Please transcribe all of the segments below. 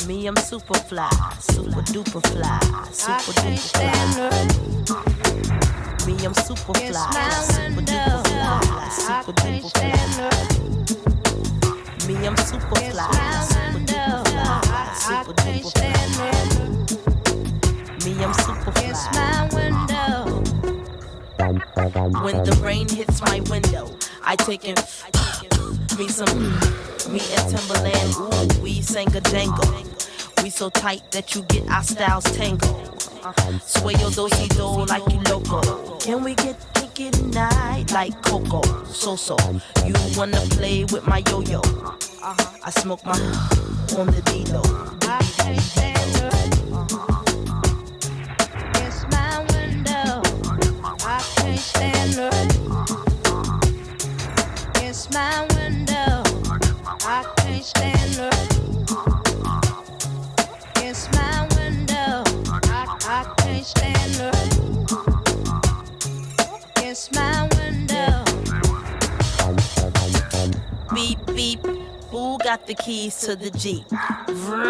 Me, I'm super fly, super duper fly, super duper fly. Me, I'm super fly, super duper fly, super duper fly. Me, I'm super fly, super duper fly, super duper fly. Me, I'm super fly. When the rain hits my window, I take in me some me and Timberland. Ooh, we sang a jangle. We so tight that you get our styles tangled. Sway your do-si-do like you loco. Can we get kinky tonight like Coco? So you wanna play with my yo-yo? I smoke my on the D-Lo. I can't stand her. It's my window. I can't stand her. It's my window. I can't stand her. It's my window. I can't stand her. It's my window. Beep beep. Who got the keys to the Jeep? Vroom.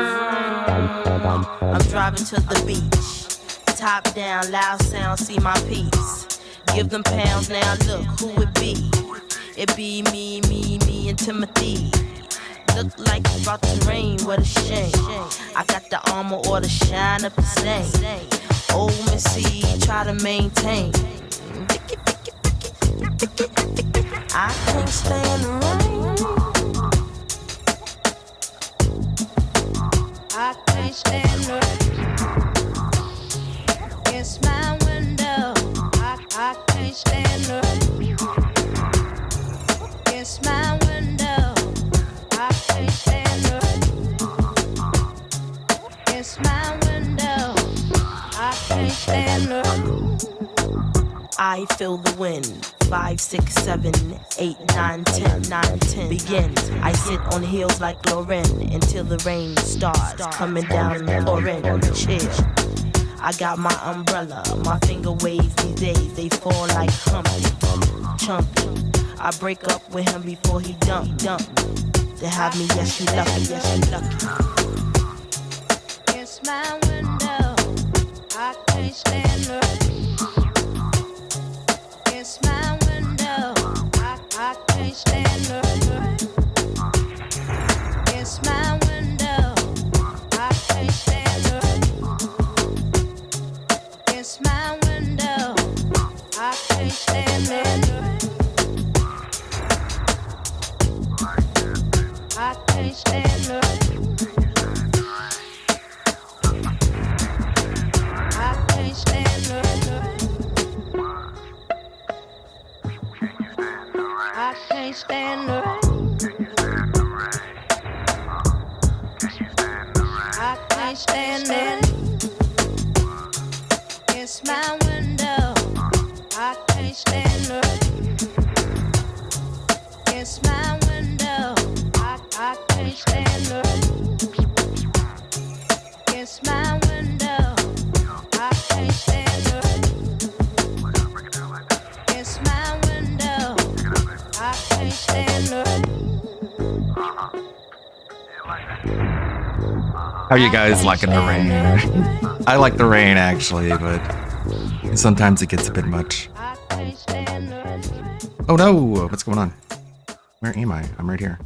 I'm driving to the beach. Top down, loud sound, see my peace. Give them pounds now, look who it be. It be me, and Timothy. Look like it's about to rain, what a shame. I got the armor or the shine up the stain. Old Missy, try to maintain. I can't stand the rain. I can't stand the rain. It's my window. I can't stand the rain. It's my window. I can't stand the rain. It's my window. I can't stand the rain. I feel the wind. 5, 6, 7, 8, 9, 10, 9, 10. Begin. I sit on heels like Lauren until the rain starts coming down, pouring on the chair. I got my umbrella, my finger waves these days, they fall like Humpty, Chumpy. I break up with him before he dump me. To have me, yes you lucky, yes you lucky. It's my window, I can't stand her. It's my window, I can't stand her. It's my window, I can't stand her. It's my window, I can't stand her. I can't stand her. I can't stand her. I can't stand the rain. I can't stand it. It's my window. I can't stand the rain. It's my window. I can't stand the rain. It's my window. I can't stand the rain. It's my window. I can't stand the rain. How you guys liking the rain? I like the rain actually, but sometimes it gets a bit much. Oh no! What's going on? Where am I? I'm right here.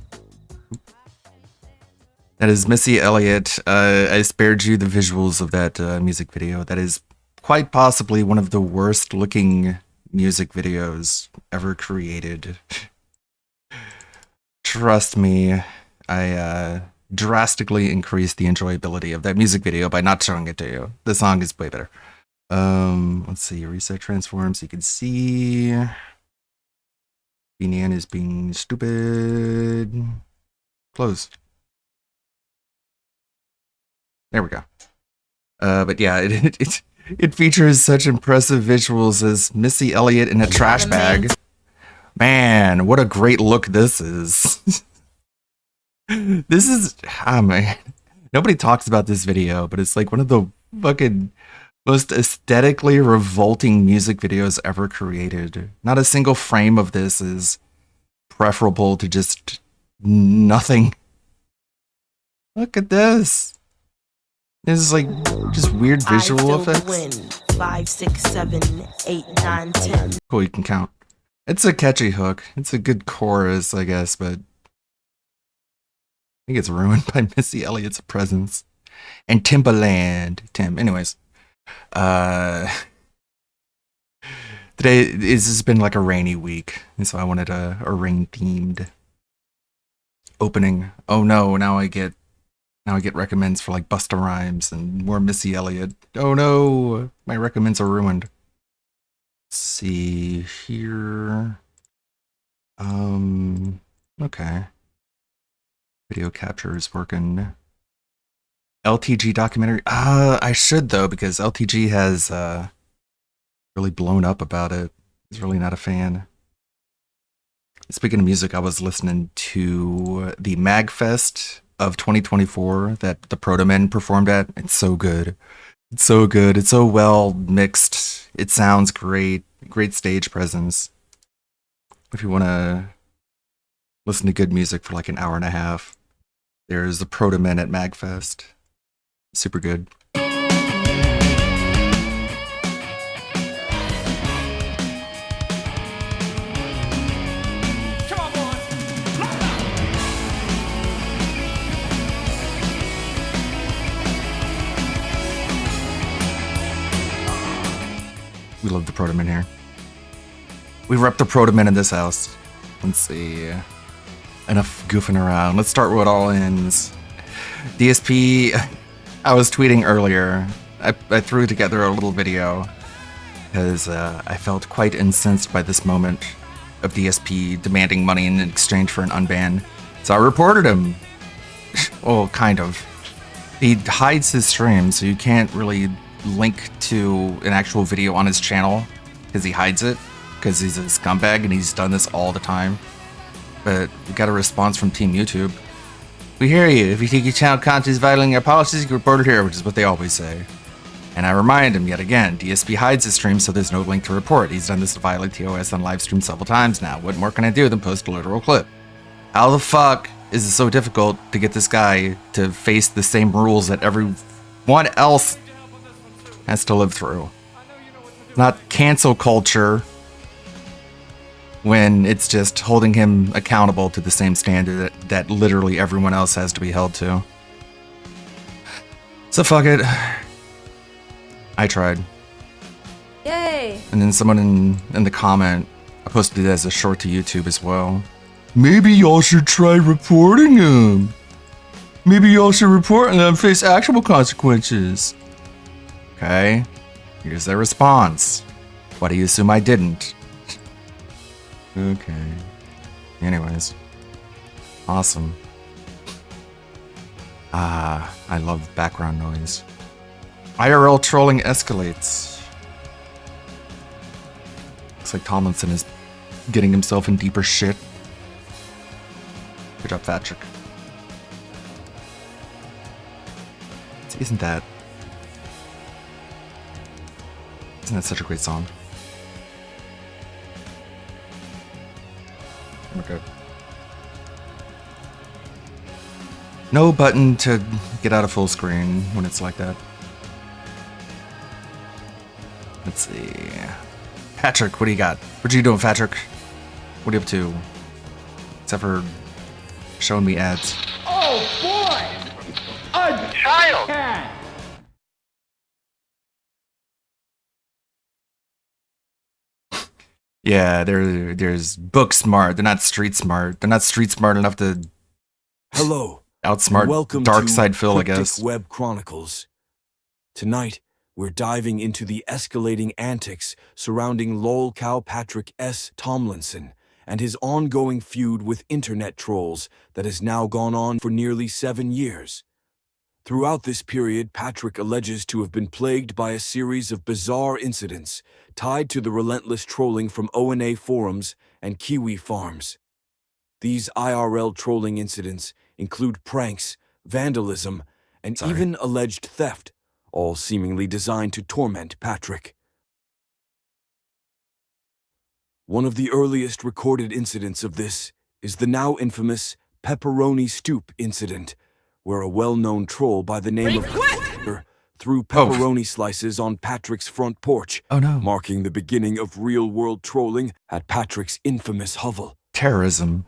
That is Missy Elliott. I spared you the visuals of that music video. That is quite possibly one of the worst looking music videos ever created. Trust me, I drastically increased the enjoyability of that music video by not showing it to you. The song is way better. Let's see, reset transform so you can see. Beanie Ann is being stupid. Close. There we go. But yeah, it features such impressive visuals as Missy Elliott in a trash bag. Man, what a great look this is. This is, man. Nobody talks about this video, but it's like one of the fucking most aesthetically revolting music videos ever created. Not a single frame of this is preferable to just nothing. Look at this. This is like just weird I visual feel the effects. wind. 5, 6, 7, 8, 9, 10. Cool, you can count. It's a catchy hook. It's a good chorus, I guess, but I think it's ruined by Missy Elliott's presence. And Timbaland. Anyways. Today this has been like a rainy week, and so I wanted a rain-themed opening. Oh no, now I get recommends for like Busta Rhymes and more Missy Elliott. Oh no, my recommends are ruined. Let's see here. Okay. Video capture is working. LTG documentary. I should though, because LTG has really blown up about it. He's really not a fan. Speaking of music, I was listening to the MagFest of 2024 that the Protomen performed at. It's so good. It's so good. It's so well mixed. It sounds great. Great stage presence. If you want to listen to good music for like an hour and a half, there's the Protomen at MagFest. Super good. We love the Protomen here. We rep the Protomen in this house. Let's see. Enough goofing around. Let's start where it all ends. DSP, I was tweeting earlier. I threw together a little video because I felt quite incensed by this moment of DSP demanding money in exchange for an unban. So I reported him. Well, kind of. He hides his stream, so you can't really link to an actual video on his channel because he hides it because he's a scumbag and he's done this all the time. But we got a response from Team YouTube. We hear you. If you think your channel content is violating our policies, you can report it here, which is what they always say. And I remind him yet again, DSP hides his stream, so there's no link to report. He's done this to violate TOS on live stream several times now. What more can I do than post a literal clip? How the fuck is it so difficult to get this guy to face the same rules that everyone else has to live through? Not cancel culture when it's just holding him accountable to the same standard that literally everyone else has to be held to. So fuck it. I tried. Yay! And then someone in the comment, I posted it as a short to YouTube as well. Maybe y'all should try reporting him. Maybe y'all should report him and face actual consequences. Okay, here's their response. Why do you assume I didn't? Okay. Anyways. Awesome. I love background noise. IRL trolling escalates. Looks like Tomlinson is getting himself in deeper shit. Good job, Patrick. Isn't that such a great song? Okay. No button to get out of full screen when it's like that. Let's see. Patrick, what do you got? What you doing, Patrick? What are you up to? Except for showing me ads. Oh boy! A child! Cat. Yeah, there's book smart. They're not street smart. They're not street smart enough to Hello. outsmart Welcome Dark to Side Phil, I Cryptic guess. Web Chronicles. Tonight, we're diving into the escalating antics surrounding lolcow Patrick S. Tomlinson and his ongoing feud with internet trolls that has now gone on for nearly 7 years. Throughout this period, Patrick alleges to have been plagued by a series of bizarre incidents tied to the relentless trolling from ONA forums and Kiwi farms. These IRL trolling incidents include pranks, vandalism, and even alleged theft, all seemingly designed to torment Patrick. One of the earliest recorded incidents of this is the now infamous Pepperoni Stoop incident, where a well-known troll by the name of threw pepperoni slices on Patrick's front porch, Oh no. marking the beginning of real-world trolling at Patrick's infamous hovel. Terrorism.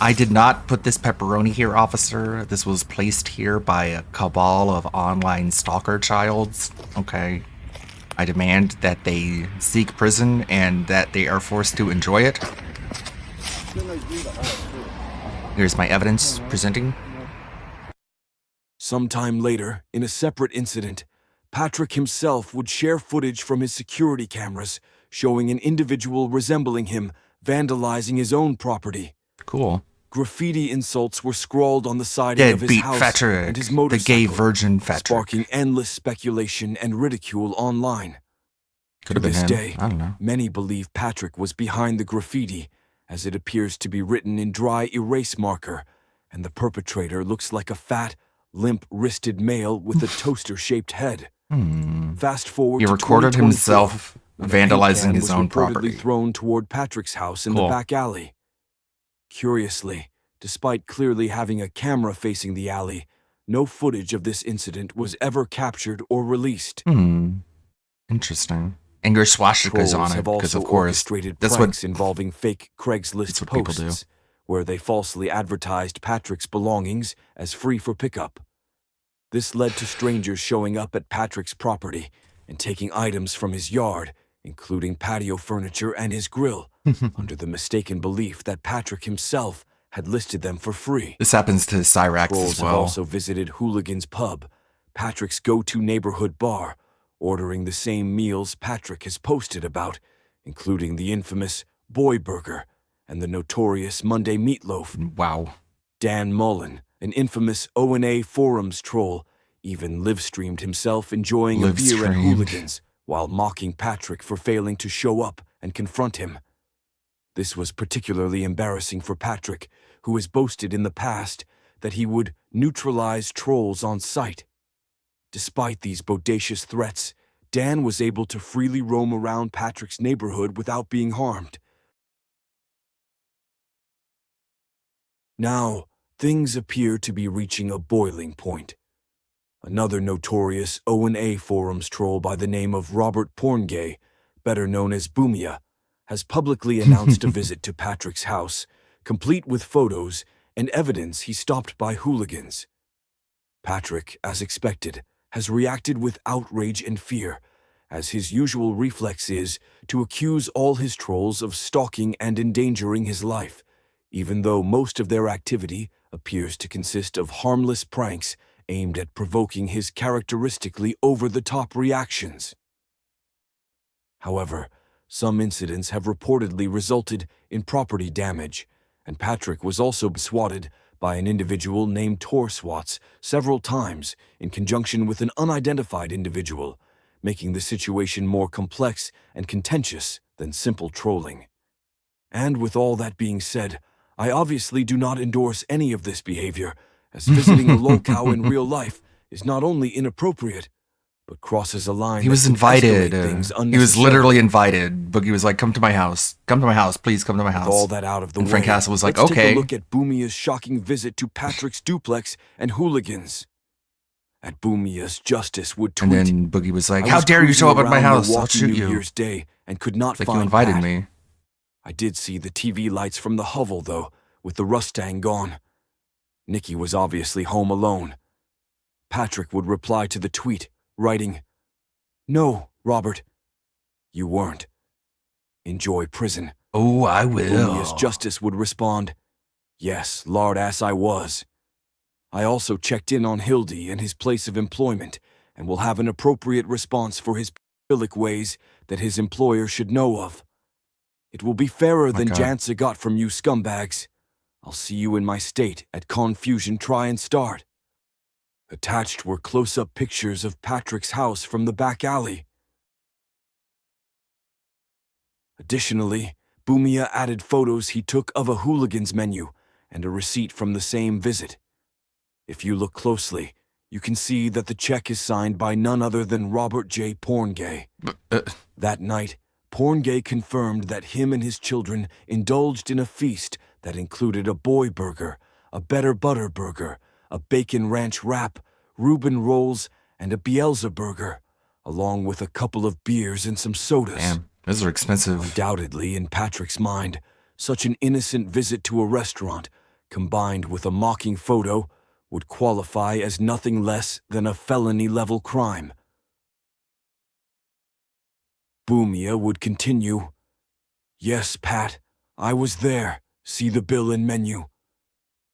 I did not put this pepperoni here, officer. This was placed here by a cabal of online stalker childs. Okay. I demand that they seek prison and that they are forced to enjoy it. Here's my evidence presenting. Sometime later, in a separate incident, Patrick himself would share footage from his security cameras showing an individual resembling him vandalizing his own property. Cool. Graffiti insults were scrawled on the siding of his Deadbeat house Patrick, and his the motorcycle, gay virgin Patrick. sparking endless speculation and ridicule online. Could have been To this him. day, I don't know. many believe Patrick was behind the graffiti, as it appears to be written in dry erase marker, and the perpetrator looks like a fat, limp-wristed male with a toaster-shaped head. Fast forward He to recorded 2024, himself when a paint vandalizing can his was own reportedly property. thrown toward Patrick's house in Cool. the back alley. Curiously, despite clearly having a camera facing the alley, no footage of this incident was ever captured or released. Interesting. And your swastikas Trolls on it, have because also of course, orchestrated that's pranks what involving fake Craigslist that's what people do. posts, where they falsely advertised Patrick's belongings as free for pickup. This led to strangers showing up at Patrick's property and taking items from his yard, including patio furniture and his grill, under the mistaken belief that Patrick himself had listed them for free. This happens to Cyrax Trolls as have well. also visited Hooligan's Pub, Patrick's go-to neighborhood bar, ordering the same meals Patrick has posted about, including the infamous Boy Burger and the notorious Monday Meatloaf. Wow. Dan Mullen, an infamous O&A forums troll, even live-streamed himself enjoying a beer at Live-streamed. Hooligans while mocking Patrick for failing to show up and confront him. This was particularly embarrassing for Patrick, who has boasted in the past that he would neutralize trolls on sight. Despite these bodacious threats, Dan was able to freely roam around Patrick's neighborhood without being harmed. Now, things appear to be reaching a boiling point. Another notorious O&A forums troll by the name of Robert Porngay, better known as Boomia, has publicly announced a visit to Patrick's house, complete with photos and evidence he stopped by Hooligans. Patrick, as expected, has reacted with outrage and fear, as his usual reflex is to accuse all his trolls of stalking and endangering his life, even though most of their activity appears to consist of harmless pranks aimed at provoking his characteristically over-the-top reactions. However, some incidents have reportedly resulted in property damage, and Patrick was also swatted by an individual named Torswats several times in conjunction with an unidentified individual, making the situation more complex and contentious than simple trolling. And with all that being said, I obviously do not endorse any of this behavior, as visiting a lolcow in real life is not only inappropriate, but crosses a line. He was that can invited. escalate things He was unnecessarily. literally invited. Boogie was like, come to my house. Come to my house. Please come to my house. With all that out of the And way, Frank Castle was like, let's okay. take a look at Boomia's shocking visit to Patrick's duplex and Hooligans. At Boomia's, Justice would tweet, And then Boogie was like, "I how was dare you show up cruising at my around house? I'll Milwaukee shoot New you. Year's Day and could not It's like find you invited Pat. me. I did see the TV lights from the hovel, though, with the Rustang gone. Nikki was obviously home alone." Patrick would reply to the tweet, writing, "No, Robert, you weren't. Enjoy prison." Oh, I will. Boomia's Justice would respond, "Yes, lard ass I was. I also checked in on Hildy and his place of employment and will have an appropriate response for his pedophilic ways that his employer should know of. It will be fairer than God. Jansa got from you scumbags. I'll see you in my state at Confusion Try and Start." Attached were close-up pictures of Patrick's house from the back alley. Additionally, Boomia added photos he took of a Hooligans menu and a receipt from the same visit. If you look closely, you can see that the check is signed by none other than Robert J. Porngay. That night, Porngay confirmed that him and his children indulged in a feast that included a boy burger, a Better Butter Burger, a Bacon Ranch Wrap, Reuben Rolls, and a Bielsa Burger, along with a couple of beers and some sodas. Damn, those are expensive. Undoubtedly, in Patrick's mind, such an innocent visit to a restaurant, combined with a mocking photo, would qualify as nothing less than a felony-level crime. Boomia would continue. Yes, Pat, I was there. See the bill and menu.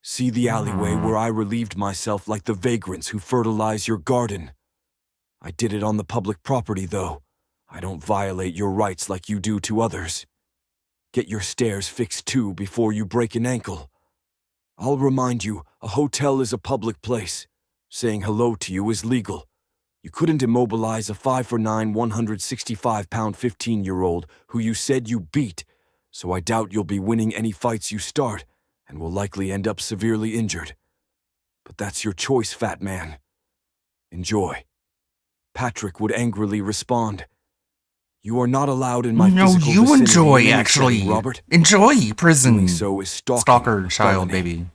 See the alleyway where I relieved myself like the vagrants who fertilize your garden. I did it on the public property, though. I don't violate your rights like you do to others. Get your stairs fixed, too, before you break an ankle. I'll remind you, a hotel is a public place. Saying hello to you is legal. You couldn't immobilize a 5'9", 165-pound 15-year-old who you said you beat, so I doubt you'll be winning any fights you start, and will likely end up severely injured. But that's your choice, fat man. Enjoy. Patrick would angrily respond. You are not allowed in my physical vicinity. No, you enjoy, in any actually. setting, Robert. Enjoy prison. Doing so is Stalker child, felony. baby.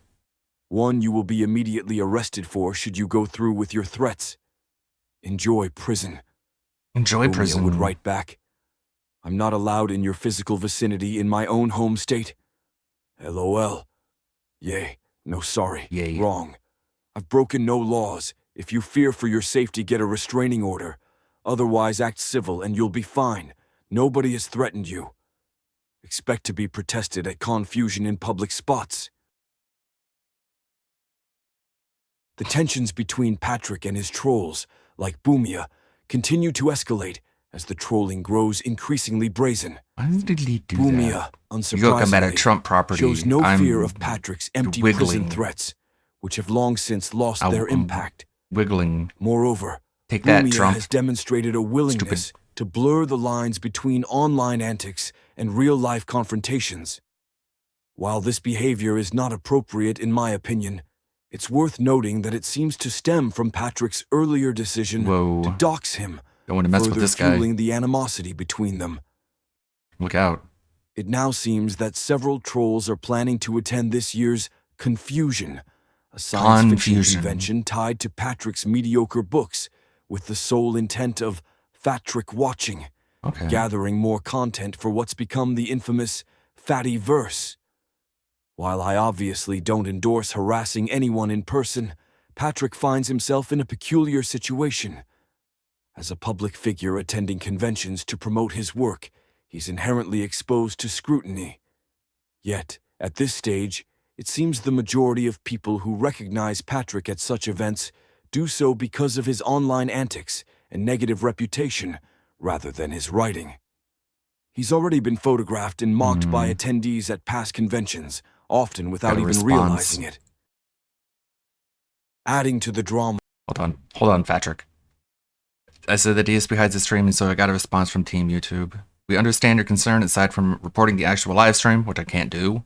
One you will be immediately arrested for should you go through with your threats. Enjoy prison. Enjoy Boomia prison. would write back. I'm not allowed in your physical vicinity in my own home state. LOL. Yay. No, sorry. Yay. Wrong. I've broken no laws. If you fear for your safety, get a restraining order. Otherwise, act civil and you'll be fine. Nobody has threatened you. Expect to be protested at confusion in public spots. The tensions between Patrick and his trolls, like Boomia, continue to escalate as the trolling grows increasingly brazen. Why did he do Boomia, that? unsurprisingly, You go come at a Trump property. shows no I'm fear of Patrick's empty wiggling. prison threats, which have long since lost I'm their impact. wiggling. Moreover, Take that, Boomia Trump. has demonstrated a willingness to blur the lines between online antics and real-life confrontations. While this behavior is not appropriate in my opinion, it's worth noting that it seems to stem from Patrick's earlier decision Whoa. to dox him, Don't want to mess with further this guy. fueling the animosity between them. Look out. It now seems that several trolls are planning to attend this year's Confusion, a science fiction Confusion. convention tied to Patrick's mediocre books, with the sole intent of Fatrick watching, Okay. gathering more content for what's become the infamous Fatty-verse. While I obviously don't endorse harassing anyone in person, Patrick finds himself in a peculiar situation. As a public figure attending conventions to promote his work, he's inherently exposed to scrutiny. Yet, at this stage, it seems the majority of people who recognize Patrick at such events do so because of his online antics and negative reputation, rather than his writing. He's already been photographed and mocked by attendees at past conventions, often without Got a even response. realizing it. Adding to the drama. Hold on, Patrick. I said the DSP hides the stream, and so I got a response from Team YouTube. We understand your concern aside from reporting the actual live stream, which I can't do.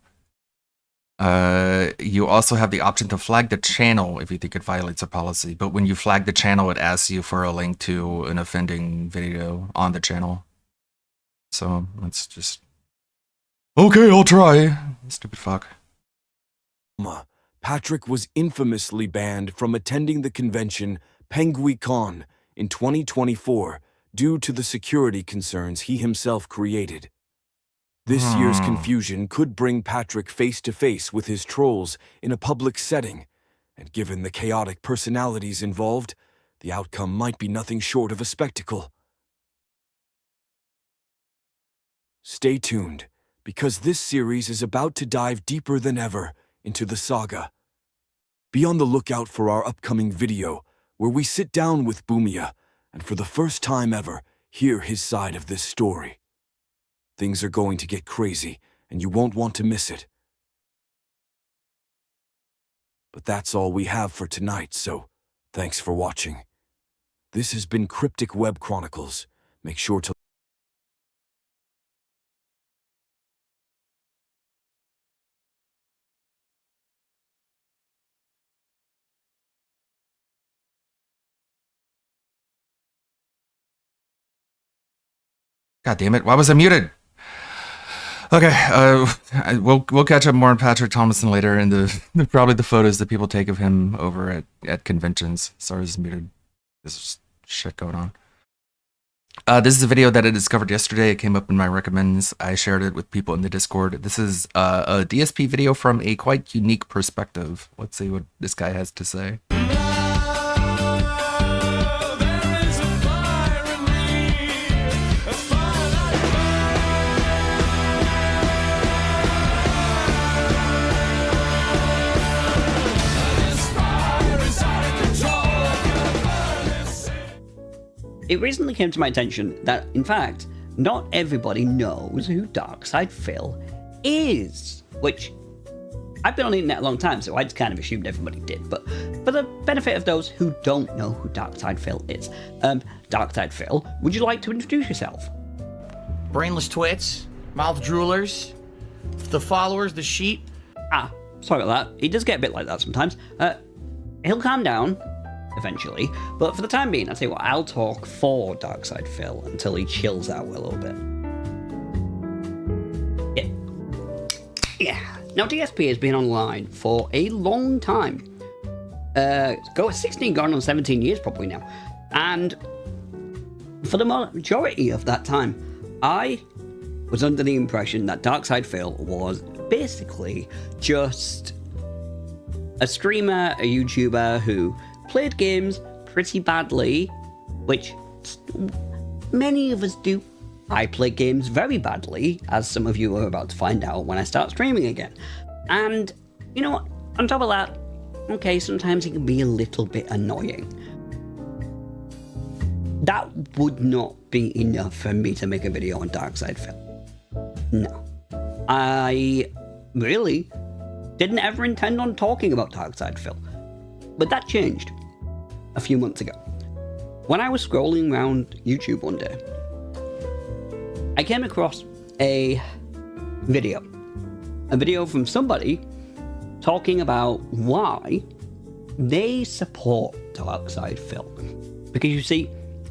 You also have the option to flag the channel if you think it violates a policy, but when you flag the channel, it asks you for a link to an offending video on the channel. So, let's just... Okay, I'll try. Stupid fuck. Patrick was infamously banned from attending the convention PenguiCon in 2024 due to the security concerns he himself created. This year's confusion could bring Patrick face-to-face with his trolls in a public setting, and given the chaotic personalities involved, the outcome might be nothing short of a spectacle. Stay tuned, because this series is about to dive deeper than ever into the saga. Be on the lookout for our upcoming video, where we sit down with Boomia and for the first time ever, hear his side of this story. Things are going to get crazy, and you won't want to miss it. But that's all we have for tonight, so thanks for watching. This has been Cryptic Web Chronicles. Make sure to God damn it, why was I muted? Okay, we'll catch up more on Patrick Tomlinson later in probably the photos that people take of him over at conventions. Sorry, there's shit going on. This is a video that I discovered yesterday. It came up in my recommends. I shared it with people in the Discord. This is a DSP video from a quite unique perspective. Let's see what this guy has to say. It recently came to my attention that, in fact, not everybody knows who DarkSidePhil is, which I've been on the internet a long time, so I just kind of assumed everybody did. But for the benefit of those who don't know who DarkSidePhil is, DarkSidePhil, would you like to introduce yourself? Brainless twits, mouth droolers, the followers, the sheep. Ah, sorry about that. He does get a bit like that sometimes. He'll calm down eventually, but for the time being, I'll tell you what, I'll talk for DarkSidePhil until he chills out a little bit. Yeah. Now, DSP has been online for a long time. 16 gone on 17 years probably now. And for the majority of that time, I was under the impression that DarkSidePhil was basically just a streamer, a YouTuber who played games pretty badly, which many of us do. I play games very badly, as some of you are about to find out when I start streaming again. And, you know what, on top of that, okay, sometimes it can be a little bit annoying. That would not be enough for me to make a video on DarkSidePhil. No. I really didn't ever intend on talking about DarkSidePhil. But that changed a few months ago. When I was scrolling around YouTube one day, I came across a video from somebody talking about why they support DarkSidePhil. Because you see,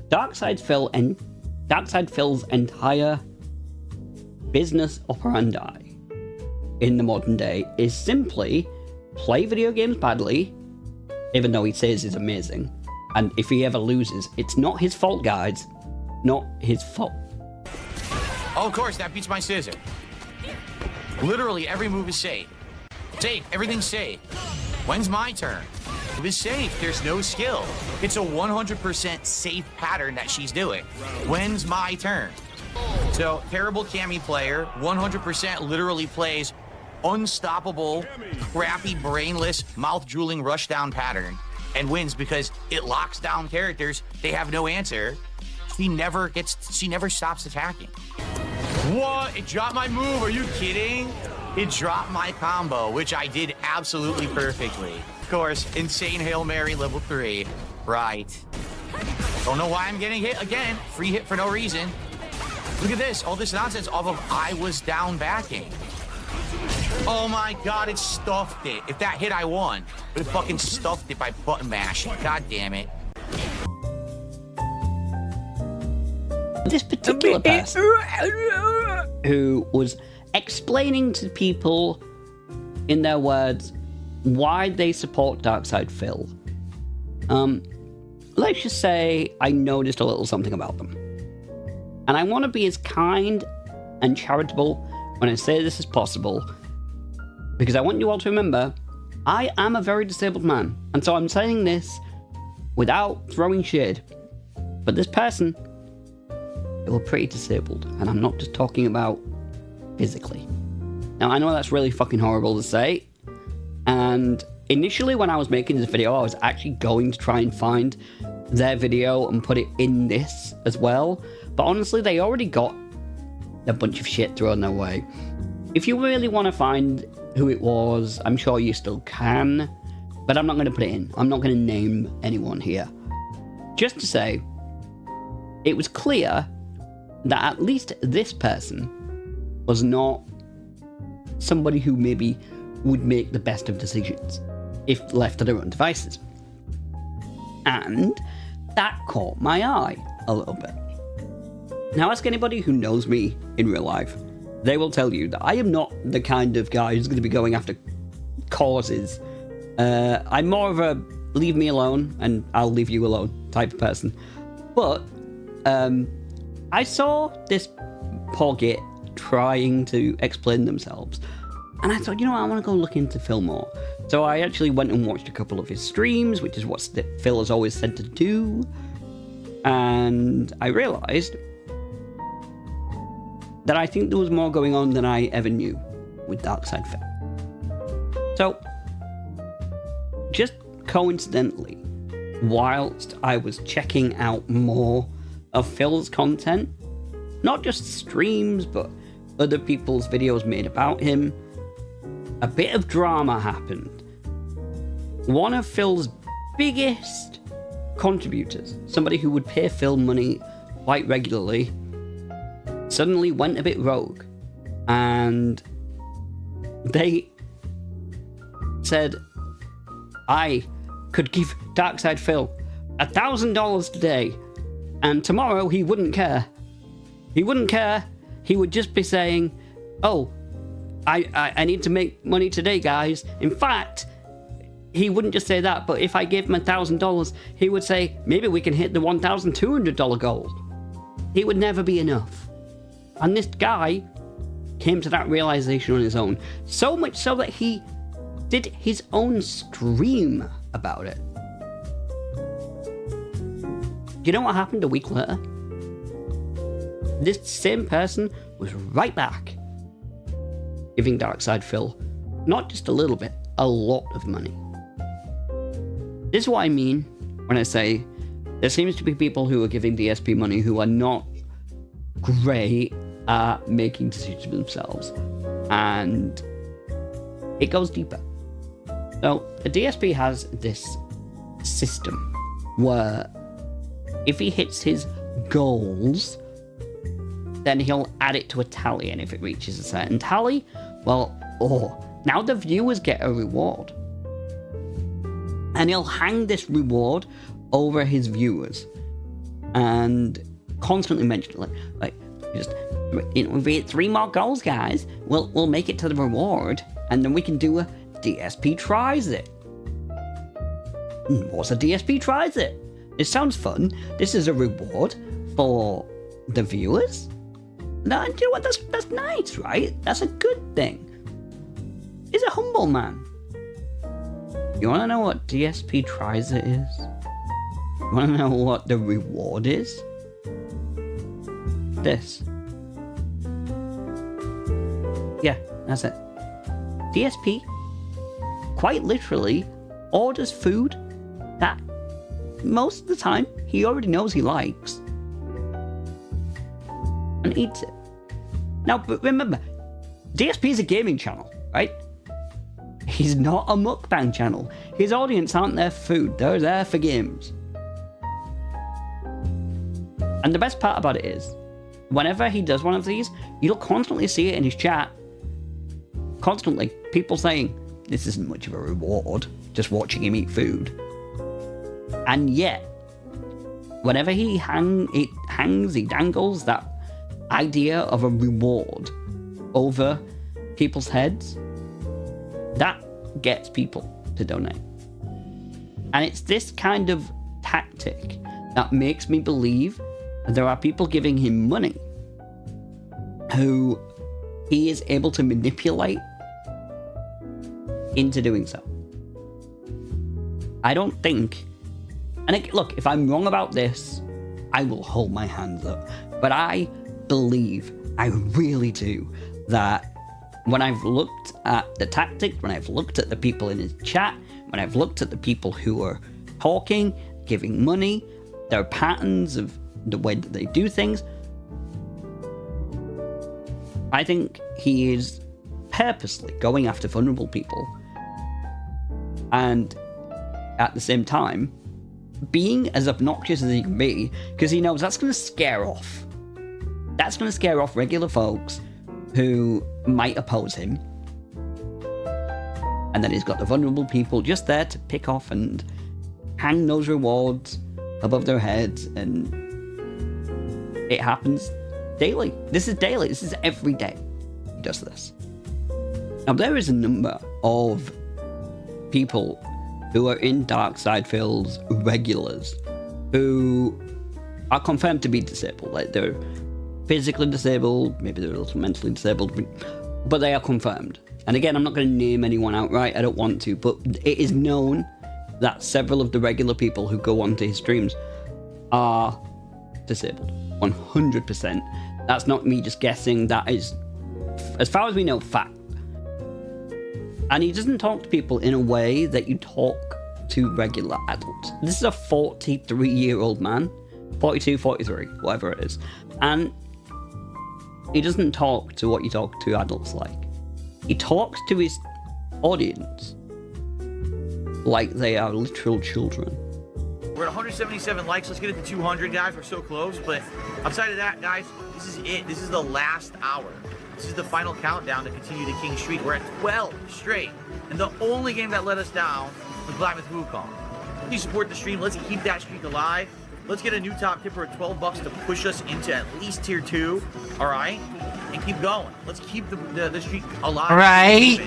DarkSidePhil's entire business operandi in the modern day is simply play video games badly, even though he says he's amazing. And if he ever loses, it's not his fault, guys. Not his fault. Oh, of course, that beats my scissor. Literally every move is safe. Safe, everything's safe. When's my turn? It is safe, there's no skill. It's a 100% safe pattern that she's doing. When's my turn? So, terrible Cammy player, 100% literally plays unstoppable, crappy, brainless, mouth-drooling rushdown pattern and wins because it locks down characters. They have no answer. She never stops attacking. What? It dropped my move. Are you kidding? It dropped my combo, which I did absolutely perfectly. Of course, insane Hail Mary level 3. Right. Don't know why I'm getting hit again. Free hit for no reason. Look at this. All this nonsense off of I was down backing. Oh my god, it stuffed it. If that hit, I won. But it fucking stuffed it by button mashing. God damn it. This particular person who was explaining to people in their words why they support DarkSidePhil. Let's just say I noticed a little something about them. And I want to be as kind and charitable when I say this as possible, because I want you all to remember, I am a very disabled man, and so I'm saying this without throwing shade. But this person, they were pretty disabled, and I'm not just talking about physically. Now, I know that's really fucking horrible to say, and initially when I was making this video, I was actually going to try and find their video and put it in this as well, but honestly, they already got a bunch of shit thrown their way. If you really want to find who it was, I'm sure you still can, but I'm not going to put it in. I'm not going to name anyone here. Just to say, it was clear that at least this person was not somebody who maybe would make the best of decisions if left to their own devices. And that caught my eye a little bit. Now, ask anybody who knows me in real life, they will tell you that I am not the kind of guy who's going to be going after causes. I'm more of a leave me alone and I'll leave you alone type of person. But I saw this poor git trying to explain themselves, and I thought, you know what, I want to go look into Phil more. So I actually went and watched a couple of his streams, which is what Phil has always said to do, and I realised that I think there was more going on than I ever knew with Darkside Phil. So, just coincidentally, whilst I was checking out more of Phil's content, not just streams, but other people's videos made about him, a bit of drama happened. One of Phil's biggest contributors, somebody who would pay Phil money quite regularly, suddenly went a bit rogue, and they said, I could give Darkside Phil $1,000 today, and tomorrow he wouldn't care. He wouldn't care. He would just be saying, oh, I need to make money today, guys. In fact, he wouldn't just say that, but if I gave him $1,000, he would say, maybe we can hit the $1,200 goal. It would never be enough. And this guy came to that realization on his own. So much so that he did his own stream about it. Do you know what happened a week later? This same person was right back, giving Darkside Phil not just a little bit, a lot of money. This is what I mean when I say there seems to be people who are giving DSP money who are not great at making decisions themselves, and it goes deeper. So the DSP has this system where if he hits his goals, then he'll add it to a tally, and if it reaches a certain tally, well, now the viewers get a reward. And he'll hang this reward over his viewers and constantly mention it, like just, if we hit 3 more goals, guys, we'll make it to the reward, and then we can do a DSP tries it. What's a DSP tries it? It sounds fun. This is a reward for the viewers. Now, you know what? That's nice, right? That's a good thing. He's a humble man. You want to know what DSP tries it is? You want to know what the reward is? This. Yeah, that's it. DSP quite literally orders food that most of the time he already knows he likes and eats it. Now, but remember, DSP is a gaming channel, right? He's not a mukbang channel. His audience aren't there for food, they're there for games. And the best part about it is, whenever he does one of these, you'll constantly see it in his chat. Constantly, people saying, this isn't much of a reward, just watching him eat food. And yet, whenever he dangles that idea of a reward over people's heads, that gets people to donate. And it's this kind of tactic that makes me believe that there are people giving him money who he is able to manipulate into doing so. I don't think, and look, if I'm wrong about this, I will hold my hands up. But I believe, I really do, that when I've looked at the tactic, when I've looked at the people in his chat, when I've looked at the people who are talking, giving money, their patterns of the way that they do things, I think he is purposely going after vulnerable people, and at the same time being as obnoxious as he can be, because he knows that's going to scare off regular folks who might oppose him. And then he's got the vulnerable people just there to pick off and hang those rewards above their heads, and it happens daily. This is daily. This is every day. does this. Now, there is a number of people who are in Darksidefield's regulars who are confirmed to be disabled. Like, they're physically disabled, maybe they're a little mentally disabled, but they are confirmed. And again, I'm not going to name anyone outright, I don't want to, but it is known that several of the regular people who go onto his streams are disabled. 100%. That's not me just guessing, that is, as far as we know, fact. And he doesn't talk to people in a way that you talk to regular adults. This is a 43-year-old man, 42, 43, whatever it is. And he doesn't talk to what you talk to adults like. He talks to his audience like they are literal children. We're at 177 likes. Let's get it to 200, guys. We're so close. But outside of that, guys, this is it. This is the last hour. This is the final countdown to continue to King Street. We're at 12 straight. And the only game that let us down was Black Myth Wukong. Please support the stream. Let's keep that streak alive. Let's get a new top tipper at 12 bucks to push us into at least tier 2. All right? And keep going. Let's keep the streak alive. All right.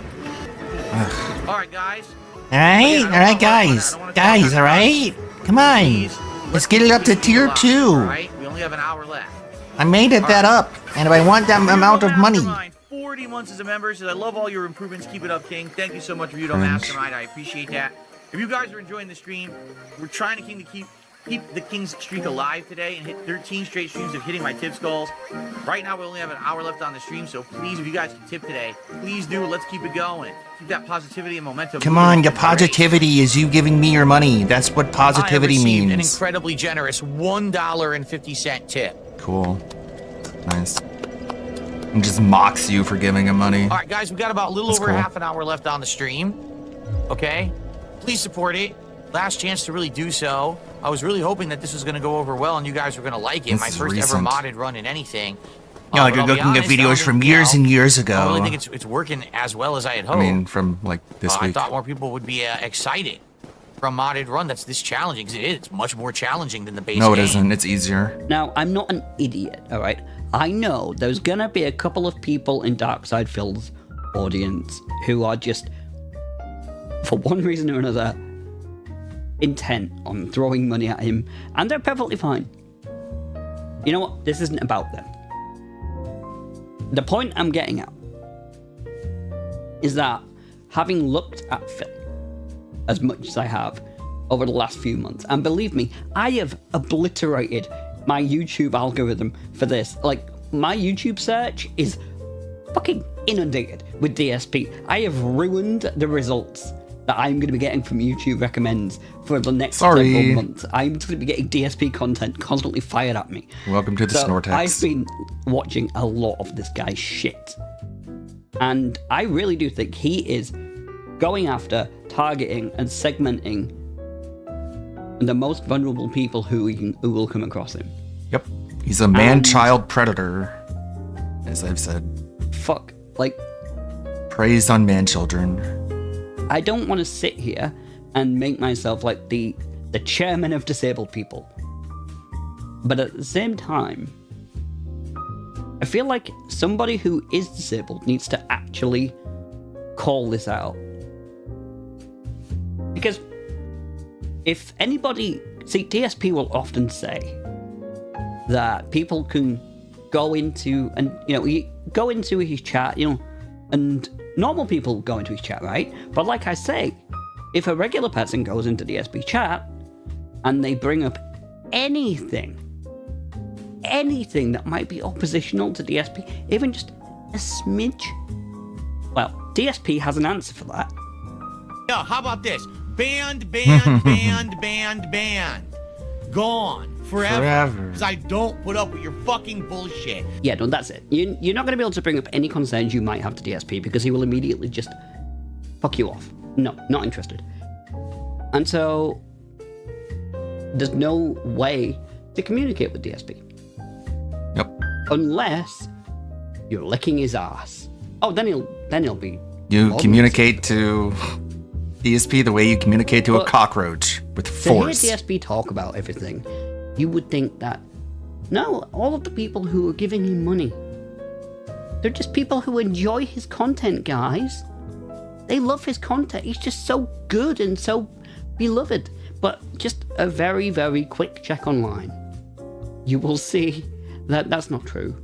All right, guys. All right, guys. Guys, all right? Come on. Let's get it up to tier 2. All right? We only have an hour left. I made that up, and I want that amount of money. 40 months as a member. Says, I love all your improvements. Keep it up, King. Thank you so much, Ryudo Mastermind. I appreciate that. If you guys are enjoying the stream, we're trying to keep the King's streak alive today and hit 13 straight streams of hitting my tip skulls. Right now, we only have an hour left on the stream, so please, if you guys can tip today, please do. Let's keep it going. Keep that positivity and momentum. Come on, your positivity is you giving me your money. That's what positivity means. An incredibly generous $1.50 tip. Cool. Nice. And just mocks you for giving him money. All right, guys, we got about a little That's over cool. half an hour left on the stream. Okay? Please support it. Last chance to really do so. I was really hoping that this was going to go over well and you guys were going to like it. This My is first recent. ever modded run in anything. Yeah, like but you're I'll be looking at honest, videos from years and years ago. I don't really think it's working as well as I had hoped. I mean, from like this I week. thought more people would be excited for a modded run that's this challenging, because it's much more challenging than the base No, it game. isn't. It's easier. Now, I'm not an idiot, alright? I know there's gonna be a couple of people in Darksidefield's audience who are just, for one reason or another, intent on throwing money at him, and they're perfectly fine. You know what? This isn't about them. The point I'm getting at is that having looked at Phil as much as I have over the last few months, and believe me, I have obliterated my YouTube algorithm for this. Like, my YouTube search is fucking inundated with DSP. I have ruined the results that I'm going to be getting from YouTube recommends for the next several months. I'm just going to be getting DSP content constantly fired at me. Welcome to the So Snortex. I've been watching a lot of this guy's shit. And I really do think he is going after, targeting, and segmenting the most vulnerable people who will come across him. Yep. He's a man-child predator, as I've said. Fuck. Like, Preys on man-children. I don't want to sit here and make myself like the chairman of disabled people. But at the same time, I feel like somebody who is disabled needs to actually call this out. Because if anybody... See, DSP will often say that people can go into, and, you know, you go into his chat, you know, and normal people go into his chat, right? But like I say, if a regular person goes into DSP chat and they bring up anything that might be oppositional to DSP, even just a smidge, well, DSP has an answer for that. Yeah, how about this? Banned, banned, banned, banned, banned. Gone. Forever. Because I don't put up with your fucking bullshit. Yeah, no, that's it. You're not going to be able to bring up any concerns you might have to DSP because he will immediately just fuck you off. No, not interested. And so there's no way to communicate with DSP. Yep. Unless you're licking his ass. Oh, then he'll be... You communicate to DSP the way you communicate to a cockroach, with force. To hear DSP talk about everything, you would think that, no, all of the people who are giving him money They're just people who enjoy his content, guys. They love his content. He's just so good and so beloved. But just a very, very quick check online. You will see that that's not true.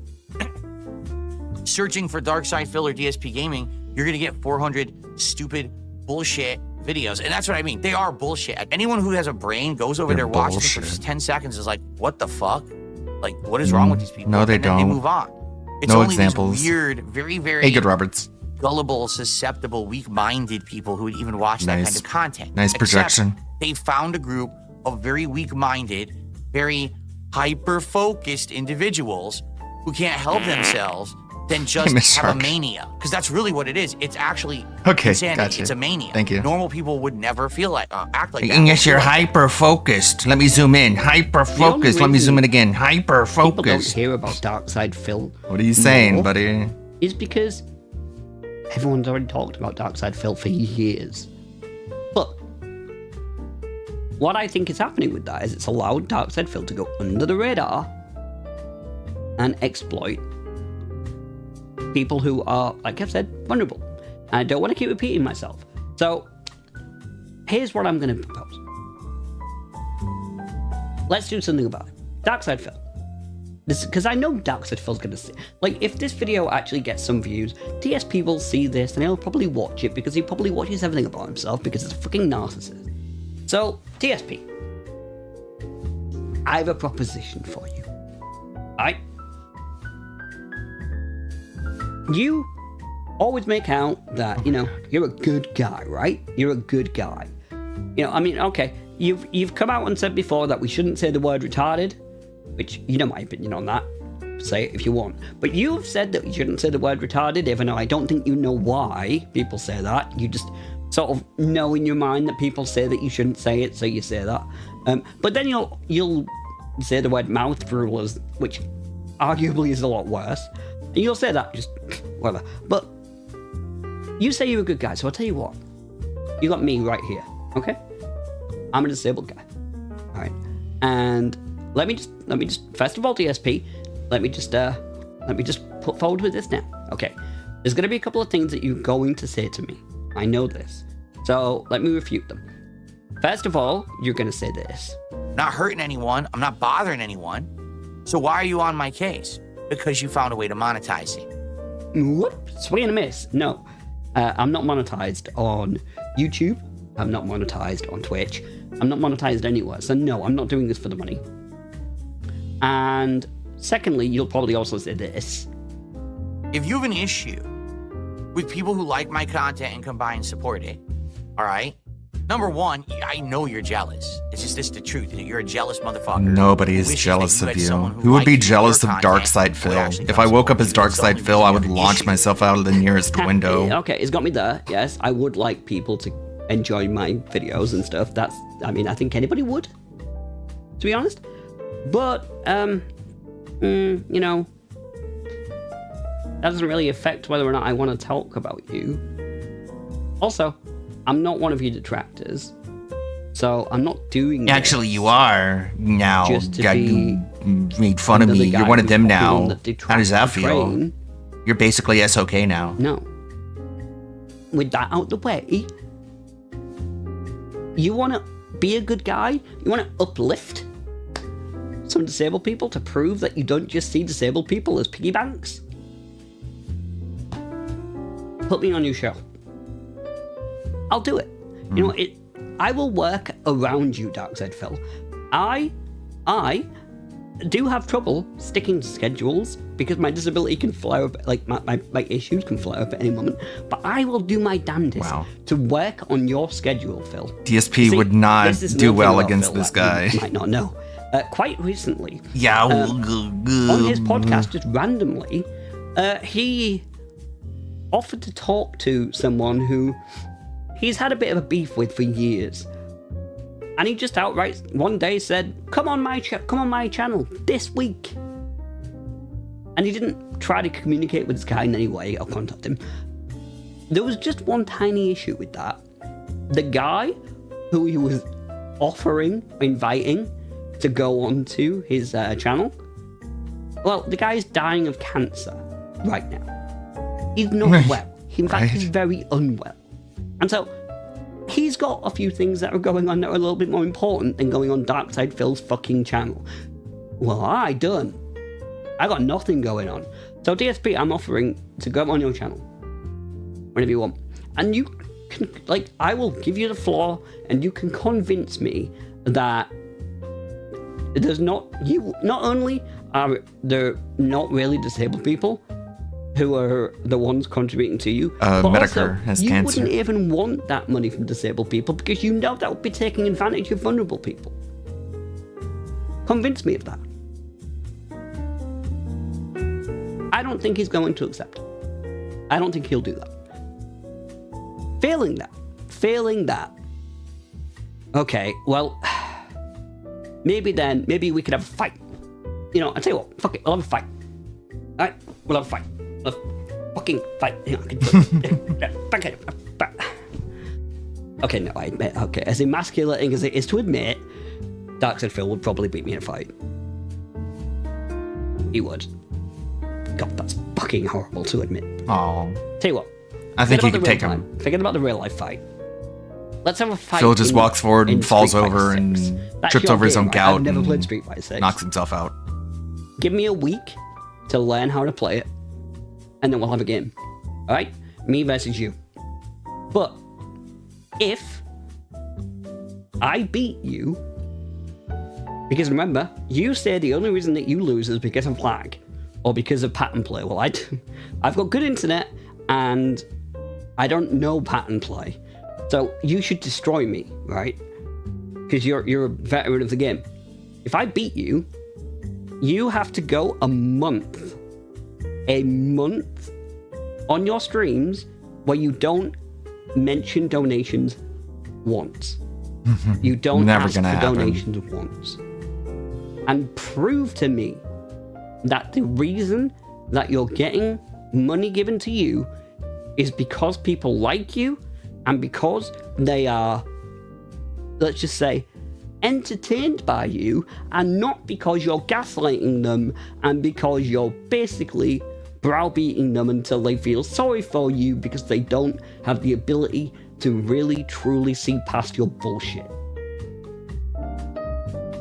Searching for Darkside Phil or DSP Gaming, you're gonna get 400 stupid bullshit videos. And that's what I mean. They are bullshit. Anyone who has a brain goes over They're there, watches them for bullshit. just 10 seconds, is like, what the fuck? Like, what is wrong with these people? No, they and then They don't. move on. It's No only examples. these weird, very, very Hey, good Roberts. gullible, susceptible, weak-minded people who would even watch that Nice. kind of content. Nice Except projection. They found a group of very weak-minded, very hyper-focused individuals who can't help themselves than just Miss have a Shark. mania. Because that's really what it is. It's actually Okay, insanity. gotcha. It's a mania. Thank you. Normal people would never feel like act like that. And yes, you're hyper focused. Let me zoom in. Hyper focused. Let me reason zoom in again. Hyper People don't focused. hear about Darkside Phil. What are you saying, more buddy? Is because everyone's already talked about Darkside Phil for years. But what I think is happening with that is it's allowed Darkside Phil to go under the radar and exploit people who are, like I've said, vulnerable. And I don't want to keep repeating myself. So here's what I'm going to propose. Let's do something about it. Darkside Phil. Because I know Darkside Phil's going to see. Like, if this video actually gets some views, DSP will see this and he'll probably watch it because he probably watches everything about himself because he's a fucking narcissist. So, DSP, I have a proposition for you. Alright? You always make out that, you know, you're a good guy, right? You're a good guy. You know, I mean, okay, you've come out and said before that we shouldn't say the word retarded, which, you know my opinion on that. Say it if you want. But you've said that you shouldn't say the word retarded, even though I don't think you know why people say that. You just sort of know in your mind that people say that you shouldn't say it, so you say that. But then you'll say the word mouth rulers, which arguably is a lot worse. And you'll say that, just whatever. But you say you're a good guy, so I'll tell you what. You got me right here, okay? I'm a disabled guy. Alright. And let me just first of all, DSP, let me just put forward with this now. Okay. There's gonna be a couple of things that you're going to say to me. I know this. So let me refute them. First of all, you're gonna say this. Not hurting anyone. I'm not bothering anyone. So why are you on my case? Because you found a way to monetize it. Whoop, swing and a miss. No, I'm not monetized on YouTube. I'm not monetized on Twitch. I'm not monetized anywhere. So no, I'm not doing this for the money. And secondly, you'll probably also say this. If you have an issue with people who like my content and come by and support it, all right? Number one, I know you're jealous. It's just the truth. You're a jealous motherfucker. Nobody who is wishes jealous that of had you. someone Who would be liked jealous your of content Darkside would Phil? actually If come I woke up support as you. It's the Darkside only Phil, I reason would you have an launch issue. myself out of the nearest window. Okay, it's got me there. Yes, I would like people to enjoy my videos and stuff. I think anybody would, to be honest. But, you know, that doesn't really affect whether or not I want to talk about you. Also, I'm not one of your detractors, so I'm not doing this Actually, you are now. just to God, be you made fun of another me. guy You're one of who's them hopping on now. the How does that detractor feel? train. You're basically SOK now. No. With that out the way, you want to be a good guy? You want to uplift some disabled people to prove that you don't just see disabled people as piggy banks? Put me on your show. I'll do it. You know, I will work around you, Darkside Phil. I do have trouble sticking to schedules because my disability can flare up, like my issues can flare up at any moment. But I will do my damnedest Wow. to work on your schedule, Phil. DSP See, would not this is do another well thing about against Phil this that you guy. might not know. Quite recently, Yeah. on his podcast, just randomly, he offered to talk to someone who he's had a bit of a beef with for years. And he just outright one day said, come on my channel this week. And he didn't try to communicate with this guy in any way or contact him. There was just one tiny issue with that. The guy who he was inviting to go onto his channel, well, the guy's dying of cancer right now. He's not well. In fact, Right. he's very unwell. And so, he's got a few things that are going on that are a little bit more important than going on Darkside Phil's fucking channel. Well, I done. I got nothing going on. So DSP, I'm offering to go on your channel whenever you want. And you can, like, I will give you the floor and you can convince me that there's not only are there not really disabled people who are the ones contributing to you, but Medicare also, has you cancer. wouldn't even want that money from disabled people because you know that would be taking advantage of vulnerable people. Convince me of that. I don't think he's going to accept it. I don't think he'll do that. Failing that. Okay, well, maybe we could have a fight. You know, I tell you what, fuck it, we'll have a fight. Alright, we'll have a fight. A fucking fight. Okay, no, I admit, okay, as emasculating as it is to admit, Darkside Phil would probably beat me in a fight. He would. God, that's fucking horrible to admit. Oh, Tell you what, I think forget you about could the take real him. time. Forget about the real life fight. Let's have a fight. Phil just walks forward and in falls Street Fighter over 6. and That's trips your over his game, own right? gout I've never played and Street Fighter 6. knocks himself out. Give me a week to learn how to play it, and then we'll have a game. Alright? Me versus you. But if I beat you, because remember, you say the only reason that you lose is because of lag or because of pattern play. Well, I've got good internet and I don't know pattern play. So you should destroy me, right? Because you're a veteran of the game. If I beat you, you have to go a month on your streams where you don't mention donations once. You don't Never ask for gonna happen. donations once. And prove to me that the reason that you're getting money given to you is because people like you and because they are, let's just say, entertained by you, and not because you're gaslighting them and because you're basically browbeating them until they feel sorry for you because they don't have the ability to really truly see past your bullshit.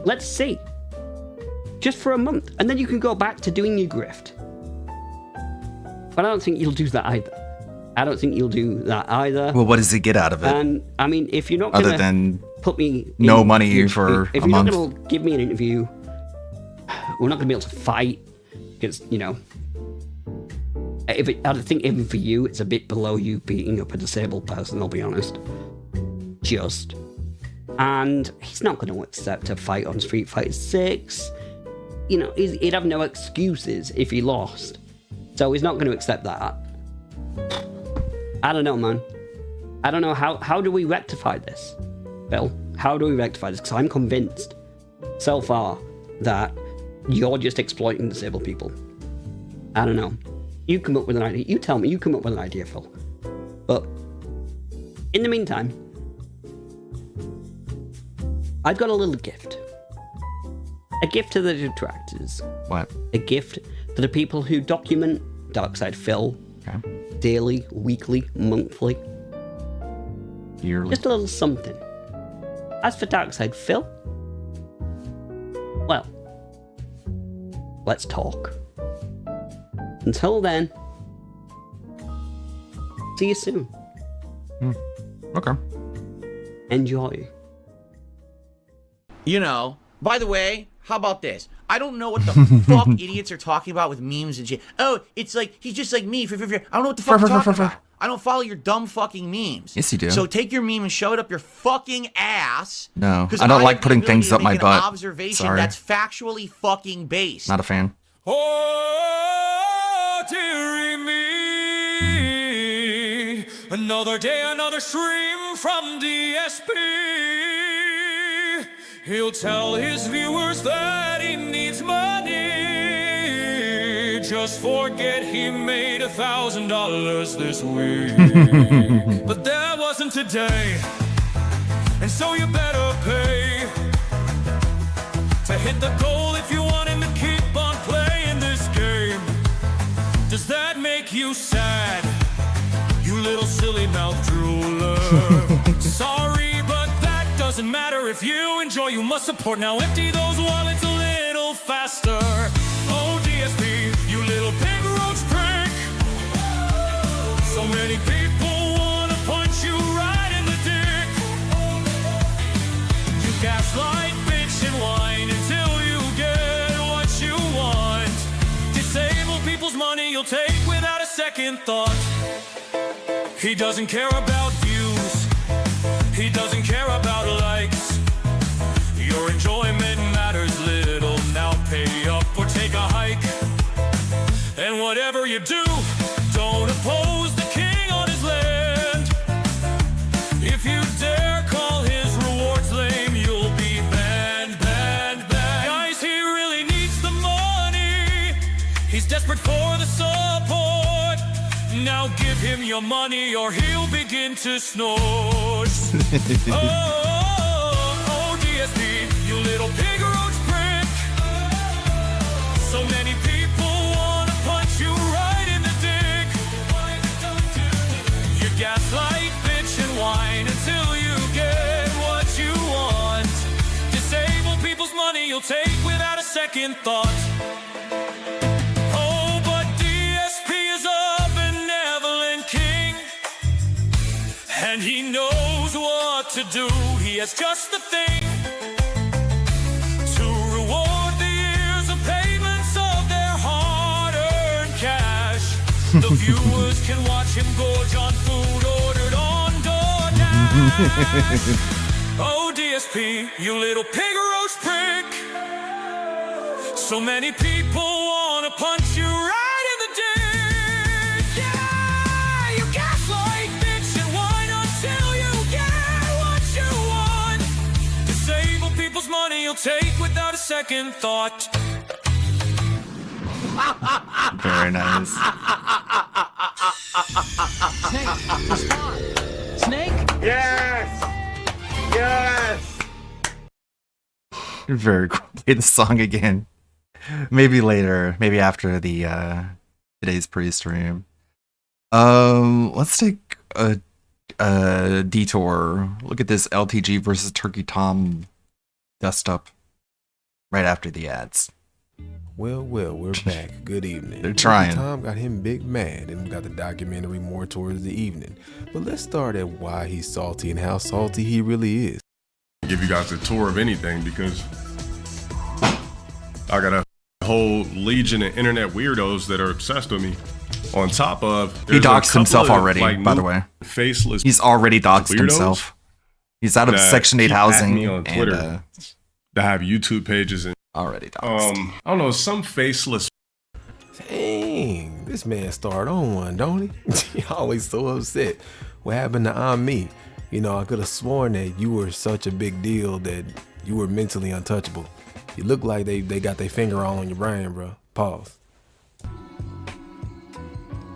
Let's see. Just for a month, and then you can go back to doing your grift. But I don't think you'll do that either. Well, what does he get out of it? And I mean, if you're not Other gonna than put me no in money your- for if a you're month. not gonna give me an interview, we're not gonna be able to fight because you know. I think even for you, it's a bit below you beating up a disabled person. I'll be honest. And he's not going to accept a fight on Street Fighter 6. You know, he'd have no excuses if he lost. So he's not going to accept that. I don't know, man. I don't know how do we rectify this, Bill? How do we rectify this? Because I'm convinced so far that you're just exploiting disabled people. I don't know. You come up with an idea. You tell me. You come up with an idea, Phil. But in the meantime, I've got a little gift. A gift to the detractors. What? A gift to the people who document Darkside Phil Okay. daily, weekly, monthly. Yearly. Just a little something. As for Darkside Phil, well, let's talk. Until then, see you soon. Okay. Enjoy. You know, by the way, how about this? I don't know what the fuck idiots are talking about with memes and shit. Oh, it's like, he's just like me. I don't know what the fuck you're talking about. I don't follow your dumb fucking memes. Yes, you do. So take your meme and shove it up your fucking ass. No, 'Cause I don't have like the putting ability things to up my make butt. An observation Sorry. that's factually fucking based. Not a fan. Oh, dearie me. Another day, another stream from DSP. He'll tell his viewers that he needs money. Just forget he made $1,000 this week. But that wasn't today. And so you better pay to hit the goal if you want him to keep on playing this game. Does that make you sad? Sorry, but that doesn't matter. If you enjoy, you must support. Now empty those wallets a little faster. Oh, DSP, you little pig roach prick. So many people wanna punch you right in the dick. You gaslight, bitch, and whine until you get what you want. Disable people's money you'll take without a second thought. He doesn't care about views. He doesn't care about likes. Your enjoyment matters little. Now pay up or take a hike. And whatever you do, don't oppose the king on his land. If you dare call his rewards lame, you'll be banned, banned, banned. Guys, he really needs the money. He's desperate for the support. Now give him your money or he'll begin to snort. Oh, DSP, you little pig roach prick. So many people wanna punch you right in the dick. You gaslight, bitch, and whine until you get what you want. Disable people's money you'll take without a second thought. Oh, but DSP is a benevolent king, and he knows what to do. He has just the thing to reward the years of payments of their hard-earned cash. The viewers can watch him gorge on food ordered on DoorDash. Oh, DSP, you little pig roach prick. So many people wanna punch you right in the dick. Yeah, you gaslight, bitch, and whine until you get what you want. Disable people's money you'll take without a second thought. Very nice. Snake, respond. Snake? Yes! Yes! Very cool. Play the song again. Maybe later. Maybe after the today's pre-stream. Let's take a detour. Look at this LTG versus Turkey Tom dust up right after the ads. Well, we're back. Good evening. They're trying. Tom got him big mad, and we got the documentary more towards the evening. But let's start at why he's salty and how salty he really is. Give you guys a tour of anything because I got a whole legion of internet weirdos that are obsessed with me. On top of, He doxed himself already, by the way. Faceless. He's already doxed himself. He's out of Section 8 housing. Me on Twitter that have YouTube pages and already doxed. I don't know, some faceless. Dang, this man started on one, don't he? He always so upset. What happened to I'm me? You know, I could have sworn that you were such a big deal that you were mentally untouchable. You look like they got their finger all on your brain, bro. Pause.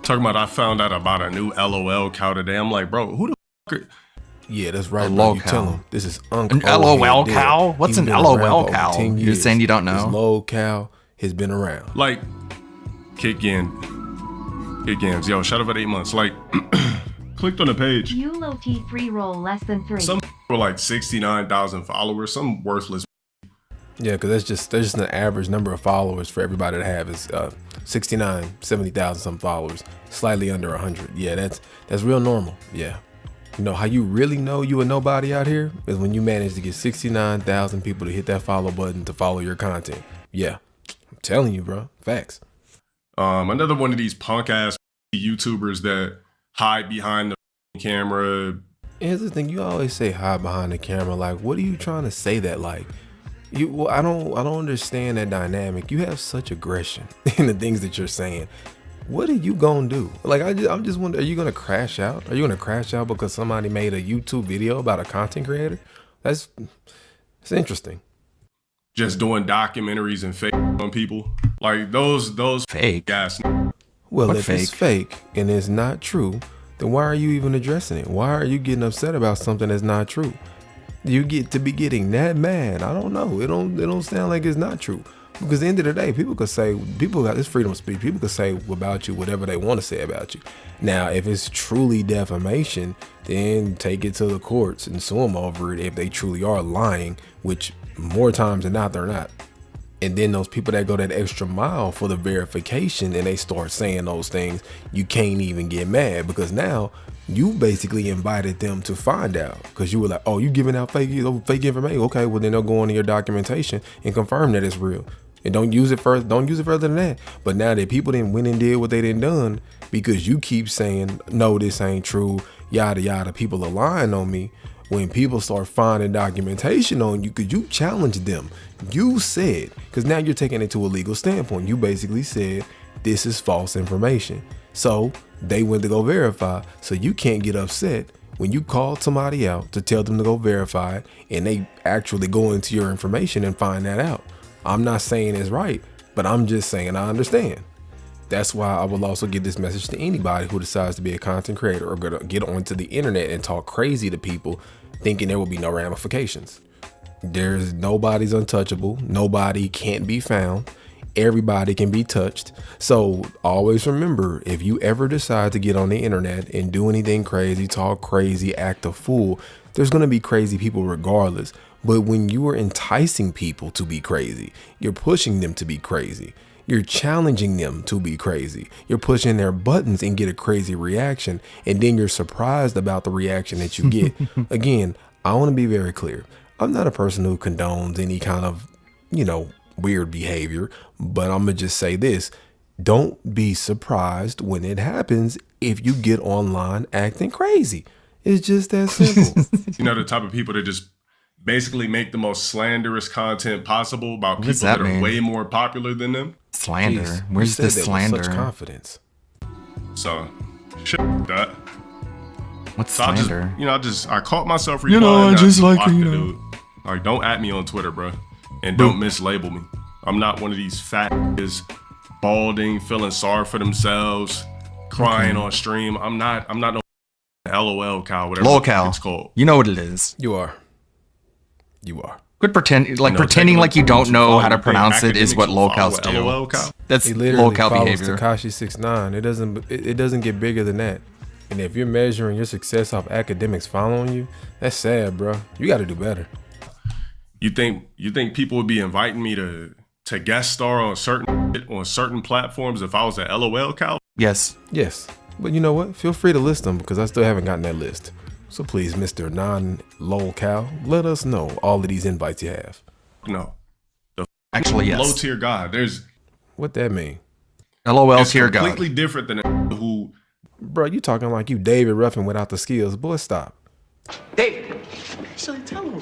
Talking about I found out about a new LOL cow today. I'm like, bro, who the fuck are... Yeah, that's right, A bro. lol You cow. tell him this is An Uncle LOL cow? What's an LOL cow? You're saying you don't know? This lol cow has been around. Like, kick in. Yo, shout out for 8 months. Like, clicked on the page. Yulo T3 roll less than 3. Some were like 69,000 followers. Some worthless. Yeah, because there's just an average number of followers for everybody to have is 69, 70,000 some followers, slightly under 100. Yeah, that's real normal. Yeah. You know how you really know you a nobody out here is when you manage to get 69,000 people to hit that follow button to follow your content. Yeah, I'm telling you, bro. Facts. Another one of these punk ass YouTubers that hide behind the camera. Here's the thing: you always say hide behind the camera. Like, what are you trying to say that like? Well, I don't understand that dynamic. You have such aggression in the things that you're saying. What are you gonna do? Like, I'm just wondering, are you gonna crash out? Are you gonna crash out because somebody made a YouTube video about a content creator? It's interesting. Just doing documentaries and fake on people. Like those fake guys. Well, What if fake? it's fake and it's not true, then why are you even addressing it? Why are you getting upset about something that's not true? You get to be getting that mad. I don't know. It don't sound like it's not true. Because at the end of the day, people got this freedom of speech. People could say about you whatever they want to say about you. Now, if it's truly defamation, then take it to the courts and sue them over it if they truly are lying, which more times than not, they're not. And then those people that go that extra mile for the verification and they start saying those things, you can't even get mad because now you basically invited them to find out because you were like, oh, you giving out fake information. Okay, well then they'll go into your documentation and confirm that it's real. And don't use it further than that. But now that people didn't went and did what they didn't done because you keep saying, no, this ain't true, yada, yada, people are lying on me. When people start finding documentation on you, because you challenged them, you said, because now you're taking it to a legal standpoint. You basically said, this is false information. So they went to go verify. So you can't get upset when you called somebody out to tell them to go verify it and they actually go into your information and find that out. I'm not saying it's right, but I'm just saying I understand. That's why I will also give this message to anybody who decides to be a content creator or gonna get onto the internet and talk crazy to people thinking there will be no ramifications. Nobody's untouchable. Nobody can't be found. Everybody can be touched. So always remember, if you ever decide to get on the internet and do anything crazy, talk crazy, act a fool, there's going to be crazy people regardless. But when you are enticing people to be crazy, you're pushing them to be crazy. You're challenging them to be crazy. You're pushing their buttons and get a crazy reaction. And then you're surprised about the reaction that you get. Again, I want to be very clear. I'm not a person who condones any kind of, weird behavior, but I'm going to just say this. Don't be surprised when it happens if you get online acting crazy. It's just that simple. The type of people that just basically make the most slanderous content possible about What people does that that are mean? way more popular than them. Slander. Jeez, Where's you the said that with slander? such confidence. So, shit that. What's So slander? I caught myself replying. I just like, blocked the dude. Like, don't at me on Twitter, bro. And don't mislabel me. I'm not one of these fat niggas balding, feeling sorry for themselves, crying on stream. I'm not no LOL cow, whatever Lolcow. it's called. You know what it is. You are. Quit pretending like you don't know how to pronounce it is what lolcows do. That's He literally lolcow follows behavior. Tekashi 6ix9ine. It doesn't get bigger than that. And if you're measuring your success off academics following you, that's sad, bro. You got to do better. You think people would be inviting me to guest star on certain platforms if I was a LOL cow? Yes. But you know what? Feel free to list them because I still haven't gotten that list. So please, Mr. Non-lol cow, let us know all of these invites you have. No. Actually, yes. Low tier guy. There's what that mean? LOL tier guy. Completely different than who. Bro, you talking like you David Ruffin without the skills. Boy, stop. David! Shelly, tell him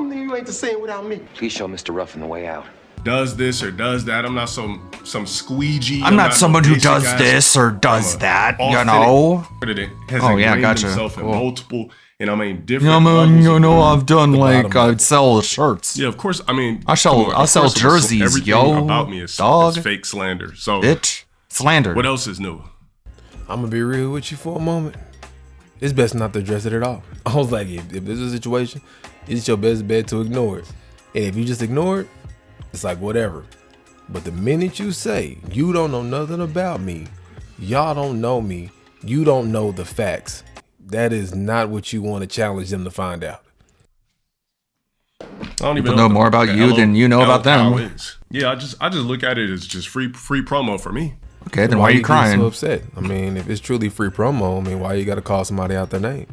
that you ain't the same without me. Please show Mr. Ruffin the way out. Does this or does that. I'm not some squeegee. I'm not someone no who basic does ass- this or does I'm a that, you authentic know? that has Oh, yeah, ingrained gotcha. himself in Cool. multiple, different Yeah, man, levels you of- know, I've done like I sell shirts. Yeah, of course. I mean, I sell come on, of sell course, jerseys, everything yo. about me is dog. fake slander. So, Bitch. Slander. what else is new? I'm gonna be real with you for a moment. It's best not to address it at all. I was like, if this is a situation, it's your best bet to ignore it. And if you just ignore it, it's like whatever. But the minute you say you don't know nothing about me, y'all don't know me, you don't know the facts, that is not what you want to challenge them to find out. I don't even People know what the- more about the you than you know about them. LOL is. Yeah, I just look at it as just free promo for me. Okay, then why are you getting crying? so upset? I mean, if it's truly free promo, I mean, why you got to call somebody out their name?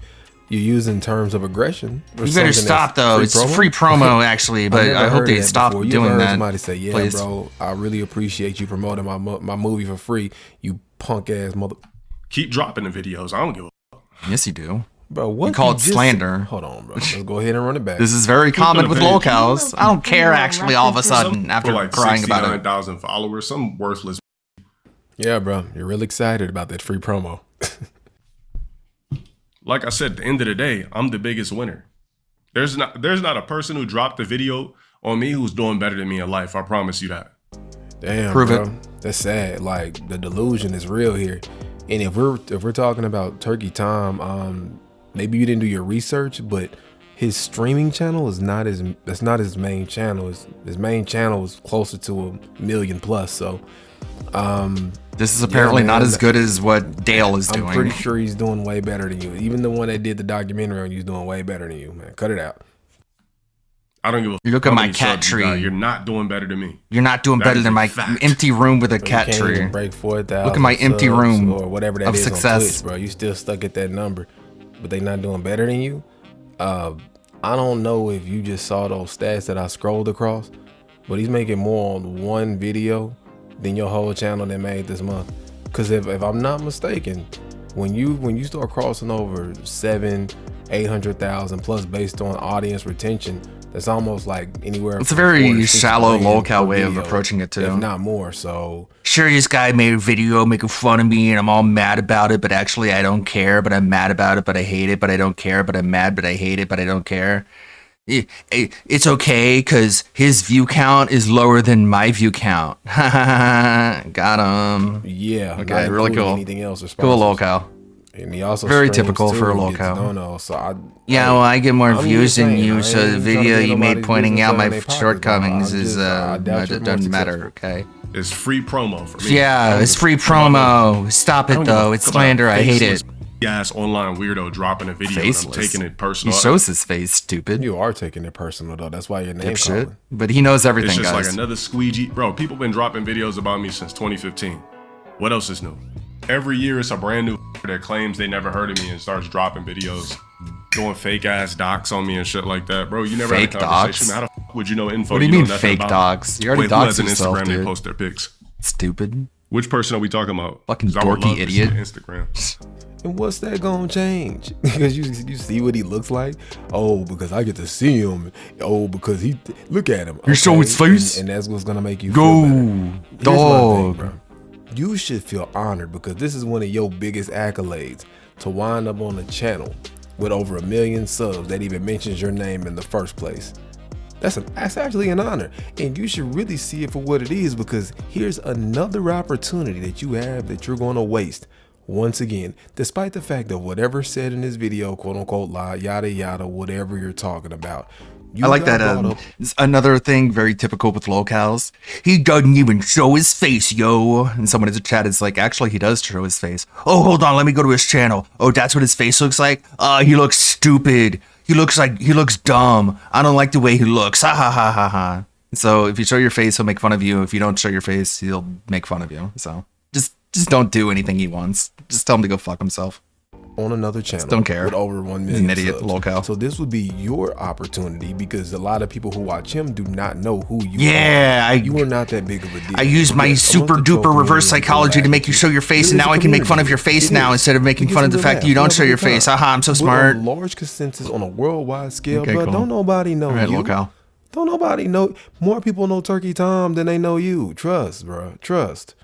You're using terms of aggression. You better stop though. It's free promo actually, but I hope they stop You doing ever heard that. somebody say, "Yeah, please. bro, I really appreciate you promoting my movie for free." You punk ass mother. Keep dropping the videos. I don't give a Yes, you do. Bro, what You call it just slander. Hold on, bro. Let's go ahead and run it back. This is very common with opinion. lolcows. I don't care actually all of a sudden after for like crying about it. 69,000 followers, some worthless. Yeah, bro. You're really excited about that free promo. Like I said, at the end of the day, I'm the biggest winner. There's not a person who dropped a video on me who's doing better than me in life. I promise you that. Damn, Prove bro. it. That's sad. Like the delusion is real here. And if we're talking about Turkey Tom, maybe you didn't do your research, but his streaming channel is not his main channel. His main channel is closer to 1 million plus. So this is apparently not as good as what Dale is doing. I'm pretty sure he's doing way better than you. Even the one that did the documentary on you is doing way better than you, man. Cut it out. I don't give a You look at my cat tree. You're not doing better than me. You're not doing That better is than a my fact. empty room with a cat You can't tree. even break 4,000. Look at my empty subs room or whatever that of is success. on Twitch, bro. You still stuck at that number, but they not doing better than you. I don't know if you just saw those stats that I scrolled across, but he's making more on one video than your whole channel that made this month. Because if I'm not mistaken, when you start crossing over 800,000 plus based on audience retention, that's almost like anywhere. It's a from 4 very to 6 shallow million lolcow per way of video, approaching it too. if not more. So Sure, this guy made a video making fun of me and I'm all mad about it, but actually I don't care, but I'm mad about it, but I hate it, but I don't care, but I'm mad, but I hate it, but I don't care. It's okay because his view count is lower than my view count. Got him. yeah, Okay, not really including cool. Anything else or Cool sponsors. lolcow. And he also Very streams typical too for a and gets lolcow. No, so Yeah, well, I get more I'm views just than saying, you, I so ain't the trying to video get you made nobody's pointing business out out my of their pockets, shortcomings bro. is I doubt you're more doesn't matter. successful. Okay. It's free promo for me. Yeah, it's free promo. Stop it though. It's slander. I hate it. Ass online weirdo dropping a video and I'm Faceless. taking it personal. He shows his face, stupid. You are taking it personal though. That's why your name Dipshit. calling. But he knows everything, It's just guys. like another squeegee. Bro, people been dropping videos about me since 2015. What else is new? Every year it's a brand new that claims they never heard of me and starts dropping videos, doing fake ass docs on me and shit like that. Bro, you never Fake had a conversation. docs? How the fuck would you know info? What do you know mean nothing fake about? docs? You already Wait, who doxed has an yourself, Instagram? dude. They post their pics. Stupid. Which person are we talking about? Fucking 'Cause I would dorky love to see idiot. Instagram. And what's that gonna change? Because you see what he looks like. Oh, because I get to see him. Oh, because he look at him. You show his face? and that's what's gonna make you Go, feel better. Here's my thing, dog. bro. You should feel honored because this is one of your biggest accolades to wind up on a channel with over 1 million subs that even mentions your name in the first place. That's actually an honor, and you should really see it for what it is, because here's another opportunity that you have that you're going to waste. Once again, despite the fact of whatever said in this video, quote unquote lie, yada yada, whatever you're talking about. You I like got that. brought up- It's another thing very typical with locals. He doesn't even show his face, yo. And someone in the chat is like, actually, he does show his face. Oh, hold on, let me go to his channel. Oh, that's what his face looks like. He looks stupid. He looks dumb. I don't like the way he looks. Ha ha ha ha ha. So if you show your face, he'll make fun of you. If you don't show your face, he'll make fun of you. So just don't do anything he wants. Just tell him to go fuck himself. On another channel, don't care. with over 1 He's million an idiot, subs. locale. So this would be your opportunity, because a lot of people who watch him do not know who you Yeah, are. You are not that big of a deal. I use my Yes, super amongst the duper reverse community, psychology to make you show your face, and It is now a I can make fun of community. your face It now is. instead of making You fun get of the to fact that you relax. don't show Have a your good time. face. Haha, I'm so We're smart. on large consensus on a worldwide scale, Okay, bro. cool. Don't nobody know All right, you. locale. Don't nobody know. More people know Turkey Tom than they know you. Trust, bro. Trust.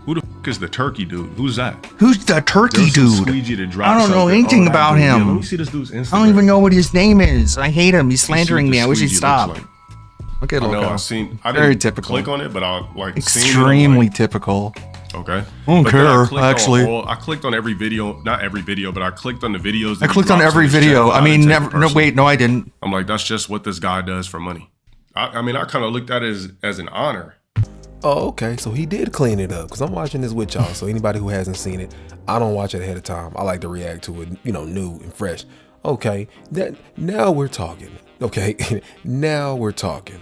Who the fuck is the turkey dude? Who's that? Who's the turkey There's some dude? squeegee that dropped I don't know something. anything that about dude. Yeah, him. let me see this dude's Instagram. I don't even know what his name is. I hate him. He's Let's see what slandering the me. I wish he'd squeegee stop. looks like. Okay, I know. locale. I seen. I Very didn't typical. click on it, but I like Extremely seen typical. it. Okay. I don't But then care, clicked on actually. I clicked on every video, not every video, but I clicked on the videos. I that he clicked on drops every his channel. video. I didn't mean, take it never. No, personal. wait, no, I didn't. I'm like, that's just what this guy does for money. I mean, I kind of looked at it as an honor. Oh, okay. So he did clean it up, because I'm watching this with y'all. So anybody who hasn't seen it, I don't watch it ahead of time. I like to react to it, new and fresh. Okay. Now we're talking. Okay. Now we're talking.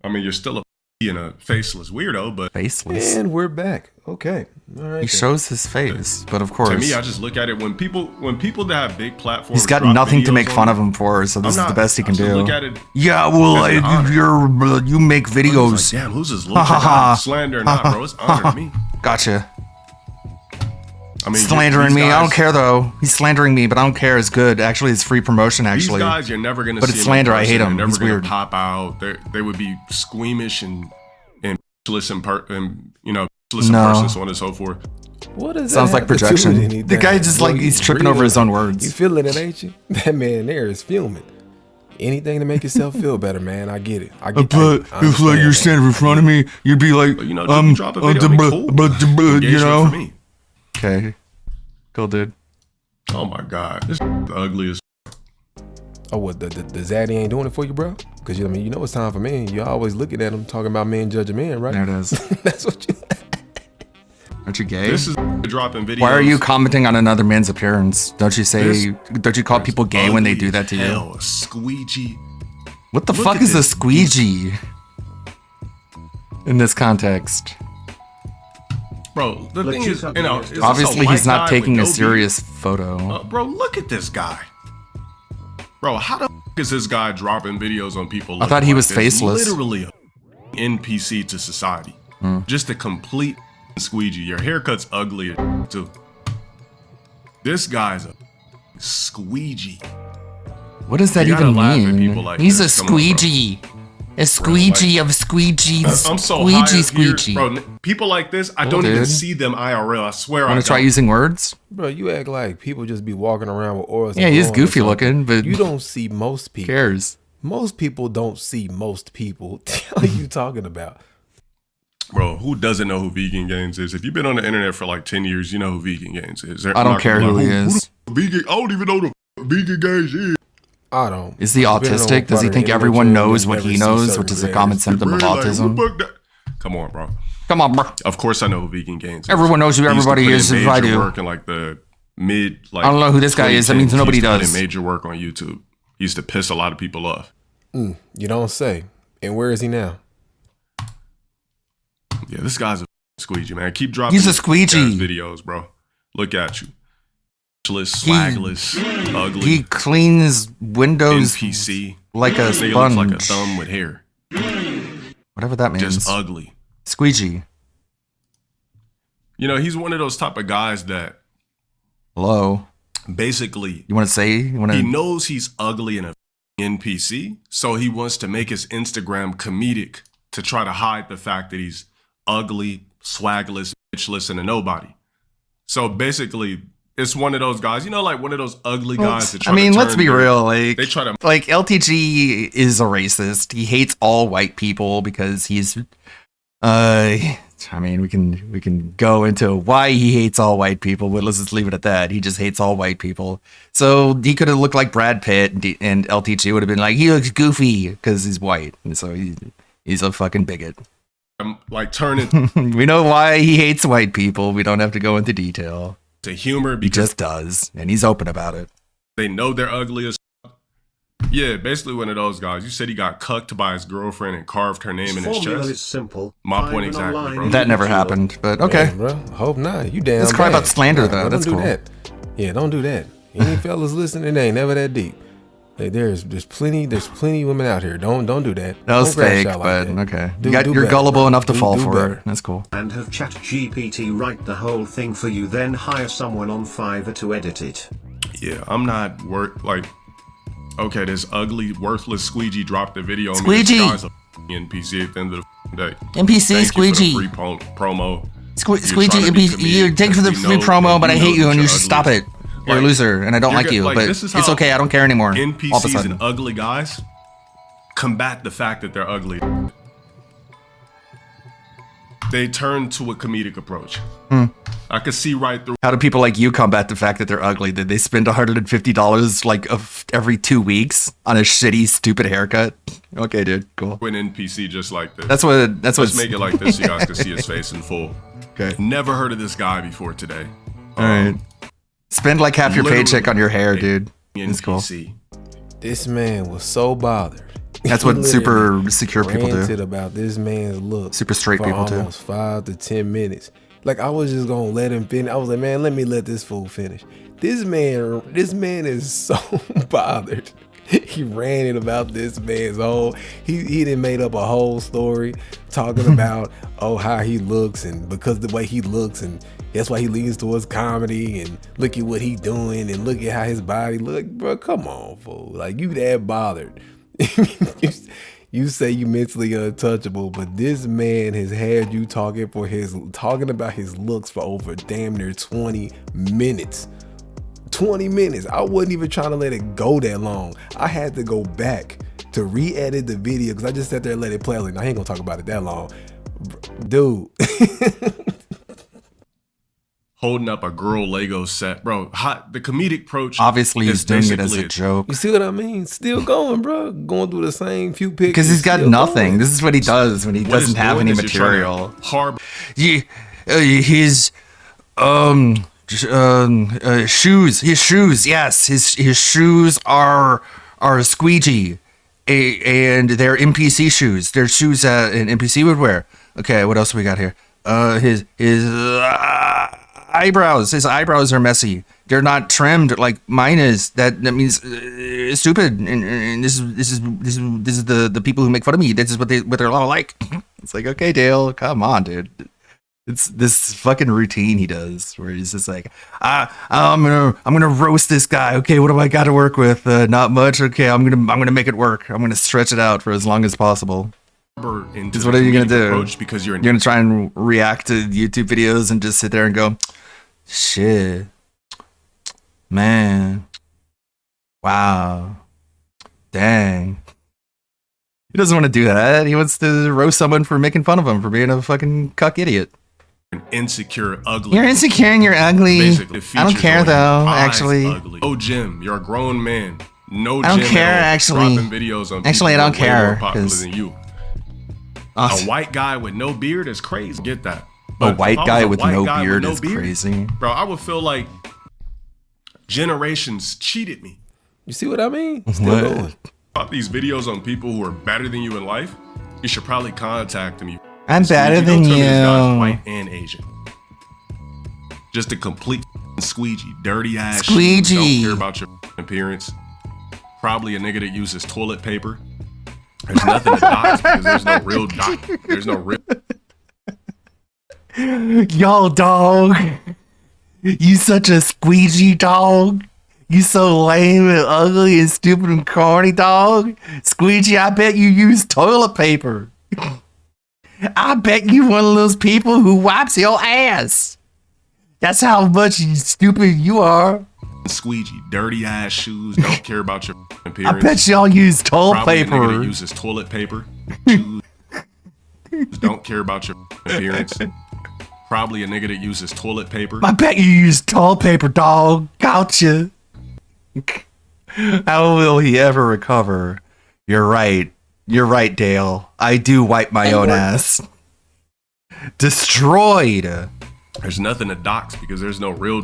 I mean, you're still a and a faceless weirdo, but faceless. And we're back. Okay. All right. He shows his face, but of course, to me, I just look at it when people that have big platforms. he's got drop nothing to videos make on fun me, of him for. So this is the best he can I just do. look at it Yeah, well, as an honor. you make videos. Like, damn, who's this Ha, little ha, ha. slander or not, bro? It's honor to me. Gotcha. I mean, Slandering these me. I don't guys- care though. He's slandering me, but I don't care. It's good. Actually, it's free promotion. Actually, These guys, you're never gonna But see it's them in slander. I hate person. him. They're never He's gonna weird. pop out. They would be squeamish and useless in No. person, so on and so forth. What is Sounds like projection. The guy just like Bro, he's you tripping over breathing. his own words. You feeling it, ain't you? That man there is fuming. Anything to make yourself feel better, man. I get it. I get But I if like you're understand standing in front of me, you'd be like, But, you know, you drop a video, I mean, cool. you Engagement know. for me. Okay, cool, dude. Oh my god, this is the ugliest. Oh, what, the Zaddy ain't doing it for you, bro? Because, I mean, you know it's time for men. You're always looking at them talking about men judging men, right? There it is. That's what you... Aren't you gay? This is dropping videos. Why are you commenting on another man's appearance? Don't you call people gay when they do that to you? A squeegee. What the fuck is a squeegee in this context? Bro, the thing is, you know, obviously he's not taking a serious photo. Bro, look at this guy. Bro, how the fuck is this guy dropping videos on people? I thought he was this? faceless. Literally a NPC to society. Just a complete squeegee. Your haircut's ugly too. This guy's a squeegee. What does that even mean? Like He's this. a squeegee. A squeegee of squeegees. I'm so squeegee. Bro, people like this, I don't even see them IRL. I swear. Want to try using words? Bro, you act like people just be walking around with auras. Yeah, he's goofy looking, but you don't see most people. Cares? Most people don't see most people. What are you talking about? Bro, who doesn't know who Vegan Gains is? If you've been on the internet for like 10 years, you know who Vegan Gains is. I don't care who he is. Vegan, I don't even know who Vegan Gains is. I don't. Is he autistic? Does he think everyone knows what he knows, which is a common symptom of autism? Come on, bro. Come on, bro. Of course I know who Vegan Gains is. Everyone knows who everybody is if I do. Work in like the mid, like, I don't know who this guy is. That means nobody does. Major work on YouTube. He used to piss a lot of people off. You don't say. And where is he now? Yeah, this guy's a squeegee, man. Keep dropping. He's a squeegee. Videos, bro. Look at you. Swagless, ugly. He cleans windows NPC like a sponge. sponge. Looks like a thumb with hair. Whatever that means. Just ugly. Squeegee. You know, he's one of those type of guys that. Hello. Basically, you want to say? He knows he's ugly in a NPC, so he wants to make his Instagram comedic to try to hide the fact that he's ugly, swagless, bitchless, and a nobody. So basically, it's one of those guys, you know, like one of those ugly guys that try let's be real. Like, they try to like LTG is a racist. He hates all white people because he's we can go into why he hates all white people, but let's just leave it at that. He just hates all white people. So he could have looked like Brad Pitt, and LTG would have been like, he looks goofy because he's white, and so he's a fucking bigot. Like turning. We know why he hates white people. We don't have to go into detail. To humor, he just does, and he's open about it. They know they're ugly as. Yeah, basically one of those guys. You said he got cucked by his girlfriend and carved her name in his chest. Is simple. My point exactly, bro. That never happened, but okay. Man, bro, hope not. You damn. Let's cry about slander, though. Don't That's do cool. that. Yeah, don't do that. Any fellas listening, they ain't never that deep. Like, there's plenty women out here. Don't do that. That was Don't crash fake, out but like that. okay. You're gullible enough to fall for better. it. That's cool. And have ChatGPT write the whole thing for you, then hire someone on Fiverr to edit it. Yeah, I'm not okay, this ugly, worthless squeegee dropped the video. Squeegee! This guy's a NPC at the end of the day. NPC Thank squeegee. You for the free promo. Squeegee, you thank you for the free promo, but I hate you and you should stop it. You're a loser and I don't like you, but it's okay. I don't care anymore. All of a NPCs sudden. and ugly guys combat the fact that they're ugly. They turn to a comedic approach. I could see right through. How do people like you combat the fact that they're ugly? Did they spend $150 like every 2 weeks on a shitty, stupid haircut? Okay, dude, cool. An NPC just like this. That's what. Let's make it like this so you guys can see his face in full. Okay. Never heard of this guy before today. All right. Spend like half your paycheck on your hair, dude. It's cool. This man was so bothered. That's what super secure people do. Ranted about this man's look. Super straight people do. Almost 5 to 10 minutes. Like, I was just gonna let him finish. I was like, man, let me let this fool finish. This man is so bothered. He ranted about this man's whole. He done made up a whole story talking about how he looks, and because the way he looks, and that's why he leans towards comedy, and look at what he doing, and look at how his body look. Bro, come on, fool. Like, you that bothered. You say you mentally untouchable, but this man has had you talking about his looks for over damn near 20 minutes. 20 minutes. I wasn't even trying to let it go that long. I had to go back to re-edit the video because I just sat there and let it play. I was like, I ain't gonna talk about it that long. Dude. holding up a girl Lego set, bro. The comedic approach. Obviously, he's is doing it as basically a joke. You see what I mean? Still going, bro. Going through the same few pictures. Because he's got still nothing. going. This is what he does when he What doesn't it's have doing any is you're trying to material. harbor His shoes. His shoes. Yes, his shoes are squeegee, and they're NPC shoes. They're shoes that an NPC would wear. Okay, what else we got here? His eyebrows. His eyebrows are messy. They're not trimmed like mine is. That means stupid. And this is the people who make fun of me. This is what they're all like. It's like, okay, Dale, come on, dude. It's this fucking routine he does where he's just like, I'm gonna roast this guy. Okay, what do I got to work with? Not much. Okay, I'm gonna make it work. I'm gonna stretch it out for as long as possible. Because what are you gonna do? Because you're gonna try and react to YouTube videos and just sit there and go, shit, man, wow, dang. He doesn't want to do that. He wants to roast someone for making fun of him for being a fucking cuck idiot. Insecure, ugly. You're insecure and you're ugly. Basically, I don't care though, actually. Ugly. Oh, Jim, you're a grown man. No, I don't Jim care, at all. actually. Dropping videos on Actually, I people don't who are way care, more popular 'cause- than you. Awesome. A white guy with no beard is crazy. Get that. A But white if I was guy a with white no guy beard with is crazy. Bro, I would feel like generations cheated me. You see what I mean? Still going. About these videos on people who are better than you in life, you should probably contact them. I'm better than Don't tell me this guy's you. white and Asian. Just a complete squeegee, dirty ass. Squeegee. Don't care about your appearance. Probably a nigga that uses toilet paper. There's nothing to dox because there's no real doc. There's no real. Yo, dog. You such a squeegee, dog. You so lame and ugly and stupid and corny, dog. Squeegee, I bet you use toilet paper. I bet you one of those people who wipes your ass. That's how much stupid you are. Squeegee, dirty ass shoes. Don't care about your appearance. I bet y'all use toilet Probably a nigga paper. that uses toilet paper. Shoes. Don't care about your appearance. Probably a nigga that uses toilet paper. I bet you use toilet paper, dog. Gotcha. How will he ever recover? You're right. You're right, Dale. I do wipe my own ass. Destroyed. There's nothing to dox because there's no real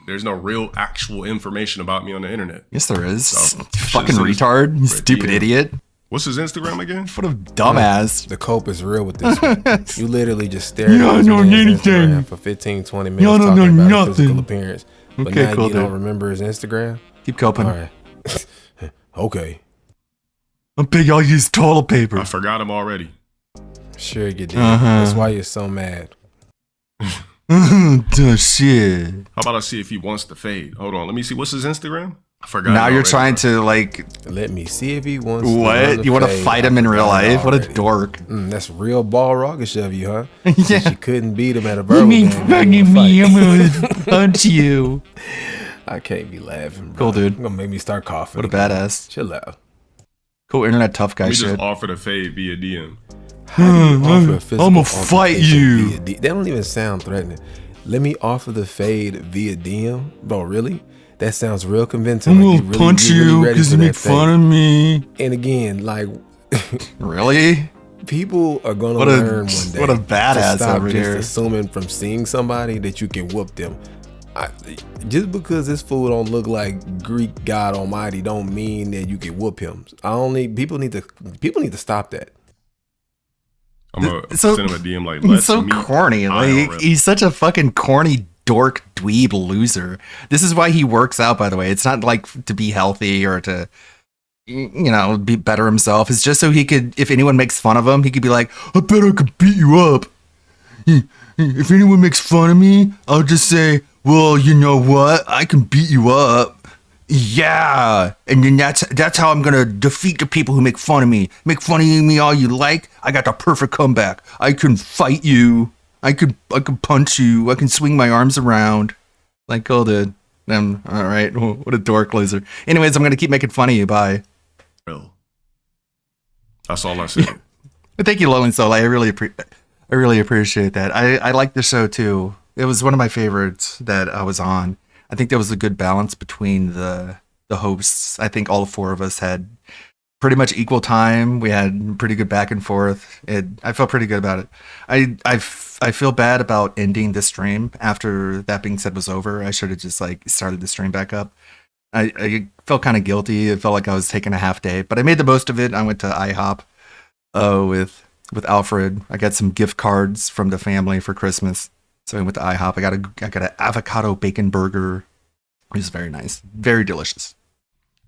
There's no real actual information about me on the internet. Yes, there is. So, Fucking should've retard. You sent stupid DM. idiot. What's his Instagram again? What a dumbass. The cope is real with this one. You literally just stared You at don't this know man's anything. Instagram for 15, 20 minutes You don't talking know about his physical nothing. appearance. But Okay, now cool, you don't dude. remember his Instagram? Keep coping. All right. Okay. I bet y'all use toilet paper. I forgot him already. Sure you did. Uh-huh. That's why you're so mad. Duh, shit. How about I see if he wants to fade? Hold on, let me see. What's his Instagram? I forgot. Now it you're already, trying bro. to like. Let me see if he wants to. What? You want to fight him in real life? What a dork. That's real ball rockish of you, huh? Yeah. Since you couldn't beat him at a You verbal mean game, fucking you wanna me? fight. I'm gonna punch you. I can't be laughing. Bro. Cool, dude. You're gonna make me start coughing. What a badass. Chill out. Cool internet tough Let guy me shit. just offer to fade via DM. Offer a physical I'ma fight altercation you. via That don't even sound threatening. Let me offer the fade via DM, bro. Really? That sounds real convincing. I'm Like, gonna punch you really you ready because for you that make fun fade. of me. And again, like, Really? people are gonna What a- learn one day. what a to badass stop over just here. assuming from seeing somebody that you can whoop them. Just because this fool don't look like Greek God Almighty, don't mean that you can whoop him. People need to stop that. I'm gonna So- send him a DM like, He's let's so meet corny. Like IRL. he's such a fucking corny dork dweeb loser. This is why he works out, by the way. It's not like to be healthy or to be better himself. It's just so he could, if anyone makes fun of him, he could be like, I bet I could beat you up. If anyone makes fun of me, I'll just say, well, you know what? I can beat you up. Yeah, and then that's how I'm gonna defeat the people who make fun of me. Make fun of me all you like. I got the perfect comeback. I can fight you. I could punch you. I can swing my arms around. Like, oh, dude. All right. What a dork loser. Anyways, I'm gonna keep making fun of you. Bye. That's all I said. But thank you, Low and Soul. I really appreciate that. I like the show too. It was one of my favorites that I was on. I think there was a good balance between the hosts. I think all four of us had pretty much equal time. We had pretty good back and forth. I felt pretty good about it. I feel bad about ending the stream after That Being Said was over. I should have just like started the stream back up. I felt kind of guilty. It felt like I was taking a half day, but I made the most of it. I went to IHOP with Alfred. I got some gift cards from the family for Christmas. So I went to IHOP. I got an avocado bacon burger. It was very nice. Very delicious.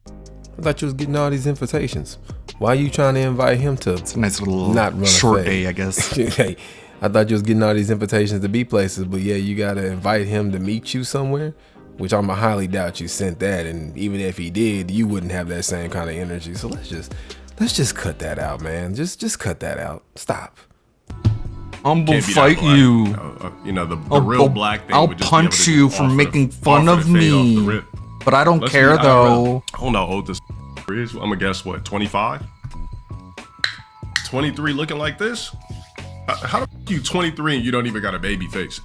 I thought you was getting all these invitations. Why are you trying to invite him to? It's a nice little not run short a fade? day, I guess. Hey, I thought you was getting all these invitations to be places, but yeah, you gotta invite him to meet you somewhere, which I'm highly doubt you sent that. And even if he did, you wouldn't have that same kind of energy. So let's just cut that out, man. Just cut that out. Stop. I'm gonna fight you. The real black thing. I'll would just punch be able to you just for offer making the- fun offer of the fade off the me. rip. But I don't Let's care be though. I don't know how old this is. I'm gonna guess what, 25? 23 looking like this? How the f you 23 and you don't even got a baby face?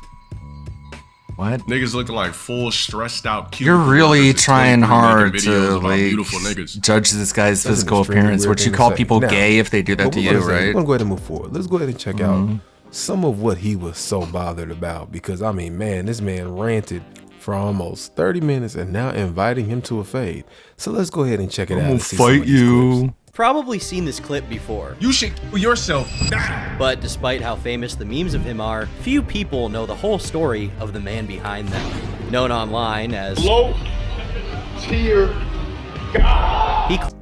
What? Niggas looking like full stressed out cute. You're really versus trying 23 hard making to videos about like beautiful niggas. judge this guy's That's an physical extremely appearance. weird Would you thing to call say. people Now, gay if they do that what to we're you, gonna say, right? We're gonna go ahead and move forward. Let's go ahead and check out some of what he was so bothered about, because I mean, man, this man ranted for almost 30 minutes and now inviting him to a fade. So let's go ahead and check it out. I'm gonna and see some of fight these you. clips. Probably seen this clip before. You should kill yourself. But despite how famous the memes of him are, few people know the whole story of the man behind them. Known online as Low tier God.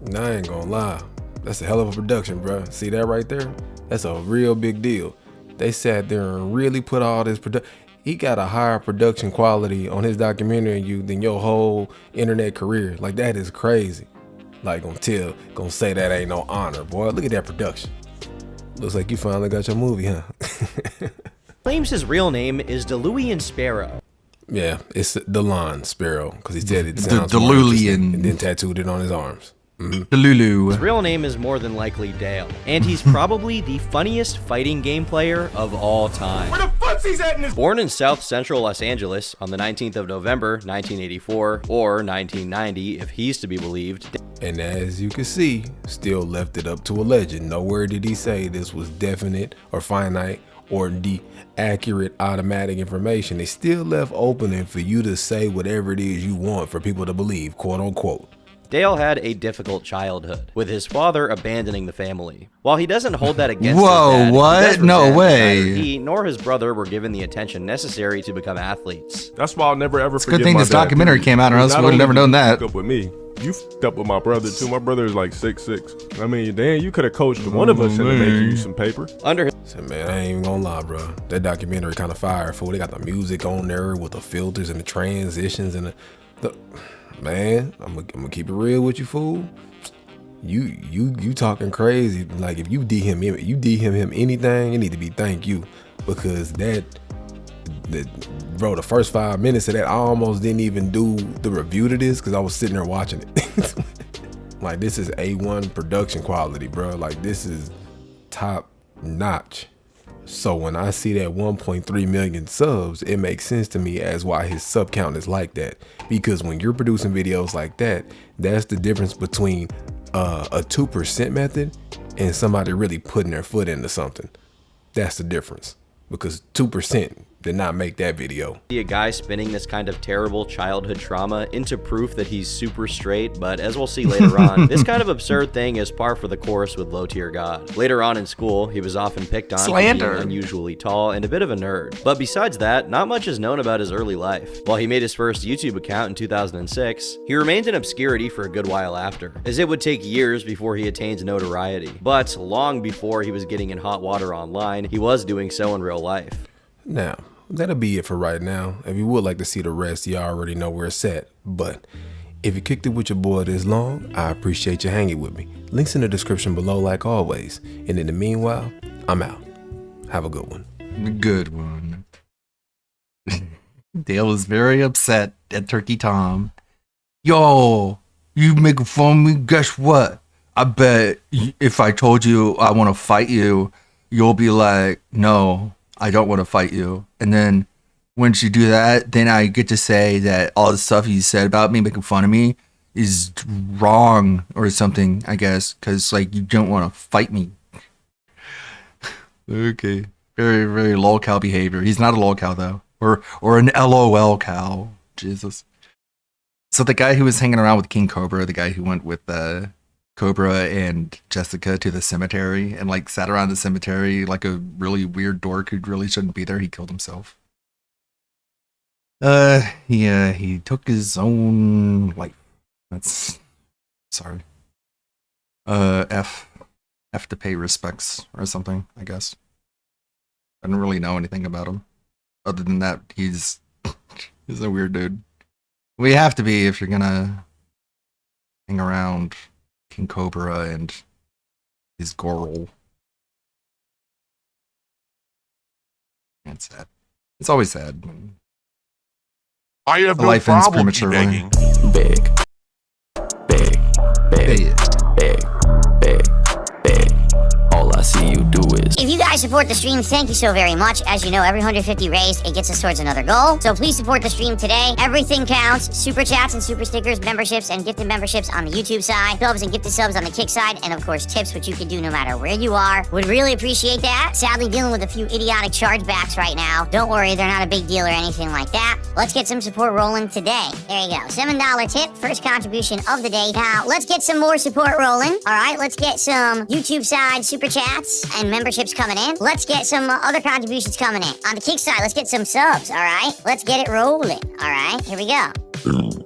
Nah, I ain't gonna lie. That's a hell of a production, bro. See that right there? That's a real big deal. They sat there and really put all this production. He got a higher production quality on his documentary than your whole internet career. Like, that is crazy. Like, gonna say that ain't no honor, boy. Look at that production. Looks like you finally got your movie, huh? claims his real name is DeLuian Sparrow. Yeah, it's Delon Sparrow, because he said it The sounds more interesting, Delulian. and then tattooed it on his arms. The Lulu. His real name is more than likely Dale, and he's probably the funniest fighting game player of all time. Where the fuck's at in this? Born in South Central Los Angeles on the 19th of November, 1984, or 1990 if he's to be believed. And as you can see, still left it up to a legend. Nowhere did he say this was definite or finite or the accurate automatic information. They still left opening for you to say whatever it is you want for people to believe, quote unquote. Dale had a difficult childhood, with his father abandoning the family. While he doesn't hold that against Whoa, his dad, what? he does No resent way. neither he nor his brother were given the attention necessary to become athletes. That's why I'll never ever It's a forget good thing my this dad, documentary too. came out, or else Not we would have only never known did you that. fuck up with me, you fucked up with my brother too. My brother is like 6'6". I mean, damn, you could have coached one of us into making you some paper. Under his So man, I ain't even gonna lie, bro. That documentary kind of fire, fool. They got the music on there with the filters and the transitions and the man. I'm gonna keep it real with you, fool. You talking crazy. Like, if you DM him anything, it need to be thank you, because bro, the first 5 minutes of that, I almost didn't even do the review to this because I was sitting there watching it. Like, this is A1 production quality, bro. Like, this is top notch. So when I see that 1.3 million subs, it makes sense to me as why his sub count is like that. Because when you're producing videos like that, that's the difference between a 2% method and somebody really putting their foot into something. That's the difference, because 2% did not make that video. See a guy spinning this kind of terrible childhood trauma into proof that he's super straight, but as we'll see later on, this kind of absurd thing is par for the course with low tier God. Later on in school, he was often picked on for being unusually tall and a bit of a nerd. But besides that, not much is known about his early life. While he made his first YouTube account in 2006, he remained in obscurity for a good while after, as it would take years before he attained notoriety. But long before he was getting in hot water online, he was doing so in real life. Now, that'll be it for right now. If you would like to see the rest, you already know where it's at. But if you kicked it with your boy this long, I appreciate you hanging with me. Links in the description below like always. And in the meanwhile, I'm out. Have a good one. Good one. Dale was very upset at Turkey Tom. Yo, you making fun of me? Guess what? I bet if I told you I want to fight you, you'll be like, no, I don't want to fight you. And then once you do that, then I get to say that all the stuff you said about me, making fun of me, is wrong or something, I guess, because like you don't want to fight me. Okay. Very, very lolcow behavior. He's not a lolcow though. Or an LOL cow. Jesus. So the guy who was hanging around with King Cobra, the guy who went with Cobra and Jessica to the cemetery and like sat around the cemetery like a really weird dork who really shouldn't be there, he killed himself. He took his own life. That's sorry. F to pay respects or something, I guess. I don't really know anything about him. Other than that, he's a weird dude. We have to be if you're gonna hang around King Cobra and his girl. It's sad. It's always sad. I have The no life ends problem prematurely. begging. Big. All I see you do is. If you guys support the stream, thank you so very much. As you know, every 150 raised, it gets us towards another goal. So please support the stream today. Everything counts. Super chats and super stickers, memberships and gifted memberships on the YouTube side, subs and gifted subs on the Kick side, and of course tips, which you can do no matter where you are. Would really appreciate that. Sadly, dealing with a few idiotic chargebacks right now. Don't worry, they're not a big deal or anything like that. Let's get some support rolling today. There you go. $7 tip, first contribution of the day. Now, let's get some more support rolling. All right, let's get some YouTube side super chats and memberships coming in. Let's get some other contributions coming in. On the Kick side, let's get some subs, all right? Let's get it rolling, all right? Here we go.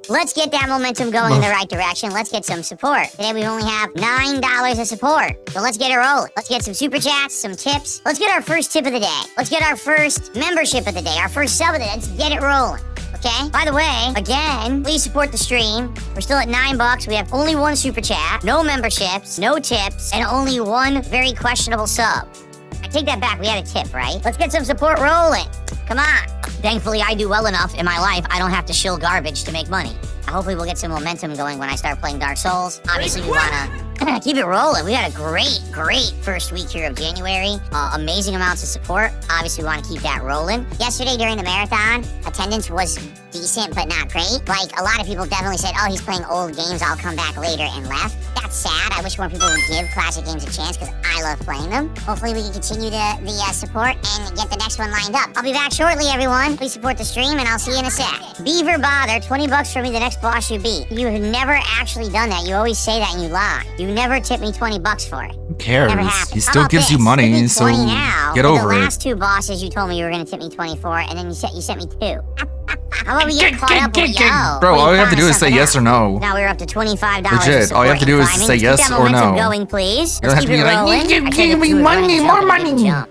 Let's get that momentum going in the right direction. Let's get some support. Today we only have $9 of support. So let's get it rolling. Let's get some super chats, some tips. Let's get our first tip of the day. Let's get our first membership of the day, our first sub of the day. Let's get it rolling. Okay? By the way, again, please support the stream. We're still at $9. We have only one super chat, no memberships, no tips, and only one very questionable sub. I take that back. We had a tip, right? Let's get some support rolling. Come on. Thankfully, I do well enough in my life, I don't have to shill garbage to make money. Hopefully we'll get some momentum going when I start playing Dark Souls. Obviously, we want to keep it rolling. We had a great first week here of January. Amazing amounts of support. Obviously, we want to keep that rolling. Yesterday during the marathon, attendance was decent, but not great. Like, a lot of people definitely said, oh, he's playing old games, I'll come back later, and left. That's sad. I wish more people would give classic games a chance because I love playing them. Hopefully, we can continue the support and get the next one lined up. I'll be back shortly, everyone. Please support the stream, and I'll see you in a sec. Beaver Bother, 20 bucks for me, the next boss you beat. You have never actually done that. You always say that and you lie. You never tip me 20 bucks for it. Who cares? Never happened. He still gives you money, so get over The it. last two bosses you told me you were going to tip me 24, and then you sent me 2. How about we get caught up with yo? Bro, all you have to do is say yes or no. Now we're up to $25. Legit, all you have to do is say yes Keep that or momentum no. going, please. You don't Let's have keep to be it like, rolling. give me money, more money. Jump.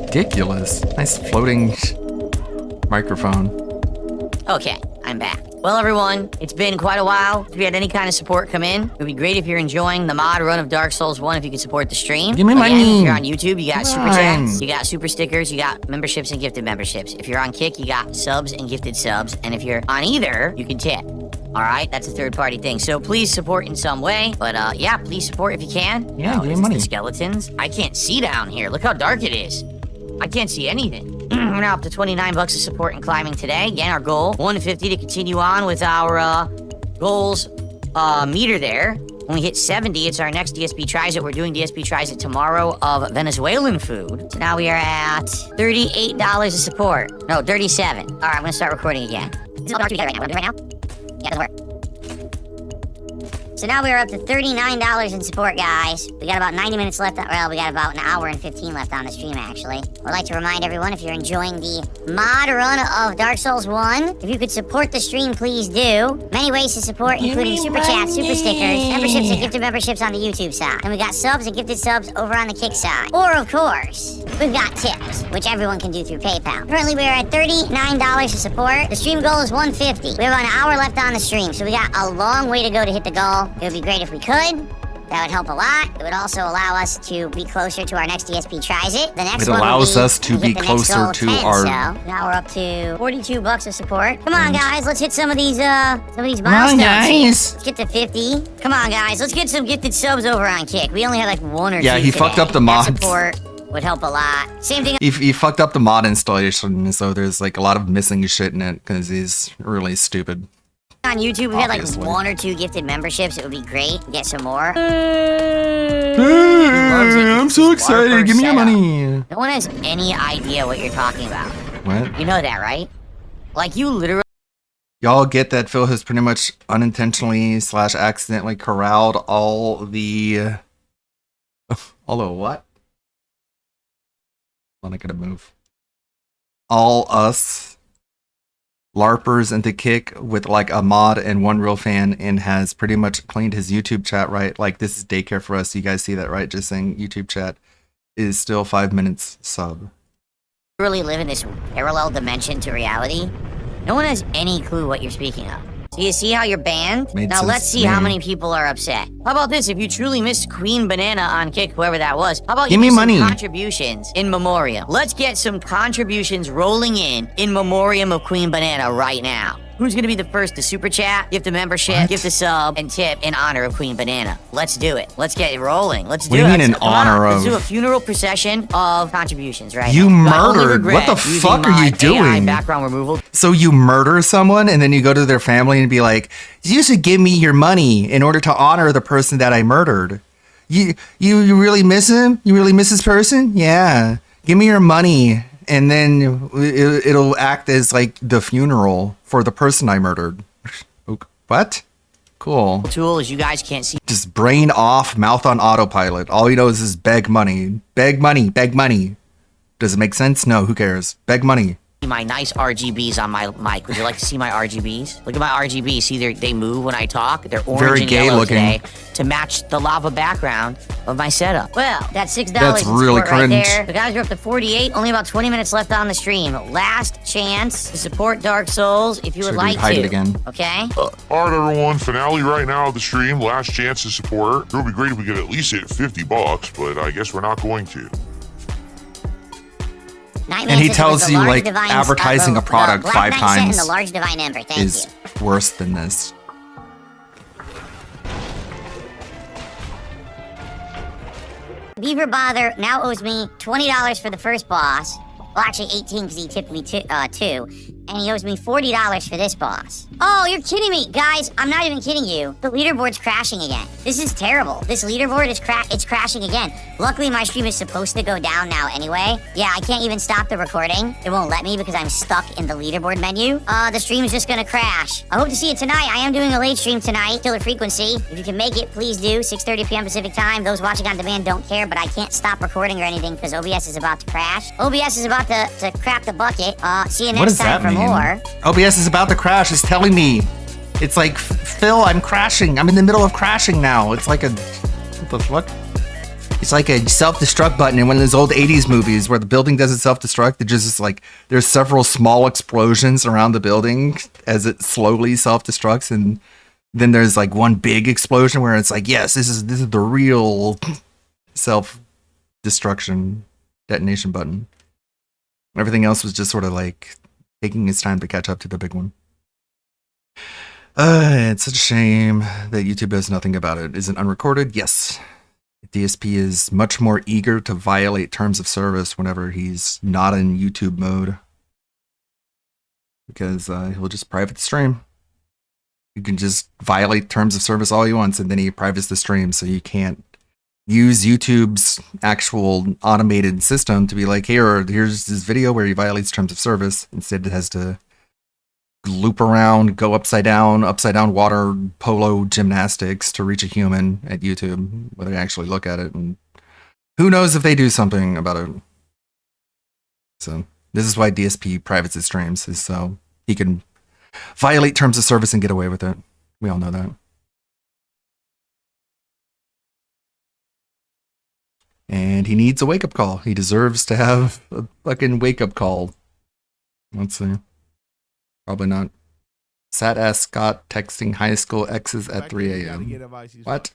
Ridiculous. Nice floating microphone. Okay, I'm back. Well, everyone, it's been quite a while. If you had any kind of support come in, it would be great if you're enjoying the mod run of Dark Souls 1 if you could support the stream. Give me Again, money. If you're on YouTube, you got super Come chats, on. you got super stickers, you got memberships and gifted memberships. If you're on Kick, you got subs and gifted subs. And if you're on either, you can tip. All right, that's a third-party thing. So please support in some way. But yeah, please support if you can. Yeah, give me this is money. the skeletons. I can't see down here. Look how dark it is. I can't see anything. We're now up to 29 bucks of support and climbing today. Again, our goal, 150 to continue on with our goals meter there. When we hit 70, it's our next DSP Tries It. We're doing DSP Tries It tomorrow of Venezuelan food. So now we are at $38 of support. No, 37. All right, I'm gonna start recording again. This is all dark we got right now. What I'm doing right now? Yeah, it doesn't work. So now we're up to $39 in support, guys. We got about 90 minutes left. Well, we got about an hour and 15 left on the stream, actually. I'd like to remind everyone, if you're enjoying the mod run of Dark Souls 1, if you could support the stream, please do. Many ways to support, including super chats, super stickers, memberships, and gifted memberships on the YouTube side. And we got subs and gifted subs over on the Kick side. Or, of course, we've got tips, which everyone can do through PayPal. Currently, we're at $39 to support. The stream goal is $150. We have about an hour left on the stream, so we got a long way to go to hit the goal. It would be great if we could. That would help a lot. It would also allow us to be closer to our next DSP Tries It. The next It one would allows be us to be hit the next closer goal of to 10, our- So now we're up to 42 bucks of support. Come on, guys, let's hit some of these on, milestones. guys. Let's get to 50. Come on, guys, let's get some gifted subs over on Kick. We only have like one or two. Yeah, he fucked today. up the That mods. support would help a lot. Same thing. He fucked up the mod installation, so there's like a lot of missing shit in it because he's really stupid. On YouTube, we had like Obviously. 1 or 2 gifted memberships. It would be great. Get some more. I'm so excited. Give me your money. No one has any idea what you're talking about. What? You know that, right? Like, you literally... Y'all get that Phil has pretty much unintentionally / accidentally corralled all the what? I'm not gonna move. All us LARPers into Kick with like a mod and 1 real fan, and has pretty much cleaned his YouTube chat, right? Like, this is daycare for us. You guys see that, right? Just saying YouTube chat is still 5 minutes sub. really live in this parallel dimension to reality. No one has any clue what you're speaking of. So you see how you're banned? Made now sense let's to see how me. many people are upset. How about this? If you truly missed Queen Banana on Kick, whoever that was, how about Give you me give money. some contributions in memoriam? Let's get some contributions rolling in memoriam of Queen Banana right now. Who's gonna be the first to super chat, gift a membership, gift a sub, and tip in honor of Queen Banana? Let's do it. Let's get it rolling. Let's do What do it. you mean in Come on, honor Let's of? do a funeral procession of contributions, right? You now. My only murdered. What regret the using fuck are my you AI doing? background removal. So you murder someone and then you go to their family and be like, you should give me your money in order to honor the person that I murdered. You really miss him? You really miss this person? Yeah. Give me your money. And then it'll act as like the funeral for the person I murdered. What? Cool. Tool is you guys can't see. Just brain off, mouth on autopilot. All he knows is beg money. Beg money. Beg money. Does it make sense? No, who cares? Beg money. My nice RGBs on my mic. Would you like to see my RGBs? Look at my RGBs. See, they move when I talk. They're orange Very and gay yellow looking. today to match the lava background of my setup. Well, that's $6 That's in really support right cringe. there. The guys are up to 48. Only about 20 minutes left on the stream. Last chance to support Dark Souls if you would Should we like hide to. it again? Okay? Alright everyone, finale right now of the stream, last chance to support. It would be great if we could at least hit $50, but I guess we're not going to. And he tells you like advertising a product 5 times And the large divine ember. Thank is you. worse than this. Beaver Bother now owes me $20 for the first boss. Well, actually 18 because he tipped me 2. And he owes me $40 for this boss. Oh, you're kidding me. Guys, I'm not even kidding you. The leaderboard's crashing again. This is terrible. This leaderboard is it's crashing again. Luckily, my stream is supposed to go down now anyway. Yeah, I can't even stop the recording. It won't let me because I'm stuck in the leaderboard menu. The stream's just gonna crash. I hope to see you tonight. I am doing a late stream tonight. Killer Frequency. If you can make it, please do. 6:30 p.m. Pacific time. Those watching on demand don't care, but I can't stop recording or anything because OBS is about to crash. OBS is about to crap the bucket. See you What next does time that for mean? more. OBS is about to crash. It's telling me. It's like, Phil, I'm crashing. I'm in the middle of crashing now. It's like a, what the fuck? It's like a self-destruct button in one of those old 80s movies where the building doesn't self-destruct. It just is like, there's several small explosions around the building as it slowly self-destructs. And then there's like one big explosion where it's like, yes, this is the real self-destruction detonation button. Everything else was just sort of like taking its time to catch up to the big one. It's such a shame that YouTube does nothing about it. Is it unrecorded? Yes. DSP is much more eager to violate terms of service whenever he's not in YouTube mode. Because he'll just private the stream. You can just violate terms of service all you want, and then he privates the stream, so you can't use YouTube's actual automated system to be like, here's this video where he violates terms of service. Instead, it has to loop around, go upside down water polo gymnastics to reach a human at YouTube, where they actually look at it. And who knows if they do something about it. So this is why DSP privates his streams, is so he can violate terms of service and get away with it. We all know that. And he needs a wake-up call. He deserves to have a fucking wake-up call. Let's see. Probably not. Sat-ass Scott texting high school exes at 3 a.m. What?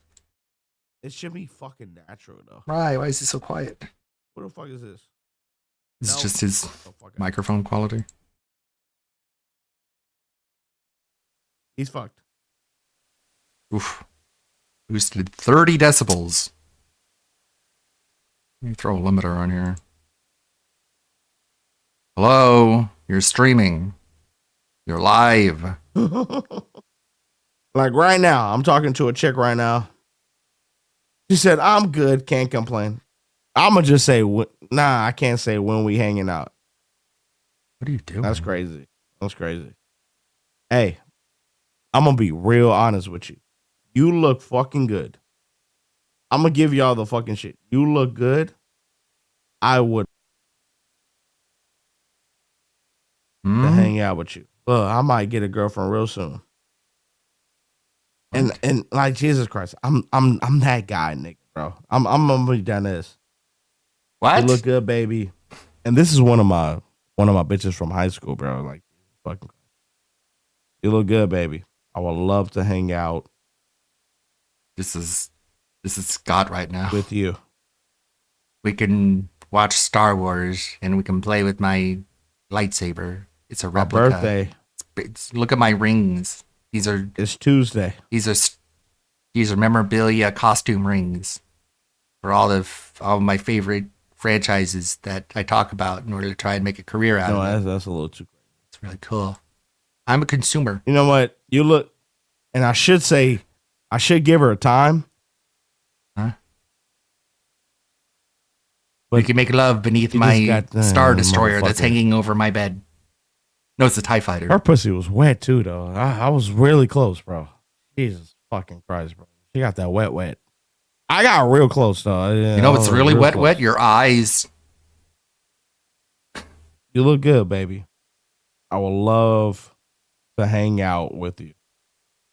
It should be fucking natural, though. Why? Why is he so quiet? What the fuck is this? This is No. just his microphone quality. He's fucked. Oof. Boosted 30 decibels. Let me throw a limiter on here. Hello, you're streaming. You're live. Like right now, I'm talking to a chick right now. She said, I'm good, can't complain. I'm going to just say, nah, I can't say when we hanging out. What are you doing? That's crazy. That's crazy. Hey, I'm going to be real honest with you. You look fucking good. I'm going to give y'all the fucking shit. You look good. I would to hang out with you. Look, I might get a girlfriend real soon. And like Jesus Christ, I'm that guy, nigga, bro. I'm gonna be done this. What? You look good, baby. And this is one of my bitches from high school, bro. Like, fucking, you look good, baby. I would love to hang out. This is Scott right now. With you. We can watch Star Wars and we can play with my lightsaber. It's a replica. My birthday. Look at my rings. It's Tuesday. These are memorabilia costume rings for all of my favorite franchises that I talk about in order to try and make a career out of it. That's a little too crazy. It's really cool. I'm a consumer. You know what? You look, and I should give her a time. Huh? We can make love beneath my Star Destroyer that's hanging over my bed. No, it's a TIE Fighter. Her pussy was wet too, though. I was really close, bro. Jesus fucking Christ, bro. She got that wet. I got real close, though. You know what's really wet? Your eyes. You look good, baby. I would love to hang out with you.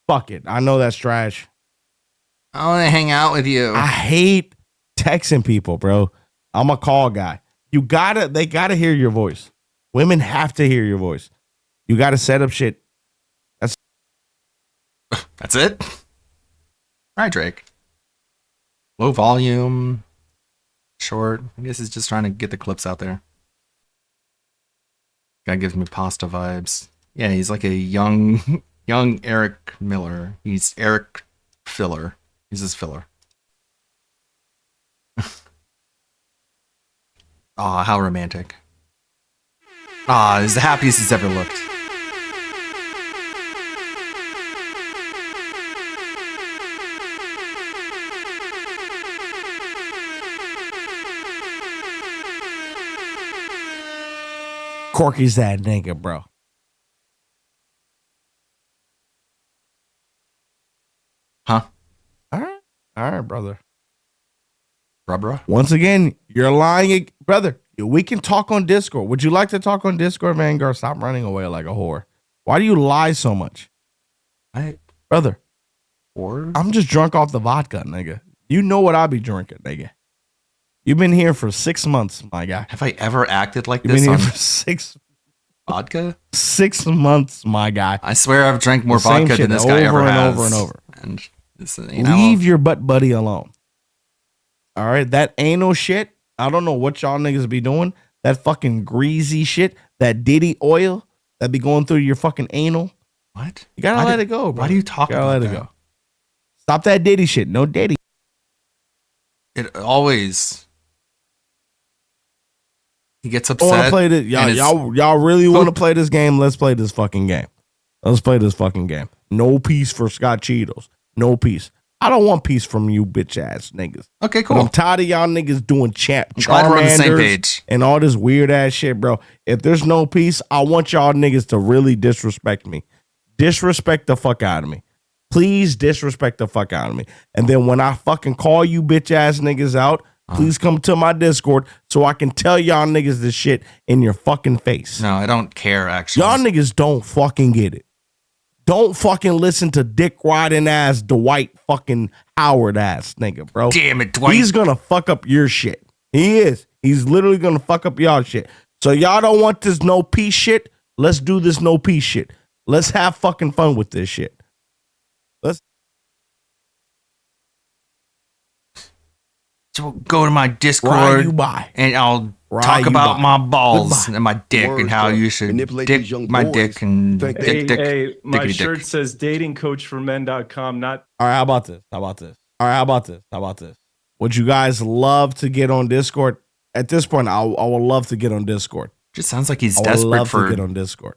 Fuck it. I know that's trash. I want to hang out with you. I hate texting people, bro. I'm a call guy. They gotta hear your voice. Women have to hear your voice. You gotta set up shit. That's it? All right, Drake. Low volume. Short. I guess he's just trying to get the clips out there. Guy gives me pasta vibes. Yeah, he's like a young Eric Miller. He's Eric Filler. He's his filler. Aw, how romantic. Ah, he's the happiest he's ever looked. Corky's that nigga, bro. Huh? All right, brother. Bruh. Once again, you're lying, brother. We can talk on Discord. Would you like to talk on Discord, Vanguard? Stop running away like a whore. Why do you lie so much? Brother. Or I'm just drunk off the vodka, nigga. You know what I be drinking, nigga. You've been here for 6 months, my guy. Have I ever acted like You've this? been on here for 6 vodka? 6 months, my guy. I swear I've drank more The same vodka shit than this guy ever over and has. over and over. And this, you know, Leave your butt buddy alone. All right, that anal shit. I don't know what y'all niggas be doing. That fucking greasy shit, that Diddy oil that be going through your fucking anal. What? You gotta let it go, bro. Why do you talk gotta about let that? it go. Stop that Diddy shit. No Diddy. It always. He gets I upset. want to play this. Y'all really want to play this game? Let's play this fucking game. Let's play this fucking game. No peace for Scott Cheetos. No peace. I don't want peace from you bitch ass niggas. Okay, cool. But I'm tired of y'all niggas doing glad we're on the same Charmanders page. and all this weird ass shit, bro. If there's no peace, I want y'all niggas to really disrespect me. Disrespect the fuck out of me. Please disrespect the fuck out of me. And then when I fucking call you bitch ass niggas out, please come to my Discord so I can tell y'all niggas this shit in your fucking face. No, I don't care, actually. Y'all niggas don't fucking get it. Don't fucking listen to dick riding ass Dwight fucking Howard ass nigga, bro. Damn it, Dwight. He's gonna fuck up your shit. He is. He's literally gonna fuck up y'all shit. So y'all don't want this no peace shit? Let's do this no peace shit. Let's have fucking fun with this shit. Let's So go to my ride Discord you by. and I'll Ride talk you about by. my balls Goodbye. and my dick and how you should dick my dick and dick. Hey, my dickety shirt dick. says datingcoachformen.com, not All right, how about this? How about this? All right, how about this? How about this? Would you guys love to get on Discord? At this point, I would love to get on Discord. Just sounds like he's I would desperate love for to get on Discord.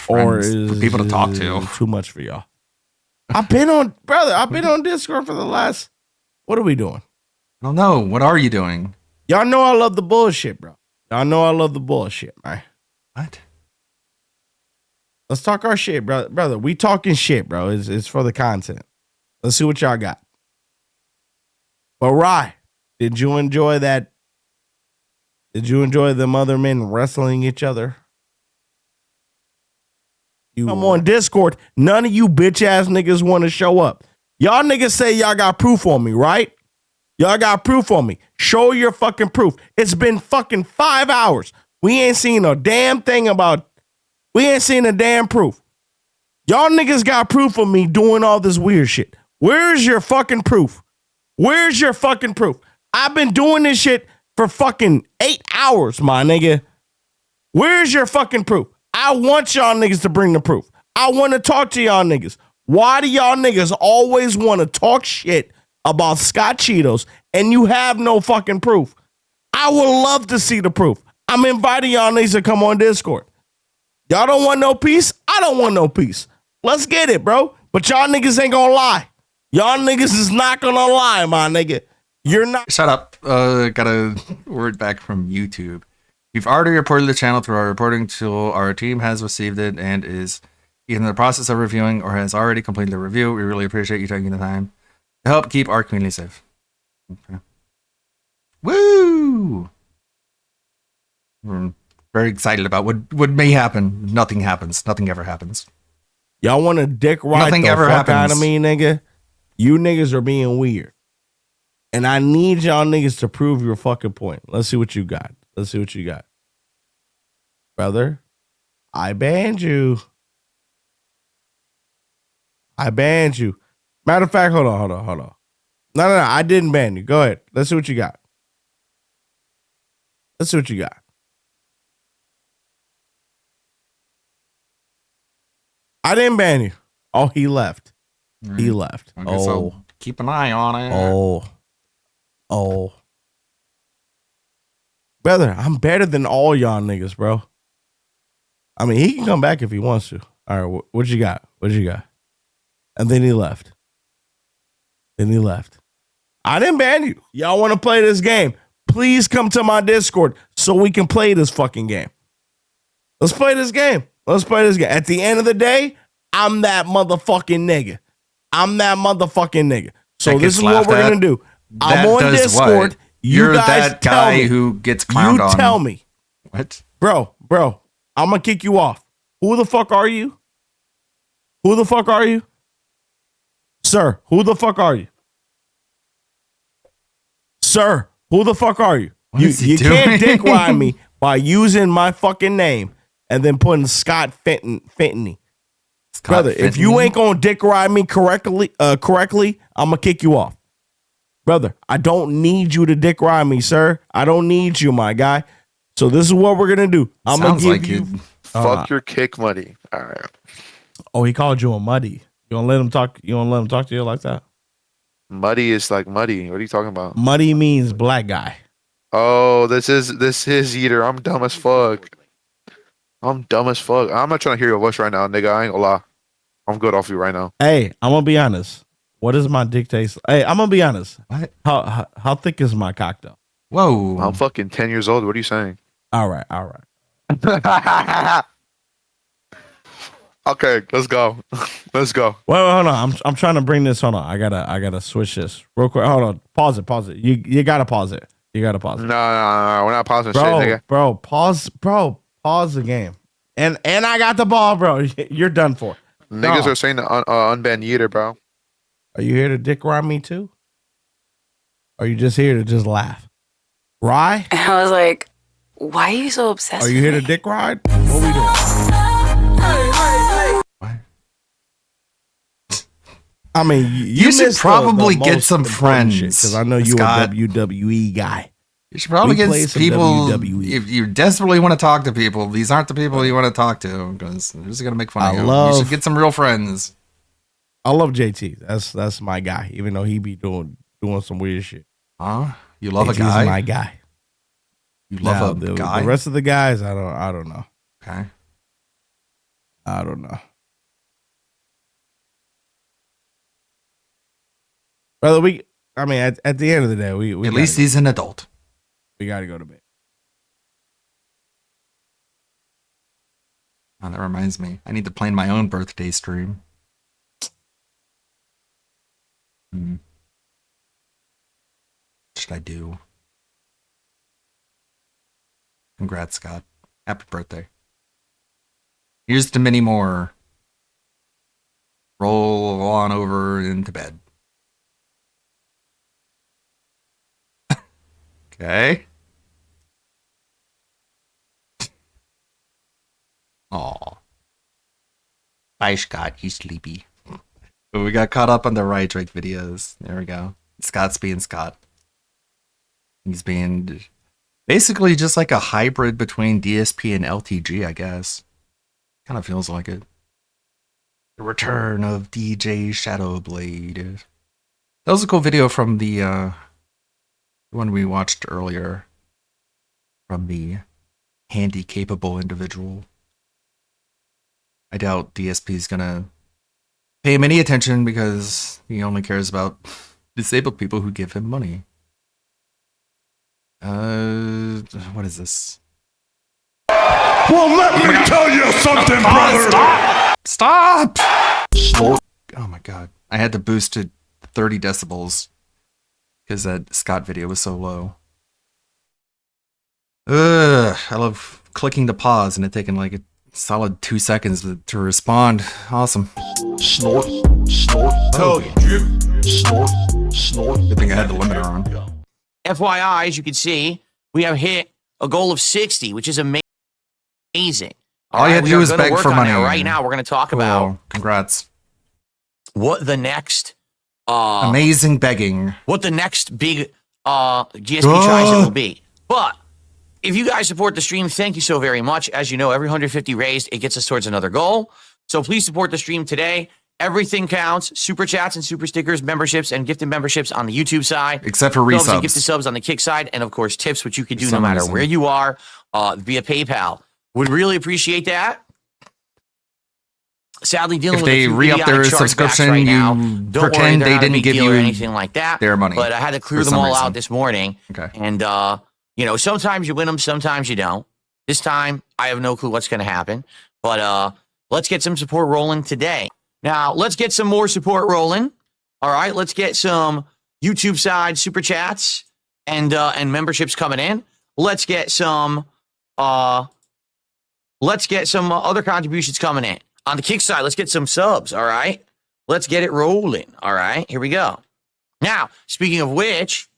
Or friends, is for people to talk to. too much for y'all? I've been on Discord for the last. What are we doing? I don't know. What are you doing? Y'all know I love the bullshit, bro. Y'all know I love the bullshit, man. What? Let's talk our shit, brother. Brother, we talking shit, bro. It's for the content. Let's see what y'all got. But Rye, did you enjoy that? Did you enjoy them other men wrestling each other? I'm on Discord. None of you bitch ass niggas want to show up. Y'all niggas say y'all got proof on me, right? Y'all got proof on me. Show your fucking proof. It's been fucking 5 hours. We ain't seen a damn thing about. We ain't seen a damn proof. Y'all niggas got proof of me doing all this weird shit. Where's your fucking proof? Where's your fucking proof? I've been doing this shit for fucking 8 hours, my nigga. Where's your fucking proof? I want y'all niggas to bring the proof. I want to talk to y'all niggas. Why do y'all niggas always want to talk shit about Scott Cheetos and you have no fucking proof? I would love to see the proof. I'm inviting y'all niggas to come on Discord. Y'all don't want no peace? I don't want no peace. Let's get it, bro. But y'all niggas ain't gonna lie. Y'all niggas is not gonna lie, my nigga. You're not. Shut up. Got a word back from YouTube. You've already reported the channel through our reporting tool. Our team has received it and is either in the process of reviewing or has already completed the review. We really appreciate you taking the time to help keep our community safe. Okay. Woo! We're very excited about what may happen. Nothing happens. Nothing ever happens. Y'all want to dick ride Nothing the ever fuck happens. out of me, nigga? You niggas are being weird. And I need y'all niggas to prove your fucking point. Let's see what you got. Let's see what you got. Brother, I banned you. I banned you. Matter of fact, hold on. No, I didn't ban you. Go ahead. Let's see what you got. Let's see what you got. I didn't ban you. Oh, he left. He left. I guess I'll keep an eye on it. Oh. Brother, I'm better than all y'all niggas, bro. I mean, he can come back if he wants to. All right, what you got? What you got? And then he left. I didn't ban you. Y'all want to play this game? Please come to my Discord so we can play this fucking game. Let's play this game. At the end of the day, I'm that motherfucking nigga. So That this is gets what laughed we're at? going to do. I'm That on does Discord. what? You You're guys that tell guy me. who gets clowned on. You tell me. What? Bro, I'm going to kick you off. Who the fuck are you? Sir, who the fuck are you? What is he You can't doing? dick ride me by using my fucking name and then putting Scott Fentany. Brother, if you ain't gonna dick ride me correctly, I'm gonna kick you off. Brother, I don't need you to dick ride me, sir. I don't need you, my guy. So this is what we're gonna do. I'm gonna give you. Fuck your kick money. All right. Oh, he called you a muddy. You gonna let him talk? You gonna let him talk to you like that? Muddy is like muddy. What are you talking about? Muddy means black guy. Oh, this is Eater. I'm dumb as fuck. I'm not trying to hear your voice right now, nigga. I ain't gonna lie. I'm good off you right now. Hey, I'm gonna be honest. What is my dick taste? Hey, I'm gonna be honest. What? How thick is my cock though? Whoa. I'm fucking 10 years old. What are you saying? All right. Okay, let's go. Wait, hold on. I'm trying to bring this. Hold on. I gotta switch this real quick. Hold on. Pause it. You gotta pause it. No, we're not pausing shit, nigga. Bro, pause the game. And I got the ball, bro. You're done for. Niggas are saying to unban Yeater, bro. Are you here to dick ride me too? Or are you just here to just laugh? Rye? And I was like, why are you so obsessed Are you here to dick ride? What we doing? I mean, You should probably get some friends. Because I know you're Scott. a WWE guy. You should probably We play get some people. WWE. If you desperately want to talk to people, these aren't the people you want to talk to because they're just gonna make fun of you. You should get some real friends. I love JT. That's my guy. Even though he be doing some weird shit. You love a He's guy? my guy. You love a guy? The rest of the guys, I don't know. Okay. I don't know. Brother, at the end of the day, we at least he's an adult. We got to go to bed. Oh, that reminds me. I need to plan my own birthday stream. What should I do? Congrats, Scott. Happy birthday. Here's to many more. Roll on over into bed. Okay. Aw. Bye, Scott. He's sleepy. But we got caught up on the Riot Drake videos. There we go. Scott's being Scott. He's being basically just like a hybrid between DSP and LTG, I guess. Kind of feels like it. The return of DJ Shadowblade. That was a cool video from the one we watched earlier. From the handy capable individual. I doubt DSP is gonna pay him any attention because he only cares about disabled people who give him money. What is this? Well, let me tell you something, brother. Stop! Snort. Oh my god. I had to boost to 30 decibels because that Scott video was so low. I love clicking to pause and it taking like a solid 2 seconds to respond. Awesome. Snort. Snort. Oh, yeah. Snort. Snort. Good thing I had the limiter on. FYI, as you can see, we have hit a goal of 60, which is amazing. All you had to do is beg for money. Right now, we're going to talk about congrats. What the next amazing begging. What the next big GSP tries will be. But if you guys support the stream, thank you so very much. As you know, every 150 raised, it gets us towards another goal. So please support the stream today. Everything counts. Super chats and super stickers, memberships, and gifted memberships on the YouTube side. Except for resubs. And gifted subs on the Kick side. And, of course, tips, which you can do no matter where you are via PayPal. Would really appreciate that. Sadly, dealing if with they re-up their subscription, right you now, pretend they didn't give you or anything like that. Their money. But I had to clear them all out this morning. Okay. And, you know, sometimes you win them, sometimes you don't. This time, I have no clue what's going to happen. But let's get some support rolling today. Now, let's get some more support rolling. All right, let's get some YouTube side super chats and memberships coming in. Let's get some other contributions coming in. On the Kick side, let's get some subs, all right? Let's get it rolling, all right? Here we go. Now, speaking of which,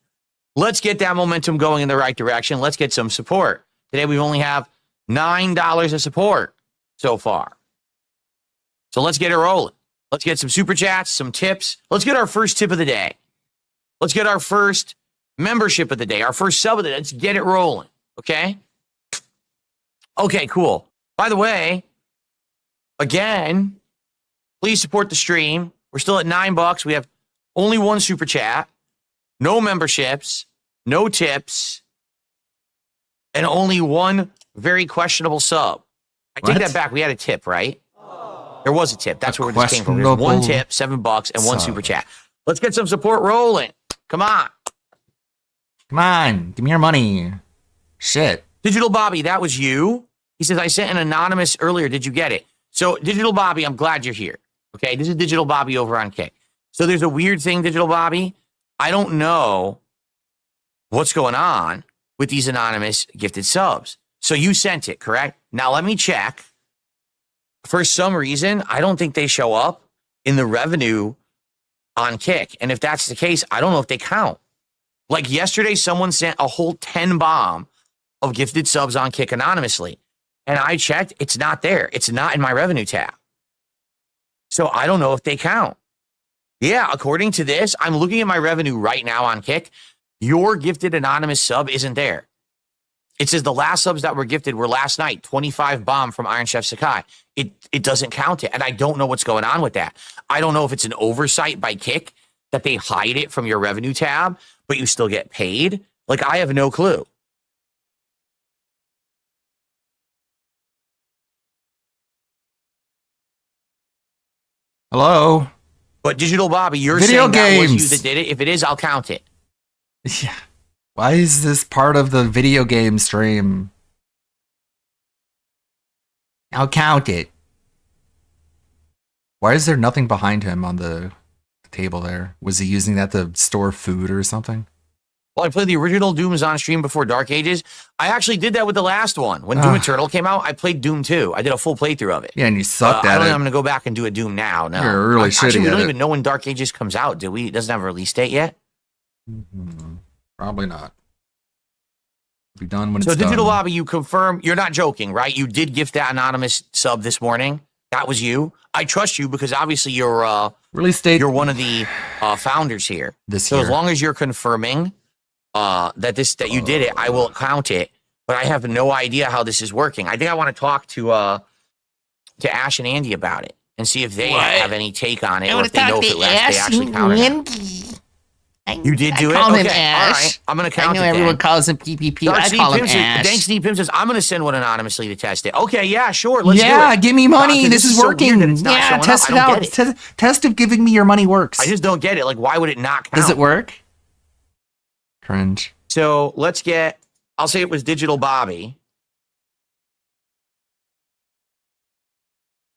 let's get that momentum going in the right direction. Let's get some support. Today, we only have $9 of support so far. So let's get it rolling. Let's get some super chats, some tips. Let's get our first tip of the day. Let's get our first membership of the day, our first sub of the day. Let's get it rolling, okay? Okay, cool. By the way, again, please support the stream. We're still at $9. We have only one super chat, no memberships, no tips, and only one very questionable sub. I take that back. We had a tip, right? There was a tip. That's where this came from. There's one tip, $7, and one super chat. Let's get some support rolling. Come on. Come on. Give me your money. Shit. Digital Bobby, that was you. He says, I sent an anonymous earlier. Did you get it? So, Digital Bobby, I'm glad you're here. Okay, this is Digital Bobby over on Kick. So there's a weird thing, Digital Bobby. I don't know what's going on with these anonymous gifted subs. So you sent it, correct? Now let me check. For some reason, I don't think they show up in the revenue on Kick. And if that's the case, I don't know if they count. Like yesterday, someone sent a whole 10 bomb of gifted subs on Kick anonymously. And I checked, it's not there. It's not in my revenue tab. So I don't know if they count. Yeah, according to this, I'm looking at my revenue right now on Kick. Your gifted anonymous sub isn't there. It says the last subs that were gifted were last night, 25 bomb from Iron Chef Sakai. It doesn't count it. And I don't know what's going on with that. I don't know if it's an oversight by Kick that they hide it from your revenue tab. but you still get paid? Like, I have no clue. Hello? But Digital Bobby, you're Video saying that was you games. that did it. If it is, I'll count it. Yeah. Why is this part of the video game stream? I'll count it. Why is there nothing behind him on the table there? Was he using that to store food or something? Well, I played the original Dooms on stream before Dark Ages. I actually did that with the last one. When Doom Eternal came out, I played Doom 2. I did a full playthrough of it. Yeah, and you sucked I at don't it. think I'm going to go back and do a Doom now. No. You're really Actually, shitty we at don't it. even know when Dark Ages comes out, do we? It doesn't have a release date yet. Probably not. Be done when So it's Digital done. Lobby, you confirm, you're not joking, right? You did gift that anonymous sub this morning. That was you. I trust you because obviously you're release date. You're one of the founders here. So year. as long as you're confirming that you did it, I will count it. But I have no idea how this is working. I think I want to talk to Ash and Andy about it and see if they have any take on it or if they know if they actually counted it. You did do it? call him Okay, Ash. all right. I'm going to count I know it everyone then. calls him PPP. Dark I Steve call him Pim says- Ash. Thanks, Steve Pim says, I'm going to send one anonymously to test it. Okay, yeah, sure. Let's do Yeah, it. give me money. 'Cause This is so working. weird that it's not Yeah, showing test up. it I don't out. get it. Test if giving me your money works. I just don't get it. Like, why would it not count? Does it work? Cringe. So let's get, I'll say it was Digital Bobby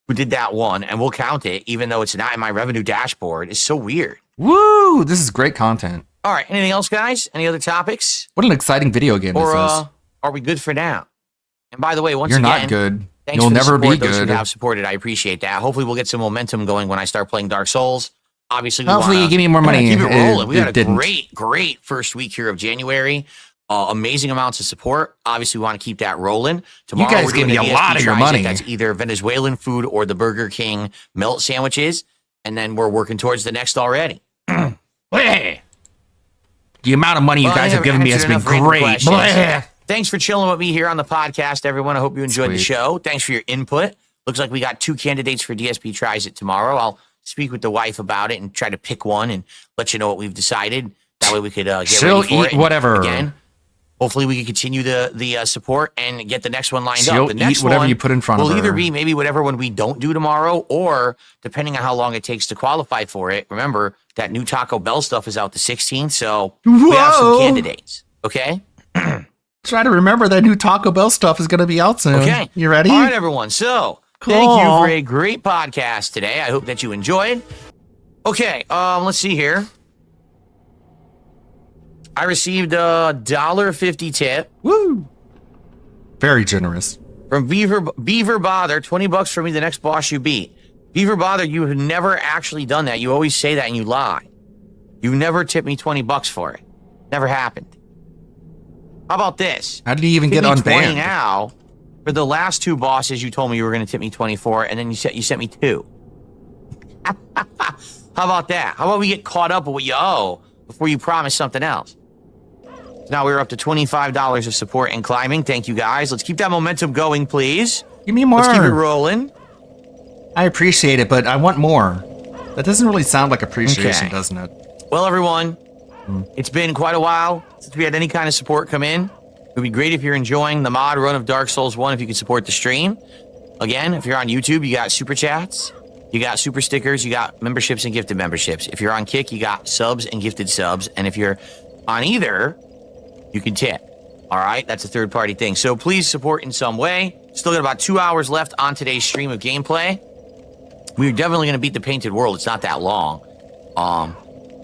who did that one, and we'll count it, even though it's not in my revenue dashboard. It's so weird. Woo! This is great content. All right, anything else, guys? Any other topics? What an exciting video game Or this is. are we good for now? And by the way, once You're again, not good. thanks You'll for the never be support, those good. who have supported. I appreciate that. Hopefully, we'll get some momentum going when I start playing Dark Souls. Obviously, we Hopefully wanna you give me more money. Keep it rolling. We It had a didn't. great first week here of January. Amazing amounts of support. Obviously, we want to keep that rolling. Tomorrow, guys we're give doing me a a DSP lot of your Tries It. money. That's either Venezuelan food or the Burger King melt sandwiches, and then we're working towards the next already. Bleh. The amount of money you Well, I guys have haven't given me has answered been enough random great. questions. Bleh. Thanks for chilling with me here on the podcast, everyone. I hope you enjoyed the Sweet. show. Thanks for your input. Looks like we got 2 candidates for DSP Tries It tomorrow. I'll speak with the wife about it and try to pick one and let you know what we've decided. That way we could get She'll ready for eat it. And whatever. Again, hopefully we can continue the support and get the next one lined She'll up. The next eat whatever one you put in front of will either her. be maybe whatever one we don't do tomorrow, or depending on how long it takes to qualify for it. Remember, that new Taco Bell stuff is out the 16th, so we have some Whoa. candidates. Okay? Try to remember that new Taco Bell stuff is going to be out soon. Okay. You ready? All right, everyone. So, thank you for a great podcast today. I hope that you enjoyed. Okay, let's see here. I received a $1.50 tip. Woo! Very generous. From Beaver Bother, $20 for me, the next boss you beat. Beaver Bother, you have never actually done that. You always say that and you lie. You never tipped me $20 for it. Never happened. How about this? How did he even Tip get me 20 unbanned? now. For the last 2 bosses, you told me you were going to tip me 24, and then you sent me 2. How about that? How about we get caught up with what you owe before you promise something else? Now we're up to $25 of support and climbing. Thank you, guys. Let's keep that momentum going, please. Give me more. Let's keep it rolling. I appreciate it, but I want more. That doesn't really sound like appreciation, Okay. doesn't it? Well, everyone, it's been quite a while since we had any kind of support come in. It would be great if you're enjoying the mod run of Dark Souls 1 if you could support the stream. Again, if you're on YouTube, you got super chats, you got super stickers, you got memberships and gifted memberships. If you're on Kick, you got subs and gifted subs. And if you're on either, you can tip. All right, that's a third-party thing. So please support in some way. Still got about 2 hours left on today's stream of gameplay. We're definitely going to beat the Painted World. It's not that long.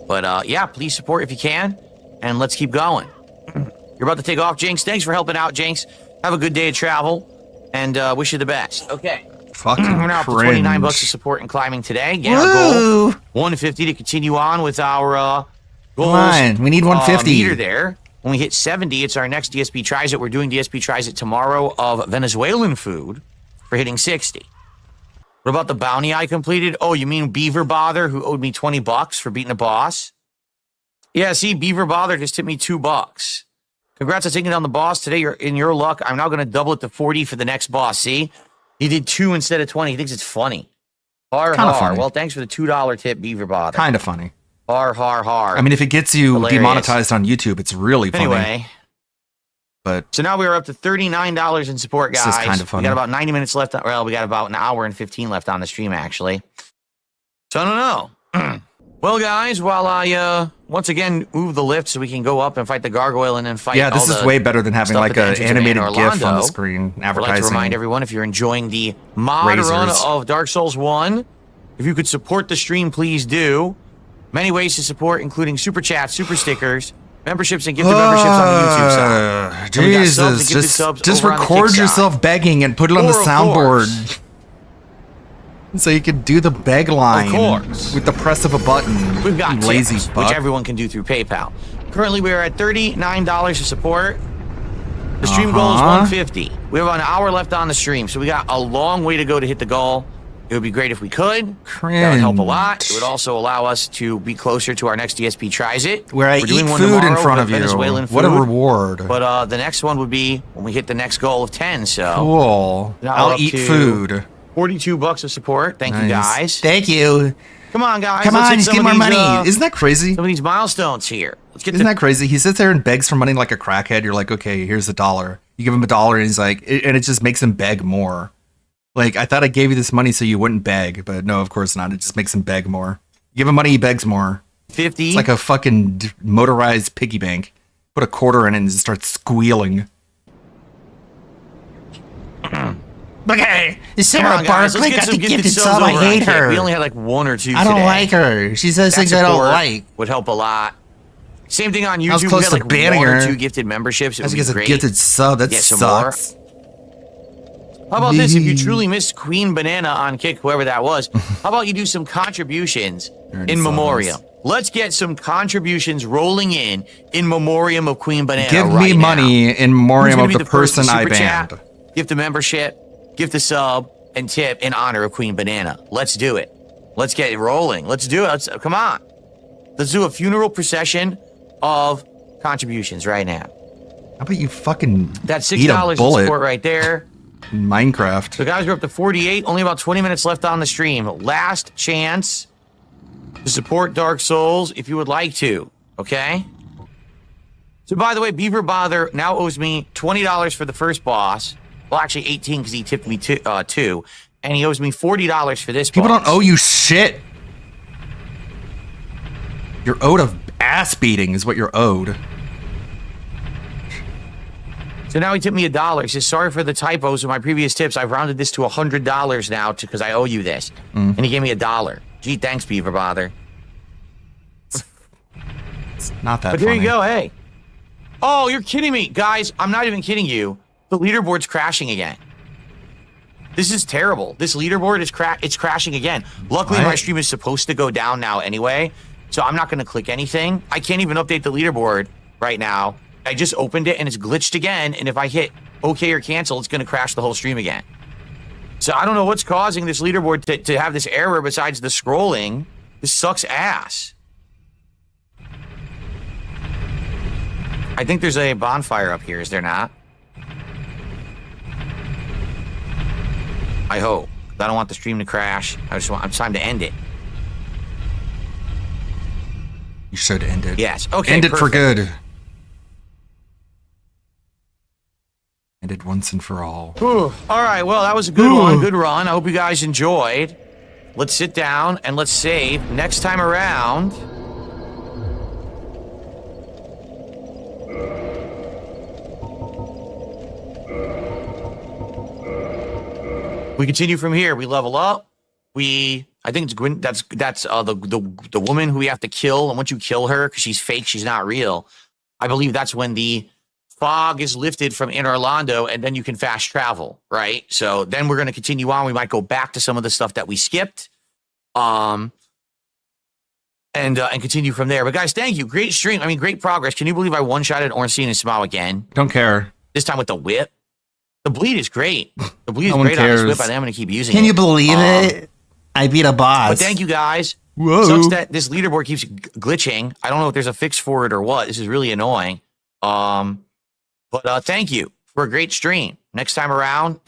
But yeah, please support if you can, and let's keep going. You're about to take off, Jinx. Thanks for helping out, Jinx. Have a good day of travel, and wish you the best. Okay. Fucking We're now up to cringe. $29 of support and climbing today. Again, our goal, 150 to continue on with our goals. Come on, we need 150. Meter there. When we hit 70, it's our next DSP Tries It. We're doing DSP Tries It tomorrow of Venezuelan food for hitting 60. What about the bounty I completed? Oh, you mean Beaver Bother, who owed me $20 for beating a boss? Yeah, see, Beaver Bother just tipped me $2. Congrats on taking down the boss. Today, you're in your luck. I'm now going to double it to 40 for the next boss. See? He did 2 instead of 20. He thinks it's funny. Kinda funny. Well, thanks for the $2 tip, Beaver Bother. Kind of funny. Har, har, har. I mean, if it gets you Hilarious. demonetized on YouTube, it's really funny. Anyway. But so now we are up to $39 in support, guys. This is kind of funny. We got about 90 minutes left. Well, we got about an hour and 15 left on the stream, actually. So I don't know. Well, guys, while I once again move the lift so we can go up and fight the gargoyle and then fight. yeah, this is way better than having like an animated GIF on the screen I'd advertising. like to remind everyone, if you're enjoying the mod run of Dark Souls 1, if you could support the stream, please do. Many ways to support, including super chats, super stickers, memberships, and gifted memberships on the YouTube side. And we got subs and gifted subs just over on the record Kick side. yourself begging and put it on the Of soundboard. So you can do the beg line with the press of a button. We've got lazy tips, fuck. which everyone can do through PayPal. Currently, we are at $39 of support. The stream goal is $150. We have an hour left on the stream, so we got a long way to go to hit the goal. It would be great if we could. That would help a lot. It would also allow us to be closer to our next DSP Tries It. Where I We're doing eat one food in tomorrow front with of you. Venezuelan What a food. reward. But the next one would be when we hit the next goal of 10. So Cool. now we're I'll up eat to food. $42 of support. Thank you, Nice. guys. Thank you. Come on, guys. Come Let's on, hit some get of more these, money. Isn't that crazy? Some of these milestones here. Let's get Isn't that crazy? He sits there and begs for money like a crackhead. You're like, okay, here's $1. You give him $1 and he's like, and it just makes him beg more. Like, I thought I gave you this money so you wouldn't beg, but no, of course not. It just makes him beg more. You give him money, he begs more. 50. It's like a fucking motorized piggy bank. Put a quarter in it and it starts squealing. Okay, Sarah Barkley got the gifted sub. I hate her. We only had like one or two. I don't today. like her. She says That things I don't support like. Would help a lot. Same thing on YouTube. I was close we got to like banning one or her. two gifted memberships. It That's would be because a great. gifted sub. That Get some sucks. How about this? If you truly missed Queen Banana on Kick, whoever that was, how about you do some contributions in memoriam? Let's get some contributions rolling in memoriam of Queen Banana. Give right me now. money in memoriam Who's of gonna be the first to person I super chat, banned. gift a membership, gift a sub, and tip in honor of Queen Banana. Let's do it. Let's get it rolling. Let's do it. Come on. Let's do a funeral procession of contributions right now. How about you fucking That's eat a $6 in bullet support right there. in Minecraft? So guys, we're up to 48. Only about 20 minutes left on the stream. Last chance to support Dark Souls if you would like to. Okay? So by the way, Beaver Bother now owes me $20 for the first boss. Well, actually 18 because he tipped me two. And he owes me $40 for this People boss. don't owe you shit. You're owed a ass beating is what you're owed. So now he tipped me $1. He says, sorry for the typos of my previous tips. I've rounded this to $100 now because I owe you this. And he gave me $1. Gee, thanks, Beaver Bother. It's not that But there funny. you go, hey. Oh, you're kidding me. Guys, I'm not even kidding you. The leaderboard's crashing again. This is terrible. This leaderboard is it's crashing again. Luckily, my stream is supposed to go down now anyway, so I'm not going to click anything. I can't even update the leaderboard right now. I just opened it and it's glitched again, and if I hit OK or cancel, it's going to crash the whole stream again. So I don't know what's causing this leaderboard to have this error besides the scrolling. This sucks ass. I think there's a bonfire up here, is there not? I hope. I don't want the stream to crash. It's time to end it. You should end it. Yes. Okay. End it for perfect. good. End it once and for all. Whew. All right. Well, that was a good one. Good run. I hope you guys enjoyed. Let's sit down and let's save. Next time around. We continue from here. We level up. I think it's Gwen. That's the woman who we have to kill. And once you kill her, because she's fake, she's not real. I believe that's when the fog is lifted from In Orlando, and then you can fast travel, right? So then we're going to continue on. We might go back to some of the stuff that we skipped, and continue from there. But guys, thank you. Great stream. I mean, great progress. Can you believe I one-shotted Ornstein and Smile again? Don't care. This time with the whip. The bleed is great. The bleed is No one great on this cares. whip. I think I'm going to keep using Can it. you believe it? I beat a boss. But thank you guys. Whoa. Sucks that this leaderboard keeps glitching. I don't know if there's a fix for it or what. This is really annoying. But thank you for a great stream. Next time around,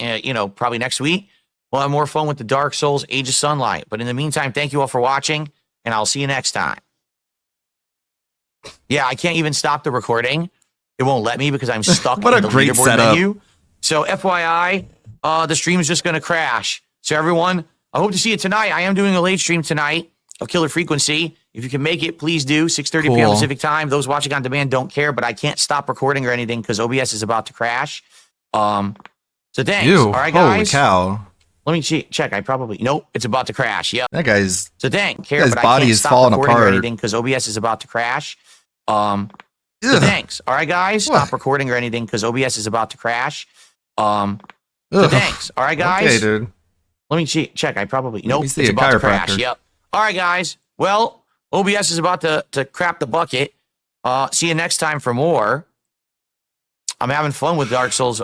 probably next week, we'll have more fun with the Dark Souls Age of Sunlight. But in the meantime, thank you all for watching, and I'll see you next time. Yeah, I can't even stop the recording. It won't let me because I'm stuck What in a the great leaderboard setup. menu. So FYI, the stream's just going to crash. So everyone, I hope to see you tonight. I am doing a late stream tonight of Killer Frequency. If you can make it, please do. 6:30 p.m. Cool. Pacific time. Those watching on demand don't care, but I can't stop recording or anything because OBS is about to crash. So thanks. Ew, All right, holy guys. cow. Let me check. I probably nope. It's about to crash. Yep. That guy's So thanks. Care, guy's but I body can't is stop falling recording or apart. anything because OBS is about to crash. So Ugh. thanks. All right, guys. Stop recording or anything because OBS is about to crash. So thanks. All right, guys. Okay, dude. Let me check. I probably nope. me see It's a about to crash. chiropractor. Yep. All right, guys. Well, OBS is about to crap the bucket. See you next time for more. I'm having fun with Dark Souls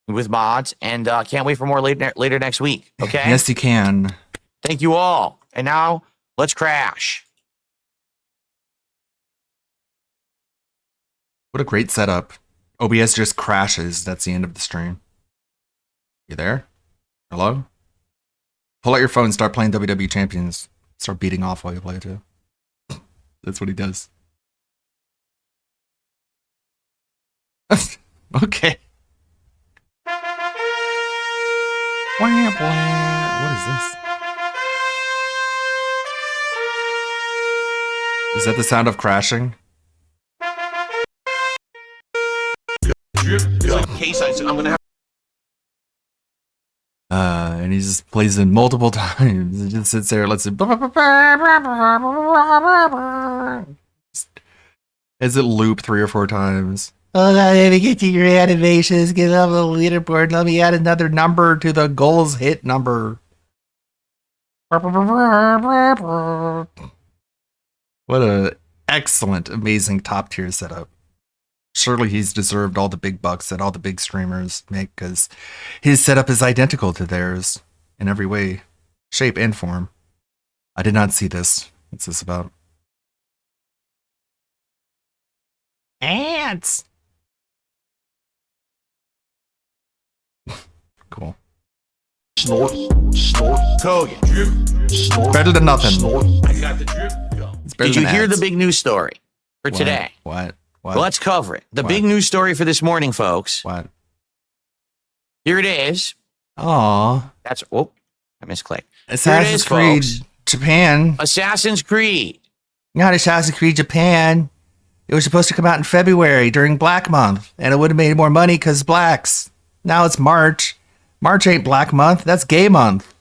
with mods, and can't wait for more later next week. Okay. Yes, you can. Thank you all. And now let's crash. What a great setup. OBS just crashes. That's the end of the stream. You there? Hello? Pull out your phone, start playing WWE Champions. Start beating off while you play it too. That's what he does. Okay. What is this? Is that the sound of crashing? In case I'm gonna have. And he just plays it multiple times. He just sits there, lets it. As it loop 3 or 4 times. Oh, let me get to your animations. Get up the leaderboard. Let me add another number to the goals hit number. What a excellent, amazing top tier setup. Surely he's deserved all the big bucks that all the big streamers make because his setup is identical to theirs in every way, shape, and form. I did not see this. What's this about? Ants! Cool. Snort, snort, Kogan. Drip, snort. Better than nothing. Snort. I got the drip. It's better Did you than hear ads. the big news story for What? today? What? Well, let's cover it. The big news story for this morning, folks. What? Here it is. Aw. That's I misclicked. Assassin's Here it is, Creed folks. Japan. Assassin's Creed. Not Assassin's Creed Japan. It was supposed to come out in February during Black Month, and it would have made more money because blacks. Now it's March. March ain't Black Month. That's Gay Month,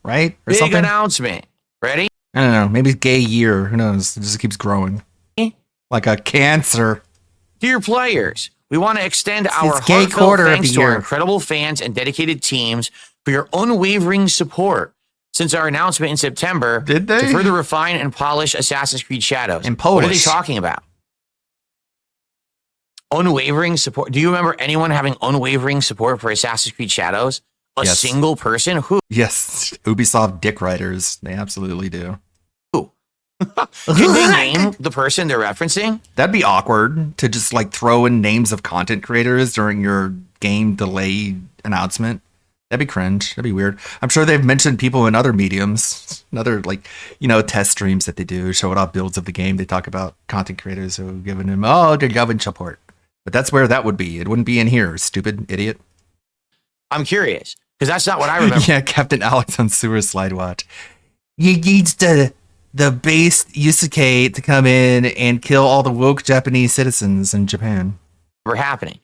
right? Or Big something. announcement. Ready? I don't know. Maybe Gay Year. Who knows? It just keeps growing. Like a cancer. Dear players, we want to extend our It's Gay heartfelt Quarter of thanks the to our year. incredible fans and dedicated teams for your unwavering support since our announcement in September. Did they? To further refine and polish Assassin's Creed Shadows. And What are they polish. talking about? Unwavering support. Do you remember anyone having unwavering support for Assassin's Creed Shadows? A Yes. single person? Who? Yes, Ubisoft dick writers. They absolutely do. Can they name the person they're referencing? That'd be awkward to just like throw in names of content creators during your game delay announcement. That'd be cringe. That'd be weird. I'm sure they've mentioned people in other mediums, other like, test streams that they do, showing off builds of the game. They talk about content creators who have given them, they're government support. But that's where that would be. It wouldn't be in here, stupid idiot. I'm curious because that's not what I remember. Yeah, Captain Alex on Sewer Slide Watch. He needs the base Yusuke to come in and kill all the woke Japanese citizens in Japan. Ever happening.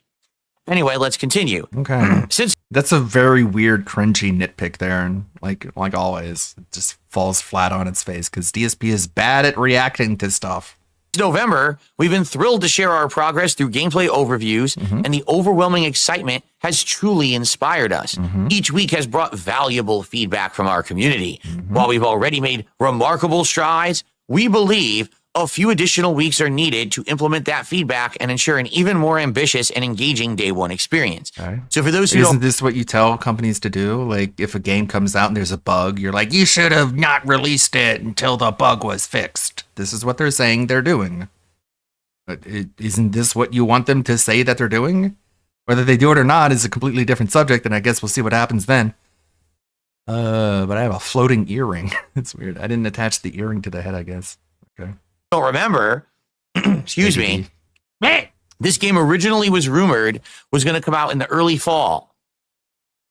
Anyway, let's continue. Okay. Since That's a very weird, cringy nitpick there, and like always, it just falls flat on its face because DSP is bad at reacting to stuff. November, we've been thrilled to share our progress through gameplay overviews, and the overwhelming excitement has truly inspired us. Each week has brought valuable feedback from our community. While we've already made remarkable strides, we believe a few additional weeks are needed to implement that feedback and ensure an even more ambitious and engaging day one experience. Okay. So for those who Isn't don't this what you tell companies to do? Like, if a game comes out and there's a bug, you're like, you should have not released it until the bug was fixed. This is what they're saying they're doing. But isn't this what you want them to say that they're doing? Whether they do it or not is a completely different subject, and I guess we'll see what happens then. But I have a floating earring. It's weird. I didn't attach the earring to the head, I guess. Okay. don't remember, excuse me, this game originally was rumored was going to come out in the early fall,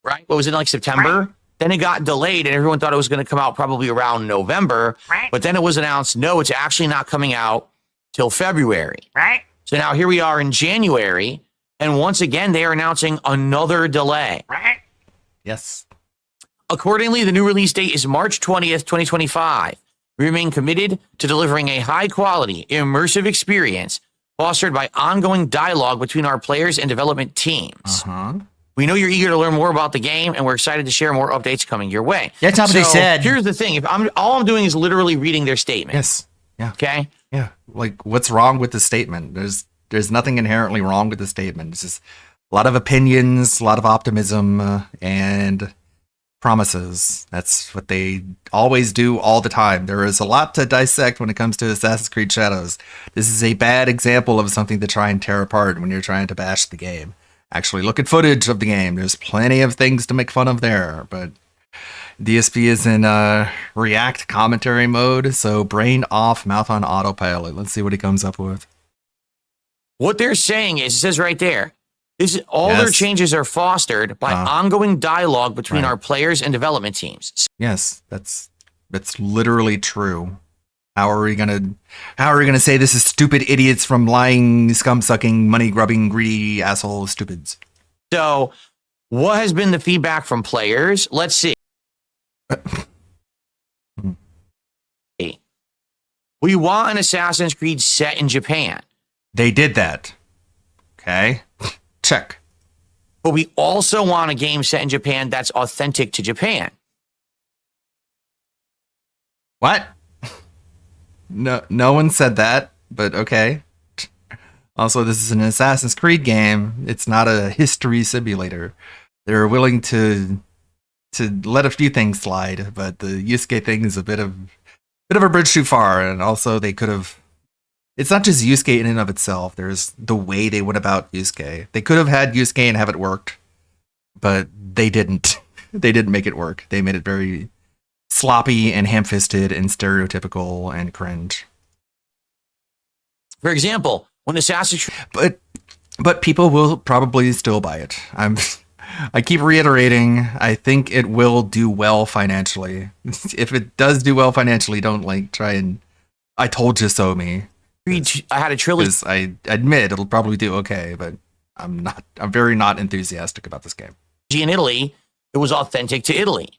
right? What was it, like September? Right. Then it got delayed and everyone thought it was going to come out probably around November. Right. But then it was announced, no, it's actually not coming out till February. Right. So now here we are in January, and once again, they are announcing another delay. Right. Yes. Accordingly, the new release date is March 20th, 2025. We remain committed to delivering a high-quality, immersive experience fostered by ongoing dialogue between our players and development teams. We know you're eager to learn more about the game, and we're excited to share more updates coming your way. That's what they said. Here's the thing. All I'm doing is literally reading their statement. Yes. Yeah. Okay? Yeah. Like, what's wrong with the statement? There's nothing inherently wrong with the statement. It's just a lot of opinions, a lot of optimism, and promises. That's what they always do all the time. There is a lot to dissect when it comes to Assassin's Creed Shadows. This is a bad example of something to try and tear apart when you're trying to bash the game. Actually, look at footage of the game. There's plenty of things to make fun of there, but DSP is in React commentary mode, so brain off, mouth on autopilot. Let's see what he comes up with. What they're saying is, it says right there, their changes are fostered by ongoing dialogue between our players and development teams. Yes, that's literally true. How are we gonna say this is stupid idiots from lying, scum sucking, money grubbing, greedy asshole stupids? So, what has been the feedback from players? Let's see. We want an Assassin's Creed set in Japan. They did that. Okay. Check. But we also want a game set in Japan that's authentic to Japan. What? No one said that, but okay. Also, this is an Assassin's Creed game. It's not a history simulator. They're willing to let a few things slide, but the Yusuke thing is a bit of a bridge too far. And also, they could have. It's not just Yusuke in and of itself. There's the way they went about Yusuke. They could have had Yusuke and have it worked, but they didn't. They didn't make it work. They made it very sloppy and ham-fisted and stereotypical and cringe. For example, when Assassin's Creed... But people will probably still buy it. I keep reiterating, I think it will do well financially. If it does do well financially, don't try and I told you so me. I had a trilogy. I admit it'll probably do okay, but I'm very not enthusiastic about this game. In Italy, it was authentic to Italy.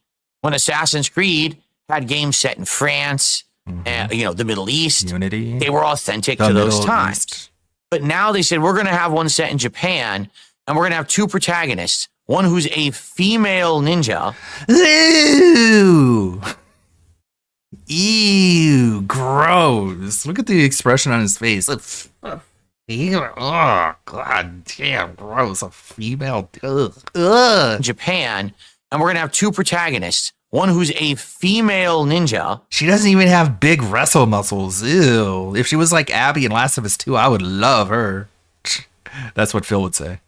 When Assassin's Creed had games set in France, and the Middle East, Unity, they were authentic to those times. But now they said, we're going to have one set in Japan, and we're going to have two protagonists. One who's a female ninja. Ew! Ew, gross. Look at the expression on his face. Oh, god damn, gross. A female. Ugh. Japan, and we're going to have two protagonists. One who's a female ninja. She doesn't even have big wrestle muscles. Ew. If she was like Abby in Last of Us 2, I would love her. That's what Phil would say.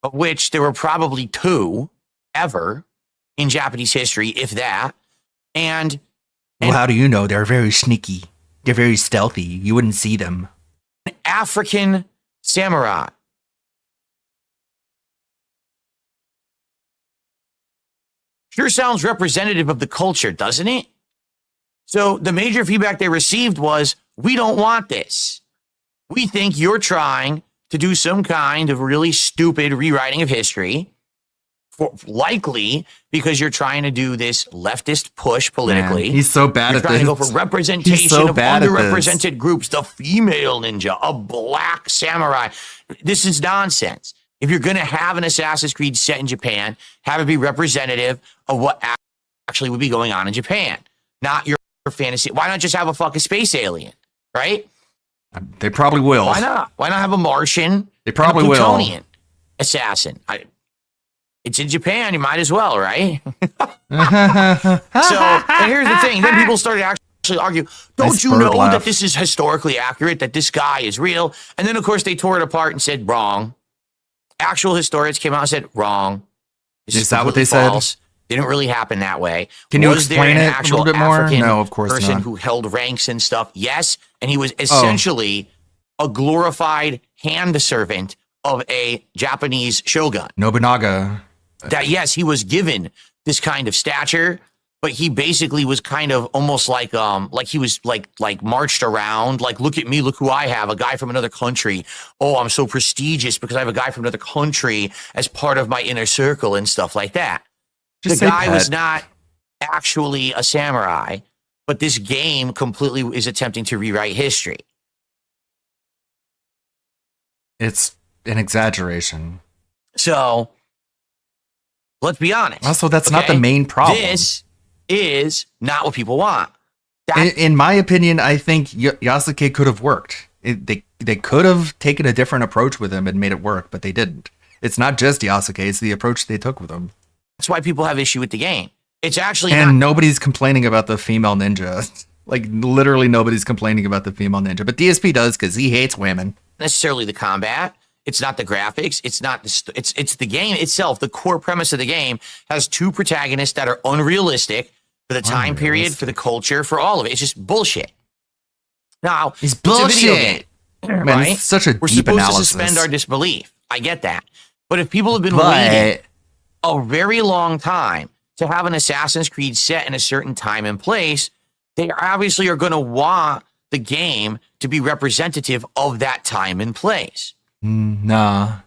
Of which there were probably two ever in Japanese history, if that. And well, how do you know? They're very sneaky. They're very stealthy. You wouldn't see them. An African samurai. Sure sounds representative of the culture, doesn't it? So the major feedback they received was, we don't want this. We think you're trying to do some kind of really stupid rewriting of history, likely because you're trying to do this leftist push politically. Man, he's so bad at this. You're trying to go for representation of underrepresented groups, the female ninja, a black samurai. This is nonsense. If you're going to have an Assassin's Creed set in Japan, have it be representative of what actually would be going on in Japan, not your fantasy. Why not just have a fucking space alien, right? They probably will. Why not? Why not have a Martian? They probably and a will. Plutonian assassin. It's in Japan. You might as well, right? So, and here's the thing. Then people started actually argue, don't you know that this is historically accurate, that this guy is real? And then, of course, they tore it apart and said, wrong. Actual historians came out and said, wrong. Is that what they said? Didn't really happen that way. Can you explain it a little bit more? African No, of course person not. Who held ranks and stuff? Yes, and he was essentially a glorified hand servant of a Japanese shogun. Nobunaga. That, yes, he was given this kind of stature, but he basically was kind of almost like he was like marched around, like, look at me, look who I have, a guy from another country. Oh, I'm so prestigious because I have a guy from another country as part of my inner circle and stuff like that. The guy was not actually a samurai, but this game completely is attempting to rewrite history. It's an exaggeration. So, let's be honest. Also, that's not the main problem. This is not what people want. In my opinion, I think Yasuke could have worked. They could have taken a different approach with him and made it work, but they didn't. It's not just Yasuke, it's the approach they took with him. That's why people have issue with the game. It's actually and nobody's complaining about the female ninja. Like, literally nobody's complaining about the female ninja. But DSP does because he hates women. Necessarily the combat. It's not the graphics. It's not the it's the game itself. The core premise of the game has two protagonists that are unrealistic for the time period, for the culture, for all of it. It's just bullshit. Now, it's bullshit. Man, right? It's such a We're deep supposed analysis. to suspend our disbelief. I get that. But if people have been waiting a very long time to have an Assassin's Creed set in a certain time and place, they obviously are going to want the game to be representative of that time and place. Nah.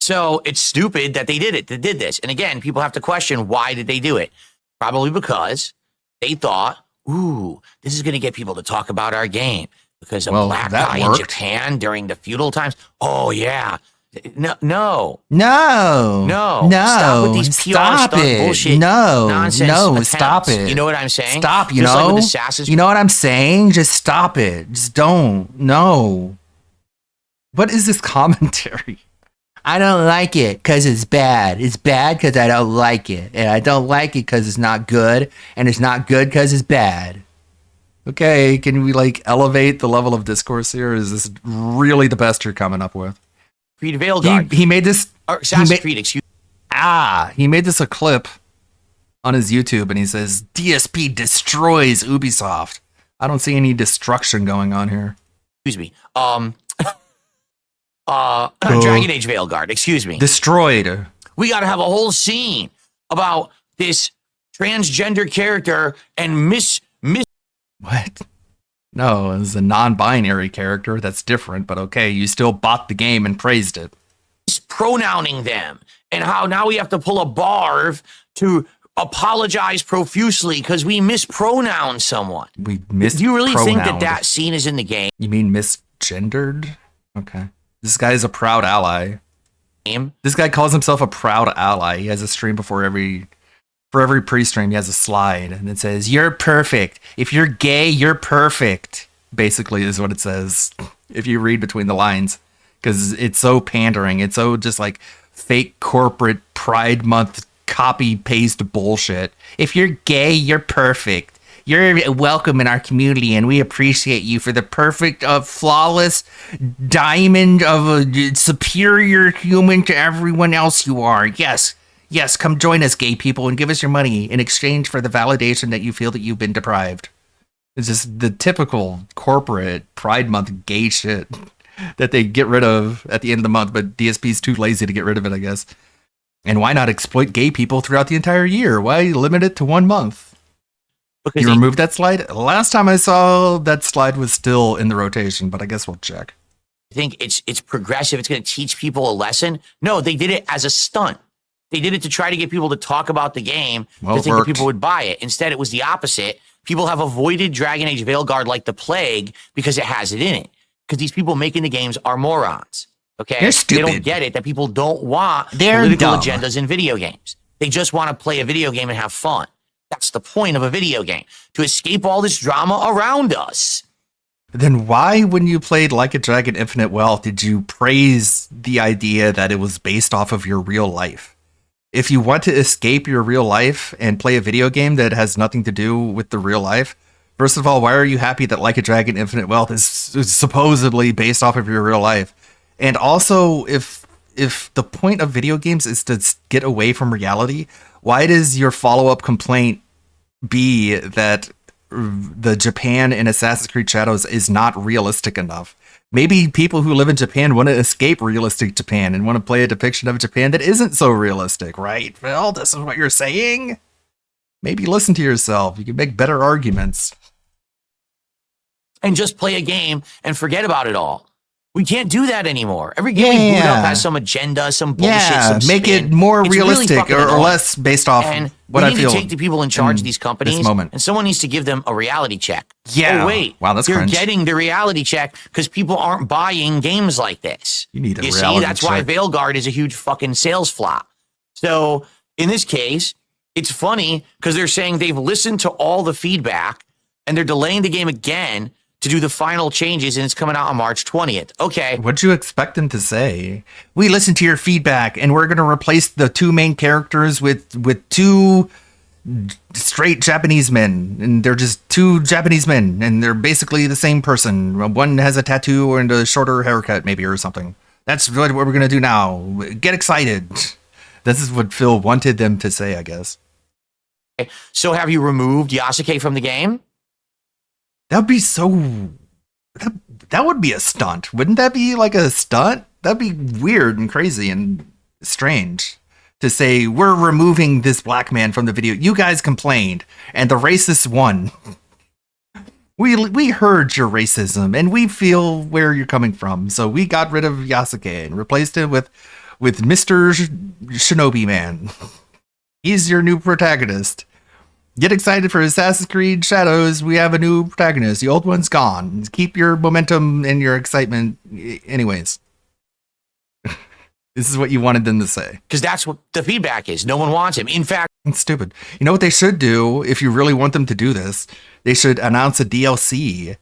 So it's stupid that they did this. And again, people have to question, why did they do it? Probably because they thought, ooh, this is going to get people to talk about our game. Because a black guy in Japan during the feudal times. Oh, yeah. No. Stop with these PR stuff bullshit. Nonsense. Stop it. You know what I'm saying? Stop, Just like with Assassin's you know what I'm saying? Just stop it. Just don't. No. What is this commentary? I don't like it because it's bad. It's bad because I don't like it. And I don't like it because it's not good. And it's not good because it's bad. Okay, can we like elevate the level of discourse here? Is this really the best you're coming up with? Creed Veilguard. He made this. Assassin's Creed, excuse me. He made this a clip on his YouTube and he says, DSP destroys Ubisoft. I don't see any destruction going on here. Excuse me. Dragon Age Veilguard, excuse me. Destroyed. We got to have a whole scene about this transgender character and miss. What? No, it's a non-binary character. That's different, but okay, you still bought the game and praised it. Pronouncing them, and how now we have to pull a barf to apologize profusely because we mispronoun someone. We mispronounced. Do you really think that scene is in the game? You mean misgendered? Okay. This guy is a proud ally. This guy calls himself a proud ally. He has a stream before every pre-stream. He has a slide and it says, "You're perfect. If you're gay, you're perfect." Basically is what it says if you read between the lines, because it's so pandering. It's so just like fake corporate Pride Month copy paste bullshit. If you're gay, you're perfect. You're welcome in our community, and we appreciate you for the perfect, flawless diamond of a superior human to everyone else you are. Yes, come join us, gay people, and give us your money in exchange for the validation that you feel that you've been deprived. It's just the typical corporate Pride Month gay shit that they get rid of at the end of the month, but DSP's too lazy to get rid of it, I guess. And why not exploit gay people throughout the entire year? Why limit it to 1 month? Because you removed that slide? Last time I saw that slide was still in the rotation, but I guess we'll check. I think it's progressive. It's going to teach people a lesson. No, they did it as a stunt. They did it to try to get people to talk about the game, to think that people would buy it. Instead, it was the opposite. People have avoided Dragon Age Veilguard like the plague because it has it in it. Because these people making the games are morons. Okay? They're stupid. They don't get it that people don't want political agendas in video games. They just want to play a video game and have fun. That's the point of a video game, to escape all this drama around us. Then why, when you played Like a Dragon Infinite Wealth, did you praise the idea that it was based off of your real life? If you want to escape your real life and play a video game that has nothing to do with the real life, first of all, why are you happy that Like a Dragon Infinite Wealth is supposedly based off of your real life? And also, if the point of video games is to get away from reality, why does your follow-up complaint be that the Japan in Assassin's Creed Shadows is not realistic enough. Maybe people who live in Japan want to escape realistic Japan and want to play a depiction of Japan that isn't so realistic, right? Phil, this is what you're saying? Maybe listen to yourself. You can make better arguments. And just play a game and forget about it all. We can't do that anymore. Every game we boot up has some agenda, some bullshit, some make spin. it more It's really realistic fucking or annoying. less based off And what we I need feel. to take the people in charge of these companies, this moment. and someone needs to give them a reality check. Yeah. Oh, wait. Wow, that's They're cringe. getting the reality check because people aren't buying games like this. You need a You see, reality that's why check. Veilguard is a huge fucking sales flop. So in this case, it's funny because they're saying they've listened to all the feedback and they're delaying the game again to do the final changes, and it's coming out on March 20th. Okay. What'd you expect them to say? We listened to your feedback, and we're going to replace the two main characters with two straight Japanese men, and they're just two Japanese men, and they're basically the same person. One has a tattoo and a shorter haircut, maybe, or something. That's what we're going to do now. Get excited. This is what Phil wanted them to say, I guess. So have you removed Yasuke from the game? That'd be so... That would be a stunt. Wouldn't that be like a stunt? That'd be weird and crazy and strange to say, we're removing this black man from the video. You guys complained, and the racists won. We heard your racism, and we feel where you're coming from. So we got rid of Yasuke and replaced it with Mr. Shinobi Man. He's your new protagonist. Get excited for Assassin's Creed Shadows. We have a new protagonist. The old one's gone. Keep your momentum and your excitement. Anyways, this is what you wanted them to say. Because that's what the feedback is. No one wants him. In fact, it's stupid. You know what they should do if you really want them to do this? They should announce a DLC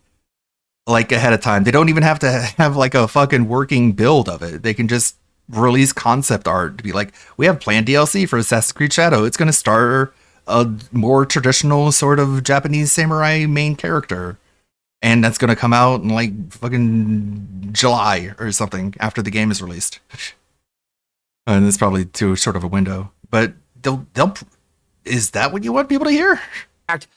like ahead of time. They don't even have to have like a fucking working build of it. They can just release concept art to be like, we have planned DLC for Assassin's Creed Shadow. It's going to star a more traditional sort of Japanese samurai main character. And that's going to come out in like fucking July or something after the game is released. And it's probably too short of a window, but they'll, is that what you want people to hear?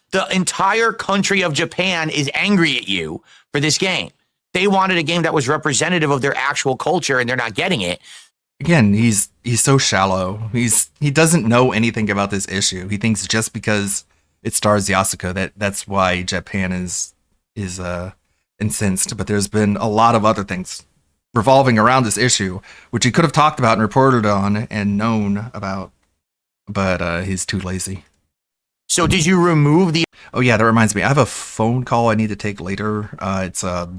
the entire country of Japan is angry at you for this game. They wanted a game that was representative of their actual culture, and they're not getting it. Again, he's so shallow. He doesn't know anything about this issue. He thinks just because it stars Yasuko that's why Japan is incensed. But there's been a lot of other things revolving around this issue, which he could have talked about and reported on and known about. But he's too lazy. So did you remove the... Oh yeah, that reminds me. I have a phone call I need to take later. It's a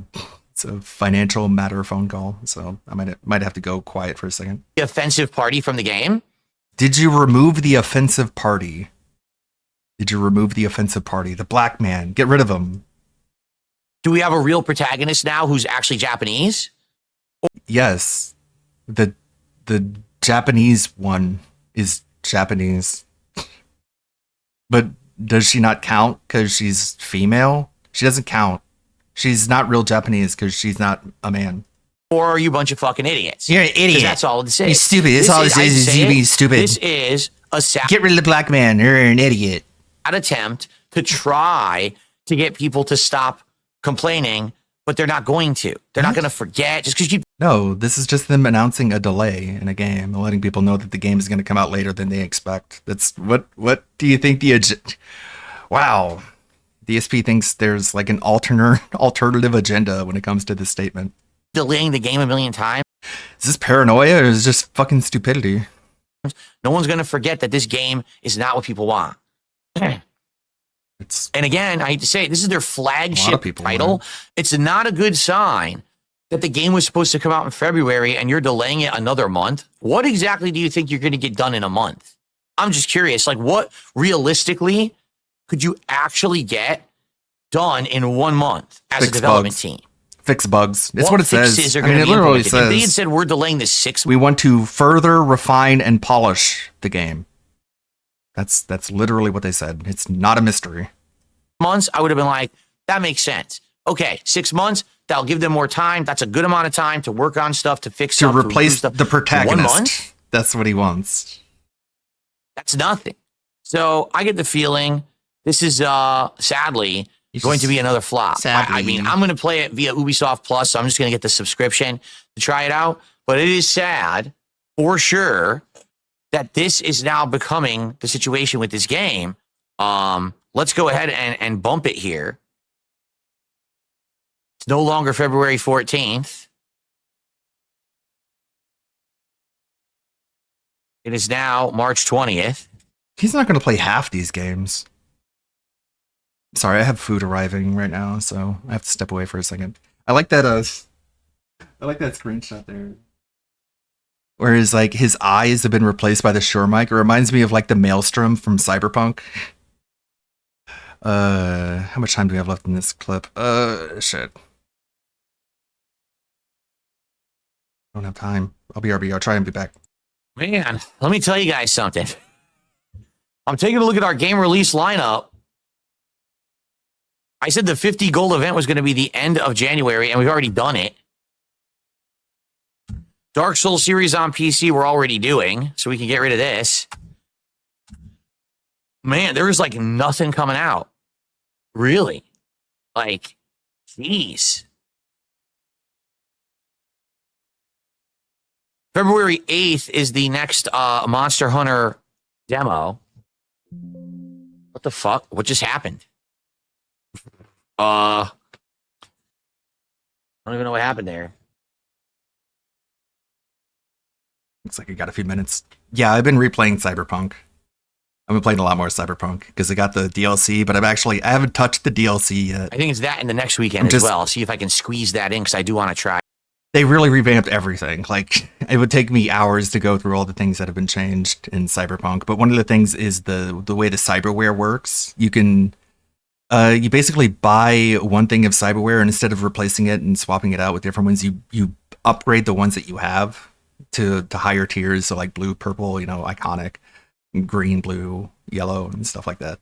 financial matter phone call, so I might have to go quiet for a second. The offensive party from the game? Did you remove the offensive party? Did you remove the offensive party? The black man. Get rid of him. Do we have a real protagonist now who's actually Japanese? Yes. The Japanese one is Japanese. But does she not count because she's female? She doesn't count. She's not real Japanese because she's not a man. Or are you a bunch of fucking idiots? You're an idiot. That's all this is. You're stupid. That's all this is you being stupid. This is a sad Get rid of the black man. You're an idiot. attempt to try to get people to stop complaining, but they're not going to. They're not going to forget just because you... No, this is just them announcing a delay in a game and letting people know that the game is going to come out later than they expect. That's what do you think wow. DSP thinks there's like an alternative agenda when it comes to this statement. Delaying the game a million times. Is this paranoia or is this just fucking stupidity? No one's going to forget that this game is not what people want. And again, I hate to say it, this is their flagship title. It's not a good sign that the game was supposed to come out in February and you're delaying it another month. What exactly do you think you're going to get done in a month? I'm just curious, like what realistically could you actually get done in 1 month as a development team? Fix bugs. It's what it says. Fixes are I mean, going it to be literally implemented? If they had says said we're delaying this 6 we want to further refine and polish the game. That's literally what they said. It's not a mystery. months, I would have been like, that makes sense. Okay, 6 months, that'll give them more time. That's a good amount of time to work on stuff, to fix To stuff, replace stuff. the 1 protagonist. month? That's what he wants. That's nothing. So I get the feeling this is sadly going to be another flop. I mean, I'm going to play it via Ubisoft Plus, so I'm just going to get the subscription to try it out. But it is sad, for sure, that this is now becoming the situation with this game. Let's go ahead and bump it here. It's no longer February 14th. It is now March 20th. He's not going to play half these games. Sorry, I have food arriving right now, so I have to step away for a second. I like that. I like that screenshot there. Whereas, like, his eyes have been replaced by the Shure mic. It reminds me of like the Maelstrom from Cyberpunk. How much time do we have left in this clip? Shit. I don't have time. I'll try and be back. Man, let me tell you guys something. I'm taking a look at our game release lineup. I said the 50 gold event was going to be the end of January, and we've already done it. Dark Souls series on PC we're already doing, so we can get rid of this. Man, there is like nothing coming out. Really? Like, jeez. February 8th is the next Monster Hunter demo. What the fuck? What just happened? I don't even know what happened there. Looks like I got a few minutes. Yeah, I've been replaying Cyberpunk. I've been playing a lot more Cyberpunk because I got the DLC, but I haven't touched the DLC yet. I think it's that in the next weekend as well. See if I can squeeze that in because I do want to try. They really revamped everything. Like, it would take me hours to go through all the things that have been changed in Cyberpunk. But one of the things is the way the cyberware works. You can you basically buy one thing of cyberware, and instead of replacing it and swapping it out with different ones, you upgrade the ones that you have to higher tiers. So like blue, purple, iconic, green, blue, yellow, and stuff like that.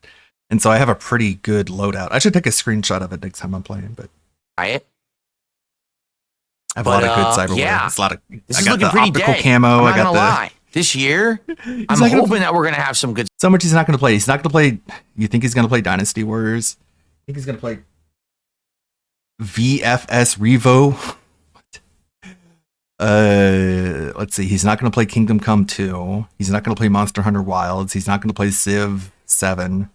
And so I have a pretty good loadout. I should take a screenshot of it next time I'm playing. But I have a lot of good cyberware. Yeah. It's a lot of. This I is got looking the pretty optical day. camo. I'm I got not the. gonna lie. This year, I'm not gonna hoping that we're gonna have some good. So much he's not going to play. He's not going to play. You think he's going to play Dynasty Warriors? I think he's going to play VFS Revo. What? Let's see. He's not going to play Kingdom Come 2. He's not going to play Monster Hunter Wilds. He's not going to play Civ 7.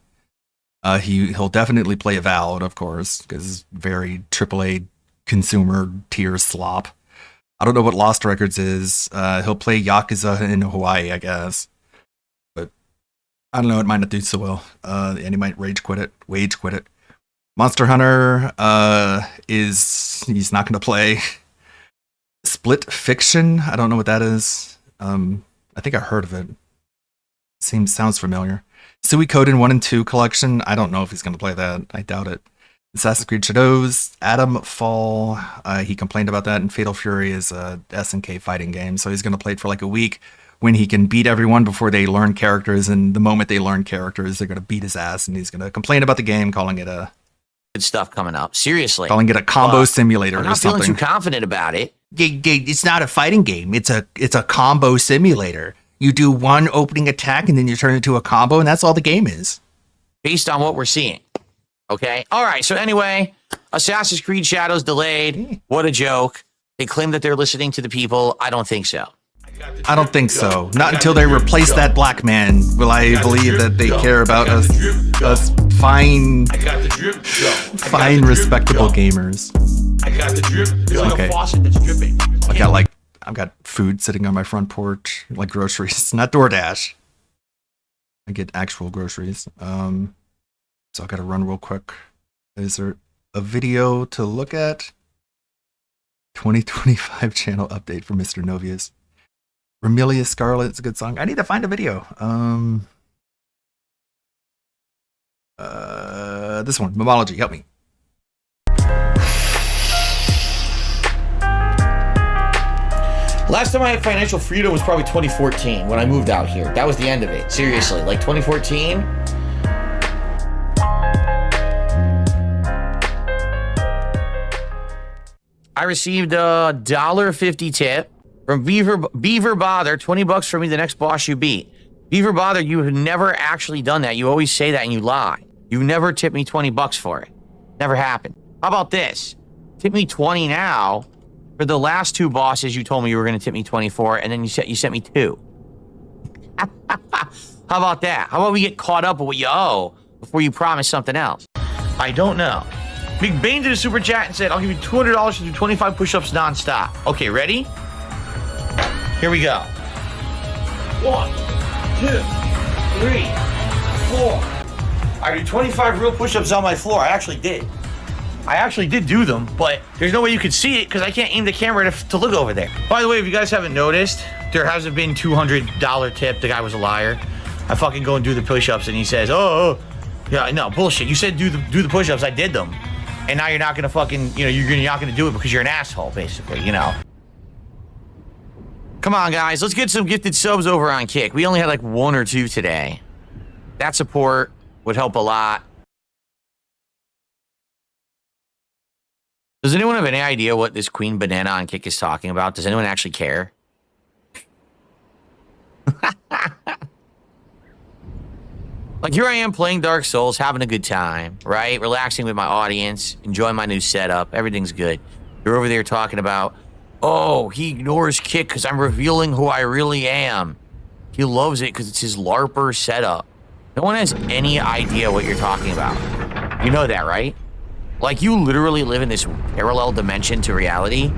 He'll definitely play Avowed, of course, because it's very AAA consumer tier slop. I don't know what Lost Records is. He'll play Yakuza in Hawaii, I guess. But I don't know. It might not do so well. And he might wage quit it. Monster Hunter he's not going to play. Split Fiction. I don't know what that is. I think I heard of it. Sounds familiar. Suikoden 1 and 2 collection. I don't know if he's going to play that. I doubt it. Assassin's Creed Shadows, Atom Fall. He complained about that. And Fatal Fury is a SNK fighting game, so he's going to play it for like a week when he can beat everyone before they learn characters. And the moment they learn characters, they're going to beat his ass, and he's going to complain about the game, calling it a Good stuff coming up. Seriously, calling it a combo simulator I'm or not something. feeling too confident about it. It's not a fighting game. It's a combo simulator. You do one opening attack and then you turn it into a combo, and that's all the game is. Based on what we're seeing. Okay. All right. So anyway, Assassin's Creed Shadows delayed. What a joke. They claim that they're listening to the people. I don't think so. I don't think so. Not until they replace that black man will I believe that they care about us fine, respectable gamers. I got the drip. There's like Okay. a faucet that's dripping. I've got food sitting on my front porch, like groceries, not DoorDash. I get actual groceries. So I gotta run real quick. Is there a video to look at? 2025 channel update for Mr. Novius. Romelia Scarlet's a good song. I need to find a video. This one, Momology, help me. Last time I had financial freedom was probably 2014 when I moved out here. That was the end of it. Seriously, like 2014. I received a $1.50 tip from Beaver Bother. 20 bucks for me, the next boss you beat. Beaver Bother, you have never actually done that. You always say that and you lie. You never tipped me 20 bucks for it. Never happened. How about this? Tip me 20 now for the last 2 bosses you told me you were going to tip me 24, and then you sent me 2. How about that? How about we get caught up with what you owe before you promise something else? I don't know. Big Bane did a super chat and said, I'll give you $200 to do 25 push-ups nonstop. Okay, ready? Here we go. 1, 2, 3, 4. I do 25 real push-ups on my floor. I actually did do them, but there's no way you could see it because I can't aim the camera to look over there. By the way, if you guys haven't noticed, there hasn't been $200 tip. The guy was a liar. I fucking go and do the push-ups and he says, oh, yeah, no, bullshit. You said do the push-ups. I did them. And now you're not gonna fucking, you're not gonna do it because you're an asshole, basically, Come on, guys, let's get some gifted subs over on Kick. We only had like 1 or 2 today. That support would help a lot. Does anyone have any idea what this Queen Banana on Kick is talking about? Does anyone actually care? Like, here I am playing Dark Souls, having a good time, right? Relaxing with my audience, enjoying my new setup. Everything's good. You're over there talking about, oh, he ignores Kick because I'm revealing who I really am. He loves it because it's his LARPer setup. No one has any idea what you're talking about. You know that, right? Like, you literally live in this parallel dimension to reality.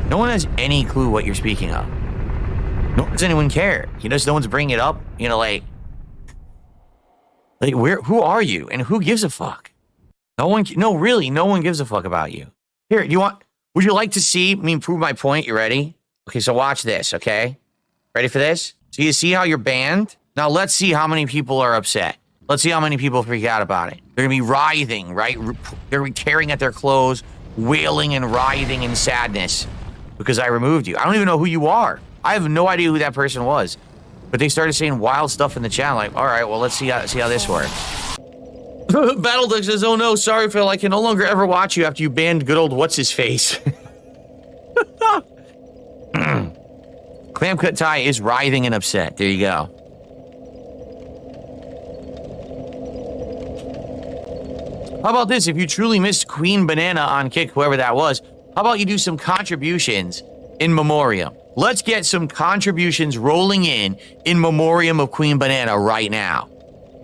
No one has any clue what you're speaking of. Nor does anyone care. No one's bringing it up. Who are you and who gives a fuck? No one gives a fuck about you. Here, would you like to see me prove my point? You ready? Okay, so watch this, okay? Ready for this? So you see how you're banned? Now let's see how many people are upset. Let's see how many people freak out about it. They're gonna be writhing, right? They're gonna be tearing at their clothes, wailing and writhing in sadness because I removed you. I don't even know who you are. I have no idea who that person was. But they started saying wild stuff in the chat, like, all right, well, let's see how this works. Battleduck says, oh no, sorry, Phil, I can no longer ever watch you after you banned good old what's-his-face. Clam Cut Ty is writhing and upset. There you go. How about this? If you truly missed Queen Banana on Kick, whoever that was, how about you do some contributions in memoriam? Let's get some contributions rolling in memoriam of Queen Banana right now.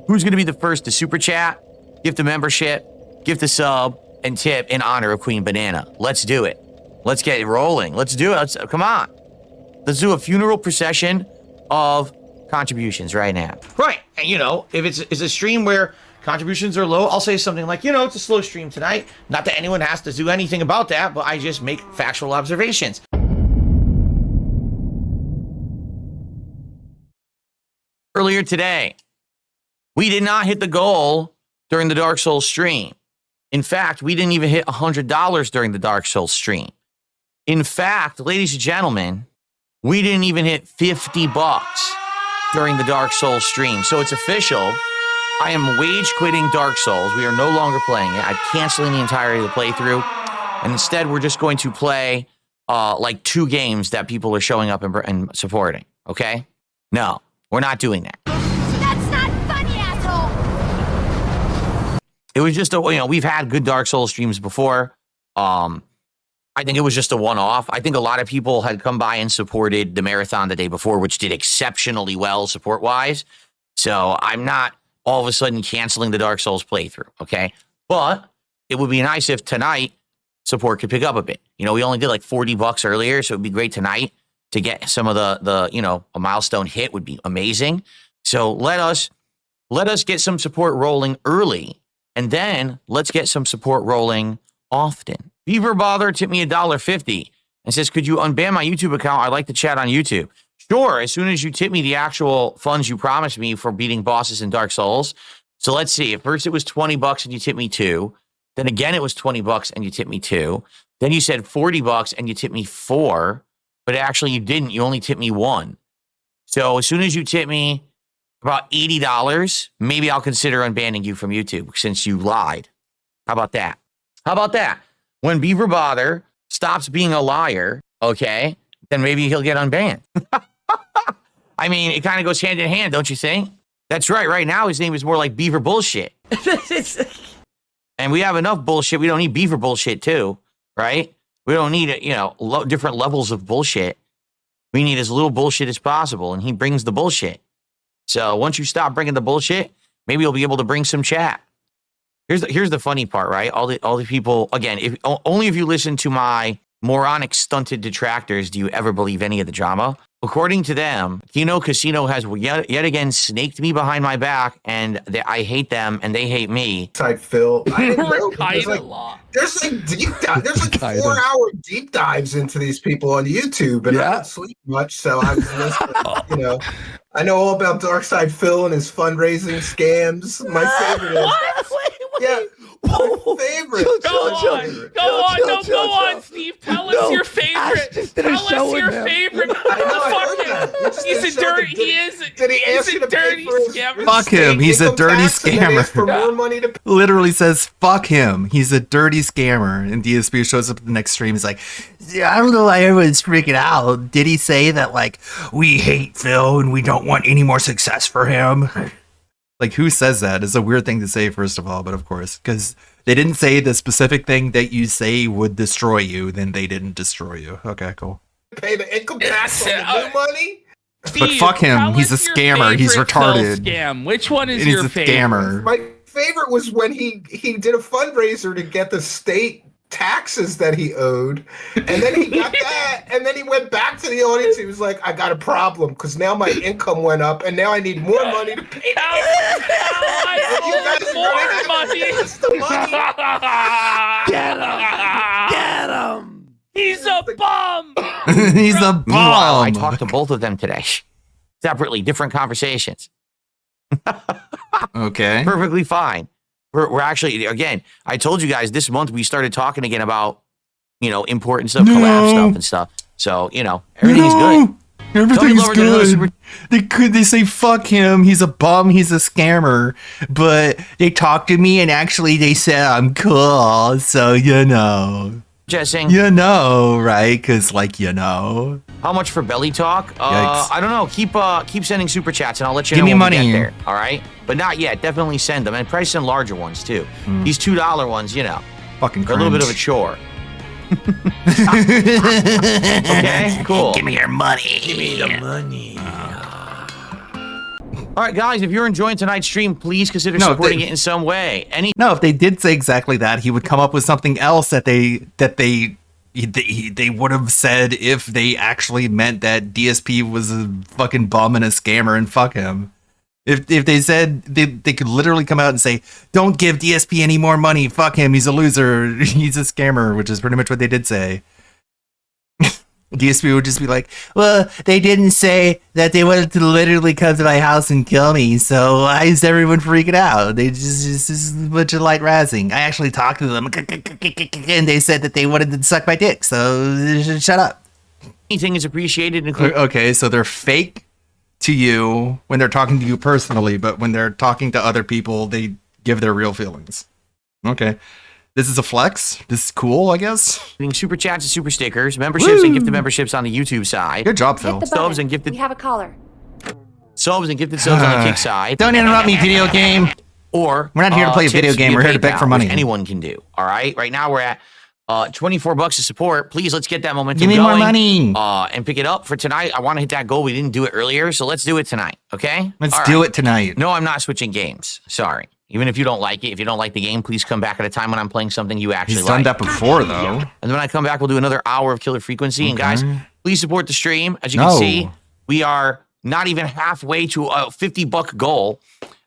Who's going to be the first to super chat, gift a membership, gift a sub, and tip in honor of Queen Banana? Let's do it. Let's get it rolling. Let's do it. Come on. Let's do a funeral procession of contributions right now. Right. And, if it's a stream where contributions are low, I'll say something like, it's a slow stream tonight. Not that anyone has to do anything about that, but I just make factual observations. Earlier today, we did not hit the goal during the Dark Souls stream. In fact, we didn't even hit $100 during the Dark Souls stream. In fact, ladies and gentlemen, we didn't even hit 50 bucks during the Dark Souls stream. So it's official. I am wage quitting Dark Souls. We are no longer playing it. I'm canceling the entirety of the playthrough. And instead, we're just going to play like 2 games that people are showing up and supporting. Okay? No. We're not doing that. That's not funny, asshole! It was just we've had good Dark Souls streams before. I think it was just a one-off. I think a lot of people had come by and supported the marathon the day before, which did exceptionally well support-wise. So I'm not all of a sudden canceling the Dark Souls playthrough, okay? But it would be nice if tonight support could pick up a bit. We only did like 40 bucks earlier, so it'd be great tonight to get some of the a milestone hit would be amazing. So let us get some support rolling early, and then let's get some support rolling often. Beaver Bother tipped me $1.50 and says, could you unban my YouTube account? I'd like to chat on YouTube. Sure, as soon as you tip me the actual funds you promised me for beating bosses in Dark Souls. So let's see. At first it was 20 bucks and you tipped me 2. Then again it was 20 bucks and you tipped me 2. Then you said 40 bucks and you tipped me 4. But actually you didn't. You only tipped me 1. So as soon as you tip me about $80, maybe I'll consider unbanning you from YouTube since you lied. How about that? How about that? When Beaver Bother stops being a liar, okay, then maybe he'll get unbanned. I mean, it kind of goes hand in hand, don't you think? That's right. Right now, his name is more like Beaver Bullshit. And we have enough bullshit. We don't need beef or bullshit too, right? We don't need, different levels of bullshit. We need as little bullshit as possible, and he brings the bullshit. So once you stop bringing the bullshit, maybe you'll be able to bring some chat. Here's the funny part, right? All the people, again, only if you listen to my moronic, stunted detractors do you ever believe any of the drama. According to them, Kino Casino has yet again snaked me behind my back, and I hate them, and they hate me. Side Phil, I didn't know. There's like deep dive. There's like 4-hour deep dives into these people on YouTube, and I don't sleep much, so I was listening. I know all about Darkside Phil and his fundraising scams. My favorite is my favorite. Go on, Steve. Tell us your favorite. Tell us your favorite. He's a dirty. He is. Did he ask you to dirty scammer? Fuck him. He's a dirty scammer. For more money to Literally says, fuck him. He's a dirty scammer. And DSP shows up at the next stream. He's like, I don't know why everyone's freaking out. Did he say that, like, we hate Phil and we don't want any more success for him? Like, who says that? It's a weird thing to say, first of all, but of course, because they didn't say the specific thing that you say would destroy you, then they didn't destroy you. Okay, cool. pay the income tax on the new money. But fuck him. He's a scammer. He's retarded. Scam. Which one is He's your a favorite? scammer. My favorite was when he did a fundraiser to get the state taxes that he owed, and then he got that, and then he went back to the audience. He was like, "I got a problem because now my income went up, and now I need more money to pay." More money. Get him! Get him! He's a bum. He's a bum. Meanwhile, I talked to both of them today, separately, different conversations. Okay, perfectly fine. We're actually, again, I told you guys this month we started talking again about, important stuff, collab stuff and stuff. So, everything's good. Everything's good. They say fuck him. He's a bum. He's a scammer. But they talked to me and actually they said I'm cool. So Just saying. Right? Because How much for belly talk? I don't know. Keep sending super chats and I'll let you Give know me when money. we get there. All right, but not yet. Definitely send them and probably send larger ones too. These $2 ones, fucking they're a little bit of a chore. Okay, cool. Give me your money. Give me the money. All right, guys, if you're enjoying tonight's stream, please consider supporting it in some way. No, if they did say exactly that, he would come up with something else that they would have said if they actually meant that DSP was a fucking bum and a scammer and fuck him. If they said they could literally come out and say, don't give DSP any more money, fuck him, he's a loser, he's a scammer, which is pretty much what they did say. DSP would just be like, well, they didn't say that they wanted to literally come to my house and kill me, so why is everyone freaking out? They just a bunch of light razzing. I actually talked to them, and they said that they wanted to suck my dick, so shut up. Anything is appreciated. Okay, so they're fake to you when they're talking to you personally, but when they're talking to other people, they give their real feelings. Okay. This is a flex. This is cool, I guess. Super chats and super stickers, memberships and gifted memberships on the YouTube side. Good job, Phil. Subs and gifted. We have a caller. Subs and gifted subs on the kick side. Don't interrupt me, video game. Or we're not here to play a video game. We're here to beg for money. Anyone can do. All right. Right now we're at $24 to support. Please, let's get that momentum Give me going. more money. And pick it up for tonight. I want to hit that goal. We didn't do it earlier, so let's do it tonight. Okay. Let's do it tonight. No, I'm not switching games. Sorry. Even if you don't like it, if you don't like the game, please come back at a time when I'm playing something you actually like. He's done that before, though. And then when I come back, we'll do another hour of Killer Frequency. And guys, please support the stream. As you can see, we are not even halfway to a $50 goal.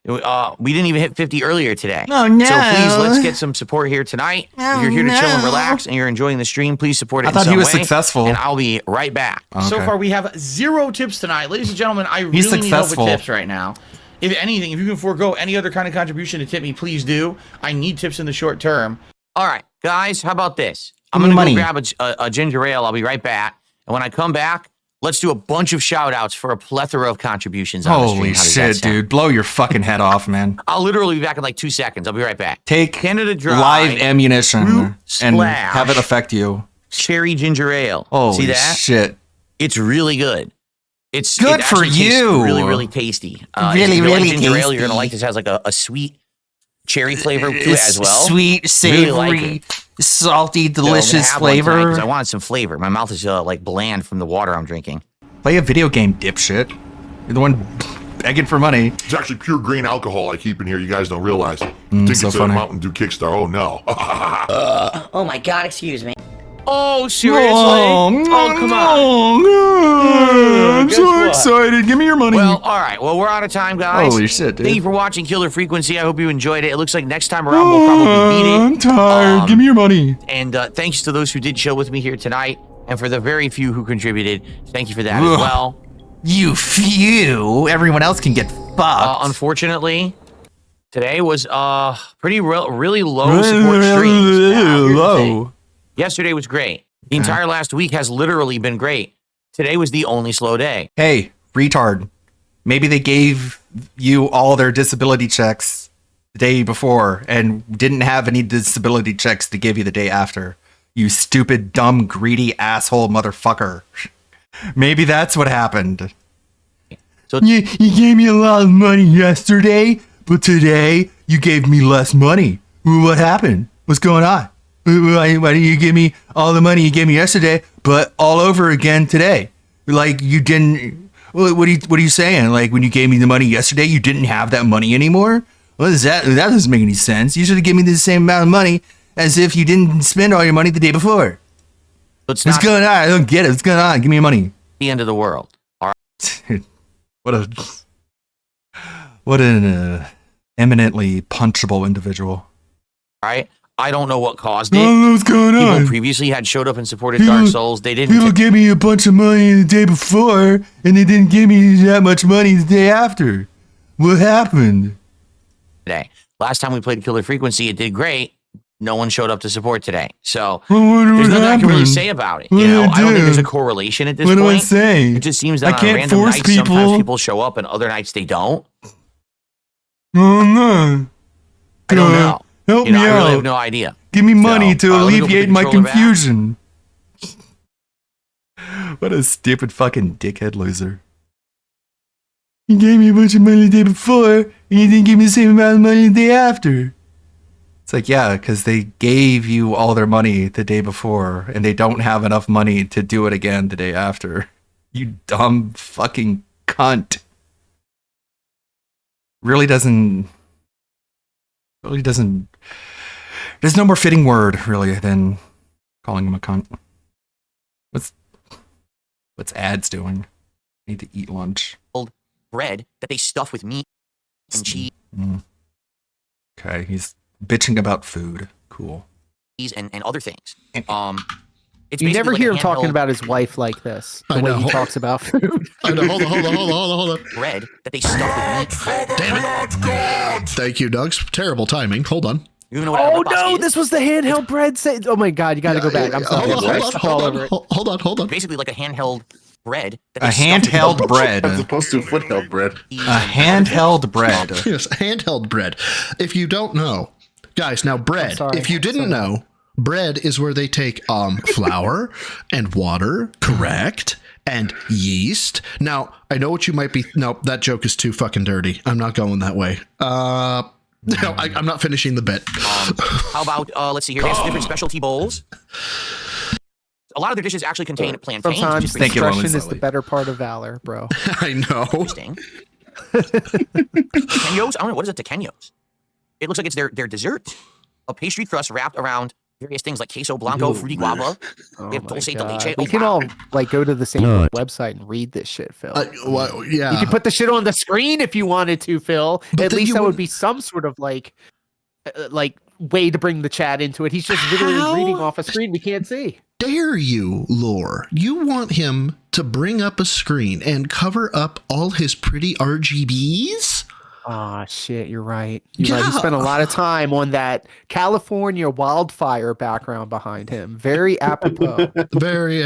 We didn't even hit 50 earlier today. Oh, no. So please, let's get some support here tonight. If you're here to chill and relax and you're enjoying the stream, please support it I thought he was successful. And I'll be right back. Okay. So far, we have 0 tips tonight. Ladies and gentlemen, I He's really need help with successful. tips right now. If anything, if you can forego any other kind of contribution to tip me, please do. I need tips in the short term. All right, guys, how about this? I'm going to go grab a ginger ale. I'll be right back. And when I come back, let's do a bunch of shout outs for a plethora of contributions on the stream. Holy How does that shit, sound? dude. Blow your fucking head off, man. I'll literally be back in like 2 seconds. I'll be right back. Take Canada Dry live ammunition and Splash have it affect you. Cherry ginger ale. Holy See that? shit. It's really good. It's good for actually tastes you. Really, really tasty. Really, if you really like ginger ale, tasty. you're gonna like this. It has like a sweet cherry flavor to it as well. Sweet, savory, salty, delicious flavor. I wanted some flavor. My mouth is like bland from the water I'm drinking. Play a video game, dipshit. You're the one begging for money. It's actually pure grain alcohol I keep in here. You guys don't realize. Think so it's funny. a Mountain Dew Kickstar. Oh no. Oh my god, excuse me. Oh, seriously? Oh, come on. I'm so excited. Give me your money. Well, all right. Well, we're out of time, guys. Holy shit, dude. Thank you for watching Killer Frequency. I hope you enjoyed it. It looks like next time around we'll probably beat it. I'm tired. Give me your money. And thanks to those who did chill with me here tonight. And for the very few who contributed, thank you for that as well. You few. Everyone else can get fucked. Unfortunately, today was really low support streams. Low. Yesterday was great. The entire last week has literally been great. Today was the only slow day. Hey, retard. Maybe they gave you all their disability checks the day before and didn't have any disability checks to give you the day after. You stupid, dumb, greedy asshole motherfucker. Maybe that's what happened. So you gave me a lot of money yesterday, but today you gave me less money. What happened? What's going on? Why didn't you give me all the money you gave me yesterday, but all over again today? Like you didn't. What are you saying? Like when you gave me the money yesterday, you didn't have that money anymore? What is that? That doesn't make any sense. You should have given me the same amount of money as if you didn't spend all your money the day before. What's going on? I don't get it. What's going on? Give me your money. The end of the world. All right. What an eminently punchable individual. All right. I don't know what caused it. I don't know what's going on. People previously had showed up and supported Dark Souls. They didn't. People gave me a bunch of money the day before, and they didn't give me that much money the day after. What happened? Today. Last time we played Killer Frequency, it did great. No one showed up to support today. So there's nothing I can really say about it. You know, I don't think there's a correlation at this point. What do I say? It just seems that I on can't random force nights, people. sometimes people show up and other nights they don't. Oh no! I don't know. Help You know, me I out. really have no idea. Give me money So, to let me go put the alleviate my controller back. confusion. What a stupid fucking dickhead loser. You gave me a bunch of money the day before, and you didn't give me the same amount of money the day after. It's like, yeah, because they gave you all their money the day before, and they don't have enough money to do it again the day after. You dumb fucking cunt. Really doesn't. There's no more fitting word, really, than calling him a cunt. What's ads doing? I need to eat lunch. Bread that they stuff with meat and cheese Okay, he's bitching about food. Cool. and other things. It's You never basically hear him like a talking handheld about his wife like this. The I way know. he talks about food. I know. Hold on. bread that they stuff with meat. Damn it. Thank you, Doug. Terrible timing. Hold on. You know what Oh Albapas no, is? this was the handheld bread. Oh my god, you got to go back. I'm sorry. Hold on. Basically like a handheld bread. That A they stuff with handheld meat. bread. As opposed to footheld bread. A handheld bread. Yes, handheld bread. If you don't know, guys, now bread. sorry. If you didn't know, bread is where they take flour and water, correct? And yeast. Now, I know what you might be. No, that joke is too fucking dirty. I'm not going that way. No, I'm not finishing the bit. How about let's see here. They have some different specialty bowls. A lot of their dishes actually contain plantains. Sometimes which is pretty discretion interesting. is the better part of valor, bro. I know. Interesting. Tequeños? I don't know. What is a tequeños? It looks like it's their dessert. A pastry crust wrapped around various things like queso blanco, fruity guava. They have dulce de leche. We can all like go to the same website and read this shit, Phil. Well, yeah. You can put the shit on the screen if you wanted to, Phil. But At then least you that would wouldn't- be some sort of like way to bring the chat into it. He's just literally reading off a screen we can't see. Dare you, Lore? You want him to bring up a screen and cover up all his pretty RGBs? Ah, shit, you're right. You're right. He Yeah. spent a lot of time on that California wildfire background behind him. Very apropos. Very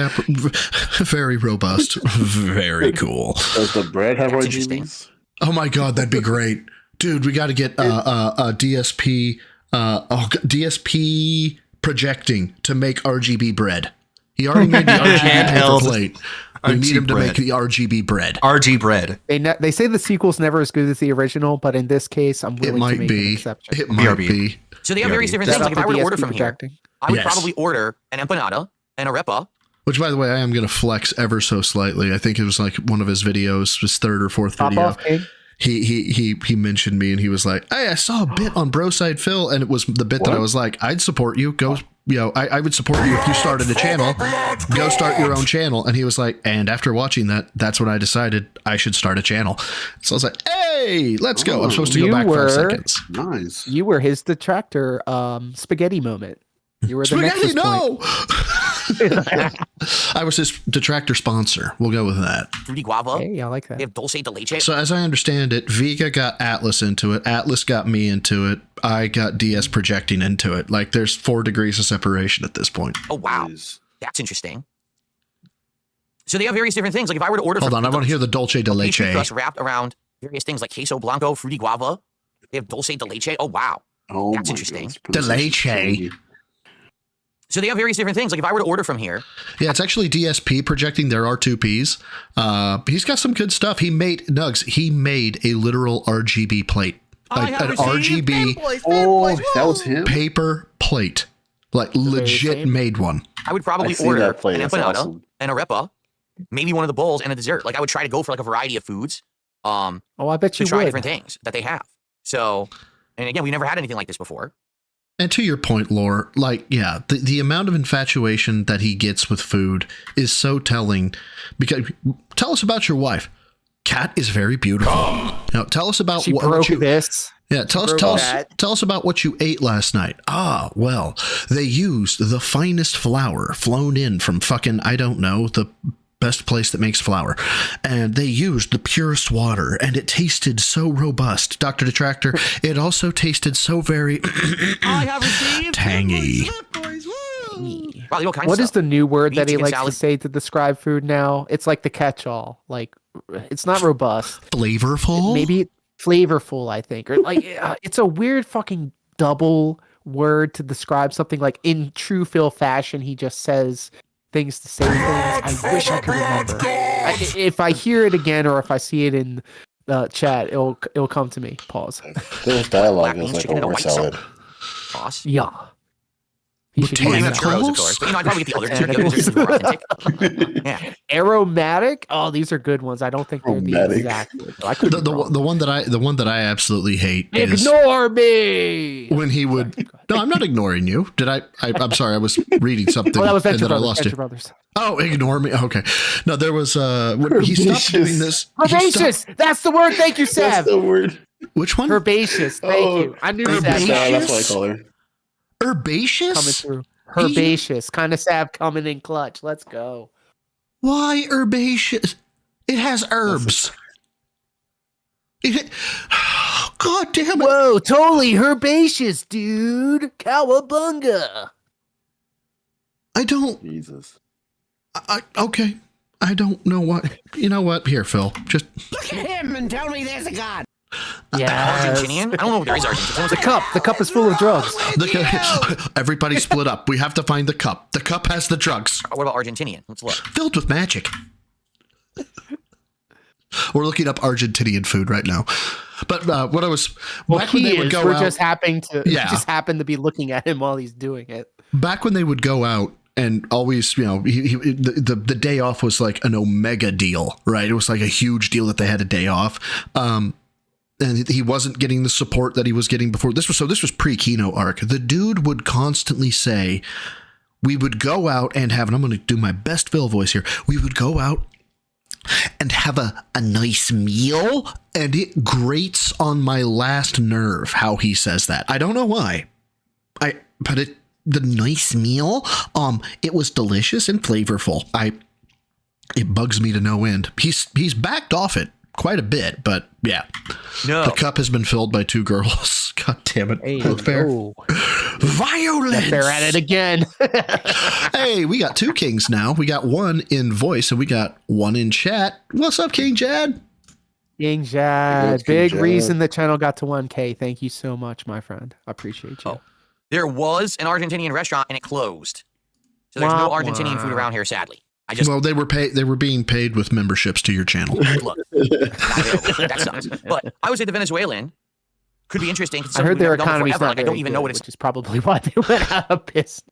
robust. Very cool. Does the bread have RGBs? Oh my god, that'd be great. Dude, we got to get DSP DSP projecting to make RGB bread. He already made the RGB paper Handheld plate. We need him to bread. make the RGB bread. RG bread. They say the sequel's never as good as the original, but in this case, I'm willing to make an exception. It might be. So they have various different things. Like if I were to order from here, I would Yes. probably order an empanada and a repa. Which, by the way, I am going to flex ever so slightly. I think it was like one of his videos, his third or fourth Pop video. off, King. He mentioned me and he was like, "Hey, I saw a bit on Broside Phil," and it was the bit that I was like, "I'd support you. Go, I would support you if you started a channel. Go start your own channel." And he was like, "And after watching that, that's when I decided I should start a channel." So I was like, "Hey, let's go." I'm supposed to go back 5 seconds. Nice. You were his detractor, spaghetti moment. You were the Spaghetti, nexus no! point. I was his detractor sponsor. We'll go with that. Fruity guava. Hey, I like that. They have dulce de leche. So as I understand it, Vega got Atlas into it. Atlas got me into it. I got DS projecting into it. Like there's 4 degrees of separation at this point. Oh wow, that's interesting. So they have various different things. Like if I were to order, Hold on, I want to hear the dulce de leche. pastry crust wrapped around various things like queso blanco, fruity guava. They have dulce de leche. Oh wow, that's interesting. De leche. So they have various different things. Like if I were to order from here, Yeah, it's actually DSP projecting their R2Ps. He's got some good stuff. He made Nugs. He made a literal RGB plate, like an RGB that was him. paper plate, like legit made one. I would probably order an empanada and a repa, maybe one of the bowls and a dessert. Like I would try to go for like a variety of foods. Oh, I bet to you try would. different things that they have. So, and again, we never had anything like this before. And to your point, Lore, like, yeah, the amount of infatuation that he gets with food is so telling. Because tell us about your wife. Kat is very beautiful. Now, tell us about She what broke you. this. Yeah, tell us about what you ate last night. Ah, well, they used the finest flour flown in from fucking, I don't know, the best place that makes flour. And they used the purest water, and it tasted so robust. Dr. Detractor, it also tasted so very tangy. Wow, all kinds What of is stuff. the new word that he chicken likes salad. to say to describe food now? It's like the catch-all. Like, it's not robust. Flavorful? Maybe flavorful, I think. Or like, it's a weird fucking double word to describe something. Like in true Phil fashion, he just says things to say things. I wish I could remember. If I hear it again or if I see it in chat, it'll come to me. Pause. There's dialogue. It's like a word salad. Sauce. Yeah. He should Well, use you have that. churros, of course. But you know, I'd probably get the other two. The other two are more authentic. Yeah. Aromatic. Oh, these are good ones. I don't think they're the Aromatic. exact word. I could The one that I absolutely hate is ignore me. when he would. No, I'm not ignoring you. Did I? I'm sorry. I was reading something Oh, that was and Venture then I Brothers. lost Venture you. Brothers. Oh, ignore me. Okay. No, there was when he stopped doing this. he Herbaceous. stopped- That's the word. Thank you, Sav. That's the word. Which one? Herbaceous. Thank you. I knew Sav. Herbaceous? That's what I call her. Herbaceous? Coming through. Herbaceous. Kind of Sav coming in clutch. Let's go. Why herbaceous? It has herbs. God damn it. Whoa, totally herbaceous, dude. Cowabunga. I don't. Jesus. Okay. I don't know what. You know what? Here, Phil. Just. Look at him and tell me there's a God. Argentinian? I don't know if there is Argentinian. The cup. The cup is full of drugs. Everybody split up. We have to find the cup. The cup has the drugs. What about Argentinian? Let's look. Filled with magic. We're looking up Argentinian food right now. But what I was back when they would go We're out, just happened to Yeah. just happened to be looking at him while he's doing it. back when they would go out and always, you know, the day off was like an Omega deal, right? It was like a huge deal that they had a day off. And he wasn't getting the support that he was getting before. This was pre-Kino arc. The dude would constantly say, we would go out and have, and I'm going to do my best Phil voice here. We would go out and have a nice meal, and it grates on my last nerve how he says that. I don't know why. But the nice meal, it was delicious and flavorful. It bugs me to no end. He's backed off it quite a bit, but yeah. No. The cup has been filled by 2 girls. God damn it. Hey, That's fair. oh. Violence. They're at it again. Hey, we got 2 kings now. We got 1 in voice and we got 1 in chat. What's up, King Jad? King Jad. King Big Jad. reason the channel got to 1K. Thank you so much, my friend. I appreciate you. There was an Argentinian restaurant and it closed. So there's no Argentinian food around here, sadly. Well, they were being paid with memberships to your channel. Look, that sucks. But I would say the Venezuelan could be interesting. I heard their economy's not like, I don't even know what it's. which is probably why they went out of business.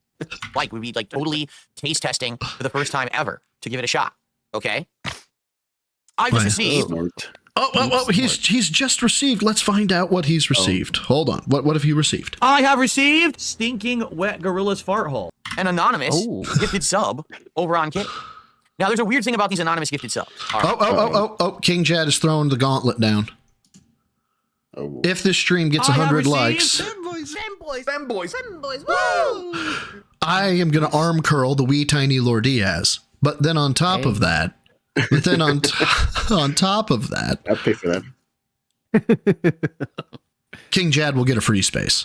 Like, we'd be like totally taste testing for the first time ever to give it a shot. Okay. I just received. Oh, he's just received. Let's find out what he's received. Hold on. What have you received? I have received stinking wet gorilla's fart hole. An anonymous gifted sub over on Kick. Now, there's a weird thing about these anonymous gifted subs. King Jad is throwing the gauntlet down. If this stream gets 100 likes, Femboys, woo! I am going to arm curl the wee tiny Lord Diaz. But then on top of that, on top of that, I'll pay for that. King Jad will get a free space.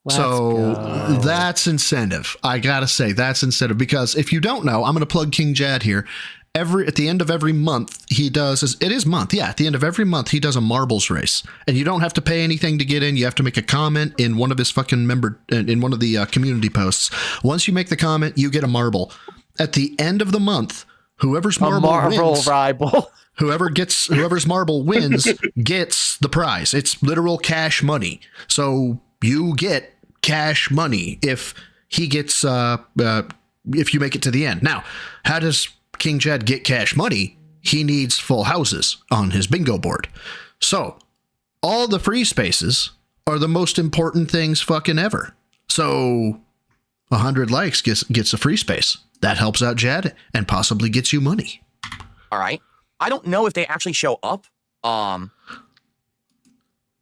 That's incentive. I gotta say, that's incentive, because if you don't know, I'm gonna plug King Jad here. At the end of every month, at the end of every month, he does a marbles race, and you don't have to pay anything to get in. You have to make a comment in one of his in one of the community posts. Once you make the comment, you get a marble. At the end of the month, whoever's marbles wins gets the prize. It's literal cash money. So you get cash money if he gets if you make it to the end. Now, how does King Jad get cash money? He needs full houses on his bingo board. So all the free spaces are the most important things fucking ever. So 100 likes gets a free space. That helps out Jad and possibly gets you money. All right. I don't know if they actually show up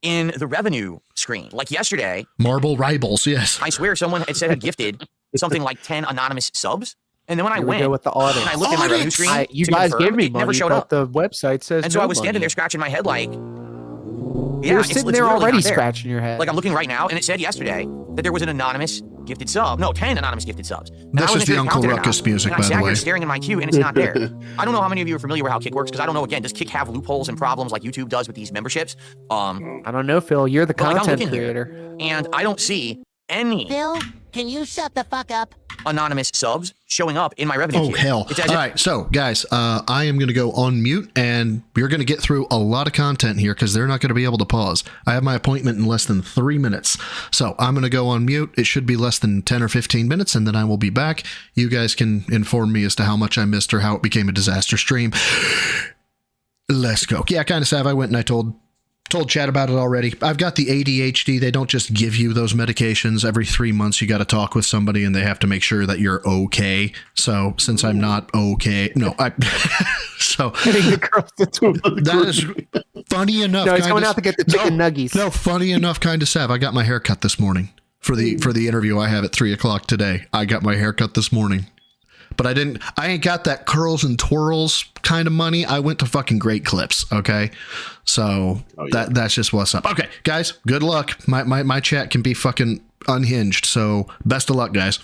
in the revenue screen. Like yesterday. Marble Rivals, yes. I swear someone had gifted something like 10 anonymous subs. And then when I Here went, we go with the audit. and I looked at my revenue screen, you guys gave me it money, never showed but up. the website says And so no I was standing money. there scratching my head like, You're sitting there literally already not there. scratching your head. Like, I'm looking right now, and it said yesterday that there was an anonymous gifted sub. No, 10 anonymous gifted subs. And This I wasn't is the sure Uncle counted or Ruckus not. music, and by the I sat way. here staring in my queue, and it's not there. I don't know how many of you are familiar with how Kick works, because I don't know, again, does Kick have loopholes and problems like YouTube does with these memberships? I don't know, Phil. You're the But, like, I'm content looking here, creator. and I don't see any Phil, can you shut the fuck up? anonymous subs showing up in my revenue Oh, queue. hell. It's as All if- right. So, guys, I am going to go on mute, and we're going to get through a lot of content here because they're not going to be able to pause. I have my appointment in less than 3 minutes. So I'm going to go on mute. It should be less than 10 or 15 minutes, and then I will be back. You guys can inform me as to how much I missed or how it became a disaster stream. Let's go. Yeah, kind of sad. I went and I told Chad about it already. I've got the ADHD. They don't just give you those medications. Every 3 months, you got to talk with somebody, and they have to make sure that you're okay. So since I'm not okay, so that is funny enough. No, he's going out to get the chicken nuggies. No, funny enough, kind of sad. I got my hair cut this morning for the interview I have at 3:00 today. I got my hair cut this morning. But I ain't got that curls and twirls kind of money. I went to fucking Great Clips, okay? So that's just what's up. Okay, guys, good luck. My chat can be fucking unhinged. So best of luck, guys.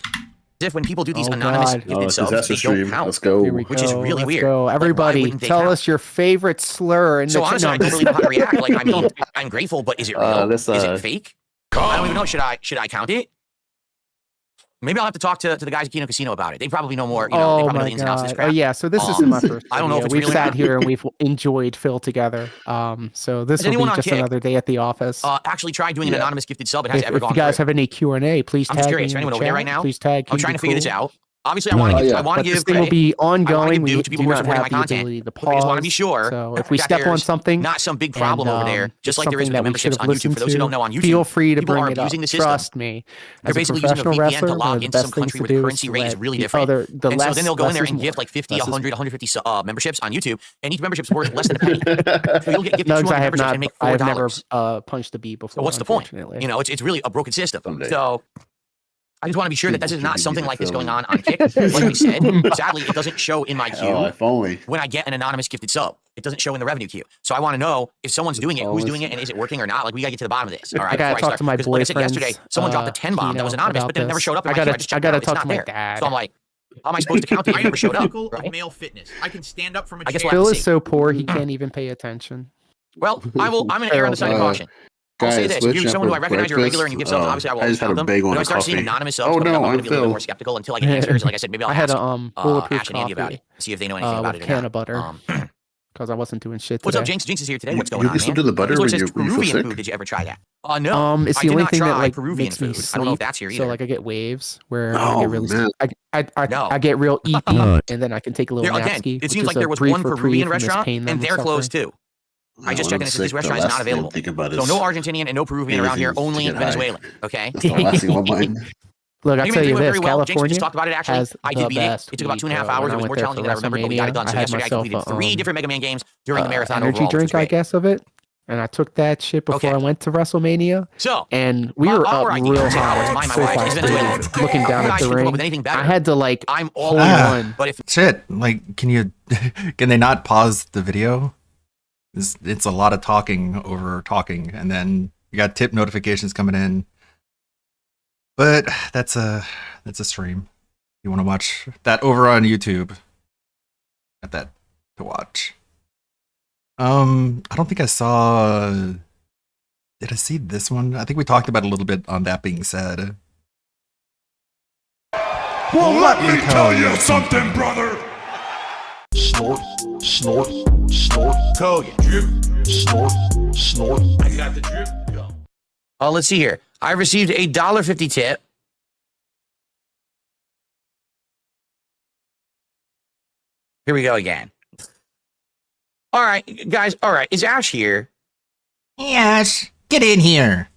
If when people do these anonymous gifted subs, they don't count. Let's go. Which is really Let's weird. go. Like, why Everybody, wouldn't they tell count? us your favorite slur. In So the honestly, I don't really know how to react. Like, I mean, I'm grateful, but is it real? Is it fake? I don't even know. Should I count it? Maybe I'll have to talk to the guys at Kino Casino about it. They probably know more. You know, they Oh probably know my the ins and outs of this god! crap. Oh yeah, so this isn't my first. I don't know if video. it's We've real or sat not. here and we've enjoyed Phil together. So this Has will anyone be on just Kick, another day at the office. Actually try doing an anonymous gifted sub. It has If ever you gone guys through. have any Q&A, please I'm tag just me curious. in Anyone the over there chat. right now? Please tag. I'm trying to figure this out. Obviously, I want to But give this thing will credit. be I want to ongoing. give We to do people who are not supporting have my the content. ability to But we just want to be pause. sure. So that if we step on there's something, not some big problem over there, just like there is with the memberships on YouTube. For those who don't know, on YouTube, feel free to people bring are it up. abusing the system. Trust me. They're As a basically using a professional VPN wrestler, to one log of the into some best things country to where the do currency rate is really the different. other- the And so less- then they'll go in there less and is gift more. like 50, Less is 100, 150 memberships on YouTube, and each membership's worth less than a penny. So you'll get gifted Nugs, 200 I have memberships not. and make I have never $4. punched a bee before. So what's the point? unfortunately. You know, it's really a broken system. So I just want to be sure that this is not something like this going on Kick. Like we said, sadly, it doesn't show in my queue if only. when I get an anonymous gifted sub. It doesn't show in the revenue queue. So I want to know if someone's doing it, who's doing it, and is it working or not. Like, we got to get to the bottom of this. All right. I gotta before talk to my 'Cause like I said boyfriends, yesterday, someone dropped a 10 bomb that was anonymous, but then it never showed up in my queue. I just checked it out. It's talk not to my there. dad. So I'm like, how am I supposed to count it? It never showed up. Right? Male fitness. I can stand up from a I guess chair. we'll Phil have to is see. so poor he can't even pay attention. Well, I'm going to err on the side of caution. I'll say Guys, this: if you're which someone who I for recognize you're a regular and you give something, breakfast? obviously I will I always just had tell a them. bagel When and I a start seeing coffee. anonymous Oh, stuff, no, I'm I'm going to be a little Phil. more skeptical until I get answers. And like I said, maybe I'll I had ask, a bulletproof ask Andy about coffee. it, see if they know anything about With it a or can not. of butter. Because I wasn't doing shit today. What's up, Jinx? Jinx is here today. What's going You on, can still man? do the butter This one when says you feel Peruvian sick? food. Did you ever try that? No. It's I the did only not thing that try like Peruvian makes me food. sleep. I don't know if that's here either. So like I get waves where I Oh, get really man. I get real EP and then I can take a little Again, napski. it which seems is like a there was brief one reprieve Peruvian from this restaurant, pain that and I'm they're closed suffering. too. I just checked, and it says this The restaurant is last not thing I available. think about So is no Argentinian and no Peruvian around here, anything to only get high. Venezuelan. Okay. That's the last thing on my mind. Look, I You tell made you it this, very well. Jinx, we California just talked about it actually. has I the did beat it. best It took about weed, 2.5 bro. hours. When It I was went more there challenging for than I remembered, but we got it WrestleMania, done. So I had yesterday I myself completed a, 3 different Mega Man games during the marathon energy overall, which was drink, I great. guess, of it. And I took that shit before I went to WrestleMania. So, and we were up our idea, real say, oh, it's high, mine, my full wife, five is Venezuelan speed, food. looking down You at guys the should come up ring. with anything better. I had to like I'm all hole in one. But if Shit, like, can they not pause the video? It's a lot of talking over talking, and then you got tip notifications coming in. But that's a stream. You want to watch that over on YouTube? Got that to watch. I don't think I saw. Did I see this one? I think we talked about it a little bit on That Being Said. Well, let me tell you something, brother. Snort, snort, snort. Kogan. Drip. Snort, snort. I got the drip. Go. let's see here. I received a $1.50 tip. Here we go again. All right, guys. All right, is Ash here? Yes, get in here.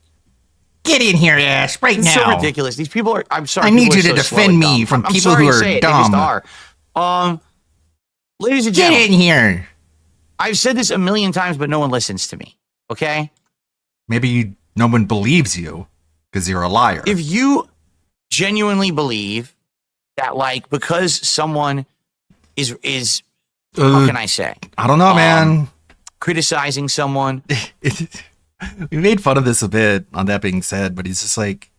Get in here, Ash, right It's now. so ridiculous. These people are. I'm sorry. I need people you are to so slow defend and me dumb. from I'm people sorry who to are say it, dumb. They just are. Ladies and Get gentlemen, in here. I've said this a million times, but no one listens to me. Okay. Maybe no one believes you because you're a liar. If you genuinely believe that, like, because someone is how can I say? I don't know, man. Criticizing someone. We made fun of this a bit on That Being Said, but he's just like,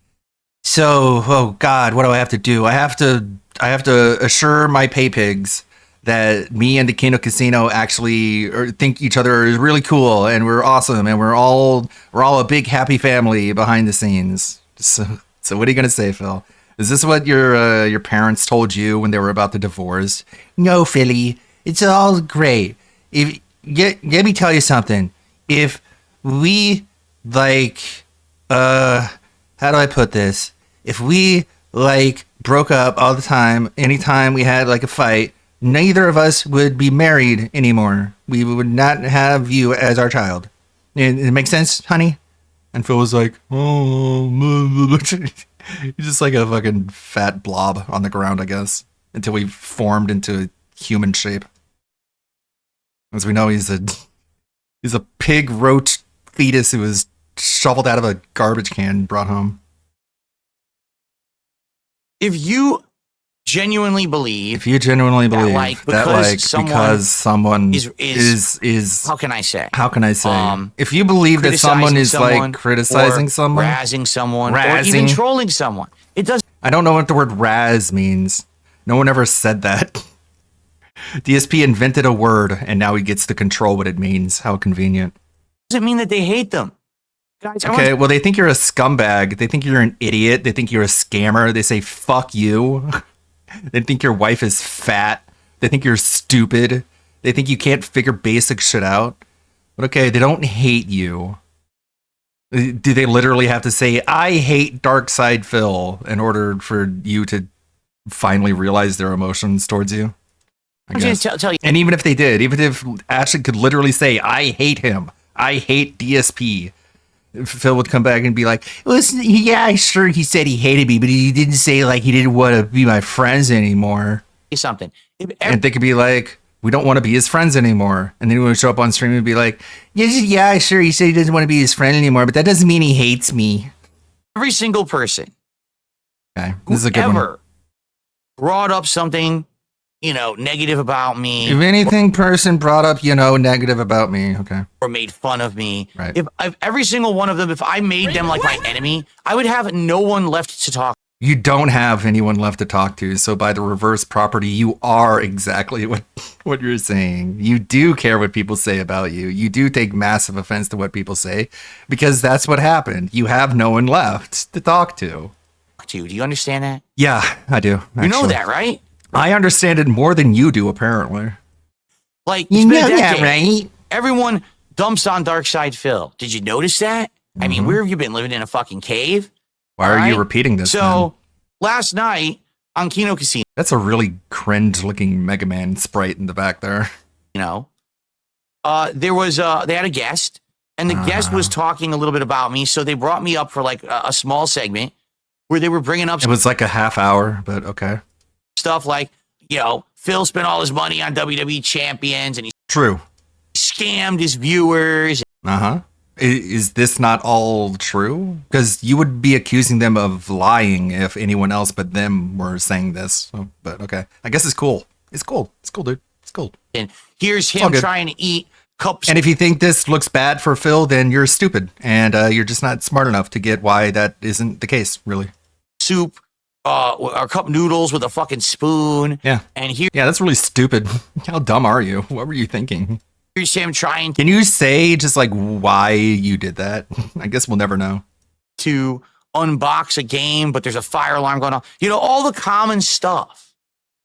so, oh God, what do I have to do? I have to assure my pay pigs that me and the Kano Casino actually think each other is really cool and we're awesome and we're all a big happy family behind the scenes. So what are you gonna say, Phil? Is this what your parents told you when they were about to divorce? No, Philly, it's all great. Let me tell you something. If we like, how do I put this? If we like broke up all the time, anytime we had like a fight, neither of us would be married anymore. We would not have you as our child. It makes sense, honey? And Phil was like, oh, he's just like a fucking fat blob on the ground, I guess, until we formed into human shape. As we know, he's a pig roach fetus who was shoveled out of a garbage can and brought home. If you genuinely believe that, because someone is how can I say? If you believe that someone is like criticizing someone, razzing someone, or even trolling someone, it does. I don't know what the word razz means. No one ever said that. DSP invented a word and now he gets to control what it means. How convenient. Doesn't mean that they hate them. Guys, okay, well, they think you're a scumbag. They think you're an idiot. They think you're a scammer. They say, fuck you. They think your wife is fat. They think you're stupid. They think you can't figure basic shit out. But okay, they don't hate you. Do they literally have to say, I hate Darkside Phil in order for you to finally realize their emotions towards you? I guess. Tell you. And even if they did, even if Ashley could literally say, I hate him. I hate DSP. Phil would come back and be like, listen, yeah, sure, he said he hated me, but he didn't say like he didn't want to be my friends anymore. Something. And they could be like, we don't want to be his friends anymore. And then he would show up on stream and be like, yeah, sure, he said he doesn't want to be his friend anymore, but that doesn't mean he hates me. Every single person. Okay, this is a good one. Brought up something, negative about me. If anything person brought up, negative about me, okay. Or made fun of me. Right. If every single one of them, if I made them like my enemy, I would have no one left to talk. You don't have anyone left to talk to, so by the reverse property, you are exactly what you're saying. You do care what people say about you. You do take massive offense to what people say, because that's what happened. You have no one left to talk to. Do you understand that? Yeah, I do. You know actually. that, right? I understand it more than you do, apparently. Like, You it's been a know that, decade. right? Everyone dumps on Darkside Phil. Did you notice that? I mean, where have you been, living in a fucking cave? Why are you Right? repeating this? So, man? last night on Kino Casino, That's a really cringe-looking Mega Man sprite in the back there. you know, there was they had a guest, and the guest was talking a little bit about me. So they brought me up for like a small segment where they were bringing up It was like a half hour, but okay. stuff like, you know, Phil spent all his money on WWE champions, and he True. scammed his viewers. Uh-huh. Is this not all true? Because you would be accusing them of lying if anyone else but them were saying this. So, but okay. I guess it's cool. It's cool. It's cool, dude. It's cool. And here's all him good. trying to eat cups. And if you think this looks bad for Phil, then you're stupid. And you're just not smart enough to get why that isn't the case, really. Soup, or cup noodles with a fucking spoon. Yeah. And here, Yeah, that's really stupid. How dumb are you? What were you thinking? here's him trying Can you say just like why you did that? I guess we'll never know. to unbox a game, but there's a fire alarm going off. You know, all the common stuff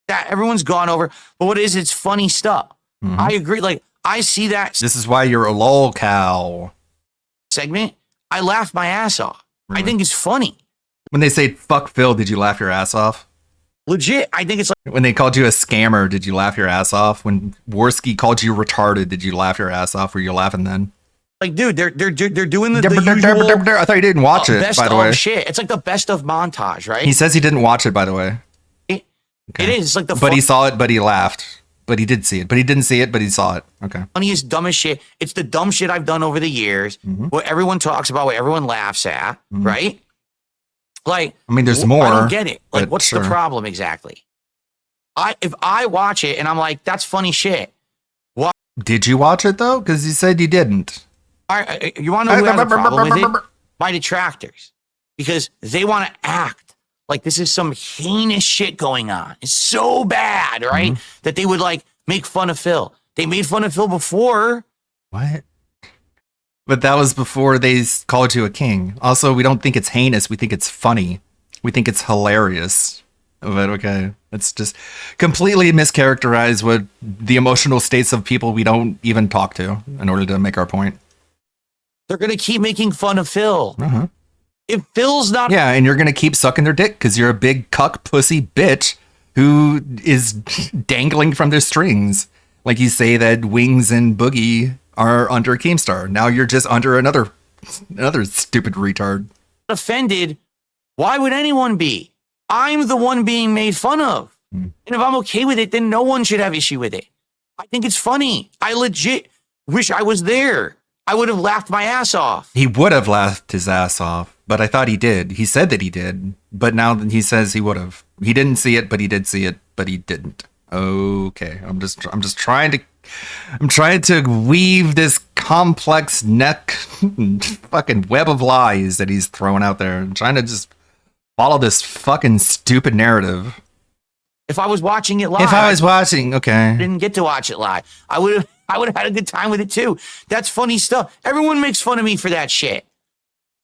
that everyone's gone over. But what is it's funny stuff. I agree. Like, I see that This is why you're a lol cow. segment. I laugh my ass off. I think it's funny. When they say fuck Phil, did you laugh your ass off? Legit. I think it's like, When they called you a scammer, did you laugh your ass off? When Worski called you retarded, did you laugh your ass off? Were you laughing then? dude, they're doing the usual I thought you didn't watch it, best by the of way. shit. It's like the best of montage, right? He says he didn't watch it, by the way. It is. It's like the But he saw it, but he laughed. But he did see it. But he didn't see it, but he saw it. Okay. funniest, dumbest shit. It's the dumb shit I've done over the years. What everyone talks about, what everyone laughs at, right? Like, I mean, there's I more, don't get it. Like, but what's sure. the problem exactly? If I watch it and I'm like, that's funny shit. Why? Did you watch it, though? Because you said you didn't. You want to know who has a problem with it? My detractors, because they want to act like this is some heinous shit going on. It's so bad, right? That they would like make fun of Phil. They made fun of Phil before. What? But that was before they called you a king. Also, we don't think it's heinous. We think it's funny. We think it's hilarious. But okay, it's just completely mischaracterize what the emotional states of people we don't even talk to in order to make our point. They're gonna keep making fun of Phil. Uh-huh. If Phil's not, Yeah, and you're gonna keep sucking their dick because you're a big cuck pussy bitch who is dangling from their strings. Like you say that Wings and Boogie are under Keemstar. Now you're just under another stupid retard. offended, why would anyone be? I'm the one being made fun of. And if I'm okay with it, then no one should have issue with it. I think it's funny. I legit wish I was there. I would have laughed my ass off. He would have laughed his ass off, but I thought he did. He said that he did, but now he says he would have. He didn't see it, but he did see it, but he didn't. Okay, I'm just trying to weave this complex neck fucking web of lies that he's throwing out there. I'm trying to just follow this fucking stupid narrative. If I was watching it live, If I was watching, okay. didn't get to watch it live, I would have had a good time with it too. That's funny stuff. Everyone makes fun of me for that shit.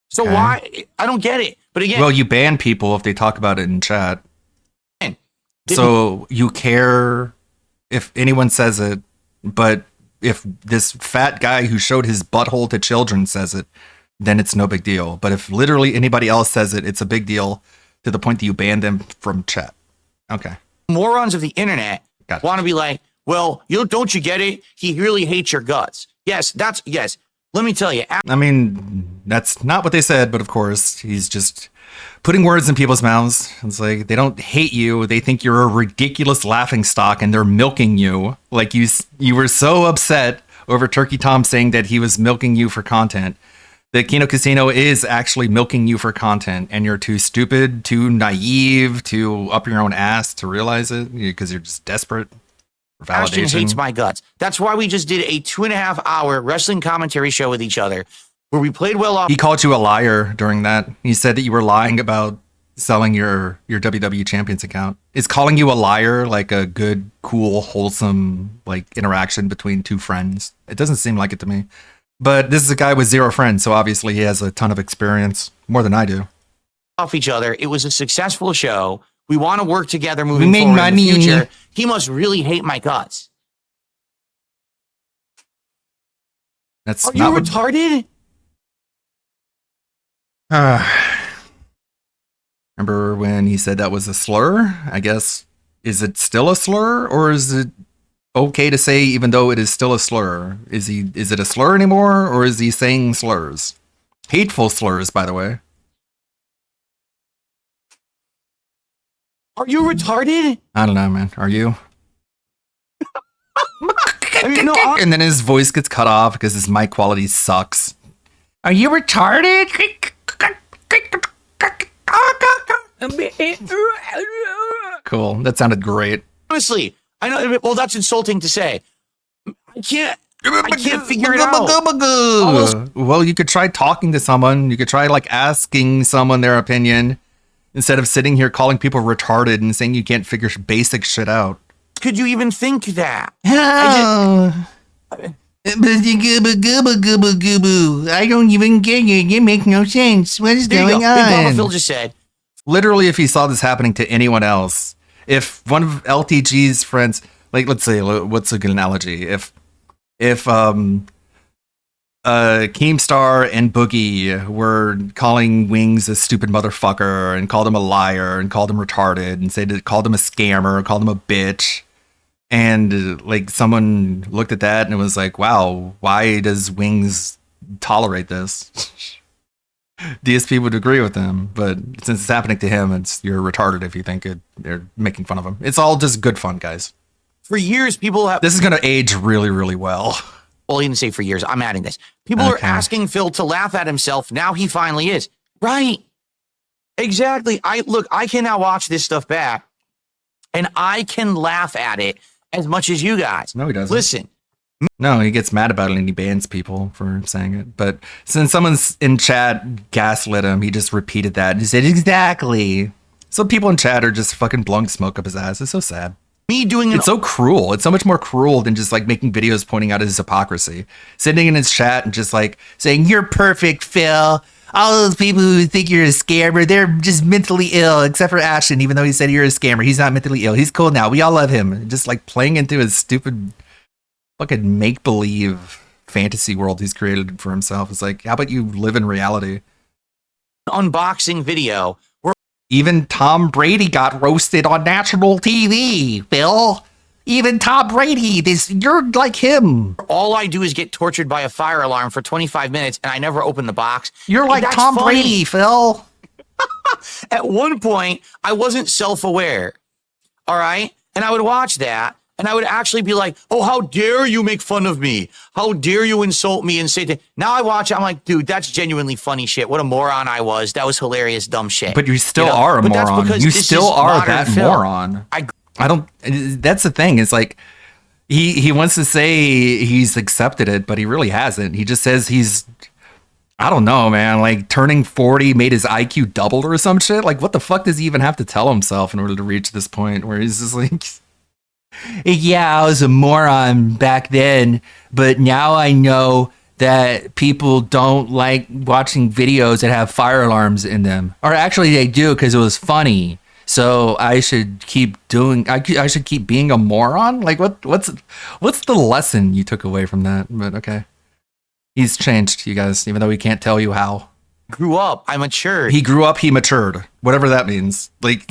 So Okay. why? I don't get it. But again, Well, you ban people if they talk about it in chat. So you care if anyone says it, but if this fat guy who showed his butthole to children says it, then it's no big deal. But if literally anybody else says it, it's a big deal to the point that you ban them from chat. Okay. morons of the internet want to be like, well, don't you get it? He really hates your guts. Yes. Let me tell you. I mean, that's not what they said, but of course, he's just putting words in people's mouths. It's like they don't hate you; they think you're a ridiculous laughingstock, and they're milking you. Like you were so upset over Turkey Tom saying that he was milking you for content. The Kino Casino is actually milking you for content, and you're too stupid, too naive, too up your own ass to realize it because you're just desperate for Ashton validation. hates my guts. That's why we just did a 2.5 hour wrestling commentary show with each other where we played well off. He called you a liar during that. He said that you were lying about selling your WWE Champions account. Is calling you a liar like a good, cool, wholesome like interaction between two friends? It doesn't seem like it to me. But this is a guy with 0 friends, so obviously he has a ton of experience, more than I do. Off each other. It was a successful show. We want to work together moving made forward in the money. future. He must really hate my guts. That's Are you retarded? Remember when he said that was a slur? I guess, is it still a slur, or is it okay to say even though it is still a slur? Is it a slur anymore, or is he saying slurs? Hateful slurs, by the way. Are you retarded? I don't know, man. Are you? I mean, no, And then his voice gets cut off because his mic quality sucks. Are you retarded? Cool. That sounded great. honestly, I know. Well, that's insulting to say. I can't figure it out. Well, you could try talking to someone. You could try like asking someone their opinion instead of sitting here calling people retarded and saying you can't figure basic shit out. Could you even think that? I don't even get you. You make no sense. What is going Big Mama on? Phil just said. Literally, if he saw this happening to anyone else, if one of LTG's friends, like let's say, what's a good analogy? If Keemstar and Boogie were calling Wings a stupid motherfucker and called him a liar and called him retarded and called him a scammer, called him a bitch. And like someone looked at that and it was like, wow, why does Wings tolerate this? DSP would agree with him, but since it's happening to him, you're retarded if you think they're making fun of him. It's all just good fun, guys. For years, people have. This is going to age really, really well. Well, he didn't say for years. I'm adding this. People are asking Phil to laugh at himself. Now he finally is. Right. Exactly. I can now watch this stuff back and I can laugh at it as much as you guys. No, he doesn't. Listen. No, he gets mad about it and he bans people for saying it. But since someone's in chat gaslit him, he just repeated that and he said, exactly. So people in chat are just fucking blowing smoke up his ass. It's so sad. It's so cruel. It's so much more cruel than just like making videos pointing out his hypocrisy. Sitting in his chat and just like saying, you're perfect, Phil. All those people who think you're a scammer, they're just mentally ill, except for Ashton, even though he said you're a scammer. He's not mentally ill. He's cool now. We all love him. Just like playing into his stupid fucking make-believe fantasy world he's created for himself. It's like, how about you live in reality? Unboxing video. Even Tom Brady got roasted on national TV, Phil. Even Tom Brady, you're like him. All I do is get tortured by a fire alarm for 25 minutes and I never open the box. You're like That's Tom funny. Brady, Phil. At one point, I wasn't self-aware. All right? And I would watch that and I would actually be like, oh, how dare you make fun of me? How dare you insult me and say that? Now I watch it, I'm like, dude, that's genuinely funny shit. What a moron I was. That was hilarious, dumb shit. But you still are a But that's moron. because You this still is are modern that film. moron. I don't. That's the thing. It's like he wants to say he's accepted it, but he really hasn't. He just says he's. I don't know, man. Like turning 40 made his IQ doubled or some shit. Like what the fuck does he even have to tell himself in order to reach this point where he's just like, yeah, I was a moron back then, but now I know that people don't like watching videos that have fire alarms in them. Or actually they do because it was funny. So I should keep I should keep being a moron? Like what's the lesson you took away from that? But okay. He's changed, you guys, even though he can't tell you how. Grew up, I matured. He grew up, he matured. Whatever that means. Like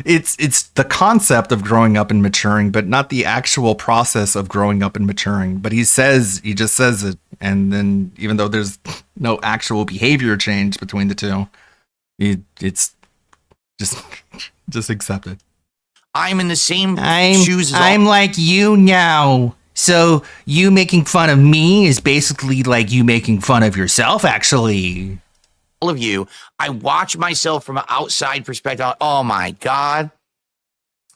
it's the concept of growing up and maturing, but not the actual process of growing up and maturing. But he just says it, and then even though there's no actual behavior change between the two, it's just accept it. I'm in the same shoes as I'm like you now. So you making fun of me is basically like you making fun of yourself, actually. all of you. I watch myself from an outside perspective. Oh my God.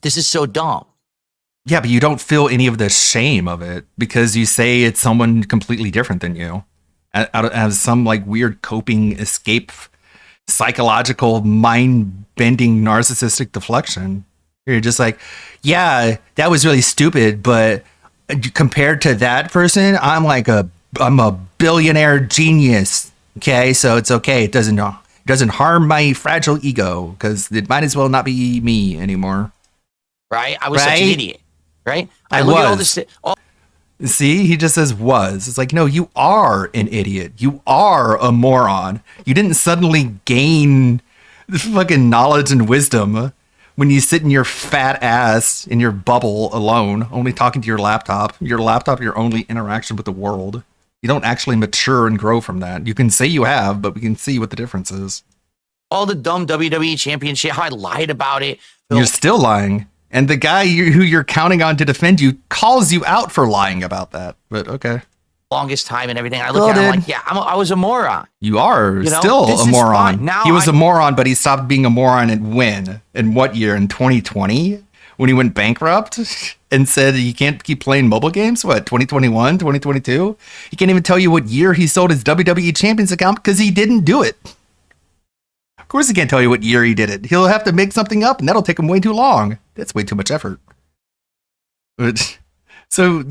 This is so dumb. Yeah, but you don't feel any of the shame of it because you say it's someone completely different than you as some like weird coping escape psychological, mind-bending, narcissistic deflection. You're just like, yeah, that was really stupid, but compared to that person, I'm a billionaire genius. Okay, so it's okay. It doesn't harm my fragile ego because it might as well not be me anymore. Right? I was such an idiot. Right? I look was. at all this. See, he just says was. It's like, no, you are an idiot. You are a moron. You didn't suddenly gain fucking knowledge and wisdom when you sit in your fat ass in your bubble alone, only talking to your laptop, your only interaction with the world. You don't actually mature and grow from that. You can say you have, but we can see what the difference is. All the dumb WWE champion shit, how I lied about it. You're still lying. And the guy who you're counting on to defend you calls you out for lying about that. But okay. Longest time and everything. I look at him like, yeah, I was a moron. You are still a moron. Now he was a moron, but he stopped being a moron and when? In what year? In 2020? When he went bankrupt and said he can't keep playing mobile games? What, 2021, 2022? He can't even tell you what year he sold his WWE Champions account because he didn't do it. Of course he can't tell you what year he did it. He'll have to make something up and that'll take him way too long. That's way too much effort. But so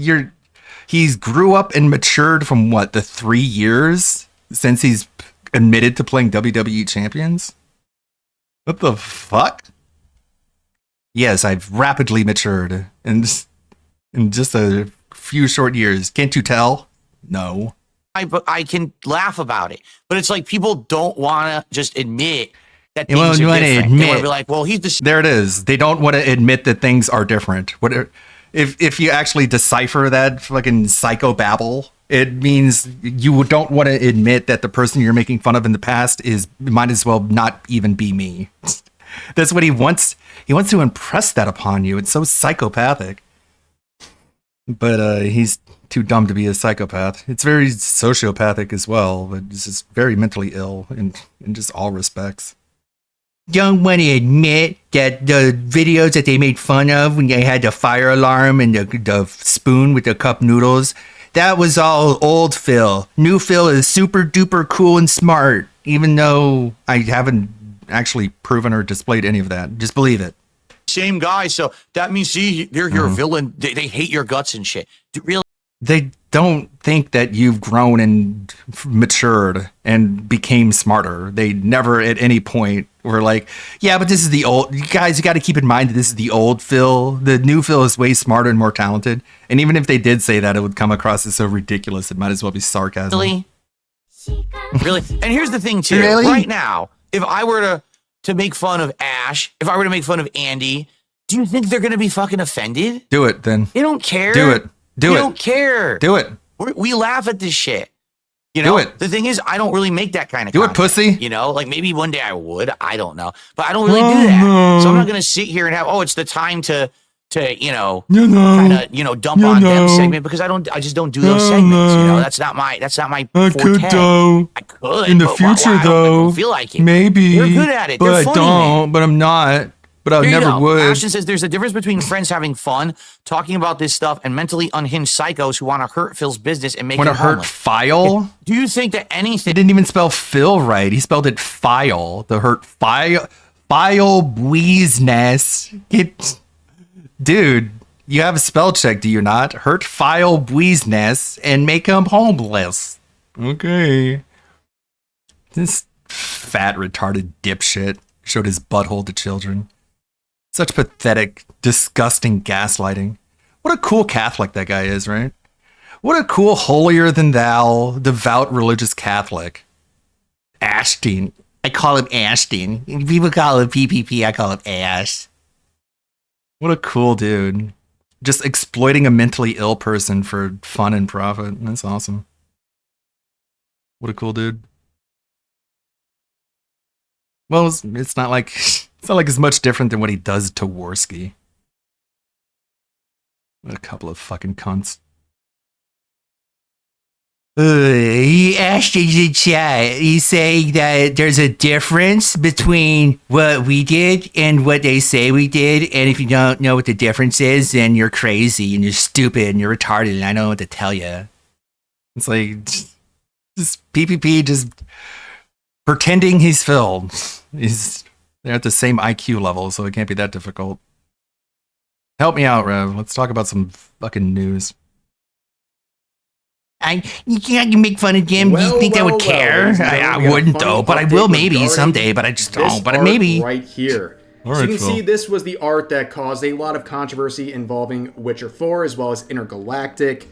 he's grew up and matured from what, the 3 years since he's admitted to playing WWE champions? What the fuck? Yes, I've rapidly matured in just a few short years. Can't you tell? No. I can laugh about it, but it's like people don't want to just admit that things Well, are you wanna different. They want to admit- be like, well, he's the There it is. They don't want to admit that things are different. If you actually decipher that fucking psychobabble, it means you don't want to admit that the person you're making fun of in the past might as well not even be me. That's what he wants. He wants to impress that upon you. It's so psychopathic. But he's too dumb to be a psychopath. It's very sociopathic as well, but it's just very mentally ill in just all respects. Don't want to admit that the videos that they made fun of when they had the fire alarm and the spoon with the cup noodles, that was all old Phil. New Phil is super duper cool and smart, even though I haven't actually proven or displayed any of that. Just believe it. same guy. So that means, see, they're your villain. They hate your guts and shit. Really? They don't think that you've grown and matured and became smarter. They never at any point were like, yeah, but this is the old, you guys, you got to keep in mind that this is the old Phil. The new Phil is way smarter and more talented. And even if they did say that, it would come across as so ridiculous. It might as well be sarcasm. Really? Really? And here's the thing, too. Really? Right now, if I were to make fun of Ash, if I were to make fun of Andy, do you think they're going to be fucking offended? Do it then. They don't care. Do it. Do they it. don't care. Do it. We laugh at this shit. You know, Do it. The thing is, I don't really make that kind of Do it, content, pussy. You know, like maybe one day I would. I don't know. But I don't really do that. So I'm not going to sit here and have, it's the time to kind of, dump on them segment, because I just don't do those segments. You know, that's not my I forte. could though. I could In the but future I though. don't feel like it. Maybe. You're good at it. But They're I funny, don't. man. But I'm not. But I Here you never go. would. Ashton says there's a difference between friends having fun, talking about this stuff, and mentally unhinged psychos who want to hurt Phil's business and make Want him to hurt homeless. file? Do you think that anything? He didn't even spell Phil right. He spelled it file. The hurt file business. Dude, you have a spell check, do you not? Hurt file business and make him homeless. Okay. This fat retarded dipshit showed his butthole to children. Such pathetic, disgusting gaslighting. What a cool Catholic that guy is, right? What a cool holier than thou, devout religious Catholic. Ashton. I call him Ashton. People call him PPP, I call him Ash. What a cool dude. Just exploiting a mentally ill person for fun and profit. That's awesome. What a cool dude. Well, it's not like it's much different than what he does to Worski. What a couple of fucking cunts. He asked in the chat, he's saying that there's a difference between what we did and what they say we did, and if you don't know what the difference is, then you're crazy and you're stupid and you're retarded and I don't know what to tell you. It's like, just PPP just pretending he's Phil. They're at the same IQ level, so it can't be that difficult. Help me out, Rev. Let's talk about some fucking news. You can't make fun of Jim. Do you think I would care? I wouldn't, though, but I will maybe someday, but I just don't. But maybe. Right here. So you can see this was the art that caused a lot of controversy involving Witcher 4 as well as Intergalactic.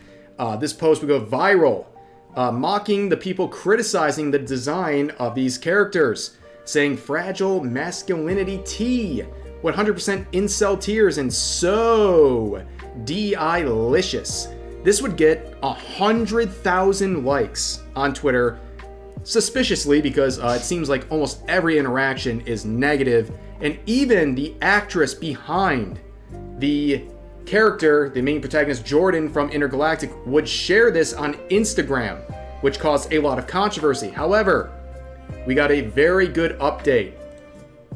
This post would go viral, mocking the people criticizing the design of these characters, saying fragile masculinity tea, 100% incel tears, and so DI-licious. This would get 100,000 likes on Twitter, suspiciously because it seems like almost every interaction is negative, and even the actress behind the character, the main protagonist Jordan from Intergalactic, would share this on Instagram, which caused a lot of controversy. However, we got a very good update.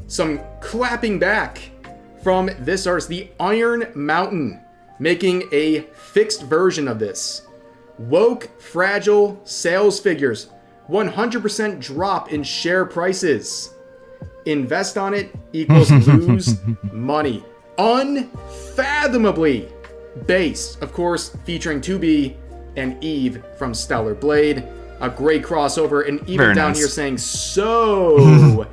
Some clapping back from this artist, the Iron Mountain, making a fixed version of this. Woke, fragile sales figures, 100% drop in share prices. Invest on it equals lose money. Unfathomably based, of course, featuring 2B and Eve from Stellar Blade. A great crossover, and even Very down nice. here saying so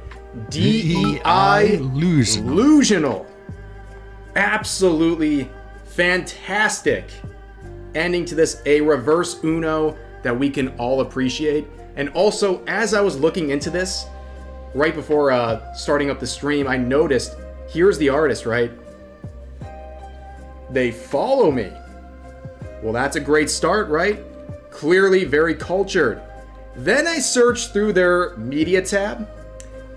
DEI illusional. Absolutely fantastic ending to this, a reverse Uno that we can all appreciate. And also, as I was looking into this right before starting up the stream, I noticed here's the artist, right? They follow me. Well, that's a great start, right? Clearly very cultured. Then I searched through their media tab.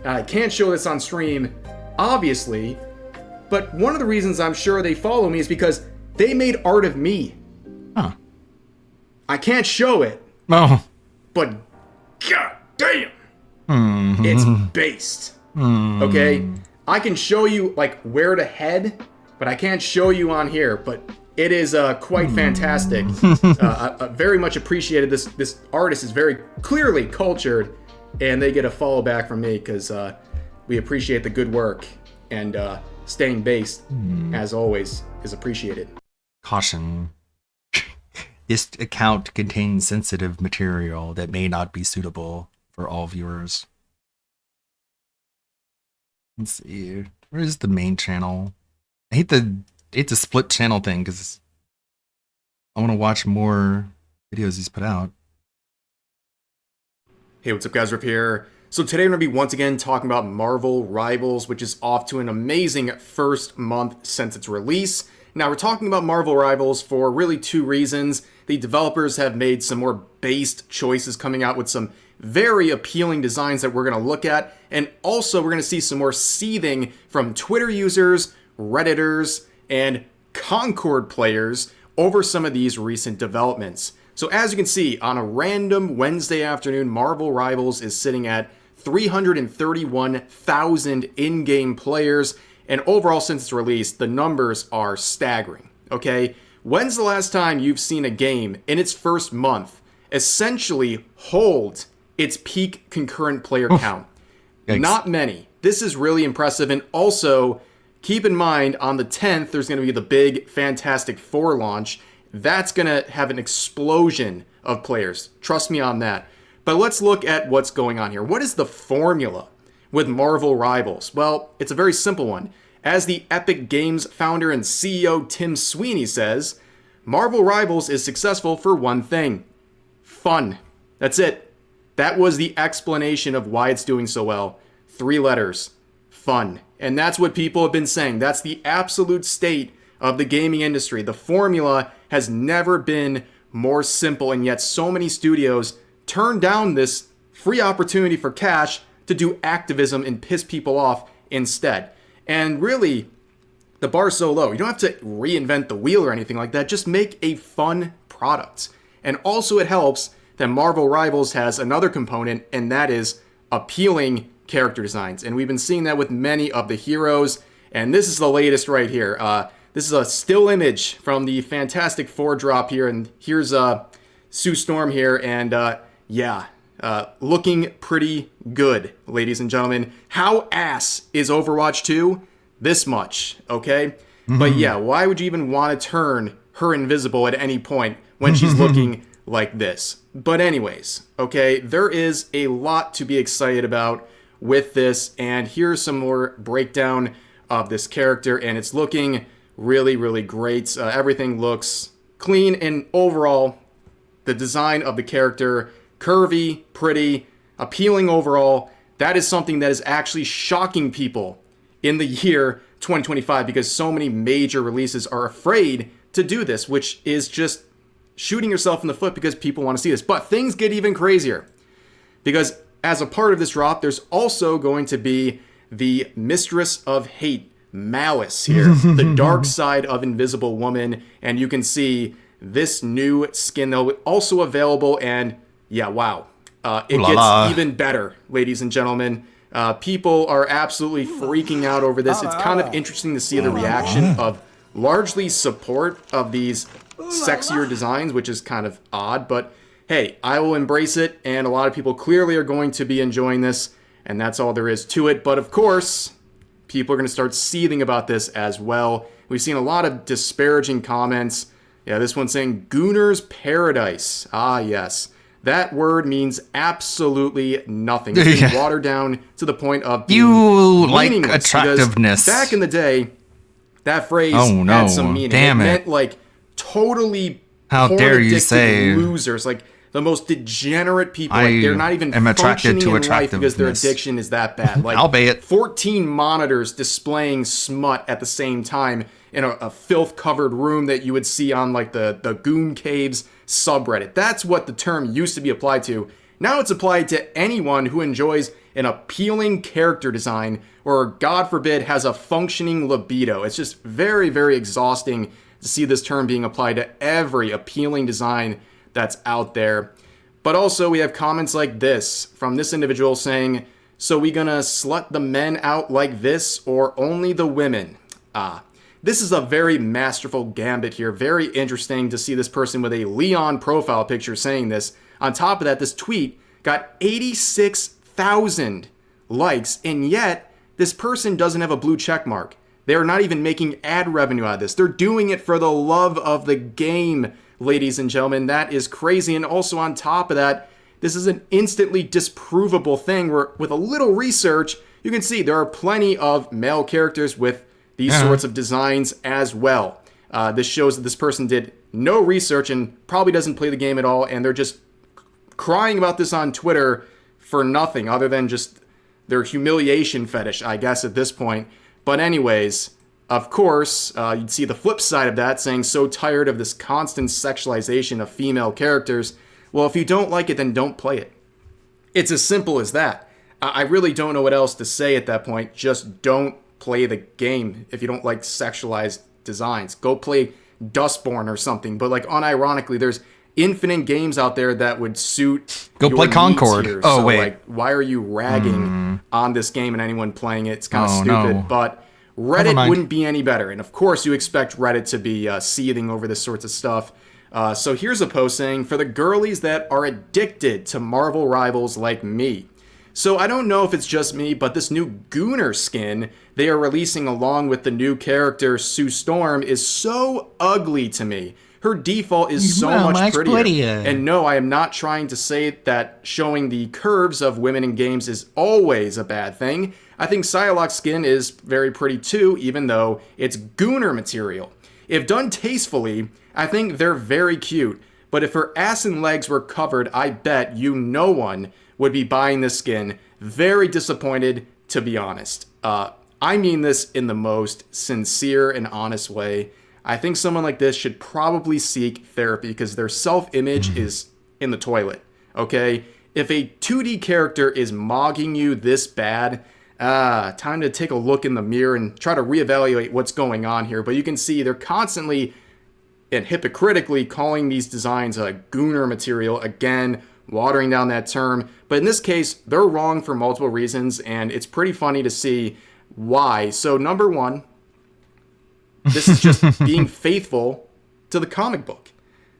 I can't show this on stream, obviously, but one of the reasons I'm sure they follow me is because they made art of me. Huh. I can't show it. Oh. But god damn, it's based. Okay? I can show you like where to head, but I can't show you on here, but it is quite fantastic. I very much appreciated this. This artist is very clearly cultured, and they get a follow back from me because we appreciate the good work, and staying based, as always, is appreciated. Caution. This account contains sensitive material that may not be suitable for all viewers. Let's see. Where is the main channel? I hate the split channel thing because I want to watch more videos he's put out. Hey, what's up, guys? Rip here. So today we're going to be once again talking about Marvel Rivals, which is off to an amazing first month since its release. Now, we're talking about Marvel Rivals for really two reasons. The developers have made some more based choices, coming out with some very appealing designs that we're going to look at. And also, we're going to see some more seething from Twitter users, Redditors, and Concord players over some of these recent developments. So as you can see, on a random Wednesday afternoon, Marvel Rivals is sitting at 331,000 in-game players. And overall, since its release, the numbers are staggering, okay? When's the last time you've seen a game in its first month essentially hold its peak concurrent player count? Yikes. Not many. This is really impressive. And also, keep in mind, on the 10th, there's going to be the big Fantastic Four launch. That's going to have an explosion of players. Trust me on that. But let's look at what's going on here. What is the formula with Marvel Rivals? Well, it's a very simple one. As the Epic Games founder and CEO Tim Sweeney says, Marvel Rivals is successful for one thing: fun. That's it. That was the explanation of why it's doing so well. 3 letters: fun. And that's what people have been saying. That's the absolute state of the gaming industry. The formula has never been more simple, and yet so many studios turn down this free opportunity for cash to do activism and piss people off instead. And really, the bar's so low. You don't have to reinvent the wheel or anything like that. Just make a fun product. And also it helps that Marvel Rivals has another component, and that is appealing character designs. And we've been seeing that with many of the heroes. And this is the latest right here. This is a still image from the Fantastic Four drop here. And here's Sue Storm here. And Looking pretty good, ladies and gentlemen. How ass is Overwatch 2? This much, okay? But yeah, why would you even want to turn her invisible at any point when she's looking like this? But anyways, okay, there is a lot to be excited about with this, and here's some more breakdown of this character, and it's looking really, really great. Everything looks clean, and overall, the design of the character, curvy, pretty, appealing overall. That is something that is actually shocking people in the year 2025 because so many major releases are afraid to do this, which is just shooting yourself in the foot because people want to see this. But things get even crazier because as a part of this drop, there's also going to be the Mistress of Hate, Malice here, the dark side of Invisible Woman, and you can see this new skin though also available, and yeah, wow. It gets even better, ladies and gentlemen. People are absolutely freaking out over this. It's kind of interesting to see the reaction of largely support of these sexier designs, which is kind of odd, but hey, I will embrace it, and a lot of people clearly are going to be enjoying this, and that's all there is to it. But of course, people are going to start seething about this as well. We've seen a lot of disparaging comments. Yeah, this one saying, Gooner's Paradise. Ah, yes. That word means absolutely nothing. It's been watered down to the point of being meaningless, attractiveness. Back in the day, that phrase had some meaning. It meant like totally how dare you say losers, like the most degenerate people. Like they're not even functioning in life because their addiction is that bad. Like albeit 14 monitors displaying smut at the same time in a filth-covered room that you would see on like the Goon Caves subreddit. That's what the term used to be applied to. Now it's applied to anyone who enjoys an appealing character design or, God forbid, has a functioning libido. It's just very, very exhausting to see this term being applied to every appealing design that's out there. But also we have comments like this from this individual saying, so we gonna slut the men out like this or only the women? This is a very masterful gambit here. Very interesting to see this person with a Leon profile picture saying this. On top of that, this tweet got 86,000 likes, and yet this person doesn't have a blue check mark. They're not even making ad revenue out of this. They're doing it for the love of the game, ladies and gentlemen. That is crazy. And also on top of that, this is an instantly disprovable thing where with a little research, you can see there are plenty of male characters with these sorts of designs as well. This shows that this person did no research and probably doesn't play the game at all, and they're just crying about this on Twitter for nothing other than just their humiliation fetish, I guess, at this point. But anyways, of course, you'd see the flip side of that saying, so tired of this constant sexualization of female characters. Well, if you don't like it, then don't play it. It's as simple as that. I really don't know what else to say at that point. Just don't play the game if you don't like sexualized designs. Go play Dustborn or something. But like unironically, there's infinite games out there that would suit Go play Concord. Here. Oh, so, wait. Like, why are you ragging on this game and anyone playing it? It's kind of stupid. No. But Reddit wouldn't be any better. And of course, you expect Reddit to be seething over this sorts of stuff. So here's a post saying, for the girlies that are addicted to Marvel rivals like me. So I don't know if it's just me, but this new Gooner skin they are releasing along with the new character Sue Storm is so ugly to me. Her default is so much prettier. And no, I am not trying to say that showing the curves of women in games is always a bad thing. I think Psylocke's skin is very pretty too, even though it's Gooner material. If done tastefully, I think they're very cute. But if her ass and legs were covered, I bet no one would be buying this skin. Very disappointed, to be honest. I mean this in the most sincere and honest way. I think someone like this should probably seek therapy because their self-image is in the toilet, okay? If a 2D character is mogging you this bad, time to take a look in the mirror and try to reevaluate what's going on here. But you can see they're constantly and hypocritically calling these designs a Gooner material, again, watering down that term. But in this case, they're wrong for multiple reasons, and it's pretty funny to see why. So number one, this is just being faithful to the comic book.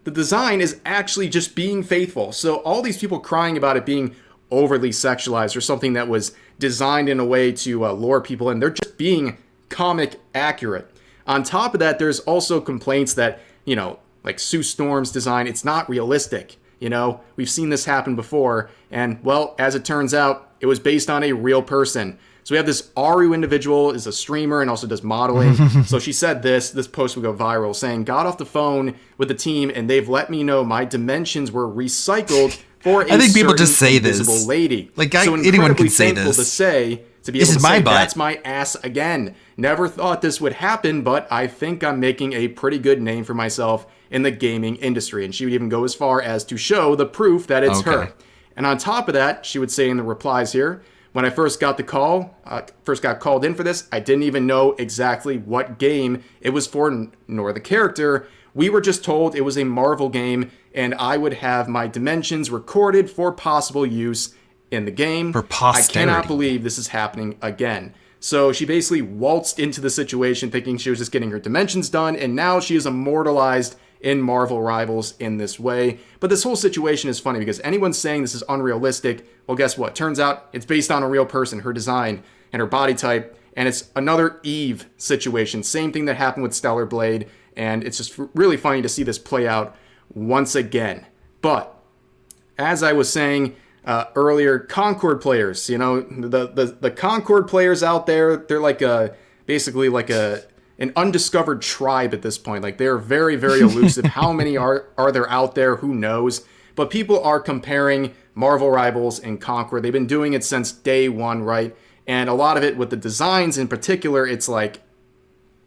the design is actually just being faithful. So all these people crying about it being overly sexualized or something that was designed in a way to lure people in, they're just being comic accurate. On top of that, there's also complaints that, you know, like Sue Storm's design, it's not realistic. You know, we've seen this happen before. And, well, as it turns out, it was based on a real person. So we have this Aru individual, is a streamer and also does modeling. So she said this post would go viral, saying, got off the phone with the team and they've let me know my dimensions were recycled for a I think people just say invisible this. lady. Like, so anyone can say thankful this. to say, to be This able is to my say, butt. that's my ass again. Never thought this would happen, but I think I'm making a pretty good name for myself in the gaming industry. And she would even go as far as to show the proof that it's her. And on top of that, she would say in the replies here, when I first got the call, first got called in for this, I didn't even know exactly what game it was for, nor the character. We were just told it was a Marvel game, and I would have my dimensions recorded for possible use in the game. For posterity. I cannot believe this is happening again. So she basically waltzed into the situation thinking she was just getting her dimensions done, and now she is immortalized in Marvel Rivals in this way. But this whole situation is funny because anyone saying this is unrealistic, well, guess what? Turns out it's based on a real person, her design and her body type, and it's another Eve situation. Same thing that happened with Stellar Blade, and it's just really funny to see this play out once again. But as I was saying earlier, Concord players, you know, the Concord players out there, they're like basically like an undiscovered tribe at this point. Like, they're very, very elusive. How many are there out there? Who knows? But people are comparing Marvel Rivals and Concord. They've been doing it since day one, right? And a lot of it with the designs in particular, it's like,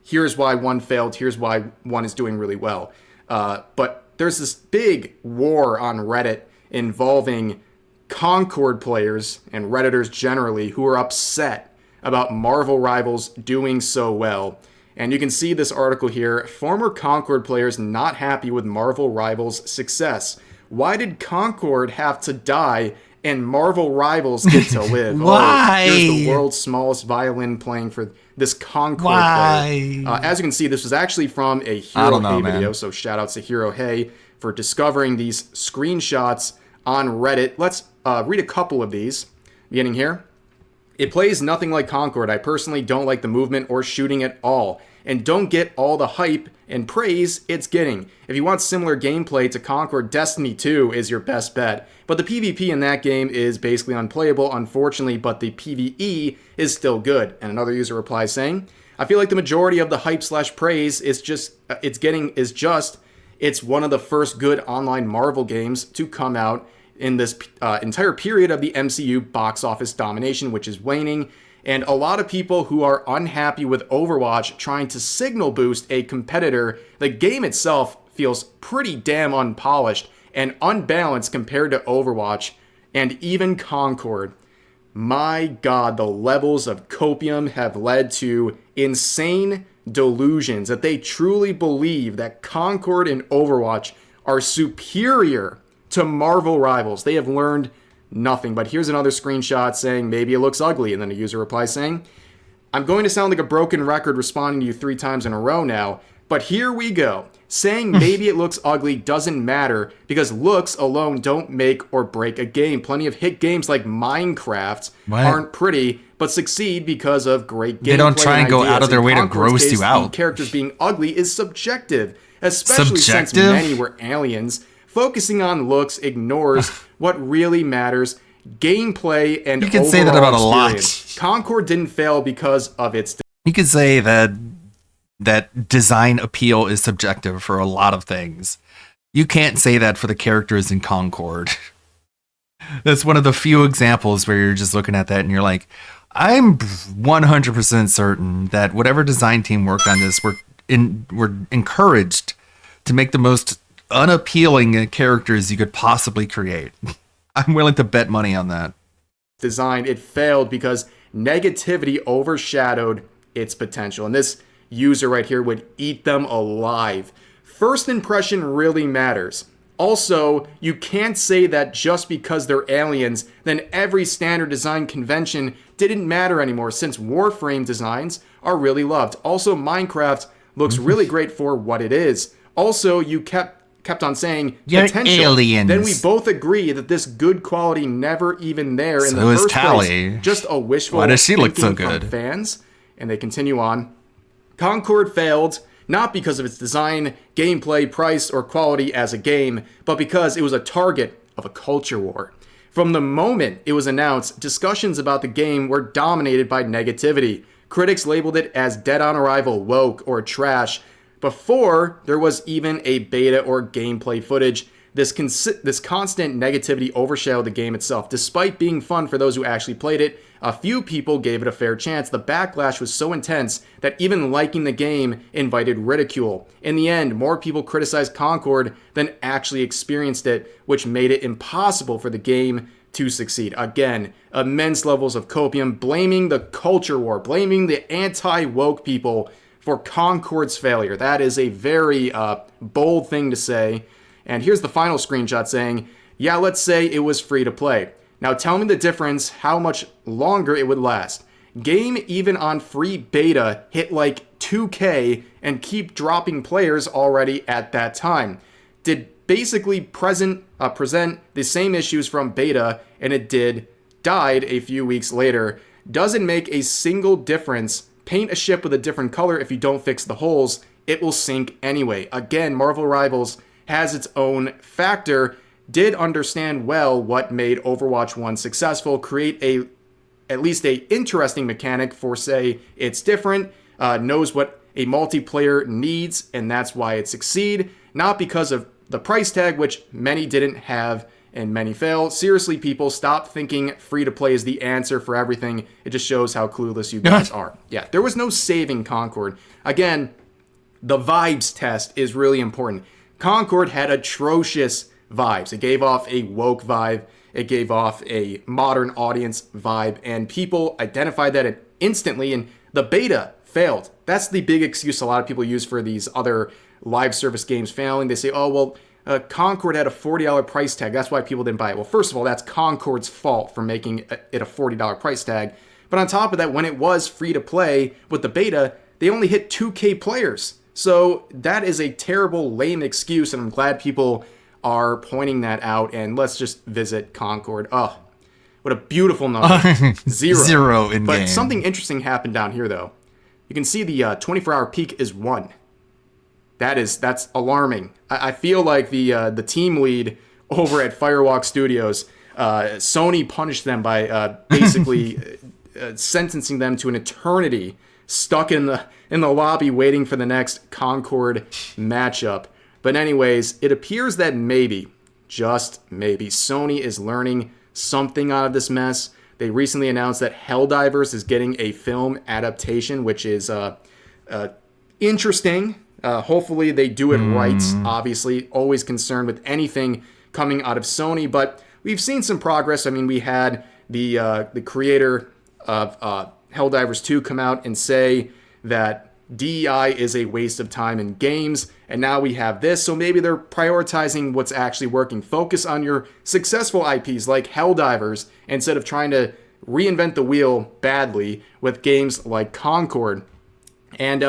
here's why one failed, here's why one is doing really well. But there's this big war on Reddit involving Concord players and Redditors generally who are upset about Marvel Rivals doing so well. And you can see this article here, former Concord players not happy with Marvel Rivals' success. Why did Concord have to die and Marvel Rivals get to live? Why? Oh, here's the world's smallest violin playing for this Concord Why? player. As you can see, this was actually from a Hero Hey video, so shout outs to Hero Hey for discovering these screenshots on Reddit. Let's read a couple of these, beginning here. It plays nothing like Concord. I personally don't like the movement or shooting at all, and don't get all the hype and praise it's getting. If you want similar gameplay to Concord, Destiny 2 is your best bet. But the PvP in that game is basically unplayable, unfortunately, but the PvE is still good. And another user replies saying, I feel like the majority of the hype/praise it's one of the first good online Marvel games to come out in this entire period of the MCU box office domination, which is waning. And a lot of people who are unhappy with Overwatch trying to signal boost a competitor, the game itself feels pretty damn unpolished and unbalanced compared to Overwatch and even Concord. My God, the levels of copium have led to insane delusions that they truly believe that Concord and Overwatch are superior to Marvel Rivals. They have learned nothing. But here's another screenshot saying maybe it looks ugly, and then a user replies saying, I'm going to sound like a broken record responding to you 3 times in a row now, but here we go. Saying maybe it looks ugly doesn't matter because looks alone don't make or break a game. Plenty of hit games like Minecraft aren't pretty, but succeed because of great gameplay. They don't try and go out of their way to gross you out. Characters being ugly is subjective, especially since many were aliens. Focusing on looks ignores what really matters: gameplay and you can say that about experience. a lot. Concord didn't fail because of its. You could say that design appeal is subjective for a lot of things. You can't say that for the characters in Concord. That's one of the few examples where you're just looking at that and you're like, I'm 100% certain that whatever design team worked on this were encouraged to make the most unappealing characters you could possibly create. I'm willing to bet money on that. Design, it failed because negativity overshadowed its potential. And this user right here would eat them alive. First impression really matters. Also, you can't say that just because they're aliens, then every standard design convention didn't matter anymore, since Warframe designs are really loved. Also, Minecraft looks really great for what it is. Also, you kept kept on saying You're potential, aliens. then we both agree that this good quality never even there in So the is first Tally. place. Just a wishful Why does she look so thinking from good? fans. And they continue on. Concord failed not because of its design, gameplay, price, or quality as a game, but because it was a target of a culture war. From the moment it was announced, discussions about the game were dominated by negativity. Critics labeled it as dead on arrival, woke, or trash. Before there was even a beta or gameplay footage, this constant negativity overshadowed the game itself. Despite being fun for those who actually played it, a few people gave it a fair chance. The backlash was so intense that even liking the game invited ridicule. In the end, more people criticized Concord than actually experienced it, which made it impossible for the game to succeed. Again, immense levels of copium, blaming the culture war, blaming the anti-woke people for Concord's failure. That is a very bold thing to say. And here's the final screenshot saying, yeah, let's say it was free to play. Now tell me the difference, how much longer it would last. Game even on free beta hit like 2K and keep dropping players already at that time. Did basically present the same issues from beta, and it died a few weeks later. Doesn't make a single difference. Paint a ship with a different color if you don't fix the holes, it will sink anyway. Again, Marvel Rivals has its own factor, did understand well what made Overwatch 1 successful, create at least a interesting mechanic for, say, it's different, knows what a multiplayer needs, and that's why it succeed, not because of the price tag, which many didn't have and many failed. Seriously, people, stop thinking free-to-play is the answer for everything. It just shows how clueless you guys are. Yeah, there was no saving Concord. Again, the vibes test is really important. Concord had atrocious vibes. It gave off a woke vibe. It gave off a modern audience vibe, and people identified that instantly, and the beta failed. That's the big excuse a lot of people use for these other live service games failing. They say, oh, well, Concord had a $40 price tag. That's why people didn't buy it. Well, first of all, that's Concord's fault for making it a $40 price tag. But on top of that, when it was free to play with the beta, they only hit 2K players. So that is a terrible, lame excuse, and I'm glad people are pointing that out. And let's just visit Concord. Oh, what a beautiful number. Zero in game. But something interesting happened down here, though. You can see the 24-hour peak is 1. That's alarming. I feel like the team lead over at Firewalk Studios, Sony punished them by basically sentencing them to an eternity stuck in the lobby waiting for the next Concord matchup. But anyways, it appears that maybe, just maybe, Sony is learning something out of this mess. They recently announced that Helldivers is getting a film adaptation, which is interesting. Hopefully they do it right. Obviously, always concerned with anything coming out of Sony, but we've seen some progress. I mean, we had the creator of Helldivers 2 come out and say that DEI is a waste of time in games, and now we have this, so maybe they're prioritizing what's actually working. Focus on your successful IPs like Helldivers instead of trying to reinvent the wheel badly with games like Concord. And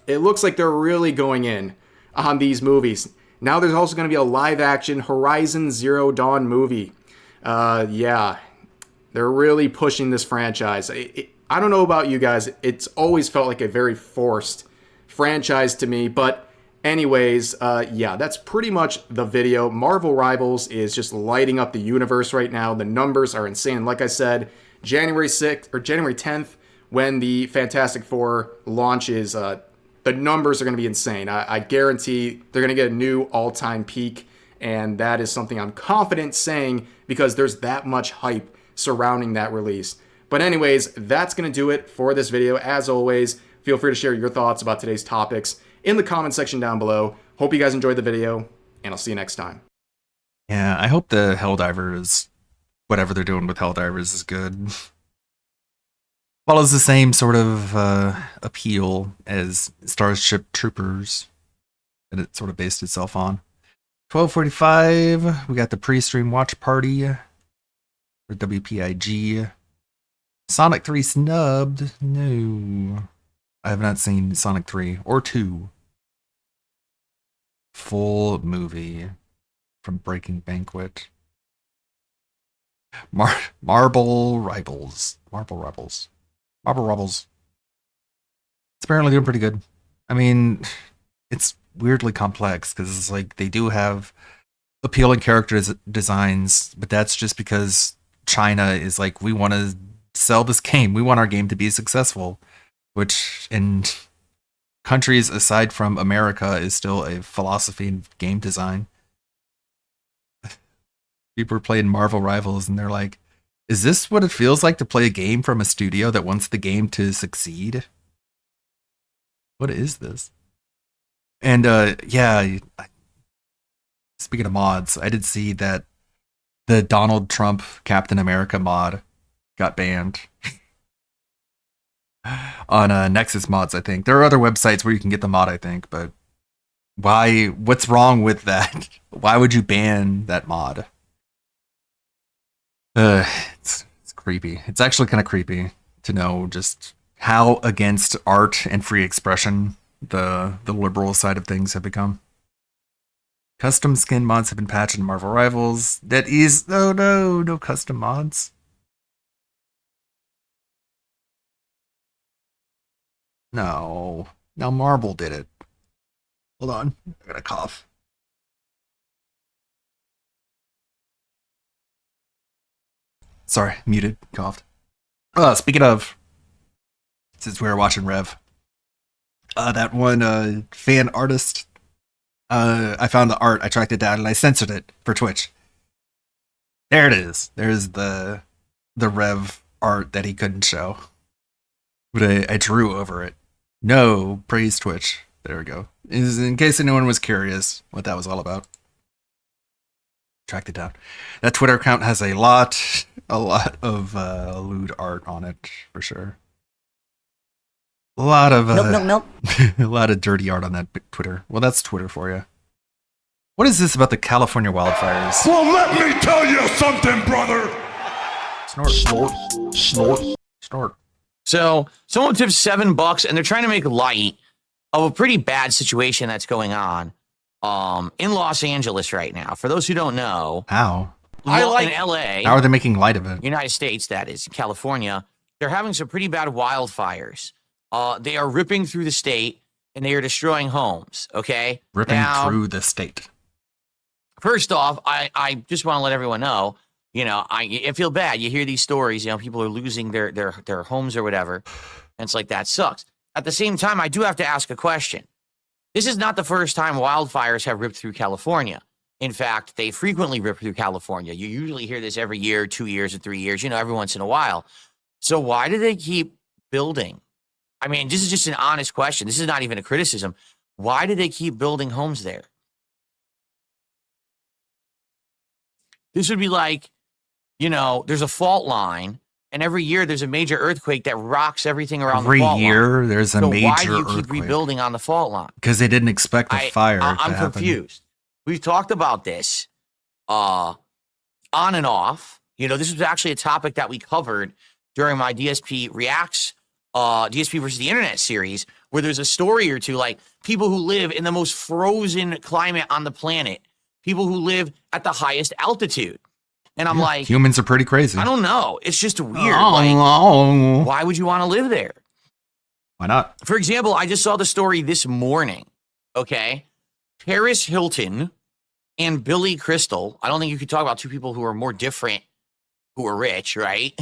it looks like they're really going in on these movies. Now there's also going to be a live-action Horizon Zero Dawn movie. Yeah, they're really pushing this franchise. I don't know about you guys. It's always felt like a very forced franchise to me. But anyways, yeah, that's pretty much the video. Marvel Rivals is just lighting up the universe right now. The numbers are insane. Like I said, January 6th or January 10th, when the Fantastic Four launches, the numbers are going to be insane. I guarantee they're going to get a new all-time peak. And that is something I'm confident saying because there's that much hype surrounding that release. But anyways, that's going to do it for this video. As always, feel free to share your thoughts about today's topics in the comment section down below. Hope you guys enjoyed the video, and I'll see you next time. Yeah, I hope the Helldivers, whatever they're doing with Helldivers, is good. Follows the same sort of appeal as Starship Troopers that it sort of based itself on. 12:45, we got the pre-stream watch party for WPIG. Sonic 3 snubbed? No. I have not seen Sonic 3 or 2. full movie from Breaking Banquet. Marble Rivals. It's apparently doing pretty good. I mean, it's weirdly complex because it's like they do have appealing character designs, but that's just because China is like, we want to sell this game. We want our game to be successful, which in countries aside from America is still a philosophy in game design. People are playing Marvel Rivals and they're like, is this what it feels like to play a game from a studio that wants the game to succeed? What is this? And yeah, speaking of mods, I did see that the Donald Trump Captain America mod got banned on Nexus Mods, I think. There are other websites where you can get the mod, I think, but why? What's wrong with that? Why would you ban that mod? It's creepy. It's actually kind of creepy to know just how against art and free expression the liberal side of things have become. Custom skin mods have been patched in Marvel Rivals. That is, oh no, no custom mods. No, now Marble did it. Hold on, I gotta cough. Sorry, muted, coughed. Speaking of, since we were watching Rev, that one fan artist, I found the art, I tracked it down, and I censored it for Twitch. There it is. There's the Rev art that he couldn't show. But I drew over it. No, praise Twitch. There we go. In case anyone was curious what that was all about. Tracked it down. That Twitter account has a lot of lewd art on it, for sure. A lot of nope. a lot of dirty art on that Twitter. Well, that's Twitter for you. What is this about the California wildfires? Well, let me tell you something, brother. Snort. So someone tipped $7 and they're trying to make light of a pretty bad situation that's going on in Los Angeles right now. For those who don't know, how? In LA. How are they making light of it? United States, that is, California. They're having some pretty bad wildfires. They are ripping through the state and they are destroying homes. Okay, ripping through the state. First off, I just want to let everyone know. You know, I feel bad. You hear these stories. You know, people are losing their homes or whatever, and it's like that sucks. At the same time, I do have to ask a question. This is not the first time wildfires have ripped through California. In fact, they frequently rip through California. You usually hear this every year, 2 years, or 3 years. You know, every once in a while. So why do they keep building? I mean, this is just an honest question. This is not even a criticism. Why do they keep building homes there? This would be like, you know, there's a fault line, and every year there's a major earthquake that rocks everything around the fault line. Every year there's a major earthquake. So why do you keep rebuilding on the fault line? Because they didn't expect a fire to happen. I'm confused. We've talked about this on and off. You know, this was actually a topic that we covered during my DSP Reacts, DSP versus the Internet series, where there's a story or two, like people who live in the most frozen climate on the planet, people who live at the highest altitude. And I'm like, humans are pretty crazy. I don't know. It's just weird. Like, why would you want to live there? Why not? For example, I just saw the story this morning. Okay. Paris Hilton and Billy Crystal. I don't think you could talk about two people who are more different, who are rich, right?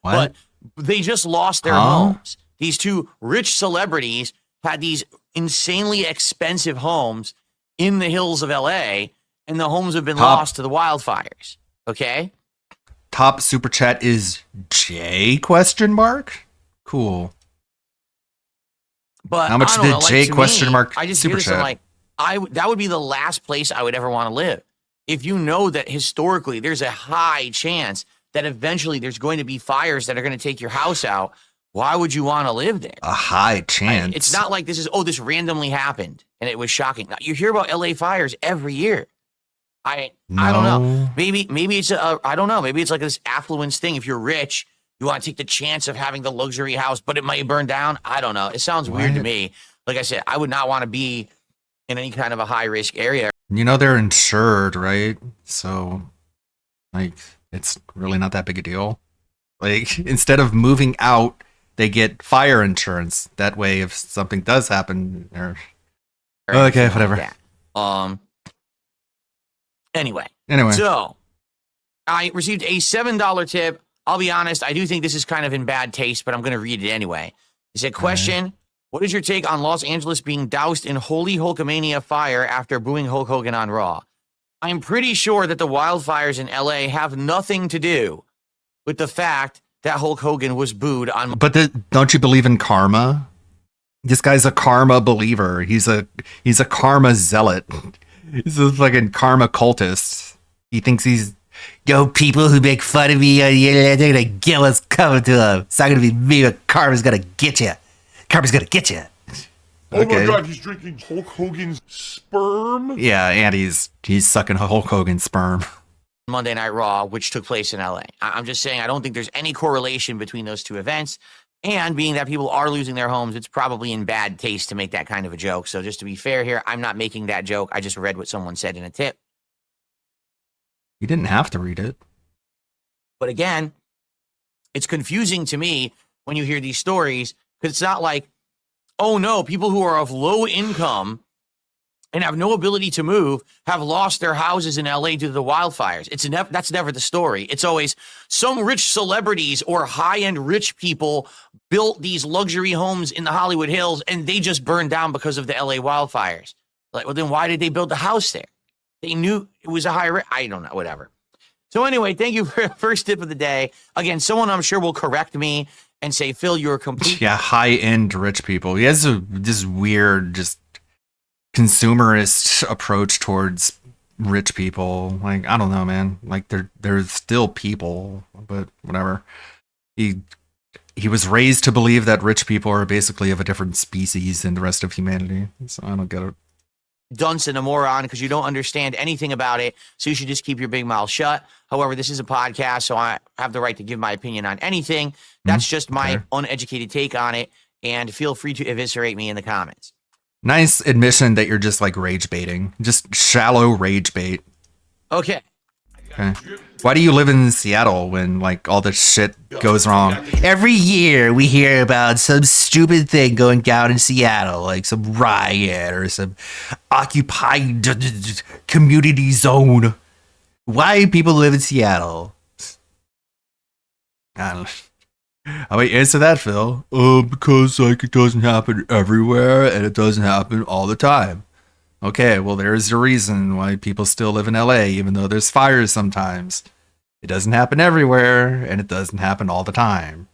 What? But they just lost their homes. These two rich celebrities had these insanely expensive homes in the hills of LA, and the homes have been lost to the wildfires. Okay. Top super chat is J ? Cool. But how much did J ? I just hear this, I'm like, that would be the last place I would ever want to live. If you know that historically there's a high chance that eventually there's going to be fires that are going to take your house out, why would you want to live there? A high chance. It's not like this is, this randomly happened and it was shocking. You hear about LA fires every year. I don't know. Maybe it's I don't know. Maybe it's like this affluence thing. If you're rich, you want to take the chance of having the luxury house, but it might burn down. I don't know. It sounds weird to me. Like I said, I would not want to be in any kind of a high risk area. You know they're insured, right? So, like, it's really not that big a deal. Like, instead of moving out, they get fire insurance. That way, if something does happen, or okay, whatever. Anyway. Anyway. So, I received a $7 tip. I'll be honest, I do think this is kind of in bad taste, but I'm going to read it anyway. It said, question, what is your take on Los Angeles being doused in holy Hulkamania fire after booing Hulk Hogan on Raw? I'm pretty sure that the wildfires in LA have nothing to do with the fact that Hulk Hogan was booed on. But don't you believe in karma? This guy's a karma believer. He's a karma zealot. He's a fucking karma cultist. He thinks he's, yo, people who make fun of me on the internet, they're gonna get what's coming to them. It's not gonna be me, but karma's gonna get you. Karma's gonna get you. Oh my God, he's drinking Hulk Hogan's sperm? Yeah, and he's sucking Hulk Hogan's sperm. Monday Night Raw, which took place in LA. I'm just saying I don't think there's any correlation between those two events. And being that people are losing their homes, it's probably in bad taste to make that kind of a joke. So just to be fair here, I'm not making that joke. I just read what someone said in a tip. You didn't have to read it. But again, it's confusing to me when you hear these stories, because it's not like, oh no, people who are of low income and have no ability to move have lost their houses in LA due to the wildfires. That's never the story. It's always some rich celebrities or high-end rich people built these luxury homes in the Hollywood Hills and they just burned down because of the LA wildfires. Like, well, then why did they build the house there? They knew it was a high risk. I don't know, whatever. So anyway, thank you for the first tip of the day. Again, someone I'm sure will correct me and say, Phil, you're complete. Yeah, high-end rich people. He has this weird, just consumerist approach towards rich people. Like, I don't know, man. Like, they're still people, but whatever. He was raised to believe that rich people are basically of a different species than the rest of humanity. So I don't get it. Dunce and a moron because you don't understand anything about it, so you should just keep your big mouth shut. However, this is a podcast, so I have the right to give my opinion on anything. That's just my uneducated take on it, and feel free to eviscerate me in the comments. Nice admission that you're just like rage baiting. Just shallow rage bait. Okay. Why do you live in Seattle when like all this shit goes wrong? Every year we hear about some stupid thing going down in Seattle, like some riot or some occupied community zone. Why do people live in Seattle? I don't know. How about you answer that, Phil? Because like it doesn't happen everywhere and it doesn't happen all the time. Okay, well there's a reason why people still live in LA, even though there's fires sometimes. It doesn't happen everywhere and it doesn't happen all the time.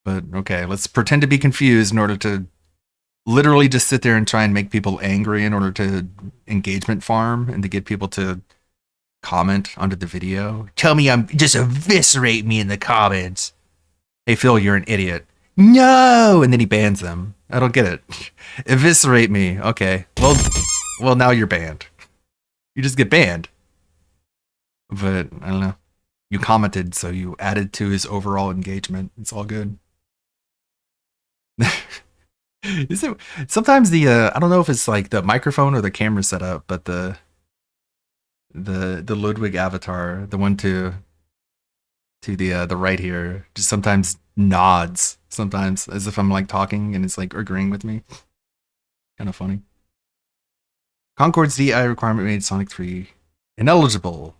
But okay, let's pretend to be confused in order to literally just sit there and try and make people angry in order to engagement farm and to get people to comment under the video. Tell me just eviscerate me in the comments. Hey, Phil, you're an idiot. No! And then he bans them. I don't get it. Eviscerate me. Okay. Well, now you're banned. You just get banned. But, I don't know. You commented, so you added to his overall engagement. It's all good. Sometimes I don't know if it's like the microphone or the camera setup, but the Ludwig avatar, the one to the right here, just sometimes nods sometimes as if I'm like talking and it's like agreeing with me. Kind of funny. Concord's DI requirement made Sonic 3 ineligible.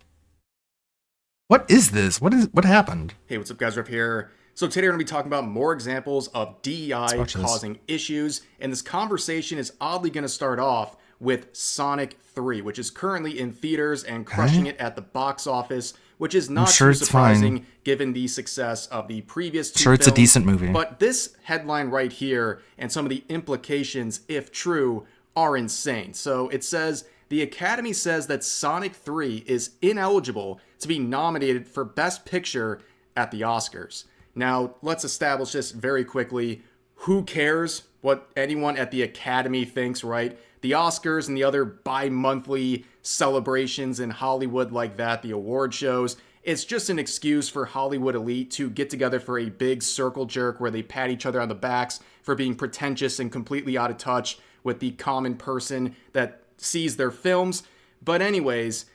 What is this? What happened? Hey, what's up, guys? Rip here. So today we're going to be talking about more examples of DEI causing issues, and this conversation is oddly going to start off with Sonic 3, which is currently in theaters and crushing it at the box office, which is not too surprising given the success of the previous two films. It's a decent movie. But this headline right here and some of the implications, if true, are insane. So it says, the Academy says that Sonic 3 is ineligible to be nominated for Best Picture at the Oscars. Now, let's establish this very quickly. Who cares what anyone at the Academy thinks, right? The Oscars and the other bi-monthly celebrations in Hollywood like that, the award shows, it's just an excuse for Hollywood elite to get together for a big circle jerk where they pat each other on the backs for being pretentious and completely out of touch with the common person that sees their films. But anyways,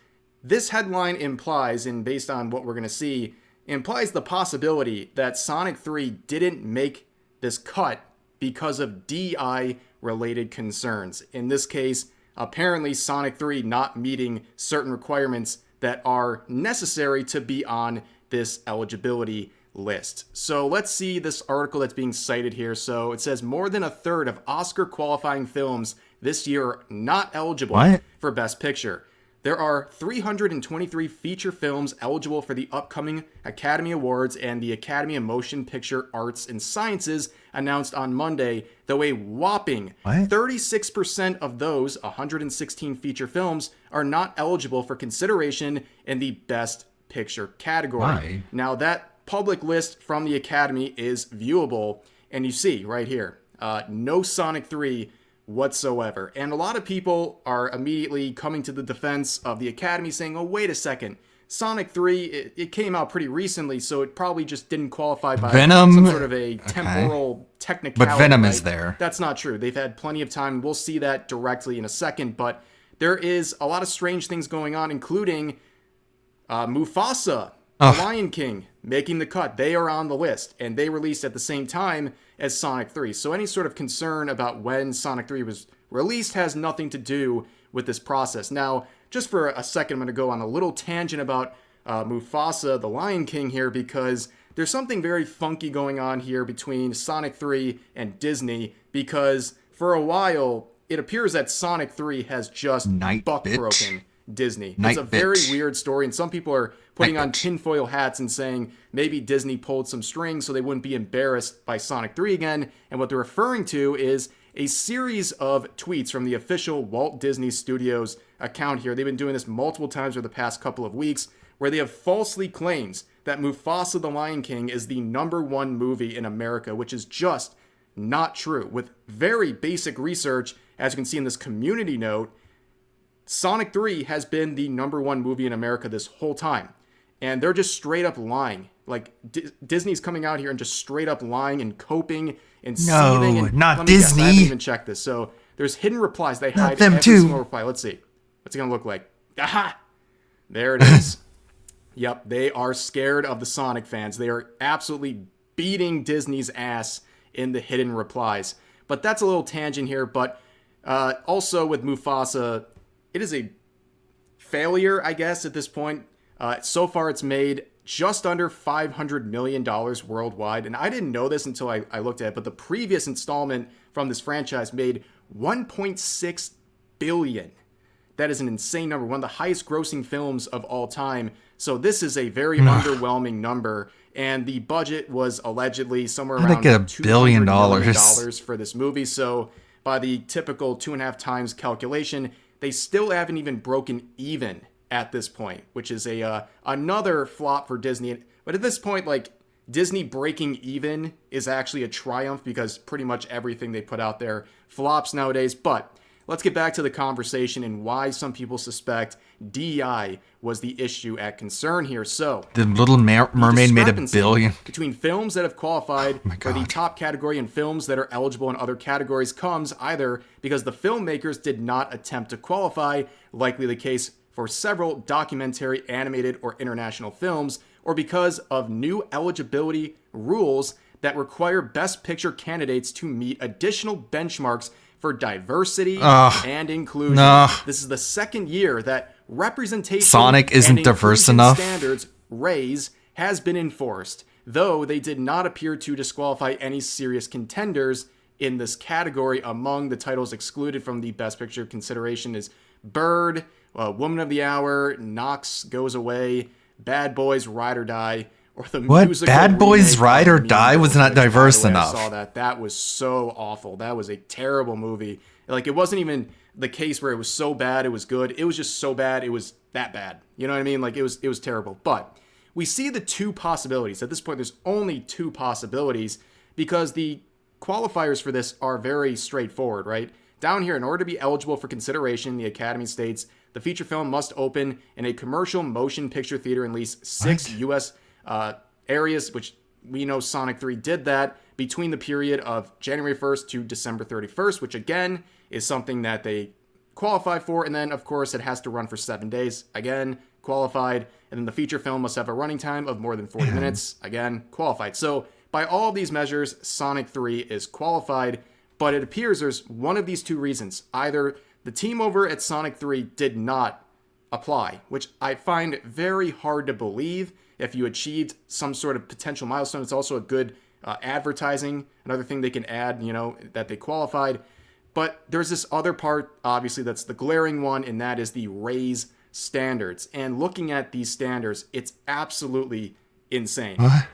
this headline implies, and based on what we're going to see, implies the possibility that Sonic 3 didn't make this cut because of DI-related concerns. In this case, apparently Sonic 3 not meeting certain requirements that are necessary to be on this eligibility list. So let's see this article that's being cited here. So it says more than a third of Oscar qualifying films this year are not eligible for Best Picture. There are 323 feature films eligible for the upcoming Academy Awards, and the Academy of Motion Picture Arts and Sciences announced on Monday, though a whopping 36% of those 116 feature films are not eligible for consideration in the Best Picture category. Why? Now, that public list from the Academy is viewable, and you see right here, no Sonic 3 whatsoever. And a lot of people are immediately coming to the defense of the Academy saying, oh, wait a second, Sonic 3, it came out pretty recently, so it probably just didn't qualify by Venom? some sort of a temporal technicality. But Venom is there. That's not true. They've had plenty of time. We'll see that directly in a second, but there is a lot of strange things going on, including Mufasa, the Lion King, making the cut. They are on the list, and they released at the same time as Sonic 3. So any sort of concern about when Sonic 3 was released has nothing to do with this process. Now, just for a second, I'm going to go on a little tangent about Mufasa, the Lion King here, because there's something very funky going on here between Sonic 3 and Disney, because for a while, it appears that Sonic 3 has just buck-broken Disney. It's a very weird story, and some people are putting on tinfoil hats and saying maybe Disney pulled some strings so they wouldn't be embarrassed by Sonic 3 again, and what they're referring to is a series of tweets from the official Walt Disney Studios account here. They've been doing this multiple times over the past couple of weeks, where they have falsely claimed that Mufasa the Lion King is the #1 movie in America, which is just not true. With very basic research, as you can see in this community note, Sonic 3 has been the #1 movie in America this whole time. And they're just straight up lying. Like, Disney's coming out here and just straight up lying and coping and seething. And not I Disney. haven't even checked this. So there's hidden replies. They hide them every too. single reply. Let's see. What's it going to look like? Aha! There it is. Yep, they are scared of the Sonic fans. They are absolutely beating Disney's ass in the hidden replies. But that's a little tangent here. But also with Mufasa, it is a failure, I guess, at this point. So far, it's made just under $500 million worldwide. And I didn't know this until I looked at it, but the previous installment from this franchise made $1.6 billion. That is an insane number, one of the highest grossing films of all time. So this is a very underwhelming number. And the budget was allegedly somewhere around $2 billion for this movie. So by the typical 2.5 times calculation, they still haven't even broken even at this point, which is another flop for Disney. But at this point, like, Disney breaking even is actually a triumph, because pretty much everything they put out there flops nowadays. But let's get back to the conversation and why some people suspect DI was the issue at concern here. So, The Little Mermaid made $1 billion. Between films that have qualified for the top category and films that are eligible in other categories comes either because the filmmakers did not attempt to qualify, likely the case for several documentary, animated, or international films, or because of new eligibility rules that require Best Picture candidates to meet additional benchmarks for diversity and inclusion. This is the second year that representation Sonic isn't and diverse inclusion enough. standards raise has been enforced, though they did not appear to disqualify any serious contenders in this category. Among the titles excluded from the Best Picture consideration is Bird, Woman of the Hour, Knox Goes Away, Bad Boys Ride or Die, or the musical Bad Boys remake Ride of or Die Mean was Girls, not which, by the diverse way, enough. I saw that. That was so awful. That was a terrible movie. Like, it wasn't even the case where it was so bad it was good. It was just so bad it was that bad. You know what I mean? Like, it was terrible. But we see the two possibilities. At this point, there's only two possibilities, because the qualifiers for this are very straightforward, right? Down here, in order to be eligible for consideration, the Academy states the feature film must open in a commercial motion picture theater in at least 6 U.S. Areas, which we know Sonic 3 did that between the period of January 1st to December 31st, which again is something that they qualify for. And then, of course, it has to run for 7 days. Again, qualified. And then the feature film must have a running time of more than 40 minutes. Again, qualified. So by all these measures, Sonic 3 is qualified. But it appears there's one of these two reasons. Either the team over at Sonic 3 did not apply, which I find very hard to believe. If you achieved some sort of potential milestone, it's also a good advertising, another thing they can add, that they qualified. But there's this other part, obviously, that's the glaring one, and that is the raise standards. And looking at these standards, it's absolutely insane. What?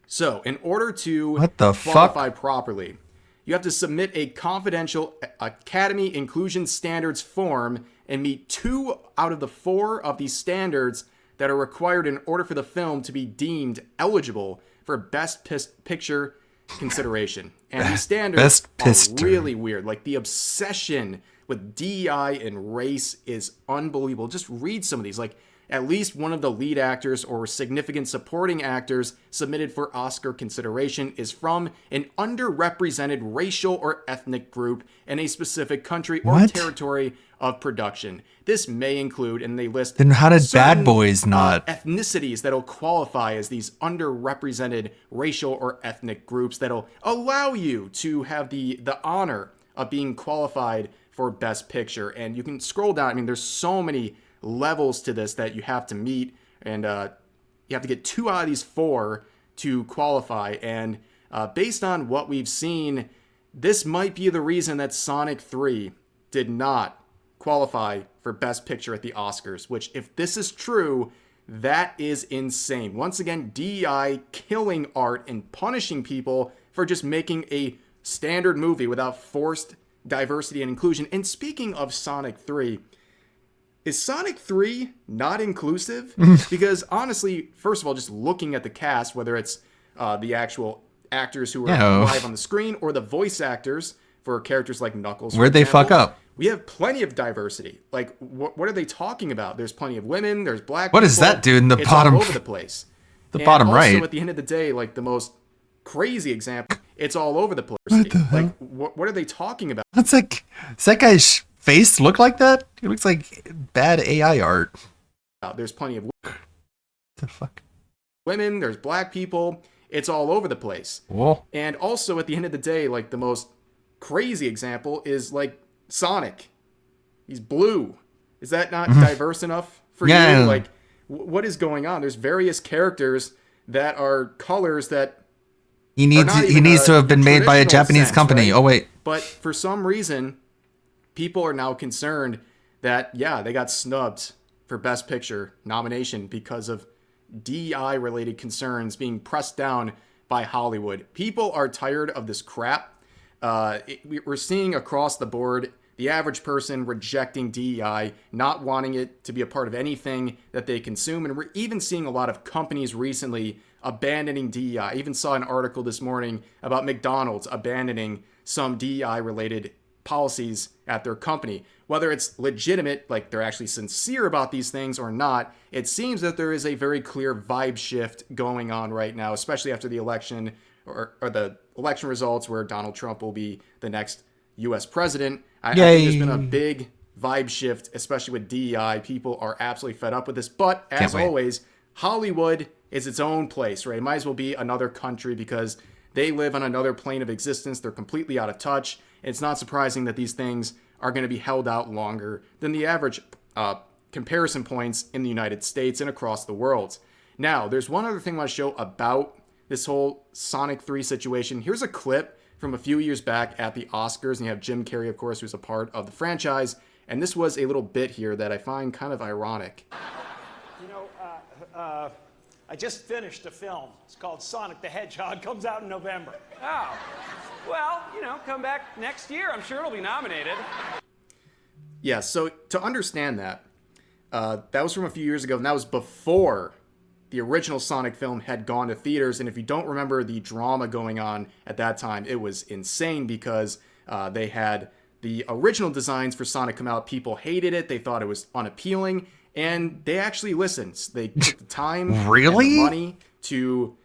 So, in order to the qualify fuck? properly, you have to submit a confidential Academy Inclusion Standards form and meet 2 out of the 4 of these standards that are required in order for the film to be deemed eligible for Best Picture consideration. And these standards are really weird. Like, the obsession with DEI and race is unbelievable. Just read some of these. Like, at least one of the lead actors or significant supporting actors submitted for Oscar consideration is from an underrepresented racial or ethnic group in a specific country or territory of production. This may include, and they list Then how did certain, Bad Boys not? ethnicities that'll qualify as these underrepresented racial or ethnic groups that'll allow you to have the honor of being qualified for Best Picture. And you can scroll down. I mean, there's so many levels to this that you have to meet, and you have to get 2 out of these 4 to qualify. And based on what we've seen, this might be the reason that Sonic 3 did not qualify for Best Picture at the Oscars, which, if this is true, that is insane. Once again, DEI killing art and punishing people for just making a standard movie without forced diversity and inclusion. And speaking of Sonic 3, is Sonic 3 not inclusive? Because honestly, first of all, just looking at the cast, whether it's the actual actors who are live on the screen or the voice actors for characters like Knuckles. Where'd they fuck up? We have plenty of diversity. Like, what are they talking about? There's plenty of women, there's black What people. is that dude in the It's bottom? all over the place. The And bottom also, right. at the end of the day, like, the most crazy example, it's all over the place. What the hell? Like, what are they talking about? That's like, does that guy's face look like that? It looks like bad AI art. There's plenty of the fuck? Women, there's black people. It's all over the place. Whoa. And also, at the end of the day, like, the most crazy example is, like, Sonic. He's blue. Is that not diverse enough for you? Like, what is going on? There's various characters that are colors that He needs to have been made by a Japanese sense, company. right? Oh wait. But for some reason, people are now concerned that, yeah, they got snubbed for Best Picture nomination because of DEI-related concerns being pressed down by Hollywood. People are tired of this crap. We're seeing across the board the average person rejecting DEI, not wanting it to be a part of anything that they consume. And we're even seeing a lot of companies recently abandoning DEI. I even saw an article this morning about McDonald's abandoning some DEI-related policies at their company. Whether it's legitimate, like they're actually sincere about these things or not, it seems that there is a very clear vibe shift going on right now, especially after the election or the election results where Donald Trump will be the next U.S. president. I think there's been a big vibe shift, especially with DEI. People are absolutely fed up with this. But as always, Hollywood is its own place, right? It might as well be another country because they live on another plane of existence. They're completely out of touch. It's not surprising that these things are going to be held out longer than the average comparison points in the United States and across the world. Now, there's one other thing I want to show about this whole Sonic 3 situation. Here's a clip from a few years back at the Oscars, and you have Jim Carrey, of course, who's a part of the franchise. And this was a little bit here that I find kind of ironic. You know, I just finished a film. It's called Sonic the Hedgehog. Comes out in November. Oh. Well, you know, come back next year. I'm sure it'll be nominated. Yeah, so to understand that, that was from a few years ago, and that was before the original Sonic film had gone to theaters. And if you don't remember the drama going on at that time, it was insane because they had the original designs for Sonic come out. People hated it. They thought it was unappealing. And they actually listened. They took the time and the money to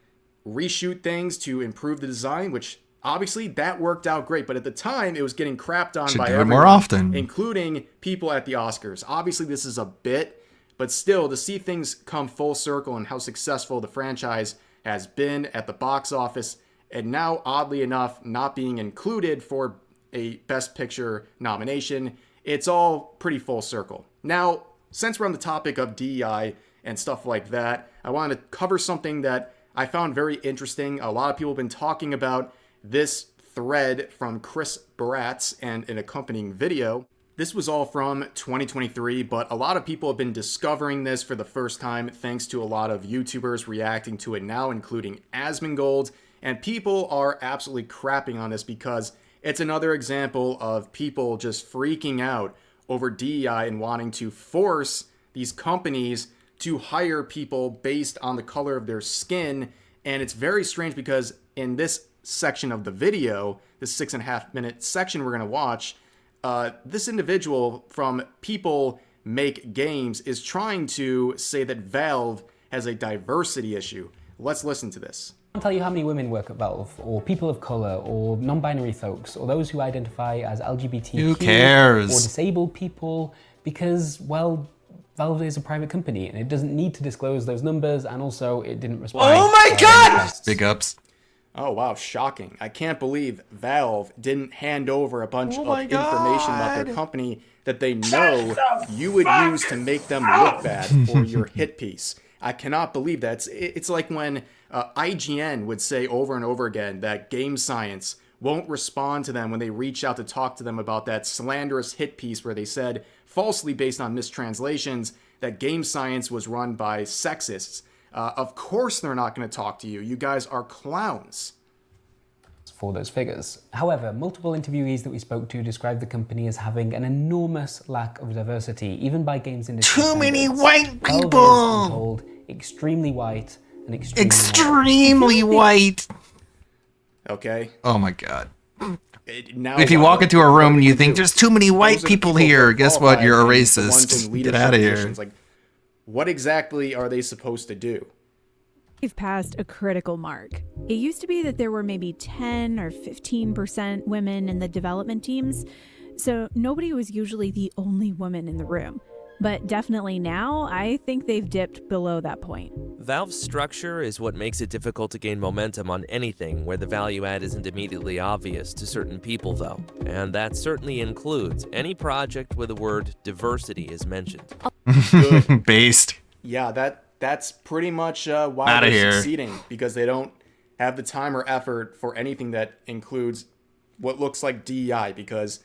reshoot things to improve the design, which obviously that worked out great. But at the time, it was getting crapped on Should by do it everyone, more often. including people at the Oscars. Obviously, this is a bit, but still, to see things come full circle and how successful the franchise has been at the box office, and now, oddly enough, not being included for a Best Picture nomination, it's all pretty full circle. Now, since we're on the topic of DEI and stuff like that, I wanted to cover something that I found very interesting. A lot of people have been talking about this thread from Chris Baratz and an accompanying video. This was all from 2023, but a lot of people have been discovering this for the first time thanks to a lot of YouTubers reacting to it now, including Asmongold, and people are absolutely crapping on this because it's another example of people just freaking out over DEI and wanting to force these companies to hire people based on the color of their skin. And it's very strange because in this section of the video, this 6.5 minute section we're going to watch, this individual from People Make Games is trying to say that Valve has a diversity issue. Let's listen to this. I can't tell you how many women work at Valve, or people of color, or non-binary folks, or those who identify as LGBTQ, Who cares? or disabled people, because, well, Valve is a private company and it doesn't need to disclose those numbers, and also it didn't respond. Oh my god! Big ups. Oh wow, shocking. I can't believe Valve didn't hand over a bunch of information about their company that they know you would use to make them look bad for your hit piece. I cannot believe that. It's like when IGN would say over and over again that Game Science won't respond to them when they reach out to talk to them about that slanderous hit piece where they said, falsely based on mistranslations, that Game Science was run by sexists. Of course they're not going to talk to you. You guys are clowns. For those figures. However, multiple interviewees that we spoke to described the company as having an enormous lack of diversity, even by games industry Too many standards. white Valve is, people! I'm told, extremely white and Extremely white. Okay. Oh my god. Now, If you walk into a room and you think there's too many white people here, guess what? You're a the ones in racist. Get leadership out of here. positions, like, what exactly are they supposed to do? We've passed a critical mark. It used to be that there were maybe 10 or 15% women in the development teams, so nobody was usually the only woman in the room. But definitely now, I think they've dipped below that point. Valve's structure is what makes it difficult to gain momentum on anything where the value add isn't immediately obvious to certain people, though. And that certainly includes any project where the word diversity is mentioned. Based. Yeah, that's pretty much why Outta they're here. succeeding, because they don't have the time or effort for anything that includes what looks like DEI, because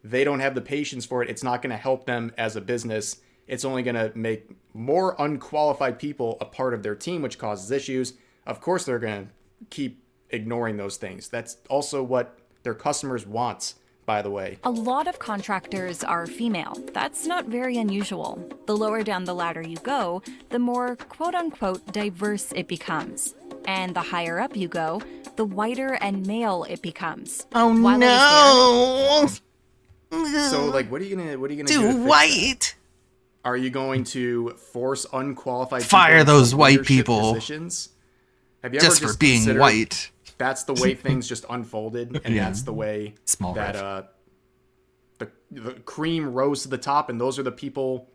they don't have the patience for it. It's not going to help them as a business. It's only going to make more unqualified people a part of their team, which causes issues. Of course, they're going to keep ignoring those things. That's also what their customers want, by the way. A lot of contractors are female. That's not very unusual. The lower down the ladder you go, the more quote-unquote diverse it becomes. And the higher up you go, the whiter and male it becomes. Oh While I was no! So, like, what are you gonna do? Too to fix white. that? Are you going to force unqualified Fire people into those white leadership people. positions? Have you Just ever for being considered white. That's the way things just unfolded, and Yeah. that's the way Small that the cream rose to the top, and those are the people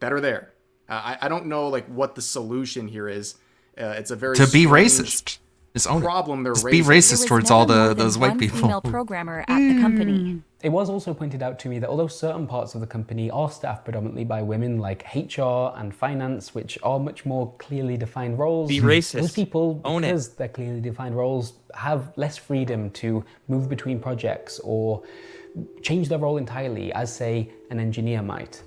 that are there. I don't know like what the solution here is. It's a very To be strange racist. Just own it. problem they're Just be raising. racist towards all those white people. female programmer at the company. It was also pointed out to me that although certain parts of the company are staffed predominantly by women, like HR and finance, which are much more clearly defined roles, Be racist. those people, Own it. because they're clearly defined roles, have less freedom to move between projects or change their role entirely, as say an engineer might.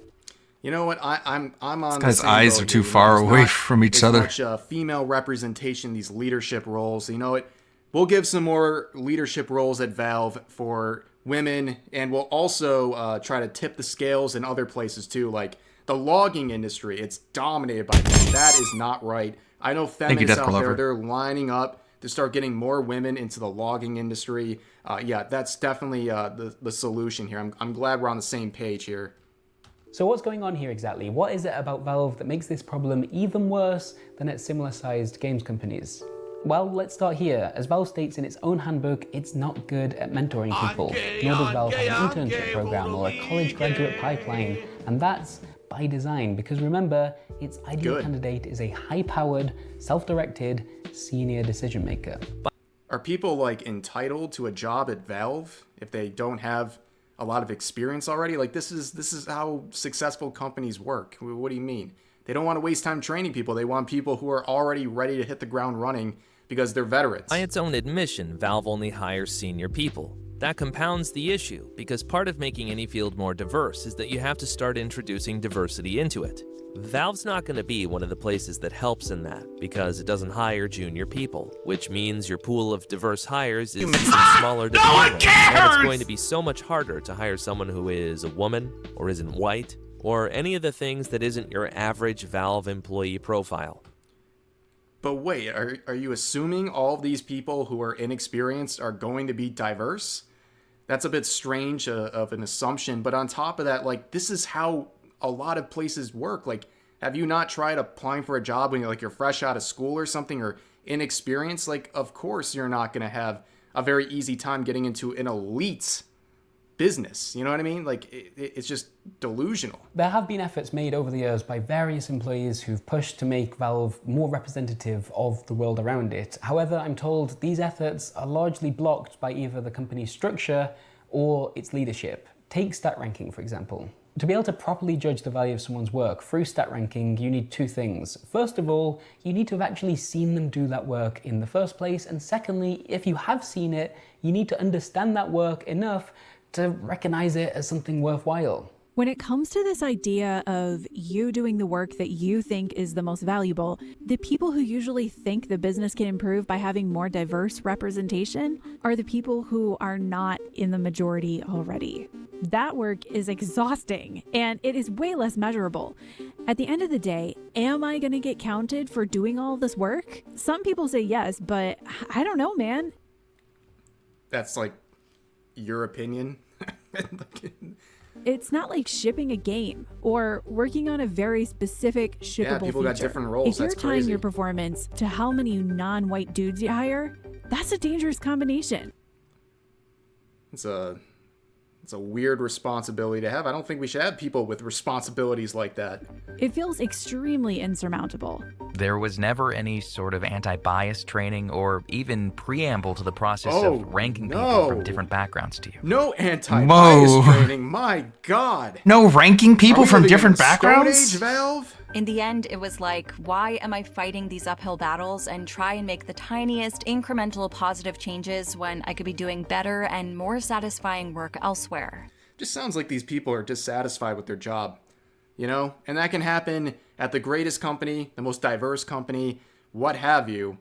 You know what? I'm on. This the guy's same eyes boat are too here. far There's away not from each as other. Much female representation in these leadership roles. You know what? We'll give some more leadership roles at Valve for women, and we'll also try to tip the scales in other places too, like the logging industry. It's dominated by men. That is not right. I know Thank you, feminists Death out there, Glover. they're lining up to start getting more women into the logging industry. Yeah, that's definitely the solution here. I'm glad we're on the same page here. So what's going on here exactly? What is it about Valve that makes this problem even worse than at similar-sized games companies? Well, let's start here. As Valve states in its own handbook, it's not good at mentoring people. Nor does Valve have an internship program or a college graduate pipeline. And that's by design, because remember, its ideal candidate is a high-powered, self-directed, senior decision maker. Are people like entitled to a job at Valve if they don't have a lot of experience already? Like this is how successful companies work. What do you mean? They don't want to waste time training people. They want people who are already ready to hit the ground running because they're veterans. By its own admission, Valve only hires senior people. That compounds the issue, because part of making any field more diverse is that you have to start introducing diversity into it. Valve's not going to be one of the places that helps in that, because it doesn't hire junior people, which means your pool of diverse hires is even smaller to begin with, and it's going to be so much harder to hire someone who is a woman, or isn't white, or any of the things that isn't your average Valve employee profile. But wait, are you assuming all of these people who are inexperienced are going to be diverse? That's a bit strange of an assumption. But on top of that, like, this is how a lot of places work. Like, have you not tried applying for a job when you're fresh out of school or something, or inexperienced? Like, of course you're not going to have a very easy time getting into an elite business. You know what I mean? Like, it's just delusional. There have been efforts made over the years by various employees who've pushed to make Valve more representative of the world around it. However, I'm told these efforts are largely blocked by either the company's structure or its leadership. Take stat ranking, for example. To be able to properly judge the value of someone's work through stat ranking, you need two things. First of all, you need to have actually seen them do that work in the first place. And secondly, if you have seen it, you need to understand that work enough to recognize it as something worthwhile. When it comes to this idea of you doing the work that you think is the most valuable, the people who usually think the business can improve by having more diverse representation are the people who are not in the majority already. That work is exhausting and it is way less measurable. At the end of the day, am I going to get counted for doing all this work? Some people say yes, but I don't know, man. That's like your opinion. It's not like shipping a game or working on a very specific shippable Yeah, people got feature. different roles. If you're That's tying crazy. your performance to how many non-white dudes you hire, that's a dangerous combination. It's a weird responsibility to have. I don't think we should have people with responsibilities like that. It feels extremely insurmountable. There was never any sort of anti-bias training or even preamble to the process of ranking people from different backgrounds to you. No anti-bias training, my God. No ranking people from different Stone backgrounds? Age, Valve? In the end, it was like, why am I fighting these uphill battles and try and make the tiniest incremental positive changes when I could be doing better and more satisfying work elsewhere? Just sounds like these people are dissatisfied with their job, you know? And that can happen at the greatest company, the most diverse company, what have you.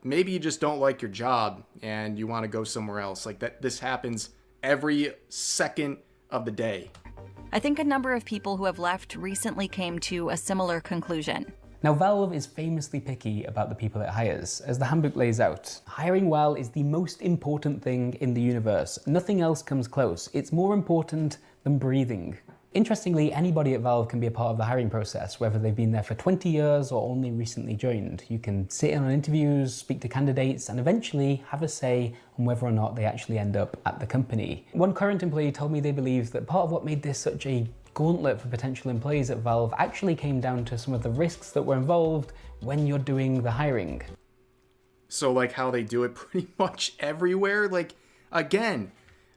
Maybe you just don't like your job and you want to go somewhere else. Like that, this happens every second of the day. I think a number of people who have left recently came to a similar conclusion. Now, Valve is famously picky about the people it hires. As the handbook lays out, hiring well is the most important thing in the universe. Nothing else comes close. It's more important than breathing. Interestingly, anybody at Valve can be a part of the hiring process, whether they've been there for 20 years or only recently joined. You can sit in on interviews, speak to candidates, and eventually have a say on whether or not they actually end up at the company. One current employee told me they believe that part of what made this such a gauntlet for potential employees at Valve actually came down to some of the risks that were involved when you're doing the hiring. So like how they do it pretty much everywhere. Like, again,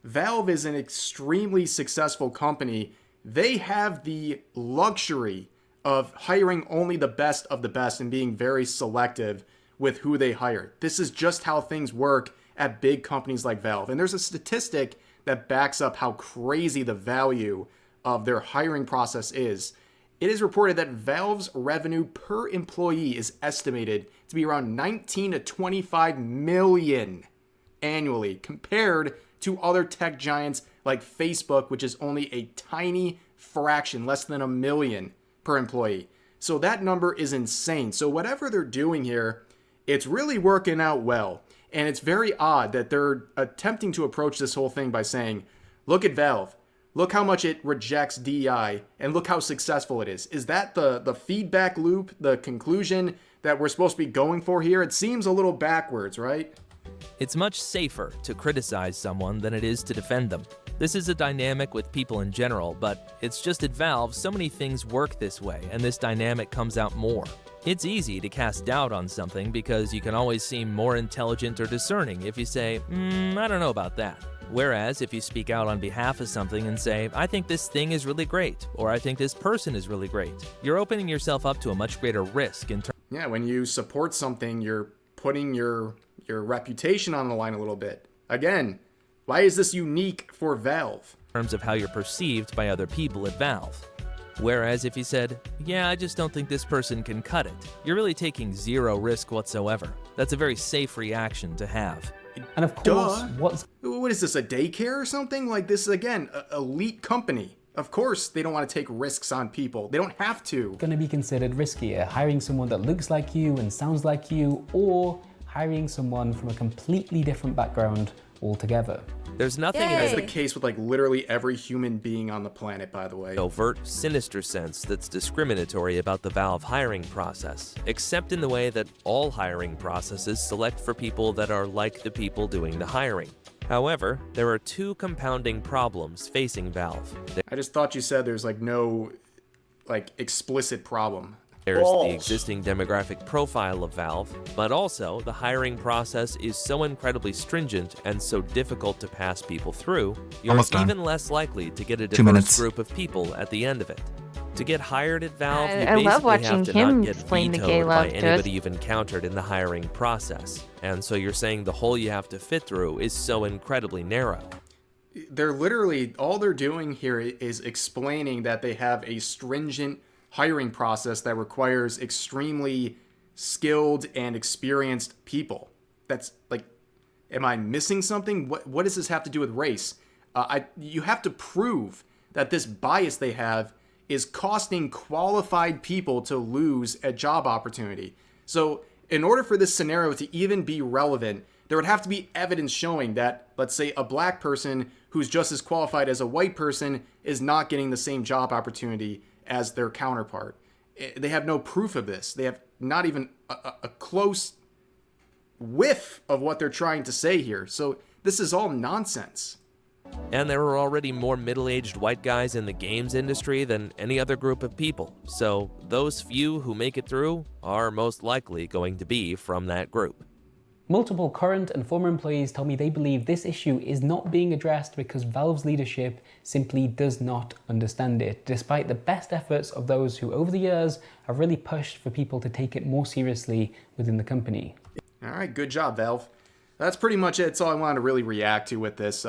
Valve is an extremely successful company. They have the luxury of hiring only the best of the best and being very selective with who they hire. This is just how things work at big companies like Valve. And there's a statistic that backs up how crazy the value of their hiring process is. It is reported that Valve's revenue per employee is estimated to be around 19 to 25 million annually, compared to other tech giants like Facebook, which is only a tiny fraction, less than 1 million per employee. So that number is insane. So whatever they're doing here, it's really working out well. And it's very odd that they're attempting to approach this whole thing by saying, look at Valve. Look how much it rejects DEI, and look how successful it is. Is that the feedback loop, the conclusion that we're supposed to be going for here? It seems a little backwards, right? It's much safer to criticize someone than it is to defend them. This is a dynamic with people in general, but it's just at Valve, so many things work this way, and this dynamic comes out more. It's easy to cast doubt on something because you can always seem more intelligent or discerning if you say, I don't know about that. Whereas if you speak out on behalf of something and say, I think this thing is really great, or I think this person is really great, you're opening yourself up to a much greater risk in terms. Yeah, when you support something, you're putting your reputation on the line a little bit. Again, why is this unique for Valve? In terms of how you're perceived by other people at Valve. Whereas if you said, yeah, I just don't think this person can cut it, you're really taking zero risk whatsoever. That's a very safe reaction to have. And of course, what is this, a daycare or something? Like, this is, again, an elite company. Of course they don't want to take risks on people. They don't have to. Going to be considered riskier, hiring someone that looks like you and sounds like you, or hiring someone from a completely different background altogether. There's nothing That's the case with like literally every human being on the planet, by the way. Overt, sinister sense that's discriminatory about the Valve hiring process, except in the way that all hiring processes select for people that are like the people doing the hiring. However, there are two compounding problems facing Valve. I just thought you said there's like no like explicit problem. There's the existing demographic profile of Valve, but also the hiring process is so incredibly stringent and so difficult to pass people through, you're even less likely to get a diverse group of people at the end of it. To get hired at Valve, you basically have to not get vetoed by anybody you've encountered in the hiring process. And so you're saying the hole you have to fit through is so incredibly narrow. They're literally, all they're doing here is explaining that they have a stringent hiring process that requires extremely skilled and experienced people. That's like, am I missing something? What does this have to do with race? You have to prove that this bias they have is costing qualified people to lose a job opportunity. So in order for this scenario to even be relevant, there would have to be evidence showing that, let's say, a black person who's just as qualified as a white person is not getting the same job opportunity as their counterpart. They have no proof of this. They have not even a close whiff of what they're trying to say here. So this is all nonsense. And there are already more middle-aged white guys in the games industry than any other group of people. So those few who make it through are most likely going to be from that group. Multiple current and former employees tell me they believe this issue is not being addressed because Valve's leadership simply does not understand it, despite the best efforts of those who over the years have really pushed for people to take it more seriously within the company. All right, good job, Valve. That's pretty much it. That's all I wanted to really react to with this.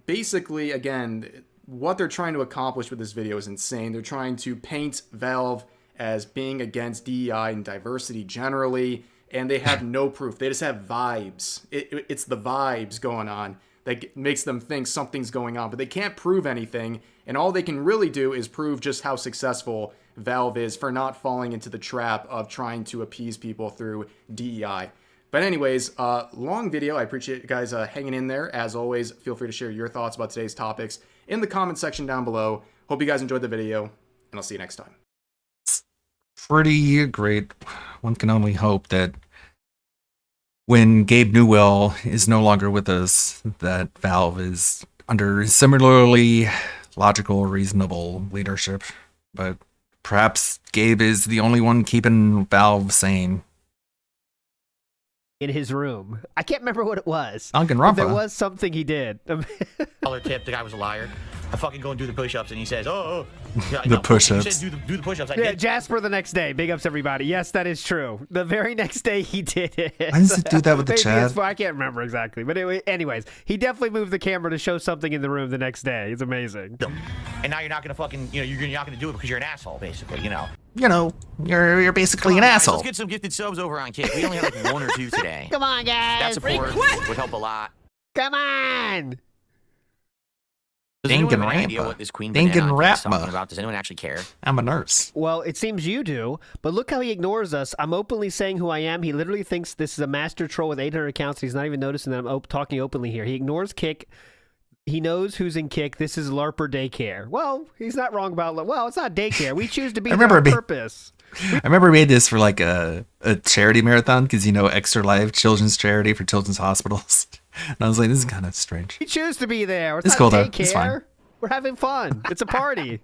Basically, again, what they're trying to accomplish with this video is insane. They're trying to paint Valve as being against DEI and diversity generally, and they have no proof. They just have vibes. It's the vibes going on that makes them think something's going on, but they can't prove anything, and all they can really do is prove just how successful Valve is for not falling into the trap of trying to appease people through DEI. But anyways, long video. I appreciate you guys hanging in there. As always, feel free to share your thoughts about today's topics in the comment section down below. Hope you guys enjoyed the video, and I'll see you next time. Pretty great. One can only hope that when Gabe Newell is no longer with us, that Valve is under similarly logical, reasonable leadership. But perhaps Gabe is the only one keeping Valve sane. In his room. I can't remember what it was. Danganronpa. There was something he did. Other tip, the guy was a liar. I fucking go and do the push-ups, and he says, The push-ups. He said, do the push-ups. Yeah, Jasper the next day. Big ups, everybody. Yes, that is true. The very next day he did it. Why does it do that with the Maybe chat? I can't remember exactly. But anyways, he definitely moved the camera to show something in the room the next day. It's amazing. And now you're not going to fucking, you're not going to do it because you're an asshole, basically, You're basically an asshole. Let's get some gifted subs over on Kick. We only have like 1 or 2 today. Come on, guys. That support would help a lot. Come on. Does anyone have any idea what this Queen Banana is talking about? Does anyone actually care? I'm a nurse. Well, it seems you do, but look how he ignores us. I'm openly saying who I am. He literally thinks this is a master troll with 800 accounts. He's not even noticing that I'm talking openly here. He ignores Kick. He knows who's in Kick. This is LARPer daycare. Well, he's not wrong about. Well, it's not daycare. We choose to be there on purpose. I remember we made this for like a charity marathon because Extra Life Children's Charity for children's hospitals, and I was like, this is kind of strange. We choose to be there. It's It's not cool, though. daycare. It's fine. We're having fun. It's a party.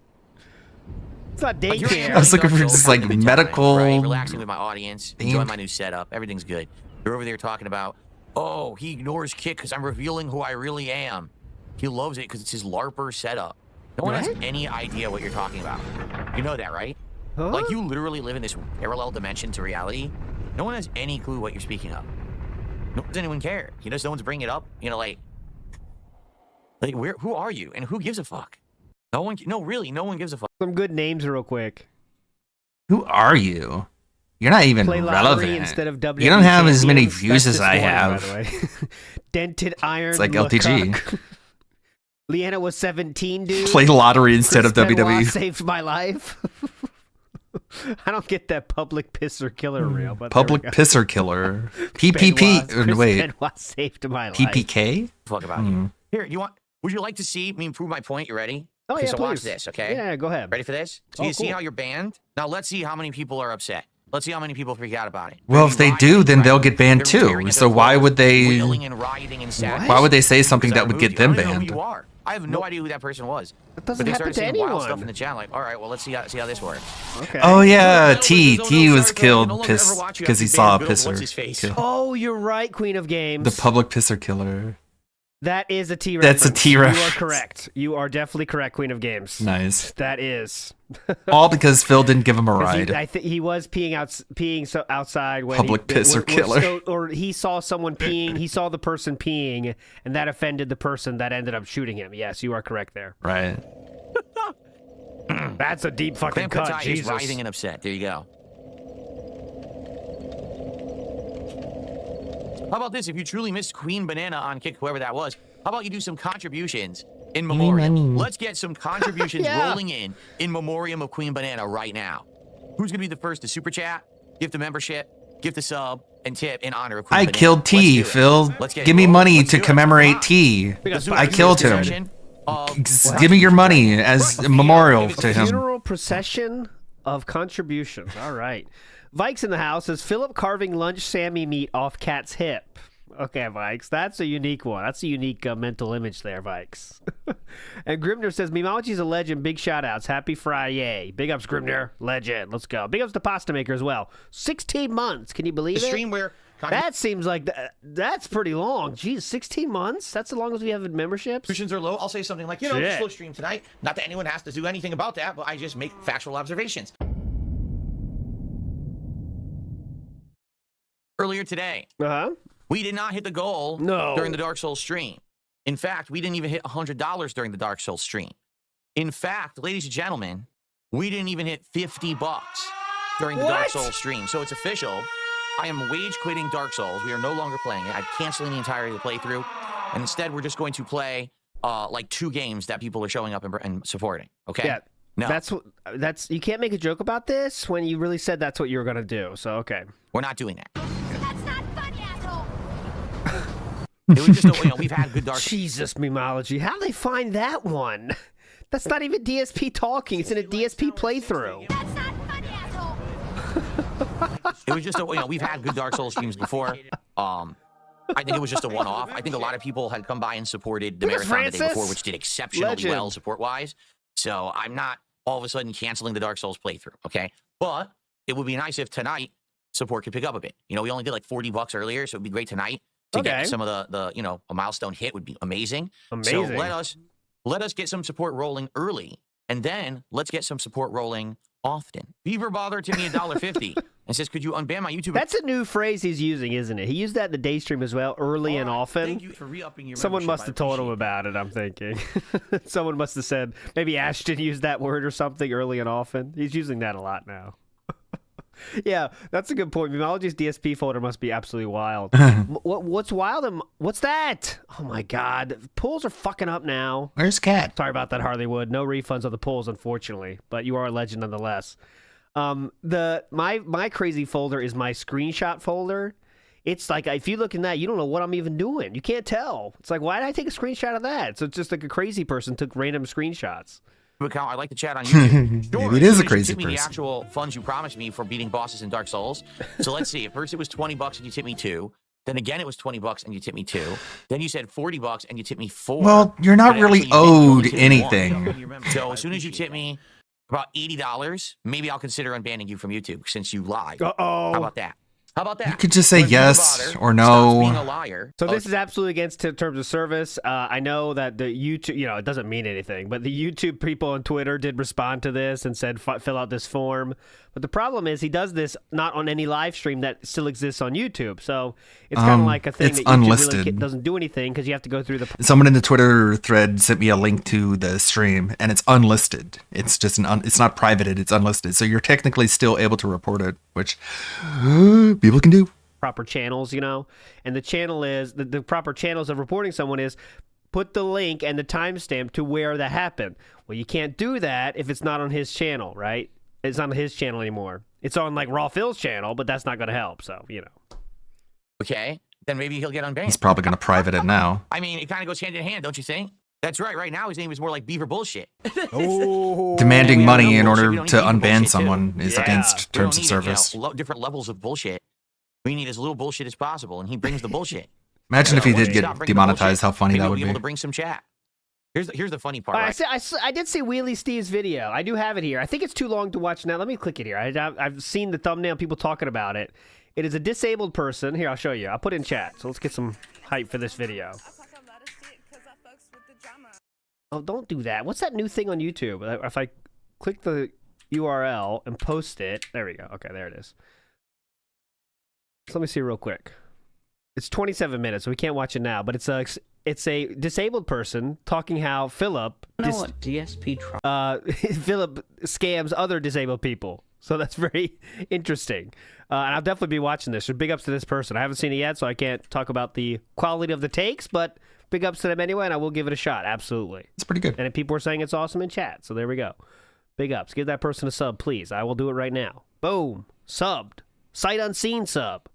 It's not daycare. I was looking for just like medical. Right, relaxing with my audience, enjoying my new setup. Everything's good. You're over there talking about, oh, he ignores Kick because I'm revealing who I really am. He loves it because it's his LARPer setup. No one has any idea what you're talking about. You know that, right? Huh? Like, you literally live in this parallel dimension to reality. No one has any clue what you're speaking of. No does anyone care? No one's bringing it up. Like who are you? And who gives a fuck? No one gives a fuck. Some good names real quick. Who are you? You're not even Play lottery relevant. instead of WWE You don't have as many champions. views That's as I this morning, have. by the way. Dented Iron. It's like LTG. Lecoq. Leanna was 17, dude. Play lottery instead of Chris Benoit WWE. saved my life. I don't get that public pisser killer reel, but Public there we go. pisser killer. PPP. Chris Wait. Benoit saved my life. PPK? Fuck about you. Here, would you like to see me prove my point? You ready? Oh, Okay, yeah, so watch please. this, okay? Yeah, go ahead. Ready for this? So Oh, you see cool. how you're banned? Now let's see how many people are upset. Let's see how many people freak out about it. Well, if they do, then they'll get banned They're tearing too. into So the why floor, would they? wailing and rioting and sadness. Why would they say something Because I that would removed get them you. I don't even banned? know who you are. I have no idea who that person was. That doesn't but they happen started to saying wild anyone. stuff in the chat. Like, all right, well, let's see how this works. Okay. Oh yeah, T was no killed longer ever pissed watch you because he after saw a Van Bill. What's his pisser. face? Kill. Oh, you're right, Queen of Games. The public pisser killer. That is a T That's reference. a T You reference. are correct. You are definitely correct, Queen of Games. Nice. That is. All because Phil didn't give him a 'Cause ride. he was peeing outside when Public pisser killer. or he saw someone peeing. He saw the person peeing, and that offended the person that ended up shooting him. Yes, you are correct there. Right. That's a deep fucking Clan cut. Patai is Jesus. writhing and upset. There you go. How about this? If you truly missed Queen Banana on Kick, whoever that was, how about you do some contributions in memoriam? Let's get some contributions Yeah. rolling in memoriam of Queen Banana right now. Who's going to be the first to super chat, gift a membership, gift a sub, and tip in honor of Queen I Banana? killed Let's T, do it. Phil. Let's get Give it me rolling. money Let's to do it. commemorate T. Let's do I a killed procession him. of- Give me your money as a memorial to him. Funeral procession of contributions. All right. Vikes in the house says Philip carving lunch Sammy meat off cat's hip. Okay, Vikes, that's a unique one. That's a unique mental image there, Vikes. And Grimner says, Mimology's a legend. Big shout outs. Happy Friday. Big ups, Grimner. Legend. Let's go. Big ups to Pasta Maker as well. 16 months. Can you believe The it? stream where That seems like that's pretty long. Jeez, 16 months? That's as long as we have memberships? Contributions are low. I'll say something like, Shit. slow stream tonight. Not that anyone has to do anything about that, but I just make factual observations. Earlier today, we did not hit the goal during the Dark Souls stream. In fact, we didn't even hit $100 during the Dark Souls stream. In fact, ladies and gentlemen, we didn't even hit $50 during the Dark Souls stream. So it's official. I am wage quitting Dark Souls. We are no longer playing it. I'm canceling the entirety of the playthrough. And instead, we're just going to play like 2 games that people are showing up and supporting. Okay? Yeah. No. That's you can't make a joke about this when you really said that's what you were gonna do. So okay. We're not doing that. It was just, we've had good Dark Jesus, Mimology. How do they find that one? That's not even DSP talking. It's in a DSP playthrough. It was just we've had good Dark Souls streams before. I think it was just a one-off. I think a lot of people had come by and supported the Where's marathon the day Francis? before, which did exceptionally Legend. well support-wise. So I'm not all of a sudden canceling the Dark Souls playthrough, okay? But it would be nice if tonight support could pick up a bit. We only did like $40 earlier, so it'd be great tonight to get some of the a milestone hit would be amazing. Amazing. So let us get some support rolling early, and then let's get some support rolling often. Beaver bothered to me $1.50 and says, "Could you unban my YouTube?" That's a new phrase he's using, isn't it? He used that in the day stream as well, early and often. Thank you for re-upping your Someone membership. must have told him about it, I'm thinking. Someone must have said, maybe Ashton used that word or something early and often. He's using that a lot now. Yeah, that's a good point. Mimology's DSP folder must be absolutely wild. What's wild? What's that? Oh my God. Pools are fucking up now. Where's Cat? Sorry about that, Harleywood. No refunds on the pools, unfortunately, but you are a legend nonetheless. My crazy folder is my screenshot folder. it's like if you look in that, you don't know what I'm even doing. You can't tell. It's like, why did I take a screenshot of that? So it's just like a crazy person took random screenshots. Account. I like to chat on YouTube. Sure, Maybe it is a you crazy tip me the person. actual funds you promised me for beating bosses in Dark Souls. So let's see. At first it was $20 and you tipped me $2. Then again it was $20 and you tipped me $2. Then you said $40 and you tipped me $4. Well, you're not But really actually, you owed didn't only tip me anything. $1. So as soon as you tip me about $80, maybe I'll consider unbanning you from YouTube since you lied. Uh-oh. How about that? How about that? You could just say But if you yes bother, or stop being a no. liar. So this is absolutely against terms of service. I know that the YouTube, it doesn't mean anything, but the YouTube people on Twitter did respond to this and said fill out this form. But the problem is he does this not on any live stream that still exists on YouTube. So it's kind of like a thing it's that YouTube really unlisted. doesn't do anything because you have to go through the. Someone in the Twitter thread sent me a link to the stream, and it's unlisted. It's just it's not privated. It's unlisted. So you're technically still able to report it, which people can do. Proper channels, and the channel is the proper channels of reporting someone is put the link and the timestamp to where that happened. Well, you can't do that if it's not on his channel, right? It's not on his channel anymore. It's on like Raw Phil's channel, but that's not going to help. So Okay, then maybe he'll get unbanned. He's probably going to private it now. I mean, it kind of goes hand in hand, don't you think? That's right. Right now, his name is more like Beaver Bullshit. Demanding We money have in no order bullshit. to We don't need unban bullshit, someone too. is Yeah. against We don't terms of need, service. different levels of bullshit. We need as little bullshit as possible, and he brings the bullshit. Imagine if he did Stop get bringing the demonetized, how bullshit. funny Maybe that we'll would be able be. to bring some chat. Here's the funny part. I Right? did see Wheelie Steve's video. I do have it here. I think it's too long to watch now. Let me click it here. I've seen the thumbnail, people talking about it. It is a disabled person. Here, I'll show you. I'll put it in chat. So let's get some hype for this video. Oh, don't do that. What's that new thing on YouTube? If I click the URL and post it, there we go. Okay, there it is. So let me see real quick. It's 27 minutes, so we can't watch it now. But it's a disabled person talking how Philip DSP Philip scams other disabled people. So that's very interesting. And I'll definitely be watching this. So big ups to this person. I haven't seen it yet, so I can't talk about the quality of the takes, but big ups to them anyway, and I will give it a shot. Absolutely. It's pretty good. And if people are saying it's awesome in chat, so there we go. Big ups. Give that person a sub, please. I will do it right now. Boom. Subbed. Sight unseen sub.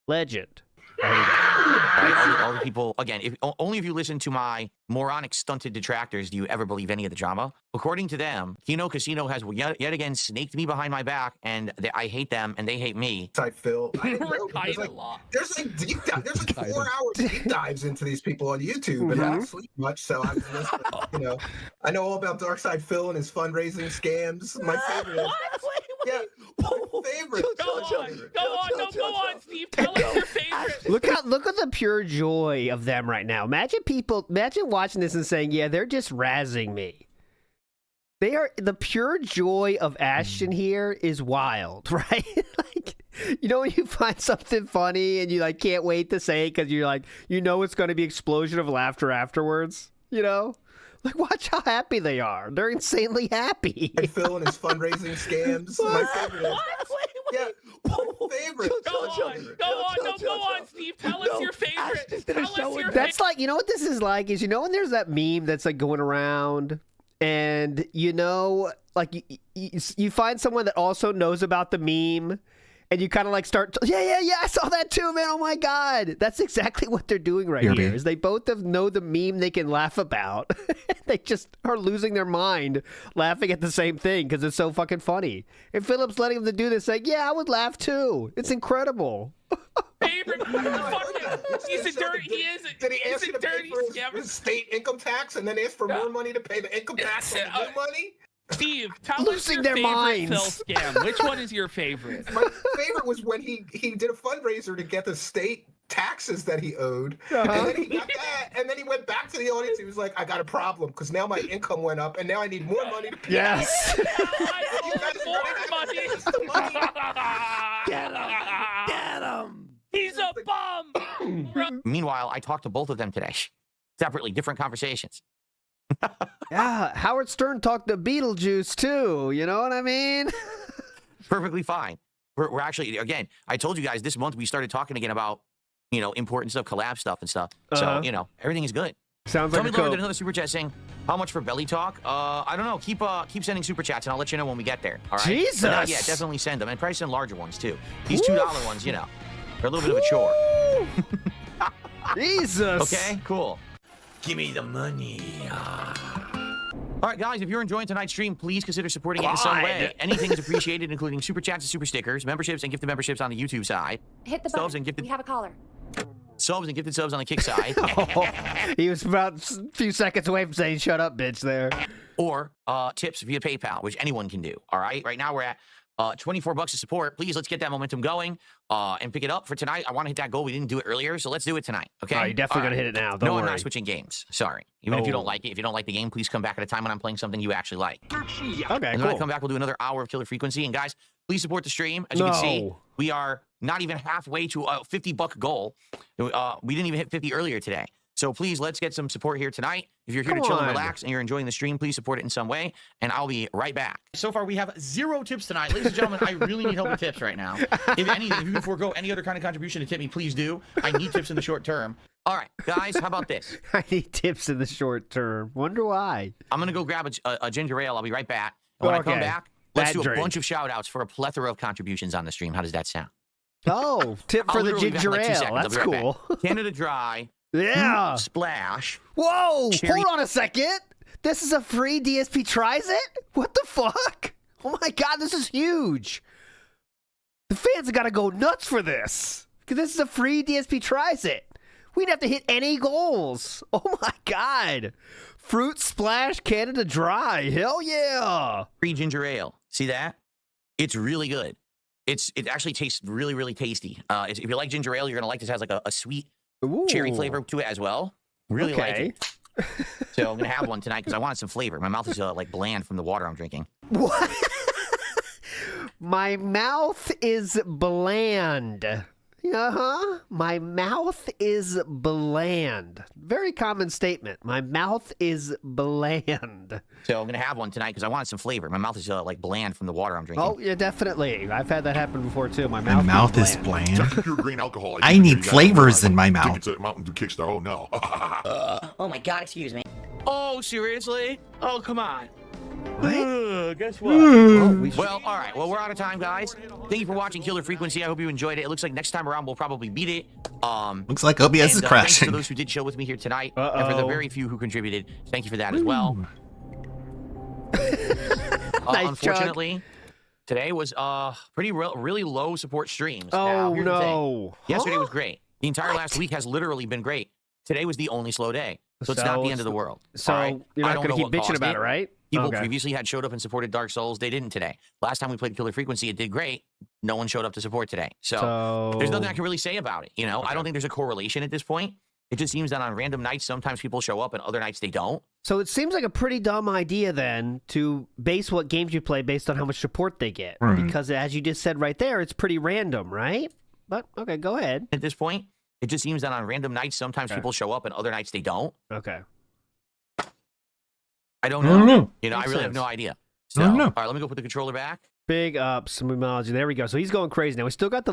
Legend. Right? All the people, again, only if you listen to my moronic, stunted detractors do you ever believe any of the drama. According to them, Kino Casino has yet again snaked me behind my back, and I hate them, and they hate me. Type Phil. I didn't know, there's like deep dive, there's like 4 hours deep dives into these people on YouTube, and I don't sleep much, so I'm listening, I know all about Darkside Phil and his fundraising scams. My favorite is my favorite. Go on, Steve. Tell us your favorite. Look at the pure joy of them right now. Imagine watching this and saying, yeah, they're just razzing me. They are, the pure joy of Ashton here is wild, right? Like, when you find something funny and you like can't wait to say it because you're like, it's going to be explosion of laughter afterwards, Like, watch how happy they are. They're insanely happy. Phil and his fundraising scams. My favorite is, favorite. Go on, Steve. Tell us your favorite. That's like, what this is like is, when there's that meme that's like going around and, like you find someone that also knows about the meme and you kind of like start, yeah, I saw that too, man. Oh my God. That's exactly what they're doing right here is they both know the meme they can laugh about. They just are losing their mind laughing at the same thing because it's so fucking funny. And Philip's letting them do this like, yeah, I would laugh too. It's incredible. Favorite fucking, he's a dirty, Did he ask you to pay for his state income tax and then ask for more money to pay the income tax on the new money? Steve, tell Losing us your their favorite minds. Phil scam. Which one is your favorite? My favorite was when he did a fundraiser to get the state taxes that he owed, and then he got that, and then he went back to the audience. He was like, "I got a problem because now my income went up, and now I need more money to pay." Yes. Get him! He's a bum. Meanwhile, I talked to both of them today. Separately, different conversations. Yeah, Howard Stern talked to Beetlejuice too. You know what I mean? Perfectly fine. We're actually, again, I told you guys this month we started talking again about, important stuff, collab stuff and stuff. So, everything is good. Sounds Tell like me a another super chat saying, how much for Belly Talk? I don't know. Keep sending super chats and I'll let you know when we get there. All right? Jesus. But, yeah, definitely send them. And probably send larger ones too. These $2 ones, They're a little bit of a chore. Jesus. Okay, cool. Give me the money. All right, guys, if you're enjoying tonight's stream, please consider supporting it in some way. Anything is appreciated, including super chats and super stickers, memberships and gifted memberships on the YouTube side. Hit the subs button. and gifted We have a caller. subs and gifted subs on the Kick side. He was about a few seconds away from saying "shut up, bitch" there. Or tips via PayPal, which anyone can do. All right, right now we're at $24 to support. Please, let's get that momentum going and pick it up for tonight. I want to hit that goal. We didn't do it earlier, so let's do it tonight. Okay? Oh, you're definitely gonna hit it now. Don't no, worry. I'm not switching games. Sorry. Even if you don't like it, if you don't like the game, please come back at a time when I'm playing something you actually like. Okay, and when cool. I come back, we'll do another hour of Killer Frequency. And guys, please support the stream. As you can see, we are not even halfway to a $50 goal. We didn't even hit 50 earlier today. So please, let's get some support here tonight. If you're here to chill and relax and you're enjoying the stream, please support it in some way, and I'll be right back. So far, we have 0 tips tonight. Ladies and gentlemen, I really need help with tips right now. If you can forego any other kind of contribution to tip me, please do. I need tips in the short term. All right, guys, how about this? I need tips in the short term. Wonder why. I'm going to go grab a ginger ale. I'll be right back. And when I come back, let's do a bunch of shout-outs for a plethora of contributions on the stream. How does that sound? Oh, tip for the ginger ale. That's cool. Canada Dry. Yeah. Splash. Whoa, hold on a second. This is a free DSP Tries It? What the fuck? Oh my god, this is huge. The fans have got to go nuts for this. Because this is a free DSP Tries It. We didn't have to hit any goals. Oh my god. Fruit Splash Canada Dry. Hell yeah. Free ginger ale. See that? It's really good. It actually tastes really, really tasty. If you like ginger ale, you're going to like this. It has like a sweet cherry flavor to it as well. Really like it. So I'm going to have one tonight because I wanted some flavor. My mouth is like bland from the water I'm drinking. What? My mouth is bland. My mouth is bland. Very common statement. My mouth is bland. So I'm going to have one tonight because I wanted some flavor. My mouth is like bland from the water I'm drinking. Oh, yeah, definitely. I've had that happen before, too. My My mouth is bland. Pure green alcohol. I need flavors in my mouth. It's a Mountain Dew Kickstarter. Oh, no. Oh, my God, excuse me. Oh, seriously? Oh, come on. Guess what? Well, all right. Well, we're out of time, guys. Thank you for watching Killer Frequency. I hope you enjoyed it. It looks like next time around we'll probably beat it. Looks like OBS is Thanks crashing. to those who did chill with me here tonight, and for the very few who contributed, thank you for that as well. Unfortunately, today was really low support streams. Oh, here's the thing. no. Yesterday was great. The entire last week has literally been great. Today was the only slow day. So it's not the end of the world. So all right? you're I not don't going to know keep what bitching caused about it, right? People Okay. previously had showed up and supported Dark Souls. They didn't today. Last time we played Killer Frequency, it did great. No one showed up to support today. So there's nothing I can really say about it. I don't think there's a correlation at this point. It just seems that on random nights, sometimes people show up and other nights they don't. So it seems like a pretty dumb idea then to base what games you play based on how much support they get. Right. Because as you just said right there, it's pretty random, right? But, okay, go ahead. At this point, it just seems that on random nights, sometimes people show up and other nights they don't. Okay. I don't I don't know. know. I Makes really have sense. no idea. I So, don't know. all right, let me go put the controller back. Big ups, Mumology. There we go. So he's going crazy now. We still got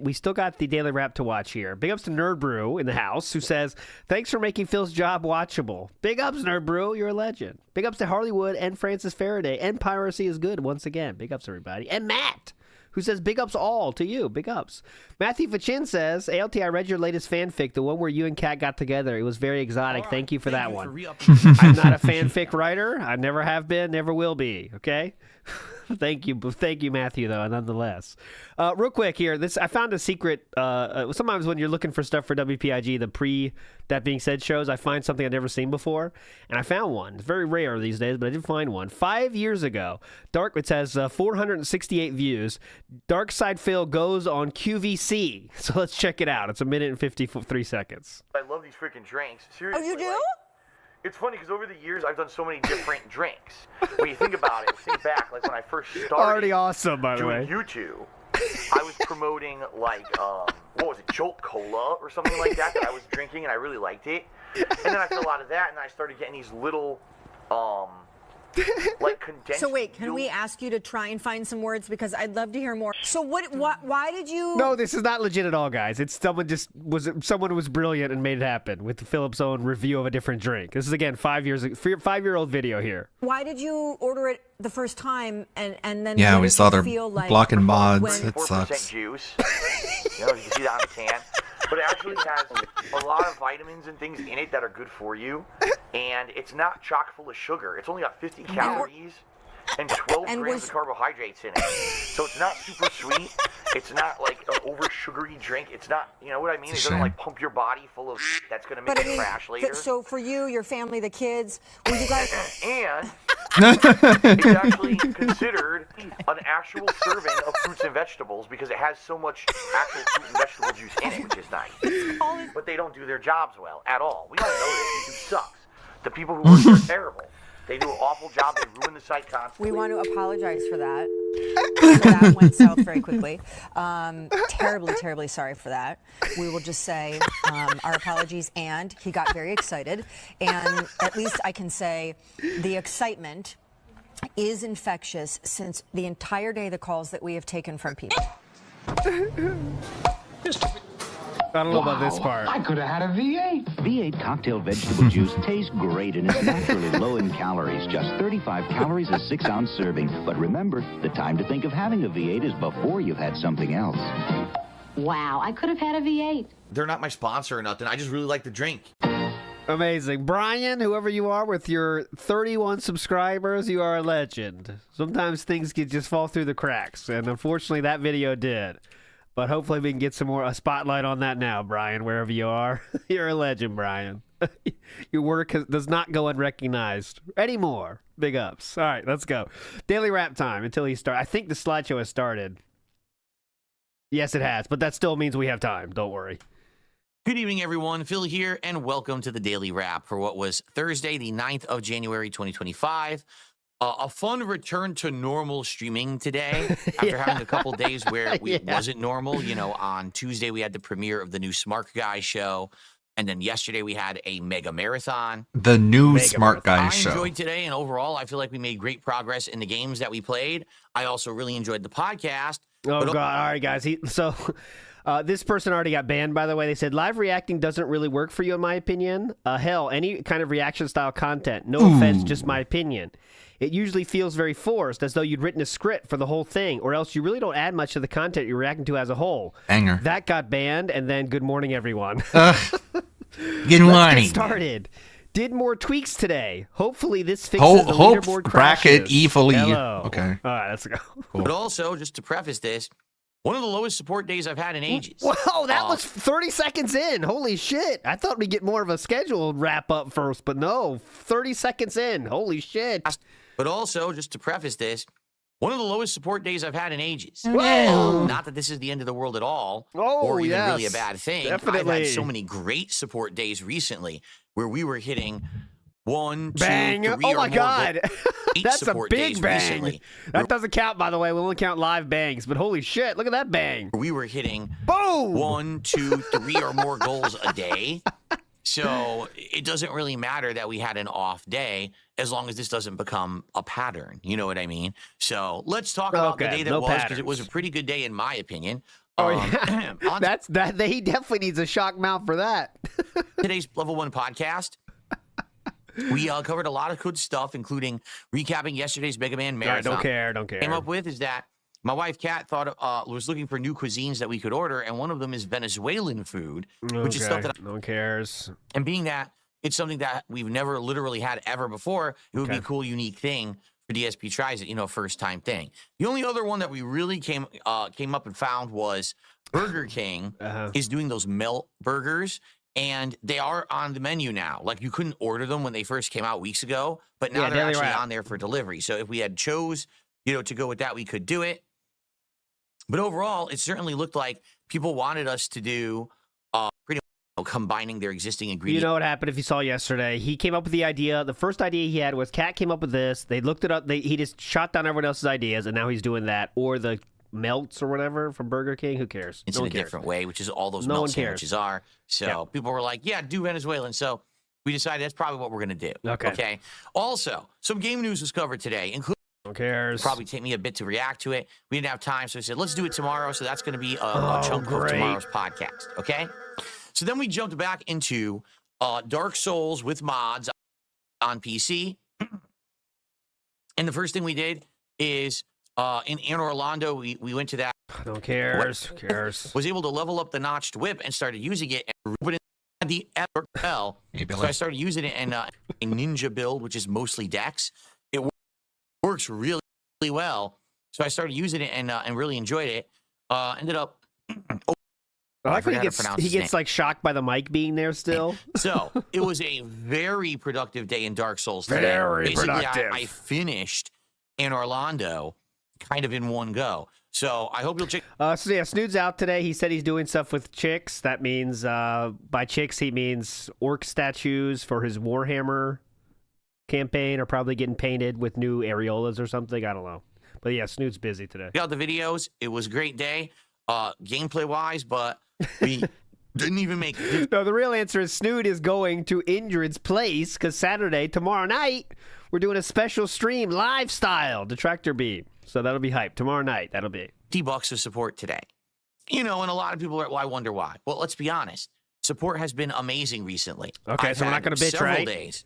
we still got the daily wrap to watch here. Big ups to Nerd Brew in the house who says, "Thanks for making Phil's job watchable." Big ups, Nerd Brew. You're a legend. Big ups to Harleywood and Francis Faraday and Piracy is Good once again. Big ups everybody. And Matt, who says big ups all to you. Big ups. Matthew Fachin says, ALT, I read your latest fanfic, the one where you and Kat got together. It was very exotic. Thank you for that one. I'm not a fanfic writer. I never have been, never will be. Okay? Thank you, Matthew, though, nonetheless. Real quick here, I found a secret. Sometimes when you're looking for stuff for WPIG, the That Being Said shows, I find something I've never seen before, and I found one. It's very rare these days, but I did find one. 5 years ago, it has 468 views. Dark Side Phil goes on QVC. So let's check it out. It's 1 minute and 53 seconds. I love these freaking drinks. Seriously. Oh, you do? Like, it's funny because over the years I've done so many different drinks. When you think about it, think back, like when I first started Already awesome, by the way. doing YouTube, I was promoting like what was it, Jolt Cola or something like that I was drinking and I really liked it. And then I fell out of that and I started getting these little like condensed. So wait, can we ask you to try and find some words, because I'd love to hear more. So why did you? No, this is not legit at all, guys. It's someone was brilliant and made it happen with Philip's own review of a different drink. This is again 5-year-old video here. Why did you order it the first time and then? Yeah, what we did saw you their feel like blocking mods. when- It sucks. Juice. You know, you can see that on the can. But it actually has a lot of vitamins and things in it that are good for you. And it's not chock full of sugar. It's only got 50 calories and 12 grams of carbohydrates in it. So it's not super sweet. It's not like an over sugary drink. It's not, you know what I mean? It doesn't like pump your body full of that's going to make you crash later. So for you, your family, the kids, were you guys? And it's actually considered an actual serving of fruits and vegetables because it has so much actual fruit and vegetable juice in it, which is nice. But they don't do their jobs well at all. We all know this. YouTube sucks. The people who work there are terrible. They do an awful job. They ruin the site constantly. We want to apologize for that. That went south very quickly. Terribly sorry for that. We will just say our apologies, and he got very excited. And at least I can say the excitement is infectious since the entire day the calls that we have taken from people. I don't know about this part. I could have had a V8. V8 cocktail vegetable juice tastes great and is naturally low in calories. Just 35 calories a 6-ounce serving. But remember, the time to think of having a V8 is before you've had something else. Wow, I could have had a V8. They're not my sponsor or nothing. I just really like the drink. Amazing. Brian, whoever you are with your 31 subscribers, you are a legend. Sometimes things can just fall through the cracks, and unfortunately that video did. But hopefully we can get a spotlight on that now, Brian, wherever you are. You're a legend, Brian. Your work does not go unrecognized anymore. Big ups. All right, let's go. Daily Wrap time until he starts. I think the slideshow has started. Yes, it has, but that still means we have time. Don't worry. Good evening, everyone. Phil here, and welcome to the Daily Wrap for what was Thursday, the 9th of January, 2025. A fun return to normal streaming today after having a couple days where it wasn't normal. You know, on Tuesday, we had the premiere of the new Smart Guy show. And then yesterday, we had a mega marathon. The new Smart Guy show. I enjoyed today, and overall, I feel like we made great progress in the games that we played. I also really enjoyed the podcast. Oh, God. All right, guys. This person already got banned, by the way. They said, live reacting doesn't really work for you, in my opinion. Hell, any kind of reaction-style content. No offense, just my opinion. It usually feels very forced, as though you'd written a script for the whole thing, or else you really don't add much to the content you're reacting to as a whole. Banger. That got banned, and then good morning, everyone. Good morning. Let's get started. Did more tweaks today. Hopefully this fixes the leaderboard bracket crashes. evilly. Hello. Okay. All right, let's go. But also, just to preface this, one of the lowest support days I've had in ages. Whoa, that was 30 seconds in. Holy shit. I thought we'd get more of a scheduled wrap up first, but no, 30 seconds in. Holy shit. But also, just to preface this, one of the lowest support days I've had in ages. Whoa. Not that this is the end of the world at all, Oh, or even yes, really a bad thing. definitely. I've had so many great support days recently where we were hitting 1, 2, Bang. 3 Oh or my more God. That's a support big days bang. recently. That doesn't count, by the way. We only count live bangs, but holy shit, look at that bang. We were hitting Boom. 1, 2, 3 or more goals a day. So it doesn't really matter that we had an off day as long as this doesn't become a pattern. You know what I mean? So let's talk about the day that was, because it was a pretty good day in my opinion. Oh, yeah. He definitely needs a shock mount for that. Today's Level 1 podcast. We covered a lot of good stuff, including recapping yesterday's Mega Man Marathon. Don't care. Came up with is that my wife, Kat, was looking for new cuisines that we could order, and one of them is Venezuelan food, which is stuff that no one cares. And being that it's something that we've never literally had ever before, it would be a cool, unique thing for DSP Tries It, first time thing. The only other one that we really came up and found was Burger King is doing those melt burgers. And they are on the menu now. Like, you couldn't order them when they first came out weeks ago, but now they're actually on there for delivery. So if we had chose, to go with that, we could do it. But overall, it certainly looked like people wanted us to do pretty much combining their existing ingredients. You know what happened if you saw yesterday? He came up with the idea. The first idea he had was Kat came up with this. They looked it up. He just shot down everyone else's ideas, and now he's doing that. Or the melts or whatever from Burger King. Who cares? It's in a different way, which is all those melt sandwiches are. So people were like, yeah, do Venezuelan. So we decided that's probably what we're going to do. Okay. Also, some game news was covered today, including. Who cares? Probably take me a bit to react to it. We didn't have time, so we said, let's do it tomorrow. So that's going to be a chunk of tomorrow's podcast. Okay. So then we jumped back into Dark Souls with mods on PC. And the first thing we did is in Orlando, we went to that. Who cares? Who cares? Was able to level up the notched whip and started using it. And the FL. So I started using it in a ninja build, which is mostly Dex. It works really, really well. So I started using it and really enjoyed it. Ended up. I like when he gets like shocked by the mic being there still. So it was a very productive day in Dark Souls today. Very Basically, productive. I finished in Orlando kind of in one go. So I hope you'll check. So yeah, Snood's out today. He said he's doing stuff with chicks. That means by chicks he means orc statues for his Warhammer campaign are probably getting painted with new areolas or something. I don't know. But yeah, Snood's busy today. Got the videos. It was a great day, gameplay wise, but we didn't even make it. No, the real answer is Snood is going to Indrid's place because Saturday, tomorrow night, we're doing a special stream, live style, Detractor Beam. So that'll be hype. Tomorrow night, that'll be. $50 of support today. You know, and a lot of people are, well, I wonder why. Well, let's be honest. Support has been amazing recently. Okay, so we're not going to bitch, several right? days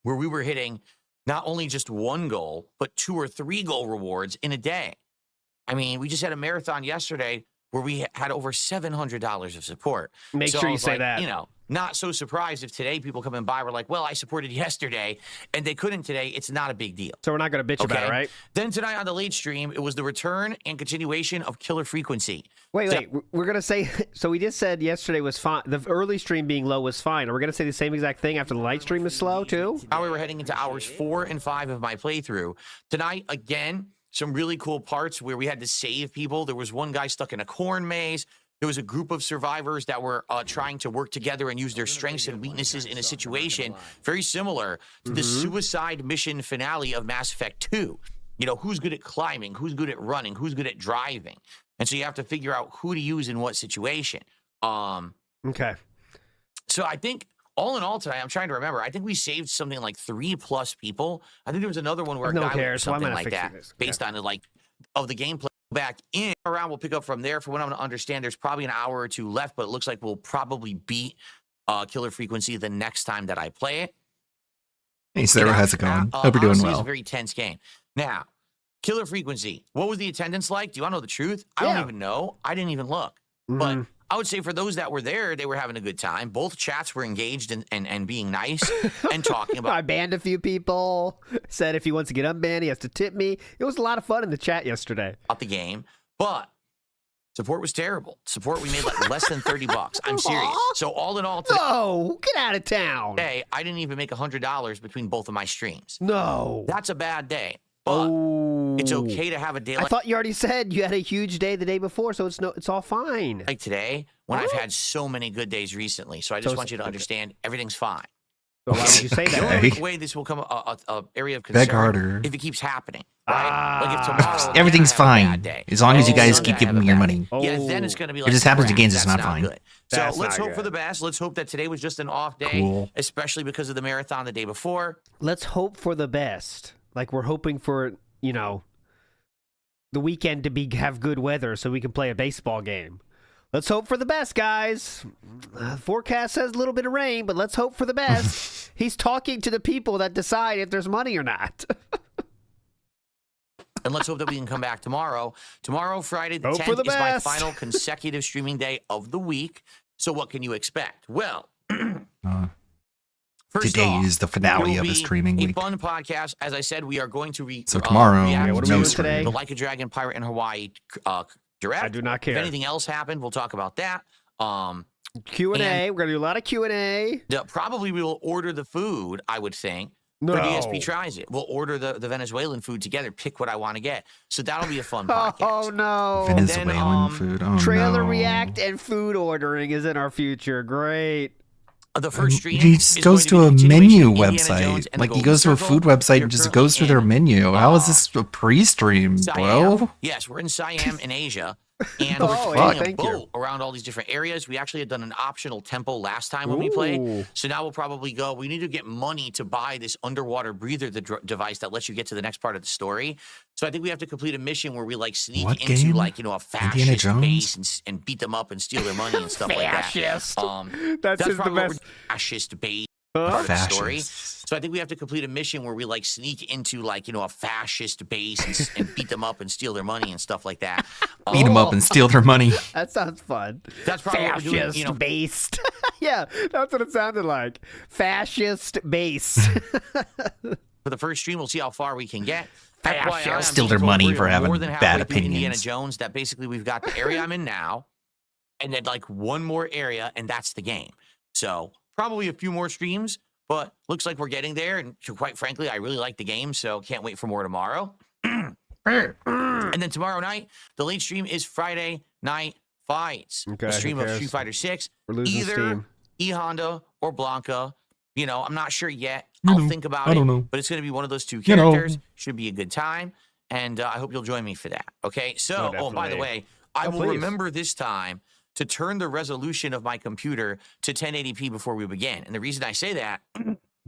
where we were hitting not only just one goal, but 2 or 3 goal rewards in a day. I mean, we just had a marathon yesterday where we had over $700 of support. Make sure you say that. You know, not so surprised if today people come in by were like, well, I supported yesterday, and they couldn't today. It's not a big deal. So we're not going to bitch about it, right? Then tonight on the late stream, it was the return and continuation of Killer Frequency. Wait. We're going to say, so we just said yesterday was fine. The early stream being low was fine. Are we going to say the same exact thing after the light stream is slow, too? Now we were heading into hours 4 and 5 of my playthrough. Tonight, again, some really cool parts where we had to save people. There was one guy stuck in a corn maze. There was a group of survivors that were trying to work together and use their strengths and weaknesses in a situation very similar to the suicide mission finale of Mass Effect 2. You know, who's good at climbing, who's good at running, who's good at driving. And so you have to figure out who to use in what situation. Okay. So I think all in all tonight, I'm trying to remember, I think we saved something like 3+ people. I think there was another one where a guy would do something like that based on like of the gameplay. Back in around, we'll pick up from there. For what I'm going to understand, there's probably an hour or 2 left, but it looks like we'll probably beat Killer Frequency the next time that I play it. Hey, Sarah, how's it going? Hope you're doing well. It's a very tense game. Now, Killer Frequency, what was the attendance like? Do you want to know the truth? I don't even know. I didn't even look. But I would say for those that were there, they were having a good time. Both chats were engaged and being nice and talking about. I banned a few people. Said if he wants to get unbanned, he has to tip me. It was a lot of fun in the chat yesterday. About the game, but support was terrible. Support, we made like less than $30. I'm serious. So all in all, today, no, get out of town. Today, I didn't even make $100 between both of my streams. No, that's a bad day. But it's okay to have a day like I thought you already said you had a huge day the day before, so it's all fine. Like today, when I've had so many good days recently. So I just want you to understand everything's fine. So why would you say that? The only way this will come a area of concern Beg harder. if it keeps happening. Right? Like if tomorrow Everything's fine as long as you guys keep giving me your money. Yeah, then it's going to be like If this happens to crap, games, it's that's not fine. Good. So let's hope for the best. Let's hope that today was just an off day, Cool. especially because of the marathon the day before. Let's hope for the best. Like we're hoping for, you know, the weekend to have good weather so we can play a baseball game. Let's hope for the best, guys. Forecast says a little bit of rain, but let's hope for the best. He's talking to the people that decide if there's money or not. And let's hope that we can come back tomorrow. Tomorrow, Friday the 10th, is my final consecutive streaming day of the week. So what can you expect? Well, first Today off, is the finale it will of the be streaming a week. fun podcast. As I said, we are going to So tomorrow, react no to stream. the Like a Dragon Pirate in Hawaii direct. I do not care. If anything else happened, we'll talk about that. Q&A. We're going to do a lot of Q&A. Probably we will order the food, I would think. No. For DSP Tries It. We'll order the Venezuelan food together, pick what I want to get. So that'll be a fun podcast. Oh, no. Venezuelan food. Oh, Trailer no. react and food ordering is in our future. Great. The first stream He just is goes going to be a the continuation menu of Indiana Jones website. and the Like he Golden goes to a Circle. food website They're and just currently goes through their in, menu. How is this a pre-stream, Siam. bro? Yes, we're in Siam in Asia. And we're playing a boat around all these different areas. We actually had done an optional tempo last time when we played. So now we'll probably go, we need to get money to buy this underwater breather device that lets you get to the next part of the story. So I think we have to complete a mission where we like sneak into like, you know, a fascist base and beat them up and steal their money and stuff like that. That's probably the best. Fascist base. Part of the story. So I think we have to complete a mission where we like sneak into like, you know, a fascist base and beat them up and steal their money and stuff like that. Beat them up and steal their money. That sounds fun. That's probably what we're doing, you know. Based. Yeah, that's what it sounded like. Fascist base. For the first stream, we'll see how far we can get. Steal their money for having bad opinions. Indiana Jones, that basically we've got the area I'm in now, and then like one more area, and that's the game. So probably a few more streams, but looks like we're getting there. And quite frankly, I really like the game, so can't wait for more tomorrow. And then tomorrow night, the late stream is Friday Night Fights. Okay, a stream of Street Fighter 6. Either E Honda or Blanca. You know, I'm not sure yet. I'll think about it. But it's going to be one of those two characters. Should be a good time. And I hope you'll join me for that. Okay? So, by the way, I will remember this time to turn the resolution of my computer to 1080p before we begin. And the reason I say that,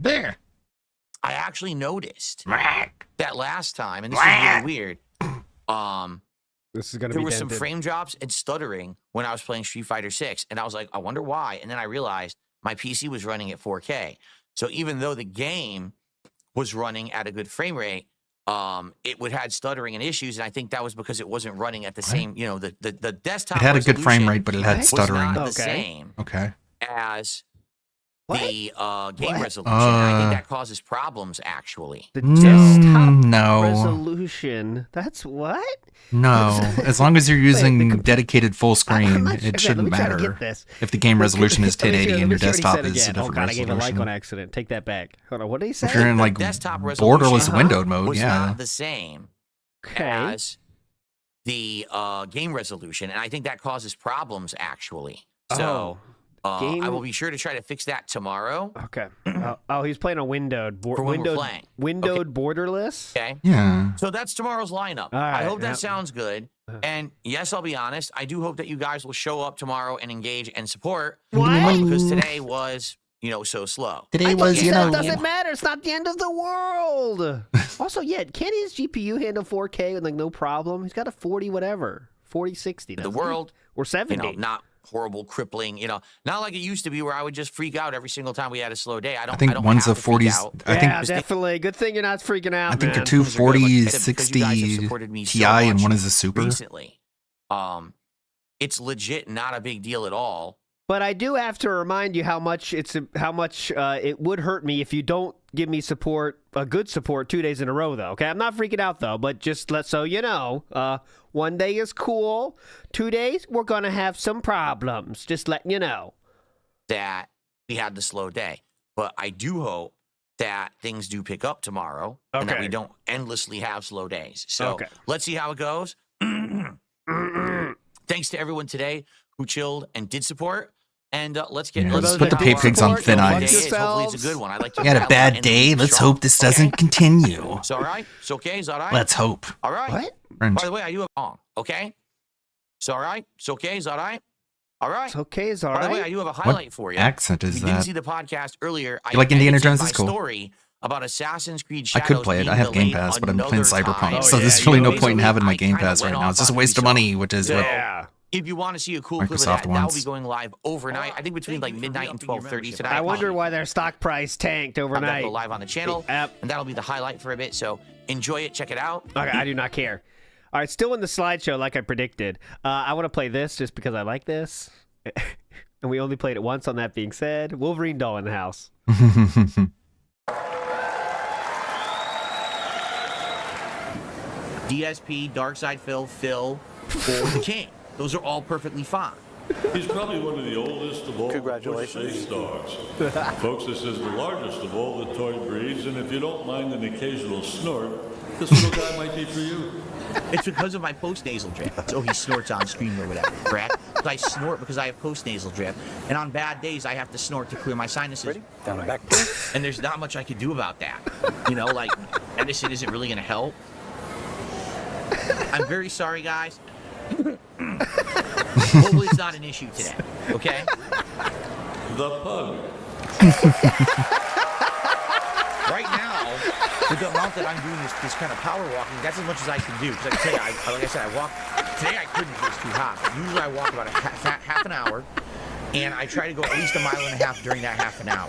I actually noticed that last time, and this is really weird, this is gonna there be were some frame drops and stuttering when I was playing Street Fighter 6. And I was like, I wonder why. And then I realized my PC was running at 4K. So even though the game was running at a good frame rate, it would had stuttering and issues, and I think that was because it wasn't running at the same, you know, the desktop. It had a good frame rate, but it had stuttering. Was not the same as the game resolution. I think that causes problems, actually. The desktop no resolution. That's what? No, as long as you're using dedicated full screen, it shouldn't matter. If the game resolution is 1080 and your desktop is a different resolution. I gave a like on accident. Take that back. Hold on. What did he say? If you're in like borderless windowed mode, was not the same as the game resolution, and I think that causes problems, actually. So I will be sure to try to fix that tomorrow. Okay. He's playing a windowed borderless. Okay. Yeah. So that's tomorrow's lineup. I hope that sounds good. And yes, I'll be honest. I do hope that you guys will show up tomorrow and engage and support. What? Because today was, you know, so slow. Today was, you know. It doesn't matter. It's not the end of the world. Also, can his GPU handle 4K with like no problem? He's got a 4060. The world. Or 70. You know, not horrible, crippling, you know, not like it used to be where I would just freak out every single time we had a slow day. I think one's a 40s. I think definitely. Good thing you're not freaking out. I think they're two 4060 Ti and one is a Super. Recently, it's legit not a big deal at all. But I do have to remind you how much it would hurt me if you don't give me good support 2 days in a row, though. Okay, I'm not freaking out though, but just so you know, 1 day is cool. 2 days, we're gonna have some problems. Just letting you know that we had the slow day, but I do hope that things do pick up tomorrow and that we don't endlessly have slow days. So let's see how it goes. Thanks to everyone today who chilled and did support. And let's put the pay pigs on thin ice. Hopefully it's a good one. I like to. You had a bad day. Let's hope this doesn't continue. It's all right. It's okay. It's all right. Let's hope. All right. What? By the way, I do have a song. Okay. It's all right. It's okay. It's all right. All right. It's okay. It's all right. By the way, I do have a highlight for you. What accent is that? You didn't see the podcast earlier. You like Indiana Jones? Is cool. Story about Assassin's Creed Shadows. I could play it. I have Game Pass, but I'm playing Cyberpunk, so there's really no point in having my Game Pass right now. It's just a waste of money, which is what. If you want to see a cool clip of that, that will be going live overnight. I think between like midnight and 12:30 tonight. I wonder why their stock price tanked overnight. Go live on the channel, and that'll be the highlight for a bit. So enjoy it, check it out. Okay, I do not care. All right, still in the slideshow, like I predicted. I want to play this just because I like this, and we only played it once. On that being said, Wolverine doll in the house. DSP, Darkside Phil, or the King. Those are all perfectly fine. He's probably one of the oldest of all space dogs. Folks, this is the largest of all the toy breeds, and if you don't mind an occasional snort, this little guy might be for you. It's because of my post-nasal drip. So he snorts on screen or whatever, correct? I snort because I have post-nasal drip, and on bad days, I have to snort to clear my sinuses. Ready? Down the back. And there's not much I can do about that. You know, like, medicine isn't really going to help. I'm very sorry, guys. Hopefully it's not an issue today. Okay. The pug. Right now, with the amount that I'm doing this kind of power walking, that's as much as I can do. Because I can tell you, like I said, I walk. Today I couldn't because it's too hot. But usually I walk about half an hour, and I try to go at least 1.5 miles during that half an hour.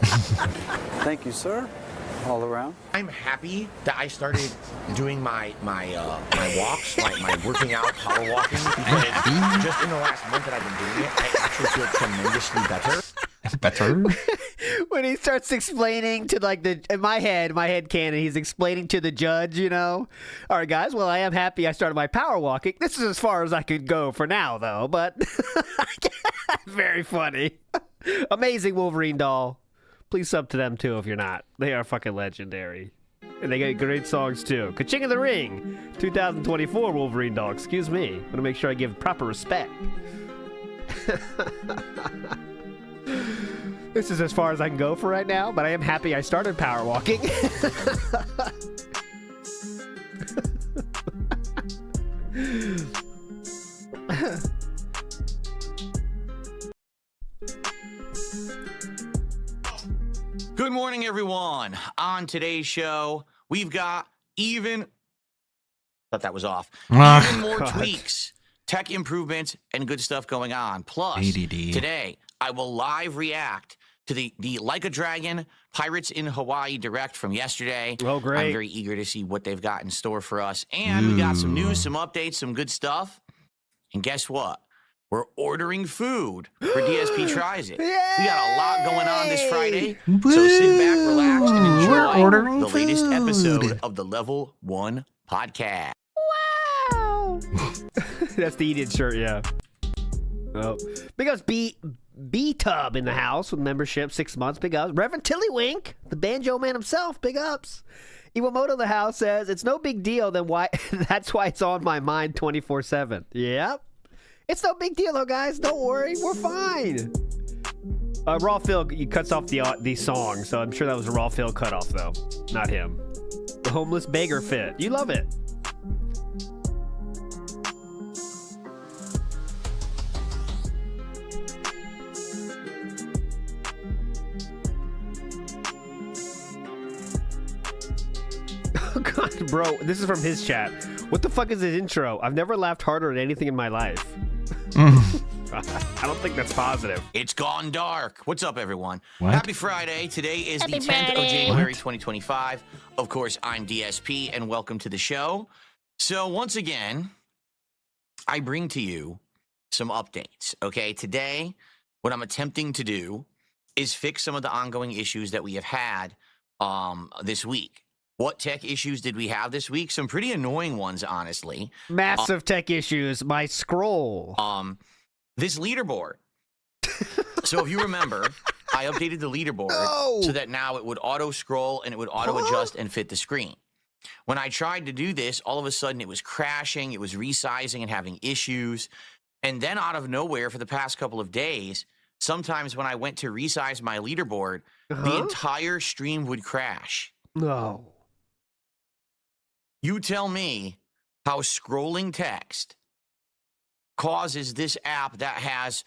Thank you, sir. All around. I'm happy that I started doing my walks, my working out, power walking, because just in the last month that I've been doing it, I actually feel tremendously better. Better? When he starts explaining to in my head canon, he's explaining to the judge, all right, guys, well, I am happy I started my power walking. This is as far as I could go for now, though, but very funny. Amazing Wolverine doll. Please sub to them, too, if you're not. They are fucking legendary. And they get great songs, too. Ka-ching of the Ring, 2024 Wolverine doll. Excuse me. I'm going to make sure I give proper respect. This is as far as I can go for right now, but I am happy I started power walking. Good morning, everyone. On today's show, we've got thought that was off. Even more tweaks, tech improvements, and good stuff going on. Plus, today, I will live react to the Like a Dragon Pirates in Hawaii Direct from yesterday. Oh, great. I'm very eager to see what they've got in store for us. And we got some news, some updates, some good stuff. And guess what? We're ordering food for DSP Tries It. We got a lot going on this Friday. So sit back, relax, and enjoy the latest episode of the Level 1 podcast. Wow. That's the Eat shirt, yeah. Oh. Big ups B-Tub in the house with membership, 6 months. Big ups. Reverend Tillywink, the banjo man himself. Big ups. Iwamoto the house says, it's no big deal, then why? That's why it's on my mind 24/7. Yep. It's no big deal, though, guys. Don't worry. We're fine. Raw Phil cuts off the song, so I'm sure that was a Raw Phil cutoff, though. Not him. The homeless beggar fit. You love it. Oh, God, bro. This is from his chat. What the fuck is his intro? I've never laughed harder at anything in my life. I don't think that's positive. It's gone dark. What's up, everyone? What? Happy Friday. Today is the 10th of January, 2025. Of course, I'm DSP, and welcome to the show. So, once again, I bring to you some updates, okay? Today, what I'm attempting to do is fix some of the ongoing issues that we have had this week. What tech issues did we have this week? Some pretty annoying ones, honestly. Massive tech issues. My scroll. This leaderboard. So if you remember, I updated the leaderboard so that now it would auto scroll and it would auto adjust and fit the screen. When I tried to do this, all of a sudden it was crashing, it was resizing and having issues. And then out of nowhere for the past couple of days, sometimes when I went to resize my leaderboard, the entire stream would crash. No. You tell me how scrolling text causes this app that has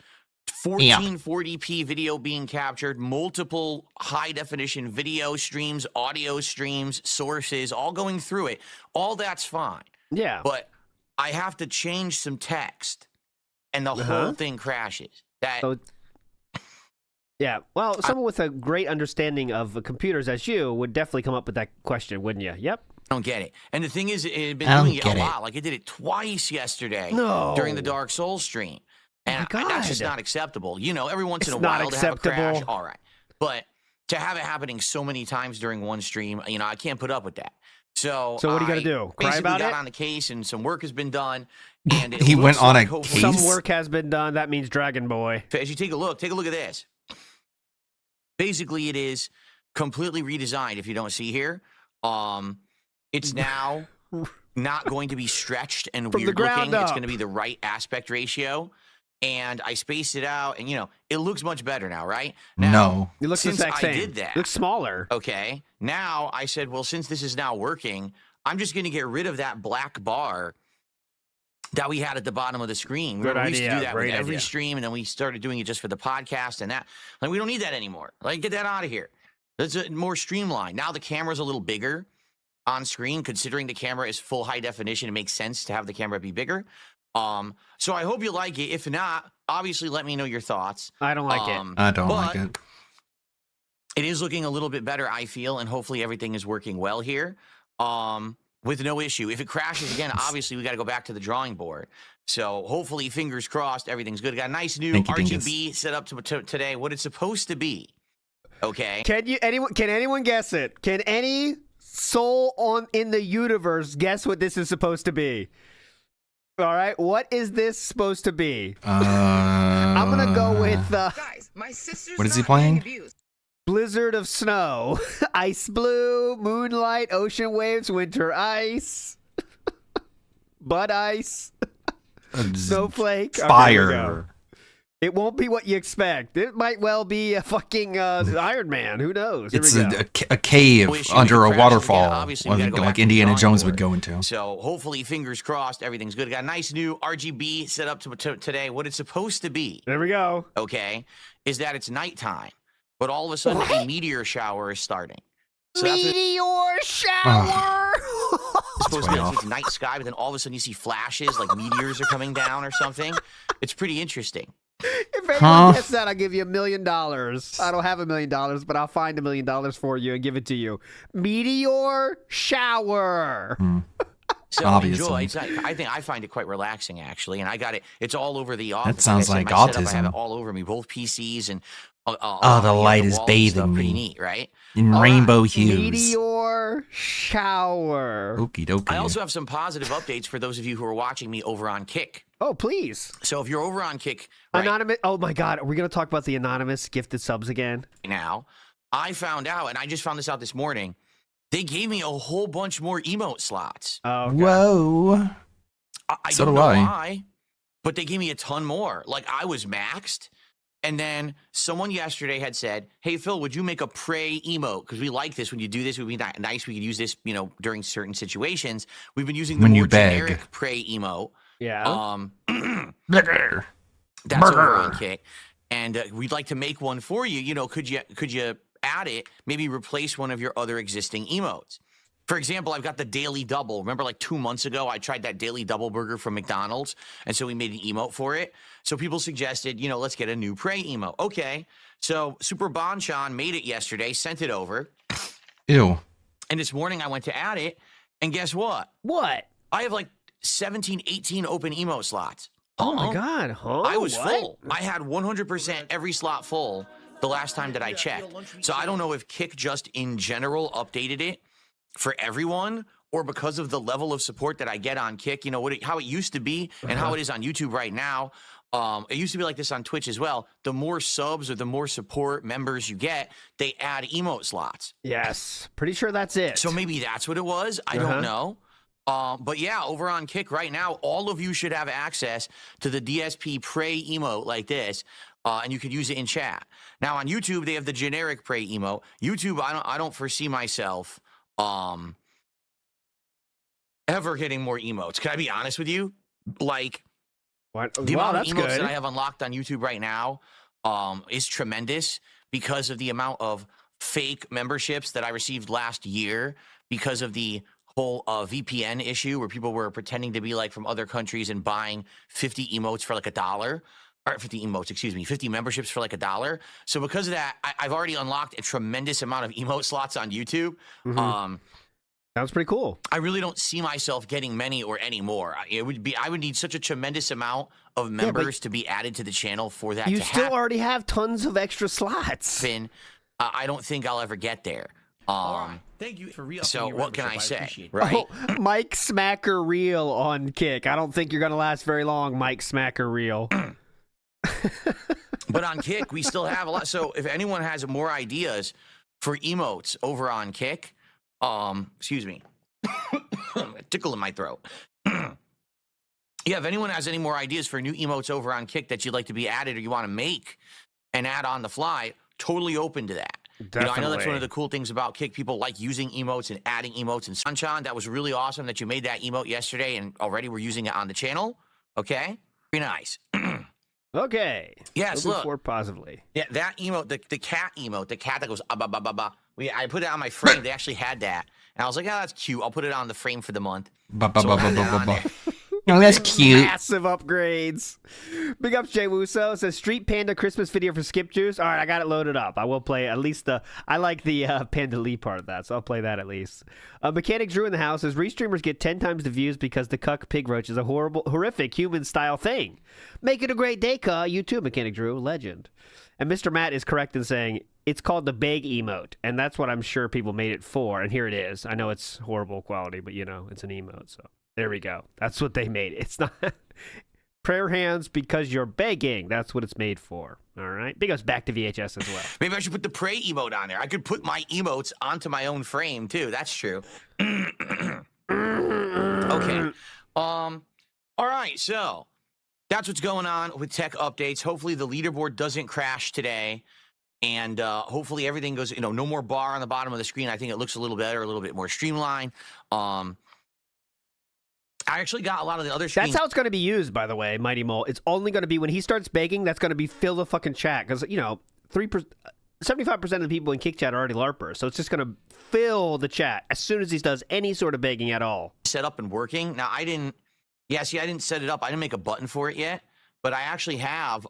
1440p video being captured, multiple high-definition video streams, audio streams, sources, all going through it. All that's fine. Yeah. But I have to change some text, and the whole thing crashes. Yeah. Well, someone with a great understanding of computers as you would definitely come up with that question, wouldn't you? Yep. I don't get it. And the thing is, it had been doing it a lot. Like, I did it twice yesterday during the Dark Souls stream. And that's just not acceptable. You know, every once in a while to have a crash, all right. But to have it happening so many times during one stream, you know, I can't put up with that. So what do you got to do? Cry about got it? on the case, and some work has been done. And he went on a case? Some work has been done. That means Dragon Boy. As you take a look at this. Basically, it is completely redesigned. If you don't see here, it's now not going to be stretched and weird looking. It's going to be the right aspect ratio. And I spaced it out, and, you know, it looks much better now, right? Now, it looks since the exact I same. did that, It looks smaller. Okay. Now I said, well, since this is now working, I'm just going to get rid of that black bar that we had at the bottom of the screen. Good We used to idea. do that Great with every idea. stream, and then we started doing it just for the podcast and that. Like, we don't need that anymore. Like, get that out of here. It's more streamlined. Now the camera's a little bigger on screen. Considering the camera is full high definition, it makes sense to have the camera be bigger. So I hope you like it. If not, obviously let me know your thoughts. I don't like it. I don't like it. It is looking a little bit better, I feel, and hopefully everything is working well here. With no issue. If it crashes again, obviously we got to go back to the drawing board. So hopefully, fingers crossed, everything's good. Got a nice new Thank you, RGB set up to today. What it's supposed to be. Okay. Can anyone guess it? Can any soul in the universe guess what this is supposed to be? All right, what is this supposed to be? I'm gonna go with. Guys, my sister's What is he not being playing? abused. Blizzard of Snow, Ice Blue, Moonlight, Ocean Waves, Winter Ice, Bud Ice, Snowflake, Fire. here we go. It won't be what you expect. It might well be a fucking Iron Man. Who knows? Here It's we go. a cave Wish you under could a crash waterfall, again. Obviously, we gotta go back like to the Indiana drawing Jones board. would go into. So hopefully, fingers crossed, everything's good. Got a nice new RGB set up to today. What it's supposed to be. There we go. Okay, is that it's nighttime, but all of a sudden a meteor shower is starting. So that's what Meteor shower. it's supposed to be. It's night sky, but then all of a sudden you see flashes like meteors are coming down or something. It's pretty interesting. If anyone gets that, I'll give you $1 million. I don't have $1 million, but I'll find $1 million for you and give it to you. Meteor shower. So Obviously. enjoy. It's like, I find it quite relaxing actually, and I got it. It's all over the office. That sounds Like I like said, my setup, I have autism. it all over me, both PCs and. The light is bathing Pretty me neat, right? in rainbow hues. Meteor shower. Okie dokie. I also have some positive updates for those of you who are watching me over on Kick. Oh, please. So if you're over on Kick right Anonymous. Oh my God. Are we going to talk about the anonymous gifted subs again? now, I found out, and I just found this out this morning, they gave me a whole bunch more emote slots. Oh, okay. Whoa. I So don't do know I. why, but they gave me a ton more. Like I was maxed. And then someone yesterday had said, "Hey Phil, would you make a pray emote? Because we like this when you do this. It would be nice. We could use this, during certain situations. We've been using the When more you beg. generic pray emote. Yeah. Burger. That's over Burger. on Kick, and we'd like to make one for you. Could you add it? Maybe replace one of your other existing emotes. For example, I've got the Daily Double. Remember, like 2 months ago, I tried that Daily Double burger from McDonald's, and so we made an emote for it. So people suggested, let's get a new pray emote. Okay, so Super Bonchan made it yesterday, sent it over, Ew. and this morning I went to add it, and guess what? What? I have like 17, 18 open emote slots. Oh my God. Huh? I was What? full. I had 100% every slot full the last time that I checked. So I don't know if Kick just in general updated it for everyone, or because of the level of support that I get on Kick, how it used to be and how it is on YouTube right now. It used to be like this on Twitch as well. The more subs or the more support members you get, they add emote slots. Yes. Pretty sure that's it. So maybe that's what it was. I don't know. But yeah, over on Kick right now, all of you should have access to the DSP Pray emote like this, and you can use it in chat. Now on YouTube, they have the generic Pray emote. YouTube, I don't foresee myself ever getting more emotes. Can I be honest with you? Like, what? The Wow, amount of that's emotes good. that I have unlocked on YouTube right now is tremendous because of the amount of fake memberships that I received last year because of the whole VPN issue where people were pretending to be like from other countries and buying 50 emotes for like $1. Or 50 emotes, excuse me, 50 memberships for like $1. So because of that, I've already unlocked a tremendous amount of emote slots on YouTube. Sounds pretty cool. I really don't see myself getting many or any more. I would need such a tremendous amount of members to be added to the channel for that You to still happen. already have tons of extra slots. Finn, I don't think I'll ever get there. Thank you for re So what can I say? Appreciate it. Right? Oh, Mike Smacker Reel on Kick. I don't think you're going to last very long, Mike Smacker Reel. But on Kick, we still have a lot. So if anyone has more ideas for emotes over on Kick, excuse me, a tickle in my throat. Yeah, if anyone has any more ideas for new emotes over on Kick that you'd like to be added or you want to make and add on the fly, totally open to that. You know, I know that's one of the cool things about Kick. People like using emotes and adding emotes. And Sunshine, that was really awesome that you made that emote yesterday, and already we're using it on the channel. Okay? Very nice. Okay. Yes, Moving look. forward positively. Yeah, that emote, the cat emote, the cat that goes, ba, ba, ba, ba. I put it on my frame. They actually had that. And I was like, oh, that's cute. I'll put it on the frame for the month. Ba, ba, So ba, I ba, had ba, that ba, on ba. there. Oh, that's cute. Massive upgrades. Big ups, Jay Wuso. Says Street Panda Christmas video for Skip Juice. All right, I got it loaded up. I will play at least I like the Panda Lee part of that, so I'll play that at least. Mechanic Drew in the house says restreamers get 10 times the views because the cuck pig roach is a horrific human-style thing. Make it a great day, you too, Mechanic Drew. Legend. And Mr. Matt is correct in saying it's called the beg emote, and that's what I'm sure people made it for, and here it is. I know it's horrible quality, but, you know, it's an emote, so. There we go. That's what they made. It's not prayer hands because you're begging. That's what it's made for. All right. Big ups back to VHS as well. Maybe I should put the pray emote on there. I could put my emotes onto my own frame too. That's true. Okay. All right. So that's what's going on with tech updates. Hopefully the leaderboard doesn't crash today. And hopefully everything goes, you know, no more bar on the bottom of the screen. I think it looks a little better, a little bit more streamlined. I actually got a lot of the other screens. That's how it's going to be used, by the way, Mighty Mole. It's only going to be when he starts begging, that's going to be fill the fucking chat. Because, you know, 75% of the people in Kick Chat are already LARPers. So it's just going to fill the chat as soon as he does any sort of begging at all. Set up and working. Now, I didn't set it up. I didn't make a button for it yet. But I actually have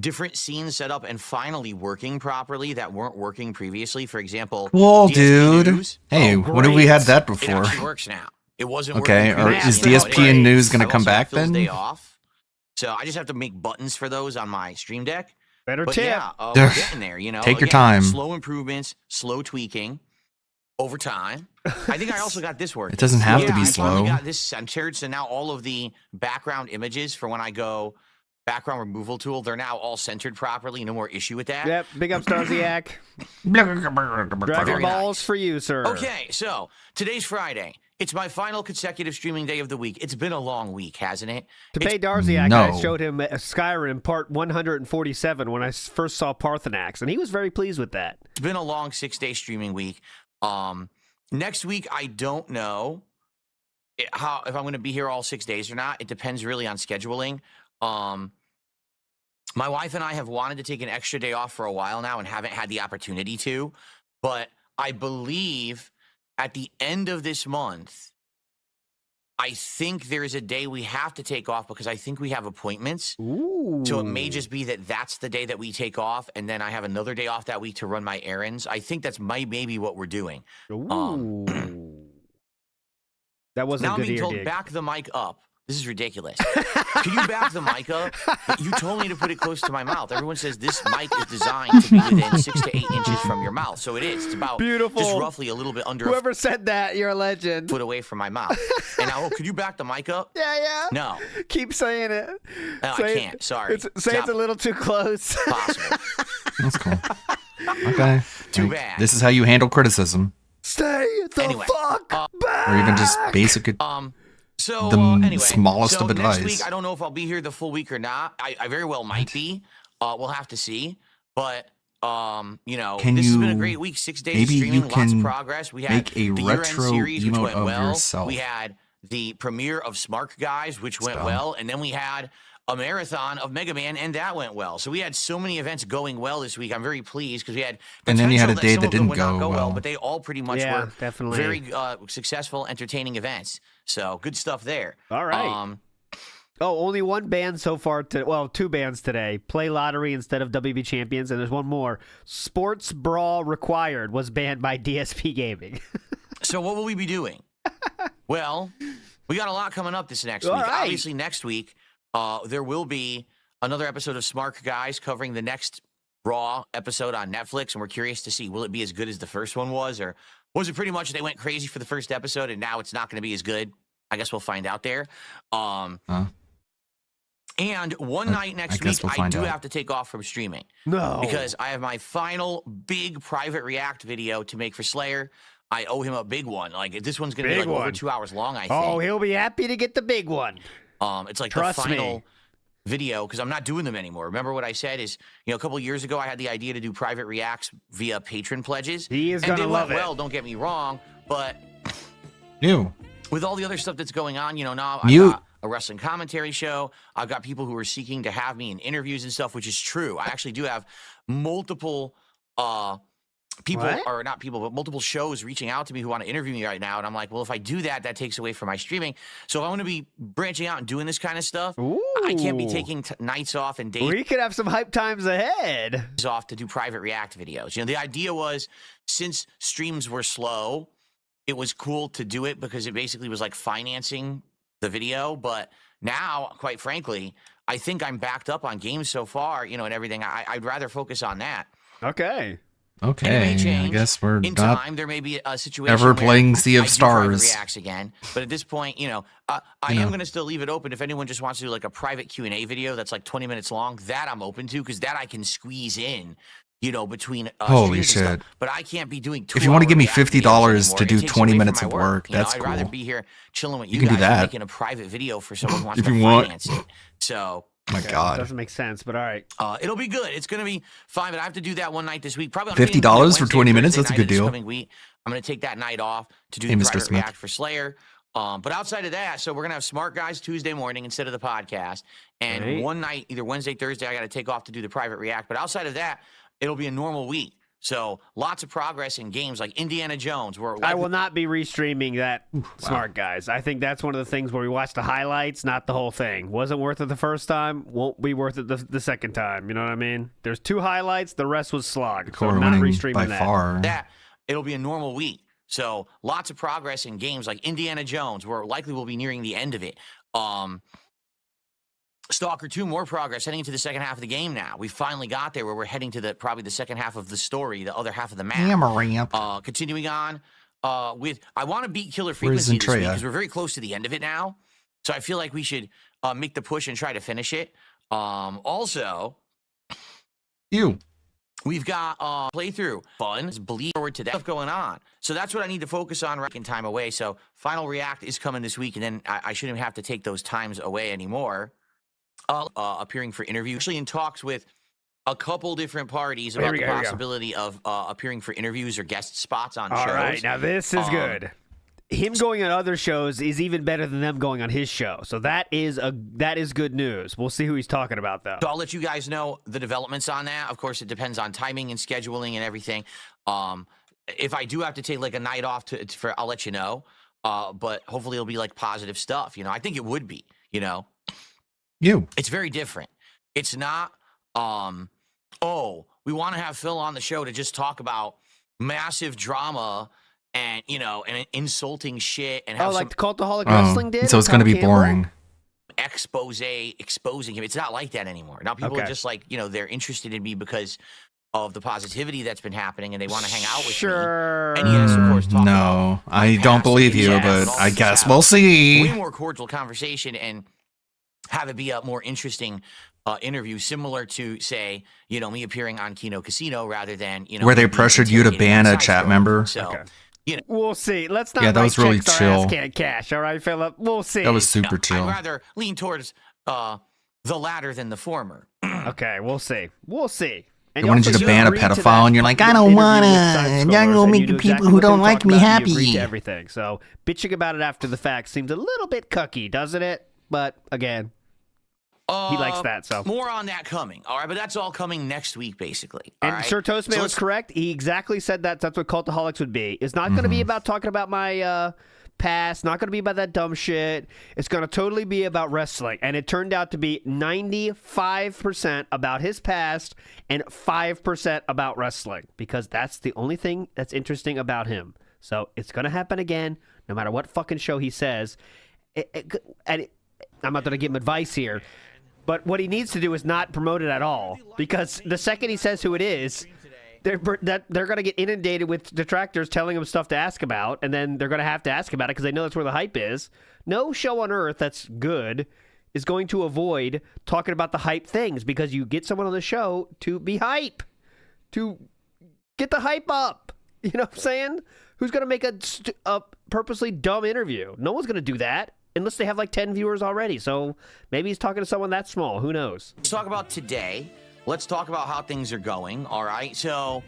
different scenes set up and finally working properly that weren't working previously. For example, Cool, DSP dude. News. Hey, when have we had that It before? actually works now. It wasn't Okay, working or previously. is DSP News going to come back Phil's then? Day off. So I just have to make buttons for those on my Stream Deck. Better But tip. yeah, we're getting there, you know. Take your Again, time. Slow improvements, slow tweaking over time. I think I also got this working. It doesn't have to be I slow. finally got this centered, so now all of the background images for when I go background removal tool, they're now all centered properly. No more issue with that. Yep. Big up, Starziak. Dragon Very Balls nice. for you, sir. Okay, so today's Friday. It's my final consecutive streaming day of the week. It's been a long week, hasn't it? To pay Darziak, I showed him Skyrim part 147 when I first saw Parthenax, and he was very pleased with that. It's been a long 6-day streaming week. Next week, I don't know if I'm going to be here all 6 days or not. It depends really on scheduling. My wife and I have wanted to take an extra day off for a while now and haven't had the opportunity to. But I believe at the end of this month, I think there's a day we have to take off because I think we have appointments. Ooh. So it may just be that that's the day that we take off, and then I have another day off that week to run my errands. I think that's maybe what we're doing. Ooh. That wasn't now a good I'm being ear told dig. back the mic up. This is ridiculous. Can you back the mic up? You told me to put it close to my mouth. Everyone says this mic is designed to be within 6 to 8 inches from your mouth. So it is. It's about just roughly a little bit under Whoever said that, you're a legend. a foot away from my mouth. And now, could you back the mic up? Yeah. No. Keep saying it. No, Say I it- can't. Sorry. Say it's a little too close. Possible. That's cool. Okay. Too Like, bad. This is how you handle criticism. Stay the Anyway, fuck back. Or even just basic, So the anyway, smallest so of next advice. week, I don't know if I'll be here the full week or not. I very well might be. We'll have to see. But you know, Can this has been a you- great week. 6 days maybe you streaming, lots of can progress. We had make a the year-end retro series, which emote went of well. yourself. We had the premiere of Smark Guys, which went well, and then we had a marathon of Mega Man, and that went well. So we had so many events going well this week. I'm very pleased because we had And then you had a potential day some that of them didn't would not go well, well. but they all pretty much Yeah, were definitely. very successful, entertaining events. So good stuff there. All right. Only one band so far. Two bands today. Play Lottery instead of WB Champions, and there's one more. Sports Brawl Required was banned by DSP Gaming. So what will we be doing? Well, we got a lot coming up this next All week. right. Obviously, next week there will be another episode of Smark Guys covering the next Raw episode on Netflix, and we're curious to see, will it be as good as the first one was, or was it pretty much they went crazy for the first episode and now it's not going to be as good? I guess we'll find out there. And one night next guess week, we'll I find do out. have to take off from streaming. No. Because I have my final big private react video to make for Slayer. I owe him a big one. Like, this one's going to be Big like over one. 2 hours long, I think. Oh, he'll be happy to get the big one. It's like Trust the final me. video because I'm not doing them anymore. Remember what I said is, a couple of years ago I had the idea to do private reacts via patron pledges. He is gonna love it. Well, don't get me wrong, but Ew. with all the other stuff that's going on, now I've got a wrestling commentary show. I've got people who are seeking to have me in interviews and stuff, which is true. I actually do have multiple people, or not people, but multiple shows reaching out to me who want to interview me right now. And I'm like, well, if I do that, that takes away from my streaming. So if I want to be branching out and doing this kind of stuff, I can't be taking nights off and days. We could have some hype times ahead. Off to do private react videos. The idea was, since streams were slow, it was cool to do it because it basically was like financing the video. But now, quite frankly, I think I'm backed up on games so far, and everything. I'd rather focus on that. Okay. Okay, I guess we're in not time. There may be a situation ever where playing Sea of I do private Stars. reacts again, but at this point, I am going to still leave it open. If anyone just wants to do like a private Q&A video that's like 20 minutes long, that I'm open to because that I can squeeze in, between Holy streams and shit. stuff. But I can't be doing. If you want to give me $2 react videos $50 to anymore. do It takes 20 away minutes from of my work, You know, that's I'd cool. rather be here chilling with You you can do guys than that. making a private video for someone who wants If to you want. finance it. So. My God. Doesn't make sense, but all right. It'll be good. It's going to be fine, but I have to do that one night this week. Probably on $50 for Wednesday, 20 minutes? Thursday That's a night good of this deal. coming week. I'm going to take that night off to do Hey, the Mr. private Smith. react for Slayer. But outside of that, so we're going to have Smart Guys Tuesday morning instead of the podcast. And Right. one night, either Wednesday, Thursday, I got to take off to do the private react. But outside of that, it'll be a normal week. So lots of progress in games like Indiana Jones. I will not be restreaming that Smart Guys. I think that's one of the things where we watch the highlights, not the whole thing. Wasn't worth it the first time, won't be worth it the second time. You know what I mean? There's 2 highlights, the rest was slog. So I'm not winning restreaming by that. far. It'll be a normal week. So lots of progress in games like Indiana Jones, where likely we'll be nearing the end of it. Stalker 2, more progress heading into the second half of the game now. We finally got there where we're heading to probably the second half of the story, the other half of the map. Amaranth. Continuing on with, I want to beat Killer Where's Frequency this week Zentreya? because we're very close to the end of it now. So I feel like we should make the push and try to finish it. Also, we've got playthrough fun, bleed forward to that stuff going on. So that's what I need to focus on right in time away. So Final React is coming this week, and then I shouldn't have to take those times away anymore. Appearing for interview, actually in talks with a couple different parties about the possibility of appearing for interviews or guest spots on shows. All right, now this is good. Him going on other shows is even better than them going on his show. So that is good news. We'll see who he's talking about, though. So I'll let you guys know the developments on that. Of course, it depends on timing and scheduling and everything. If I do have to take like a night off I'll let you know. But hopefully it'll be like positive stuff. I think it would be. It's very different. It's not, we want to have Phil on the show to just talk about massive drama and, and insulting shit. And have like the Cultaholic Wrestling did? So it's going to be boring. Exposing him. It's not like that anymore. Now people are just like, they're interested in me because of the positivity that's been happening and they want to hang out with me. And yes, of course, talk No, I don't believe you, but I guess we'll way see. more cordial conversation and have it be a more interesting interview, similar to, say, me appearing on Kino Casino rather than, Where they me being pressured you to interrogated on ban a side chat stories. member. So, We'll see. Let's not Yeah, that write was really checks our chill. ass can't cash. All right, Philip? We'll see. That was super chill. I'd rather lean towards the latter than the former. Okay, we'll see. We'll see. They wanted you to ban a pedophile, and you're like, I don't want to. You're going to make the people who don't like me happy. Everything. So bitching about it after the fact seems a little bit cucky, doesn't it? But again, he likes that. So more on that coming. All right, but that's all coming next week, basically. All and right? Sir Toastman was correct. He exactly said that. That's what Cultaholics would be. It's not going to be about talking about my past. Not going to be about that dumb shit. It's going to totally be about wrestling. And it turned out to be 95% about his past and 5% about wrestling, because that's the only thing that's interesting about him. So it's going to happen again, no matter what fucking show he says. I'm not going to give him advice here, but what he needs to do is not promote it at all, because the second he says who it is, they're going to get inundated with detractors telling him stuff to ask about, and then they're going to have to ask about it because they know that's where the hype is. No show on earth that's good is going to avoid talking about the hype things, because you get someone on the show to be hype, to get the hype up. You know what I'm saying? Who's going to make a purposely dumb interview? No one's going to do that. unless they have like 10 viewers already. So maybe he's talking to someone that small. Who knows? Let's talk about today. Let's talk about how things are going. All right. So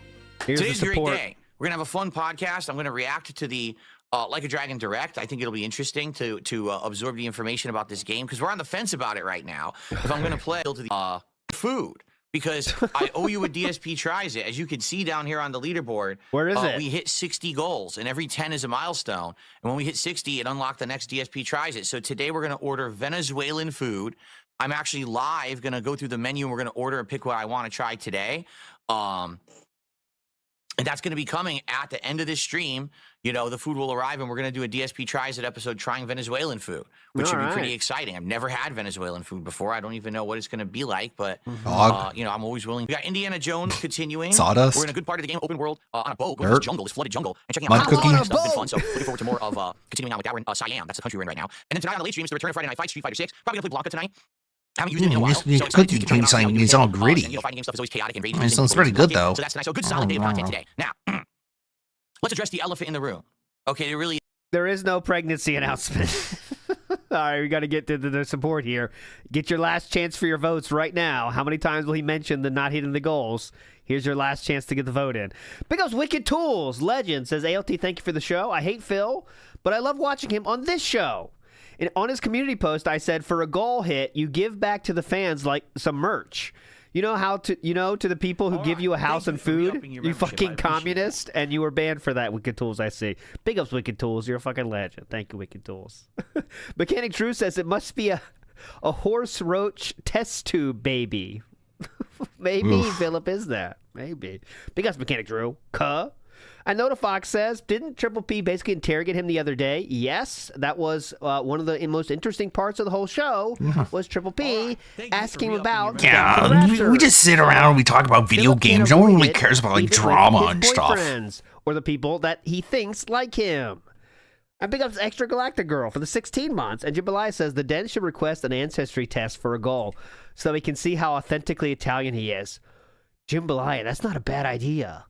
Here's today's a the great support. day. We're gonna have a fun podcast. I'm gonna react to the Like a Dragon Direct. I think it'll be interesting to absorb the information about this game because we're on the fence about it right now. If I'm gonna play to the food. Because I owe you a DSP Tries It. As you can see down here on the leaderboard, where is it? We hit 60 goals, and every 10 is a milestone. And when we hit 60, it unlocked the next DSP Tries It. So today we're going to order Venezuelan food. I'm actually live going to go through the menu, and we're going to order and pick what I want to try today. And that's going to be coming at the end of this stream. You know, the food will arrive, and we're going to do a DSP Tries It episode trying Venezuelan food, which should be pretty exciting. I've never had Venezuelan food before. I don't even know what it's going to be like, but, you know, I'm always willing. We got Indiana Jones continuing. Sawdust. We're in a good part of the game, open world, on a boat, going Dirt. through jungle, this flooded jungle, and checking Mud out cookie. stuff. It's been fun, so looking forward to more of continuing on with that. We're in Siam. That's the country we're in right now. And then tonight on the late stream is the return of Friday Night Fights, Street Fighter 6. Probably going to play Blanca tonight. I haven't used it in a while. Cookie So excited to keep trying it out, see how we do it's it. all gritty. And, you know, fighting game stuff is always chaotic and raging. It sounds pretty good, though. So that's nice. So a good solid day of content today. Now, let's address the elephant in the room. Okay, it really. There is no pregnancy announcement. All right, we got to get to the support here. Get your last chance for your votes right now. How many times will he mention the not hitting the goals? Here's your last chance to get the vote in. Big ups Wicked Tools. Legend says, ALT, thank you for the show. I hate Phil, but I love watching him on this show. And on his community post, I said, for a goal hit, you give back to the fans like some merch. You know how to, to the people who give you a house and food? You fucking communist, and you were banned for that, Wicked Tools, I see. Big ups, Wicked Tools. You're a fucking legend. Thank you, Wicked Tools. Mechanic True says it must be a horse roach test tube baby. Maybe Philip is that. Maybe. Big ups, Mechanic Drew. I know the Fox says, didn't Triple P basically interrogate him the other day? Yes, that was one of the most interesting parts of the whole show was Triple P asking him about. Yeah, we just sit around and we talk about video games. No one really cares about like drama and stuff. Or the people that he thinks like him. And big ups Extra Galactic Girl for the 16 months. And Jambalaya says the Den should request an ancestry test for a goal so we can see how authentically Italian he is. Jambalaya, that's not a bad idea.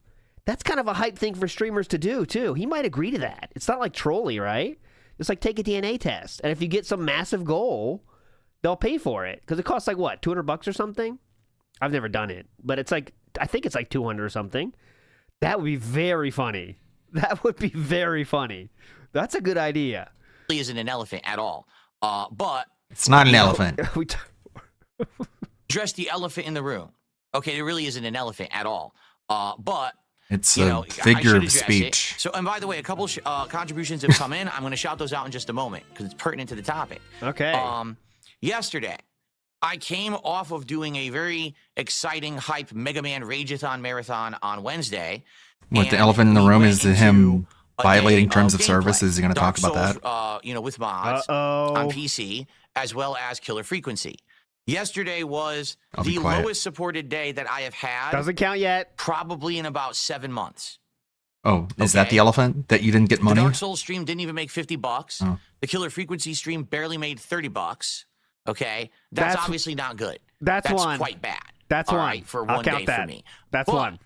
That's kind of a hype thing for streamers to do, too. He might agree to that. It's not like Trolly, right? It's like take a DNA test. And if you get some massive goal, they'll pay for it. Because it costs like, what, $200 or something? I've never done it. But it's like, I think it's like 200 or something. That would be very funny. That would be very funny. That's a good idea. It isn't an elephant at all. But it's not an elephant. Address the elephant in the room. Okay, it really isn't an elephant at all. But it's a figure of speech. So, and by the way, a couple contributions have come in. I'm going to shout those out in just a moment because it's pertinent to the topic. Okay. Yesterday, I came off of doing a very exciting, hype Mega Man Rageathon marathon on Wednesday. What the elephant in the room is him violating terms of service. Is he going to talk about that? With mods on PC as well as Killer Frequency. Yesterday was the lowest supported day that I have had. Doesn't count yet. Probably in about 7 months. Oh, is that the elephant that you didn't get money? The Dark Souls stream didn't even make $50. Oh. The Killer Frequency stream barely made $30. Okay, that's obviously not good. That's quite bad. That's one. Right, for one day for me. That's one.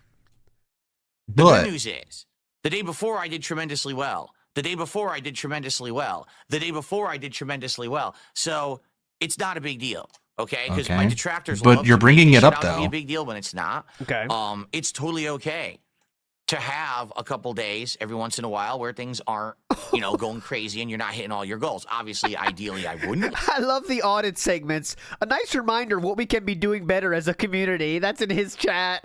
The good news is, the day before I did tremendously well. The day before I did tremendously well. The day before I did tremendously well. So it's not a big deal. Okay, because my detractors. But you're bringing it up though. It'll be a big deal when it's not. Okay. It's totally okay to have a couple days every once in a while where things aren't, going crazy and you're not hitting all your goals. Obviously, ideally, I wouldn't. I love the audit segments. A nice reminder of what we can be doing better as a community. That's in his chat.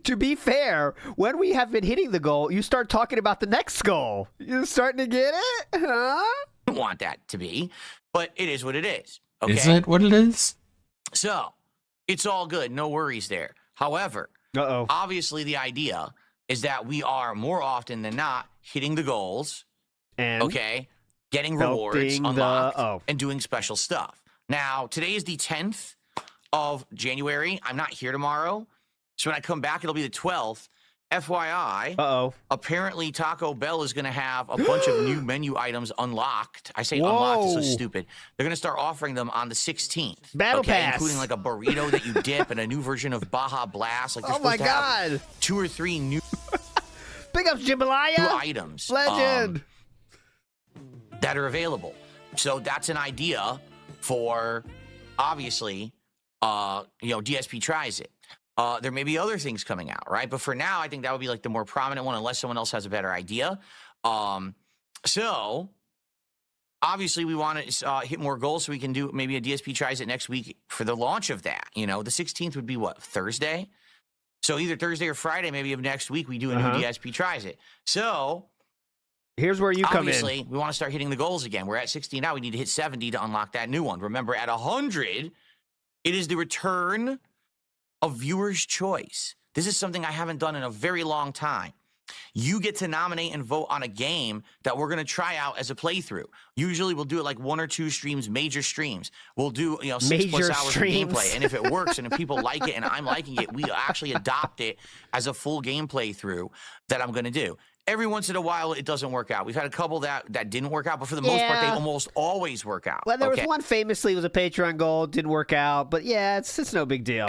To be fair, when we have been hitting the goal, you start talking about the next goal. You starting to get it? Huh? I don't want that to be, but it is what it is. Okay? Is it what it is? So, it's all good. No worries there. However, obviously the idea is that we are more often than not hitting the goals, and getting rewards unlocked, and doing special stuff. Now, today is the 10th of January. I'm not here tomorrow. So when I come back, it'll be the 12th. FYI, apparently Taco Bell is going to have a bunch of new menu items unlocked. I say unlocked, it's so stupid. They're going to start offering them on the 16th. Battle Pass. Including like a burrito that you dip and a new version of Baja Blast. Like oh my God. 2 or 3 new... Big ups, Jambalaya. 2 items. Legend. That are available. So that's an idea for, obviously, DSP tries it. There may be other things coming out, right? But for now, I think that would be like the more prominent one, unless someone else has a better idea. So obviously we want to hit more goals so we can do maybe a DSP tries it next week for the launch of that. The 16th would be what, Thursday? So either Thursday or Friday, maybe of next week, we do a new DSP tries it. So here's where you come in. Obviously, we want to start hitting the goals again. We're at 60 now. We need to hit 70 to unlock that new one. Remember, at 100, it is the return of viewer's choice. This is something I haven't done in a very long time. You get to nominate and vote on a game that we're going to try out as a playthrough. Usually we'll do it like 1 or 2 streams, major streams. We'll do 6+ hours of gameplay. And if it works and if people like it and I'm liking it, we actually adopt it as a full gameplay through that I'm going to do. Every once in a while, it doesn't work out. We've had a couple that didn't work out, but for the most part, they almost always work out. Well, there was one famously was a Patreon goal, didn't work out, but yeah, it's no big deal.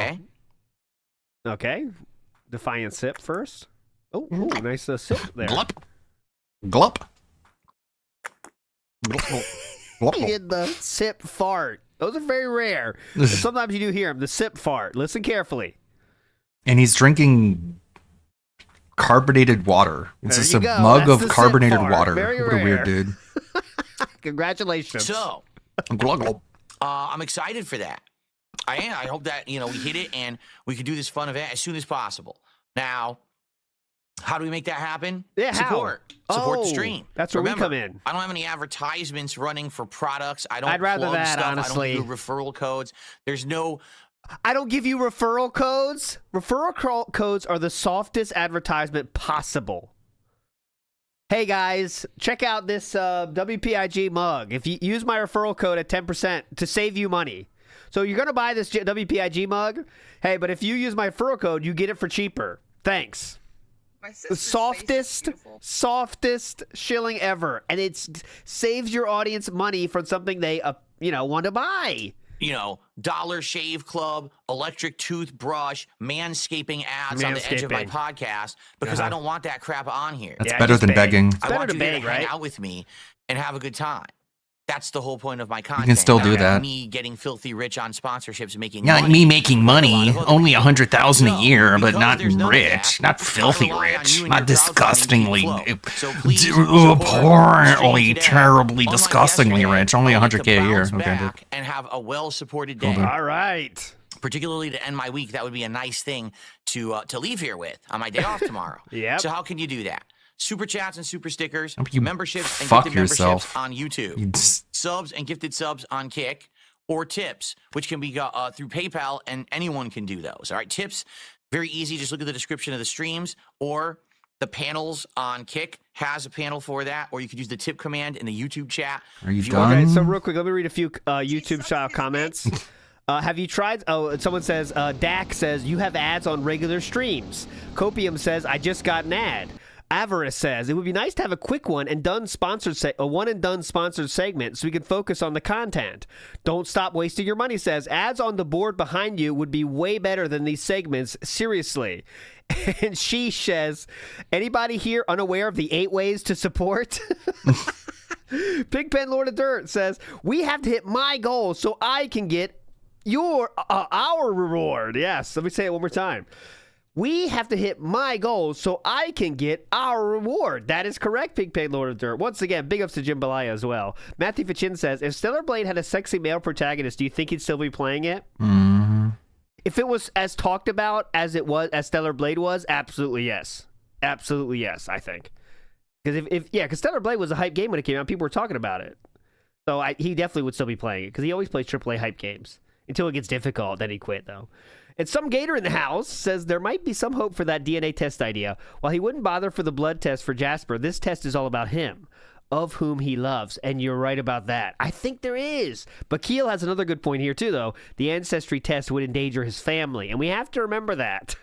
Okay. Defiant sip first. Oh, nice sip there. Glup. Glup. He did the sip fart. Those are very rare. Sometimes you do hear them, the sip fart. Listen carefully. And he's drinking carbonated water. It's There just you a go. mug That's of the carbonated sip fart. water. Very What a weird rare. dude. Congratulations. So, Glug, glug. I'm excited for that. I am. I hope that, we hit it and we can do this fun event as soon as possible. Now, how do we make that happen? Yeah, how? Support the stream. That's where Remember, we come in. I don't have any advertisements running for products. I'd rather plug that, stuff. honestly. I don't do referral codes. There's no... I don't give you referral codes. Referral codes are the softest advertisement possible. Hey guys, check out this WPIG mug. If you use my referral code at 10% to save you money. So you're going to buy this WPIG mug. Hey, but if you use my referral code, you get it for cheaper. Thanks. The softest shilling ever. And it saves your audience money from something they, want to buy. Dollar Shave Club, electric toothbrush, manscaping ads on the edge of my podcast because I don't want that crap on here. That's better than begging. I want you to hang out with me and have a good time. That's the whole point of my content. You can still do not that. Me getting filthy rich on sponsorships, making Yeah, money. like me making money, only 100,000 a year, but not there's none of rich, not filthy rich, not your disgustingly, apparently terribly, disgustingly rich, only 100K a year. Okay, dude. And have a well-supported day. Cool, dude. All right. Particularly to end my week, that would be a nice thing to leave here with on my day off tomorrow. Yep. So how can you do that? Super chats and super stickers, You memberships and fuck gifted yourself. memberships on YouTube, subs and gifted subs on Kick, or tips, which can be through PayPal, and anyone can do those. All right, tips, very easy. Just look at the description of the streams, or the panels on Kick has a panel for that, or you could use the tip command in the YouTube chat. Are you If done? Okay, so real quick, let me read a few YouTube style comments. Have you tried? Oh, someone says, Dak says, you have ads on regular streams. Copium says, I just got an ad. Avarice says, it would be nice to have a quick one and done a one and done sponsored segment so we can focus on the content. Don't stop wasting your money says, ads on the board behind you would be way better than these segments. Seriously. And she says, anybody here unaware of the 8 ways to support? Pigpen Lord of Dirt says, we have to hit my goal so I can get our reward. Yes, let me say it one more time. We have to hit my goal so I can get our reward. That is correct, Pigpen Lord of Dirt. Once again, big ups to Jim Balaya as well. Matthew Fachin says, if Stellar Blade had a sexy male protagonist, do you think he'd still be playing it? Mm-hmm. If it was as talked about as Stellar Blade was, absolutely yes. Absolutely yes, I think. Because because Stellar Blade was a hype game when it came out. People were talking about it. So he definitely would still be playing it because he always plays AAA hype games. Until it gets difficult, then he quit, though. And some Gator in the house says there might be some hope for that DNA test idea. While he wouldn't bother for the blood test for Jasper, this test is all about him, of whom he loves. And you're right about that. I think there is. But Keel has another good point here, too, though. The ancestry test would endanger his family. And we have to remember that.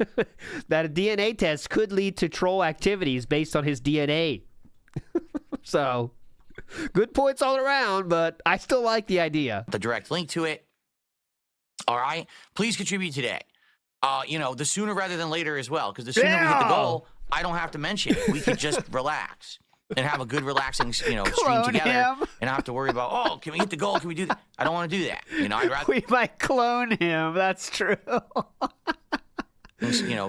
That a DNA test could lead to troll activities based on his DNA. So, good points all around, but I still like the idea. The direct link to it. All right, please contribute today. The sooner rather than later as well, because the sooner we hit the goal, I don't have to mention it. We could just relax and have a good, relaxing, stream Clone together, him. and not have to worry about, oh, can we hit the goal? Can we do that? I don't want to do that. I'd rather We might clone him. That's true.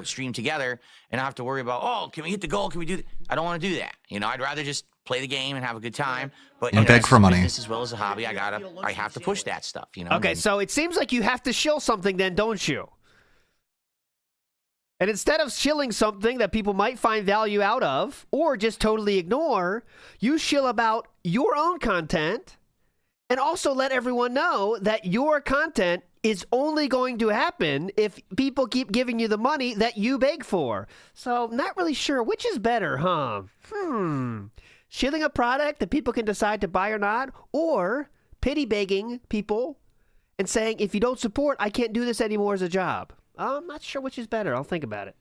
stream together and not have to worry about, oh, can we hit the goal? Can we do that? I don't want to do that. I'd rather just play the game and have a good time. But And beg for money. As well as a hobby, I have to push that stuff. Okay, so it seems like you have to shill something then, don't you? And instead of shilling something that people might find value out of or just totally ignore, you shill about your own content and also let everyone know that your content is only going to happen if people keep giving you the money that you beg for. So, not really sure which is better, huh? Shilling a product that people can decide to buy or not, or pity begging people and saying, if you don't support, I can't do this anymore as a job. I'm not sure which is better. I'll think about it.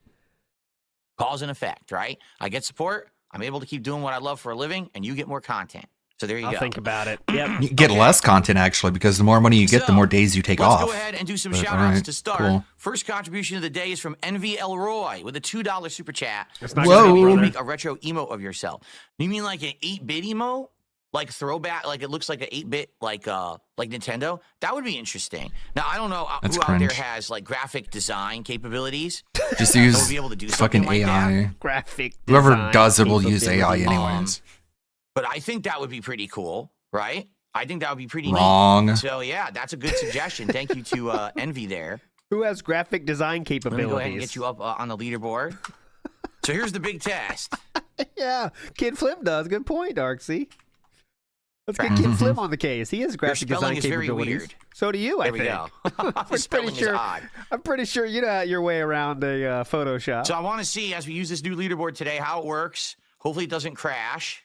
Cause and effect, right? I get support. I'm able to keep doing what I love for a living, and you get more content. So there you go. I'll think about it. Yep. You get less content, actually, because the more money you get, the more days you take off. Let's go ahead and do some But, shout-outs alright, to start. cool. First contribution of the day is from Envy Elroy with a $2 super chat. That's not Whoa. Maybe make a retro emo of yourself. You mean like an 8-bit emo? Like throwback, like it looks like an 8-bit, like Nintendo? That would be interesting. Now, I don't know That's who out there cringe. has like graphic design capabilities. Just that use would be able to do fucking something like AI. that. Graphic Whoever design does it will use AI capability. anyways. But I think that would be pretty cool, right? I think that would be pretty Wrong. neat. So, yeah, that's a good suggestion. Thank you to Envy there. Who has graphic design Let me capabilities? go ahead and get you up on the leaderboard. So here's the big test. Yeah, Kid Flip does. Good point, Darksy. Let's get Kid Flip on the case. He has graphic spelling design is very capabilities. weird. So do you, I There we think. go. I'm His spelling pretty sure. is odd. I'm pretty sure you know your way around a Photoshop. So I want to see, as we use this new leaderboard today, how it works. Hopefully it doesn't crash.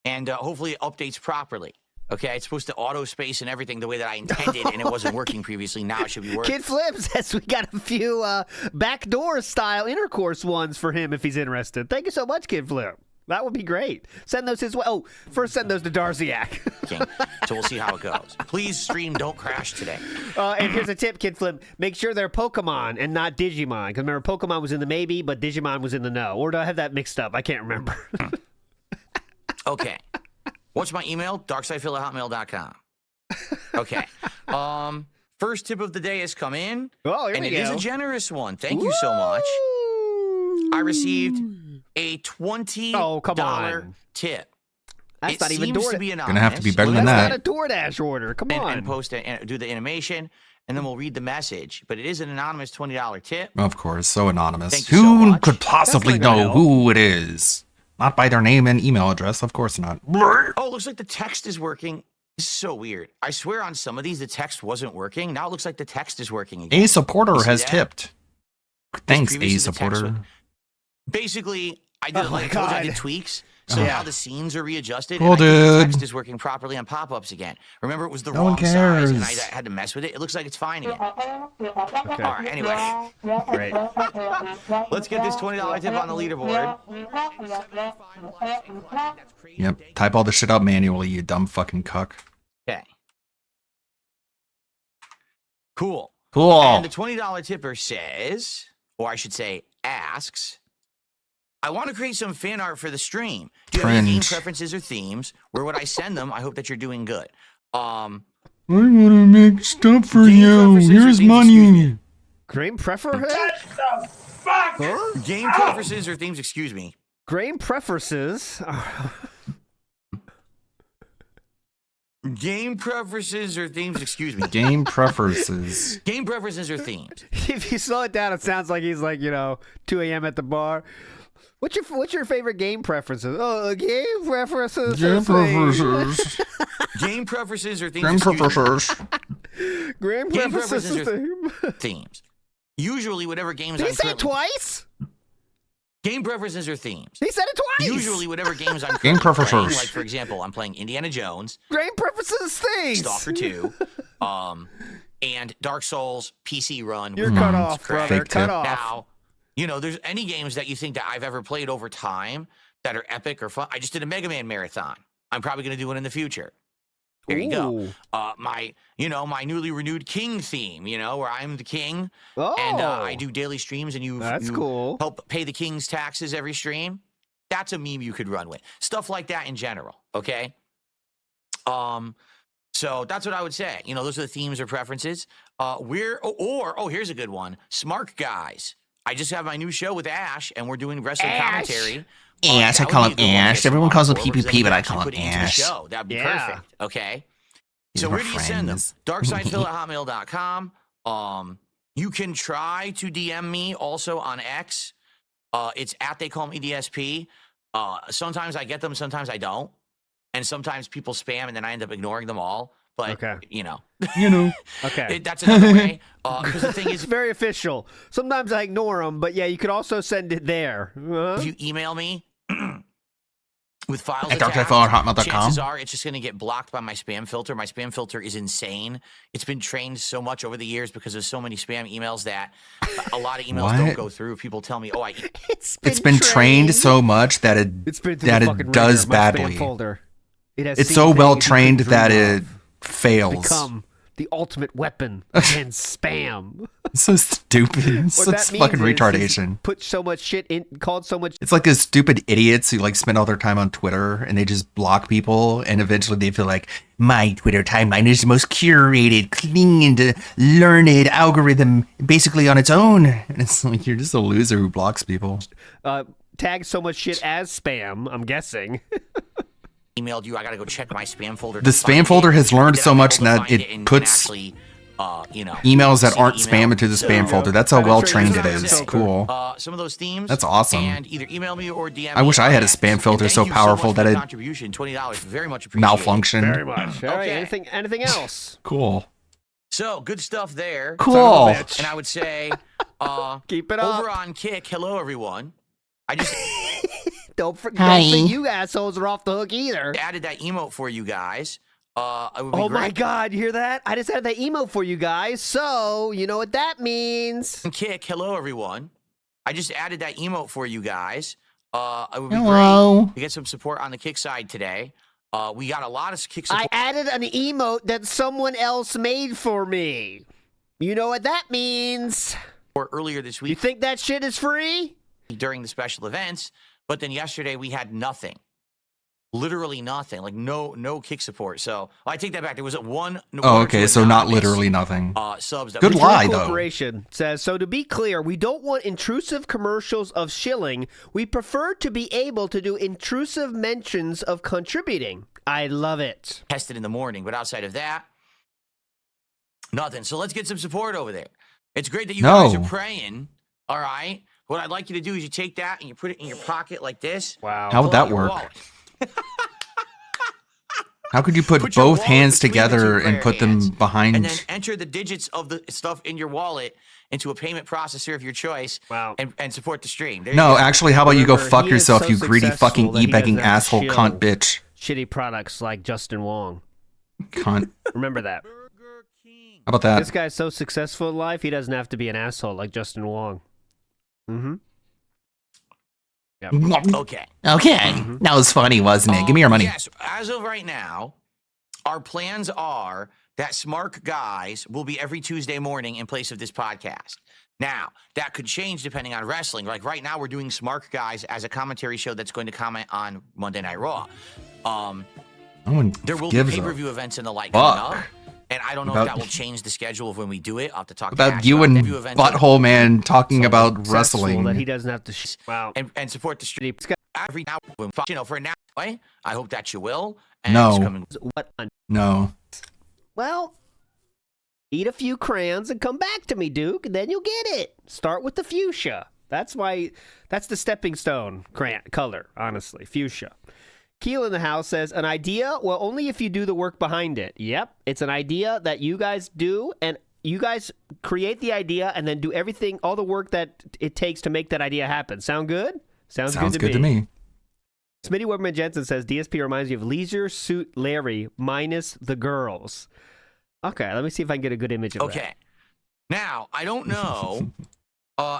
And hopefully it updates properly. Okay, it's supposed to auto space and everything the way that I intended, and it wasn't working previously. Now it should be working. Kid Flip says we got a few backdoor style intercourse ones for him if he's interested. Thank you so much, Kid Flip. That would be great. Send those his way. Oh, first send those to Darziak. Okay, so we'll see how it goes. Please stream, don't crash today. And here's a tip, Kid Flip. Make sure they're Pokemon and not Digimon. Because remember, Pokemon was in the maybe, but Digimon was in the no. Or do I have that mixed up? I can't remember. Okay. What's my email? darksidephil@hotmail.com. Okay. First tip of the day has come in. Oh, here and we it is go. a generous one. Thank you so much. I received a $20 tip. That's it not even seems to DoorDash. be anonymous. Gonna have to be better than That's that. not a DoorDash order. Come on. And post it and do the animation, and then we'll read the message. But it is an anonymous $20 tip. Of course, so anonymous. Thank you so Who much. could possibly That's not gonna know who it is? Not by their name and email address, of course not. Oh, it looks like the text is working. This is so weird. I swear on some of these, the text wasn't working. Now it looks like the text is working again. A supporter You see has that? tipped. Thanks, previously A the text supporter. was- Basically, I did Oh like my I told you, I God. did tweaks. So Oh. now the scenes are readjusted. Cool, and I think the dude. text is working properly on pop-ups again. Remember, it was the No one wrong size, and I cares. had to mess with it. It looks like it's fine again. Okay. All right, anyway. Great. Let's get this $20 tip on the leaderboard. Yep. Type all the shit out manually, you dumb fucking cuck. Okay. Cool. Cool. And the $20 tipper says, or I should say, asks, I want to create some fan art for the stream. Do you have any game Cringe. preferences or themes? Where would I send them? I hope that you're doing good. I want to make stuff for Game you. preferences or Here's themes, money. Grain prefer? Game preferences or themes, excuse me. Grain preferences. Game preferences or themes, excuse me. Game preferences. Game preferences or themes. If you slow it down, it sounds like he's like, 2 a.m. at the bar. What's your favorite game preferences? Oh, game preferences. Game preferences. Game preferences or themes, Game excuse me. preferences. Game Game preferences. preferences or themes. Usually, whatever games Did he I'm say it currently- twice? Game preferences or themes. He said it twice. Usually, whatever games I'm Game currently playing, preferences. like for example, I'm playing Indiana Jones, Grain preferences things. Stalker 2, and Dark Souls PC run. You're with cut mods, off, correct? brother. Fake Cut tip. off. Now, there's any games that you think that I've ever played over time that are epic or fun. I just did a Mega Man marathon. I'm probably going to do one in the future. There you go. My newly renewed king theme, where I'm the king. And I do daily streams and you cool. Help pay the king's taxes every stream. That's a meme you could run with. Stuff like that in general, okay? So that's what I would say. Those are the themes or preferences. Here's a good one. Smart Guys. I just have my new show with Ash, and we're doing wrestling commentary. Ash, I call him Ash. Everyone calls him PPP, but I call him Ash. That'd be perfect. Okay. So where do you send them? darksidephil@hotmail.com. You can try to DM me also on X. It's they call me DSP. Sometimes I get them, sometimes I don't. And sometimes people spam and then I end up ignoring them all. But, okay. Okay. That's another way. Because the thing is, it's very official. Sometimes I ignore them, but yeah, you could also send it there. If you email me with files at attached, darksidephil@hotmail.com. chances are it's just going to get blocked by my spam filter. My spam filter is insane. It's been trained so much over the years because there's so many spam emails that a lot of emails don't go through. People tell me, it's been trained so much that it does badly. It's so well trained that it fails. Become the ultimate weapon against spam. It's so stupid. It's such fucking retardation. Put so much shit in, called so much. It's like those stupid idiots who spend all their time on Twitter and they just block people, and eventually they feel like my Twitter timeline is the most curated, clean, and learned algorithm, basically on its own. And it's like you're just a loser who blocks people. Tag so much shit as spam. I'm guessing. Emailed you. I gotta go check my spam folder. The spam folder has learned so much that it puts emails that aren't spam into the spam folder. That's how well trained it is. Cool. Some of those themes. That's awesome. And either email me or DM me. I wish I had a spam filter so powerful that it $20 very much appreciated. malfunctioned. Very much. All right. Anything else? Cool. So good stuff there. Cool. And I would say, keep it up. Over on Kick. Hello, everyone. I just. Don't think you assholes are off the hook either. I added that emote for you guys. Oh my God, you hear that? I just added that emote for you guys, so you know what that means. Kick, hello everyone. I just added that emote for you guys. It would be Hello. great to get some support on the Kick side today. We got a lot of Kick support. I added an emote that someone else made for me. You know what that means. Earlier this week. You think that shit is free? During the special events. But then yesterday we had nothing, literally nothing, no Kick support. So I take that back. There was one. Okay, so not literally nothing. Subs. Good lie though. Corporation says so. To be clear, we don't want intrusive commercials of shilling. We prefer to be able to do intrusive mentions of contributing. I love it. Tested in the morning, but outside of that, nothing. So let's get some support over there. It's great that you guys are praying. All right. What I'd like you to do is you take that and you put it in your pocket like this. Wow. How would that work? How could you put both hands together and put them behind? And then enter the digits of the stuff in your wallet into a payment processor of your choice. Wow. And support the stream. No, actually, how about you go fuck yourself, you greedy fucking e-begging asshole cunt bitch. Shitty products like Justin Wong. Cunt. Remember that. How about that? This guy's so successful in life, he doesn't have to be an asshole like Justin Wong. Mm-hmm. Yep. Okay. Mm-hmm. That was funny, wasn't it? Give me your money. Yes. As of right now, our plans are that Smart Guys will be every Tuesday morning in place of this podcast. Now, that could change depending on wrestling. Like right now, we're doing Smart Guys as a commentary show that's going to comment on Monday Night Raw. There will be pay-per-view events and the like coming up. And I don't know if that will change the schedule of when we do it. I'll have to talk about you and Butthole Man talking about wrestling. That he doesn't have to wow. And support the stream every now for now. I hope that you will. And no. Well, eat a few crayons and come back to me, Duke, and then you'll get it. Start with the fuchsia. That's the stepping stone color, honestly, fuchsia. Keel in the house says, an idea? Well, only if you do the work behind it. Yep, it's an idea that you guys do, and you guys create the idea and then do everything, all the work that it takes to make that idea happen. Sound good? Sounds good to me. Smitty Weberman Jensen says, DSP reminds you of Leisure Suit Larry minus the girls. Okay, let me see if I can get a good image of that. Okay. Now, I don't know.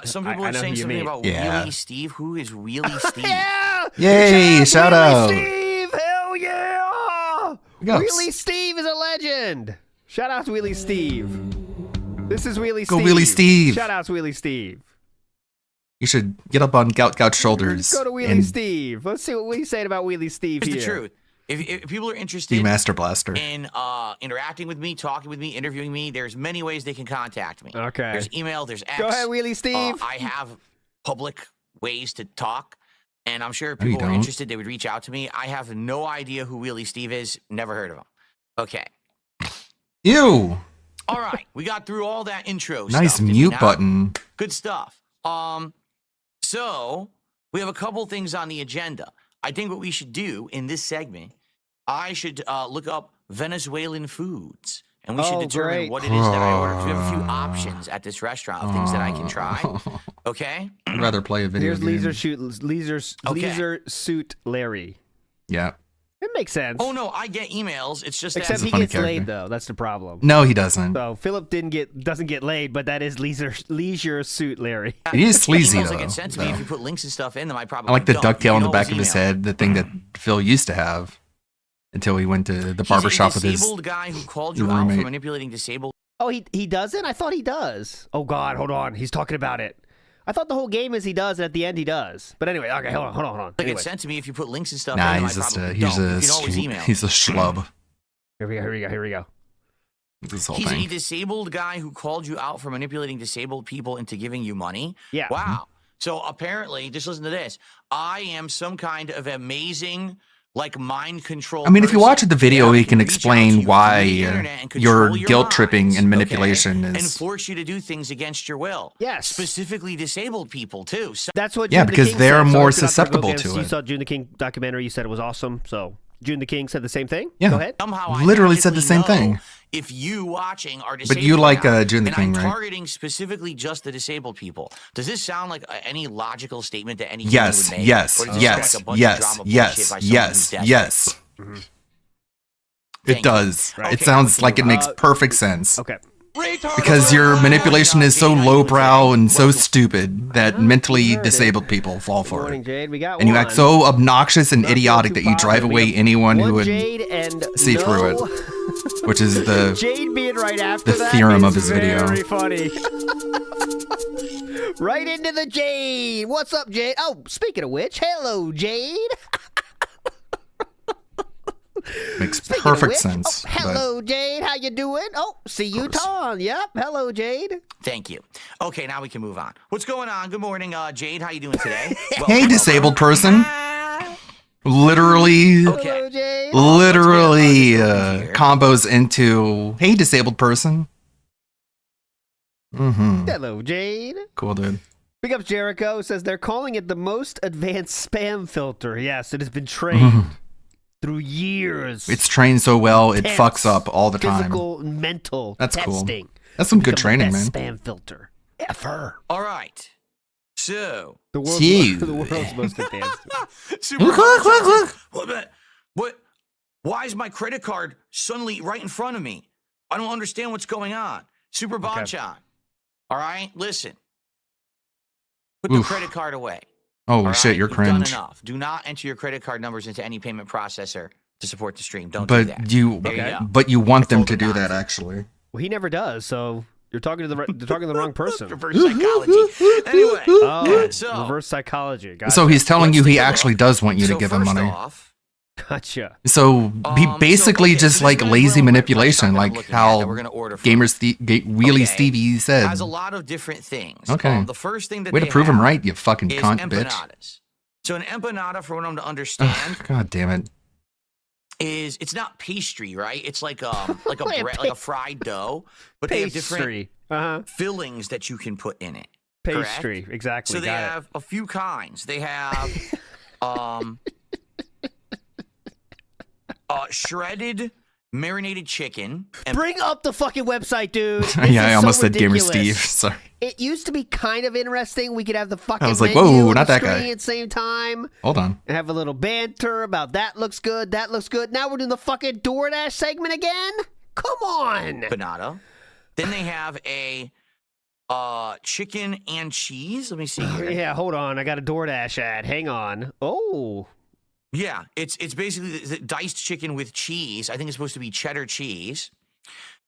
Some people are saying something about Wheelie Steve. Who is Wheelie Steve? Yeah! Yay, shout out. Steve, hell yeah! Ghost. Wheelie Steve is a legend. Shout out to Wheelie Steve. This is Wheelie Go Steve. Wheelie Steve. Shout out to Wheelie Steve. You should get up on Gout's shoulders. Let's go to Wheelie and Steve. Let's see what he's saying about Wheelie Steve Here's here. the truth. If people are interested Be Master Blaster. in interacting with me, talking with me, interviewing me, there's many ways they can contact me. Okay. There's email, there's X. Go ahead, Wheelie Steve. I have public ways to talk, and I'm sure if No, you people were don't. interested, they would reach out to me. I have no idea who Wheelie Steve is. Never heard of him. Okay. Ew. All right. We got through all that intro Nice stuff. did we mute not? button. Good stuff. So we have a couple things on the agenda. I think what we should do in this segment, I should look up Venezuelan foods, and we should determine great. what it is that I ordered. We have a few options at this restaurant of things that I can try. Okay. I'd rather play a video Here's game. Leisure Suit Larry. Yeah. It makes sense. Oh no, I get emails. It's just Except that he funny gets character. laid though. That's the problem. No, he doesn't. So Philip doesn't get laid, but that is Leisure Suit Larry. He is sleazy, emails though. that get sent to me. If you put links and stuff in them, I probably I like the don't. ducktail You on the know back of his emails. head, the thing that Phil used to have until he went to the barber shop with He's a his disabled guy who called you out for roommate. manipulating disabled. Oh, he doesn't? I thought he does. Oh God, hold on. He's talking about it. I thought the whole game is he does, and at the end he does. But anyway, okay, hold on. Like Anyway. it's sent to me. If you put links and stuff Nah, in them, he's I just probably a don't. You can always email. he's a schlub. Here we go. This whole He's thing. a disabled guy who called you out for manipulating disabled people into giving you money. Yeah. Wow. So apparently, just listen to this. I am some kind of amazing, like mind control. I mean, if you person. watch the video, Yeah, he can reach out to explain you through the why internet and your control your guilt tripping minds, and okay? manipulation And is. force you to do things against your will. Yes. Specifically disabled people too. So That's what Yeah, June the because King they're said, so more let's not go susceptible against- to You it. saw June the King documentary. You said it was awesome. So June the King said the same thing. Yeah. Go ahead. somehow I Literally said the magically same know thing. If you watching are disabled, But you like now, June the and King, I'm right? targeting specifically just the disabled people. Does this sound like any logical statement that any Yes, human would make? yes, Or does this yes, sound like a bunch of yes, drama bullshit yes, by someone who's yes, desperate? yes. Thank It you. does. Right. It Okay, sounds now we like it can makes move on. perfect sense. Okay. Because your manipulation is so lowbrow and so stupid that mentally disabled people fall for Morning, it. Jade. We got And you one. act so obnoxious and idiotic that you drive away anyone who One would Jade and see through no- it. Which is the Jade being right after the that theorem is of his video. Very funny. Right into the Jade. What's up, Jade? Oh, speaking of which, hello, Jade. makes Speaking of perfect which, sense. Oh, hello, Jade. How you doing? Oh, see you, Tom. Yep. Hello, Jade. Thank you. Okay, now we can move on. What's going on? Good morning, Jade. How you doing today? But, hey, disabled person. Literally, literally combos into hey, disabled person. Mm-hmm. Hello, Jade. Cool, dude. Big up Jericho says they're calling it the most advanced spam filter. Yes, it has been trained through years. It's trained so well, it Tense, fucks up all the time. Physical, mental That's cool. testing. That's some good Become the training, best man. Spam filter ever. All right. So The world's most advanced. Super what? Why is my credit card suddenly right in front of me? I don't understand what's going on. Super Bonchan. All right, listen. Put the Oof. credit card away. Holy All shit, right? you're You've cringe. Done enough. Do not enter your credit card numbers into any payment processor to support the stream. Don't do that. But you want them to do that actually. Well, he never does. So you're talking to the wrong person. Reverse psychology. Anyway, Oh, so reverse psychology. Gotcha. So he's telling you he actually does want you to give him first money. off, Gotcha. So he basically just like lazy manipulation, like how Wheelie Stevie said. has a lot of different things. Okay. The first thing that Way they to prove him have right, you fucking is cunt bitch. empanadas. So an empanada, for what I'm to understand, God damn it. is it's not pastry, right? It's like a bread, like a fried dough, but they have Pastry. different fillings that you can put in it. Pastry, correct? exactly. So they Got it. have a few kinds. They have shredded marinated chicken. And Bring up the fucking website, dude. This Yeah, I is almost so said Gamer ridiculous. Steve. Sorry. It used to be kind of interesting. We could have the fucking I was like, menu whoa, on not the that guy. screen at the same time. Hold on. And have a little banter about that looks good, that looks good. Now we're doing the fucking DoorDash segment again? Come on. empanada. Then they have a chicken and cheese. Let me see here. Yeah, hold on. I got a DoorDash ad. Hang on. Oh. Yeah, it's basically the diced chicken with cheese. I think it's supposed to be cheddar cheese.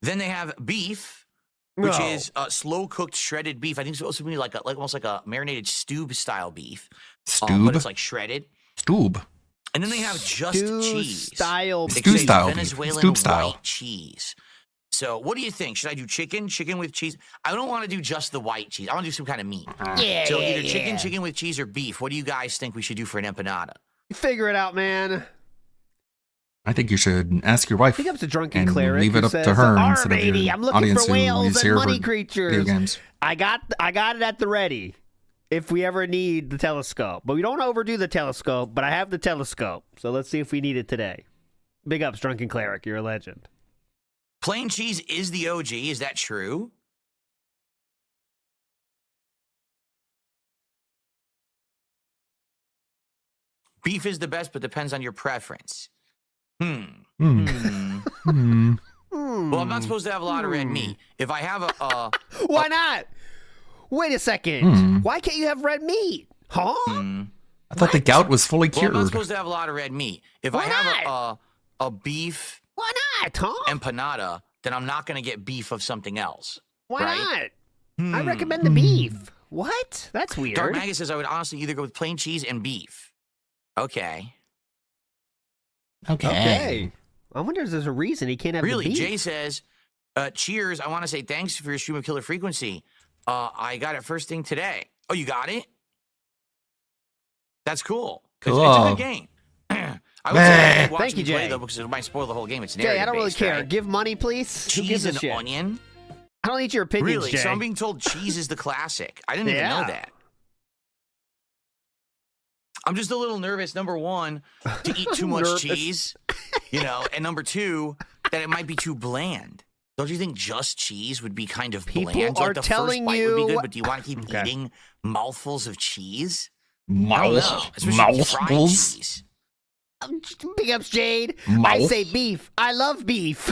Then they have beef, which is slow cooked shredded beef. I think it's supposed to be like almost like a marinated stew style beef. Stoob? But it's like shredded. Stoob. And then they have just cheese. Style Stew style beef. Venezuelan Stoob style. white cheese. So what do you think? Should I do chicken with cheese? I don't want to do just the white cheese. I want to do some kind of meat. Yeah, So yeah, either yeah. chicken with cheese, or beef. What do you guys think we should do for an empanada? Figure it out, man. I think you should ask your wife Big ups to Drunken and Cleric leave it who up to says, her "Arr, instead of matey, your I'm looking audience for who whales is and here money for creatures. video games. I got it at the ready if we ever need the telescope. But we don't overdo the telescope, but I have the telescope. So let's see if we need it today. Big ups, Drunken Cleric. You're a legend. Plain cheese is the OG. Is that true? Beef is the best, but depends on your preference. Well, I'm not supposed to have a lot of red meat. If I have a Why not? Wait a second. Why can't you have red meat? Huh? I thought the gout was fully Well, I'm not cured. supposed to have a lot of red meat. If Why I have a beef Why not, Tom? empanada, then I'm not going to get beef of something else. Why right? not? I recommend the beef. What? That's weird. Dark Magus says I would honestly either go with plain cheese and beef. Okay. Okay. I wonder if there's a reason he can't have Really, the beef. Jay says, cheers. I want to say thanks for your stream of Killer Frequency. I got it first thing today. Oh, you got it? That's cool. It's a Cool. good game. I would say watch Thank me you, play, Jay. though, because it might spoil the whole game. It's Jay, narrative I don't really based, care. right? Give money, please. Who Cheese gives a and shit? onion. I don't need your opinions, Really? Jay. So I'm being told cheese is the classic. I didn't even know Yeah. that. I'm just a little nervous, number one, to eat too much Nervous. cheese, and number two, that it might be too bland. Don't you think just cheese would be kind of People bland? are Like the telling first bite would be you- good, but do you want to keep Okay. eating mouthfuls of cheese? I don't know. Especially fried Mouthfuls? cheese. Big ups, Jade. I Mouth? say beef. I love beef.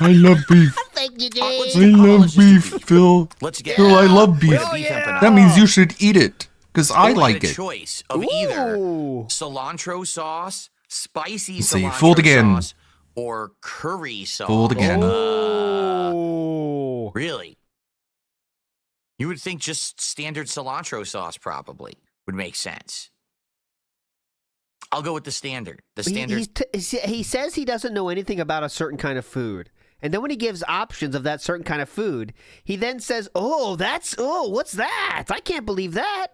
I love beef. Thank you, let's Jade. I love beef, Phil. Let's get Phil, I love beef. Beef empanada. That means you should eat it, because I Or like a it. choice of either cilantro sauce, spicy Let's see, cilantro fooled again. sauce, or curry sauce. Fooled again. Oh. Really? You would think just standard cilantro sauce probably would make sense. I'll go with the standard. The standard. He says he doesn't know anything about a certain kind of food. And then when he gives options of that certain kind of food, he then says, what's that? I can't believe that.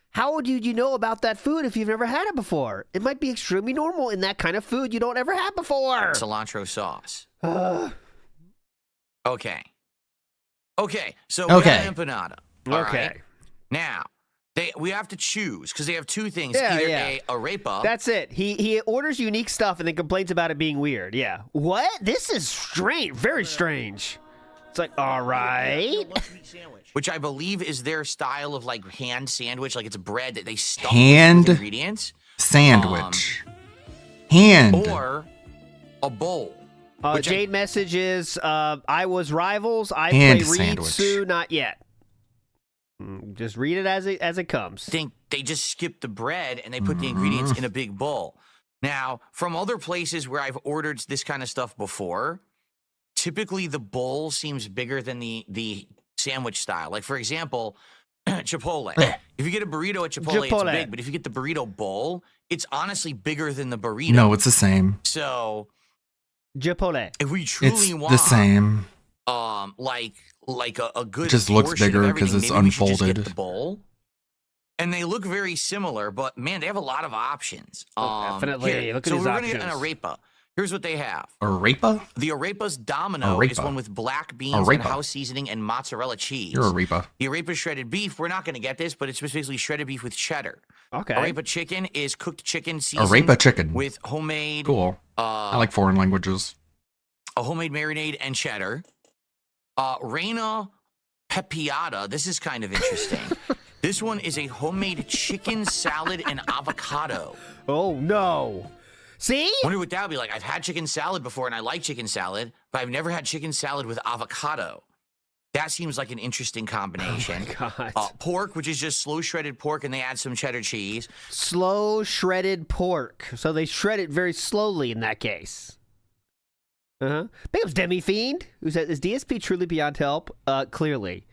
How would you know about that food if you've never had it before? It might be extremely normal in that kind of food you don't ever have before. Cilantro sauce. Okay. So Okay. we have empanada. All Okay. right? Now, we have to choose because they have two things. Yeah, Either yeah. a arepa. That's it. He orders unique stuff and then complains about it being weird. Yeah. What? This is strange. Very strange. It's like, all right. Which I believe is their style of like hand sandwich. Like it's bread that they stuff Hand with ingredients. Sandwich. Hand. Or a bowl. Jade message is, I was rivals. I Hand play Reed sandwich. Sue, not yet. Just read it as it comes. Think they just skip the bread and they put the ingredients in a big bowl. Now, from other places where I've ordered this kind of stuff before, typically the bowl seems bigger than the sandwich style. Like for example, Chipotle. If you get a burrito at Chipotle, it's big, but if you get the burrito bowl, it's honestly bigger than the burrito. No, it's the same. So Chipotle. if we truly It's want the same. like a good It just looks portion of bigger 'cause everything, it's maybe we should just unfolded. get the bowl. And they look very similar, but man, they have a lot of options. Definitely. Here. Look at so these we're gonna get an options. arepa. Here's what they have. Arepa? The arepa's domino is Arepa. one with black beans and Arepa. house seasoning and mozzarella cheese. You're arepa. The arepa shredded beef. We're not going to get this, but it's basically shredded beef with cheddar. Okay. Arepa chicken is cooked chicken seasoned Arepa chicken. with homemade. Cool. I like foreign languages. A homemade marinade and cheddar. Reina pepiada. This is kind of interesting. This one is a homemade chicken salad and avocado. Oh, no. See? Wonder what that would be like. I've had chicken salad before and I like chicken salad, but I've never had chicken salad with avocado. That seems like an interesting combination. Oh my God. Pork, which is just slow shredded pork, and they add some cheddar cheese. Slow shredded pork. So they shred it very slowly in that case. Big up's Demi Fiend, who said, "Is DSP truly beyond help?" Clearly.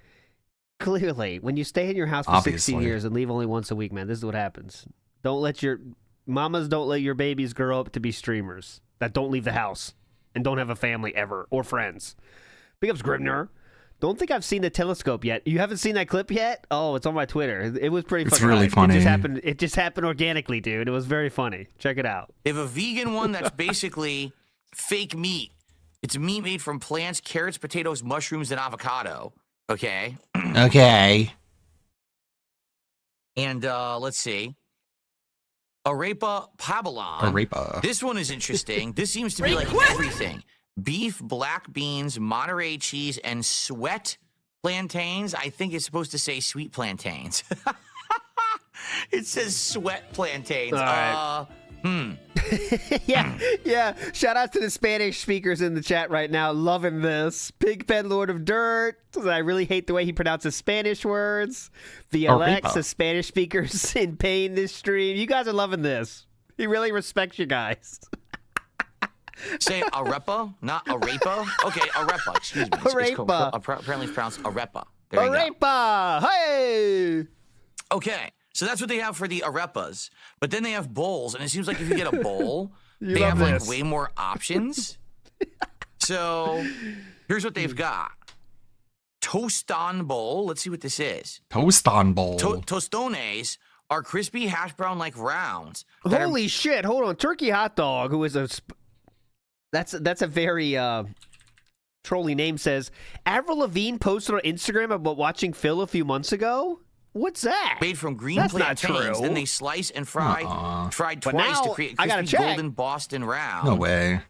When you stay in your house for 16 years and leave only once a week, man, this is what happens. Don't let your babies grow up to be streamers that don't leave the house and don't have a family ever or friends. Big up's Grimner. Don't think I've seen the telescope yet. You haven't seen that clip yet? Oh, it's on my Twitter. It was pretty funny. It's really funny. It just happened organically, dude. It was very funny. Check it out. They have a vegan one that's basically fake meat. It's meat made from plants, carrots, potatoes, mushrooms, and avocado. Okay. Okay. And let's see. Arepa Pabalon. Arepa. This one is interesting. This seems to be like everything. Beef, black beans, Monterey cheese, and sweat plantains. I think it's supposed to say sweet plantains. It says sweat plantains. All right. Yeah. Shout out to the Spanish speakers in the chat right now. Loving this. Pigpen Lord of Dirt. I really hate the way he pronounces Spanish words. The Alexa Spanish speakers in pain this stream. You guys are loving this. He really respects you guys. Say arepa, not arepa. Okay, arepa. Excuse me. Arepa. Apparently it's pronounced arepa. There you go. Arepa. Hey. Okay, so that's what they have for the arepas. But then they have bowls, and it seems like if you get a bowl, they have like way more options. So here's what they've got. Tostan bowl. Let's see what this is. Tostan bowl. Tostones are crispy hash brown like rounds. Holy shit! Hold on, turkey hot dog. Who is a? That's a very trolly name. Says Avril Lavigne posted on Instagram about watching Phil a few months ago. What's that? Made from green That's plantains. not true. Then they slice and fry. Fried But twice now, to create I gotta crispy check. golden Boston round. No way.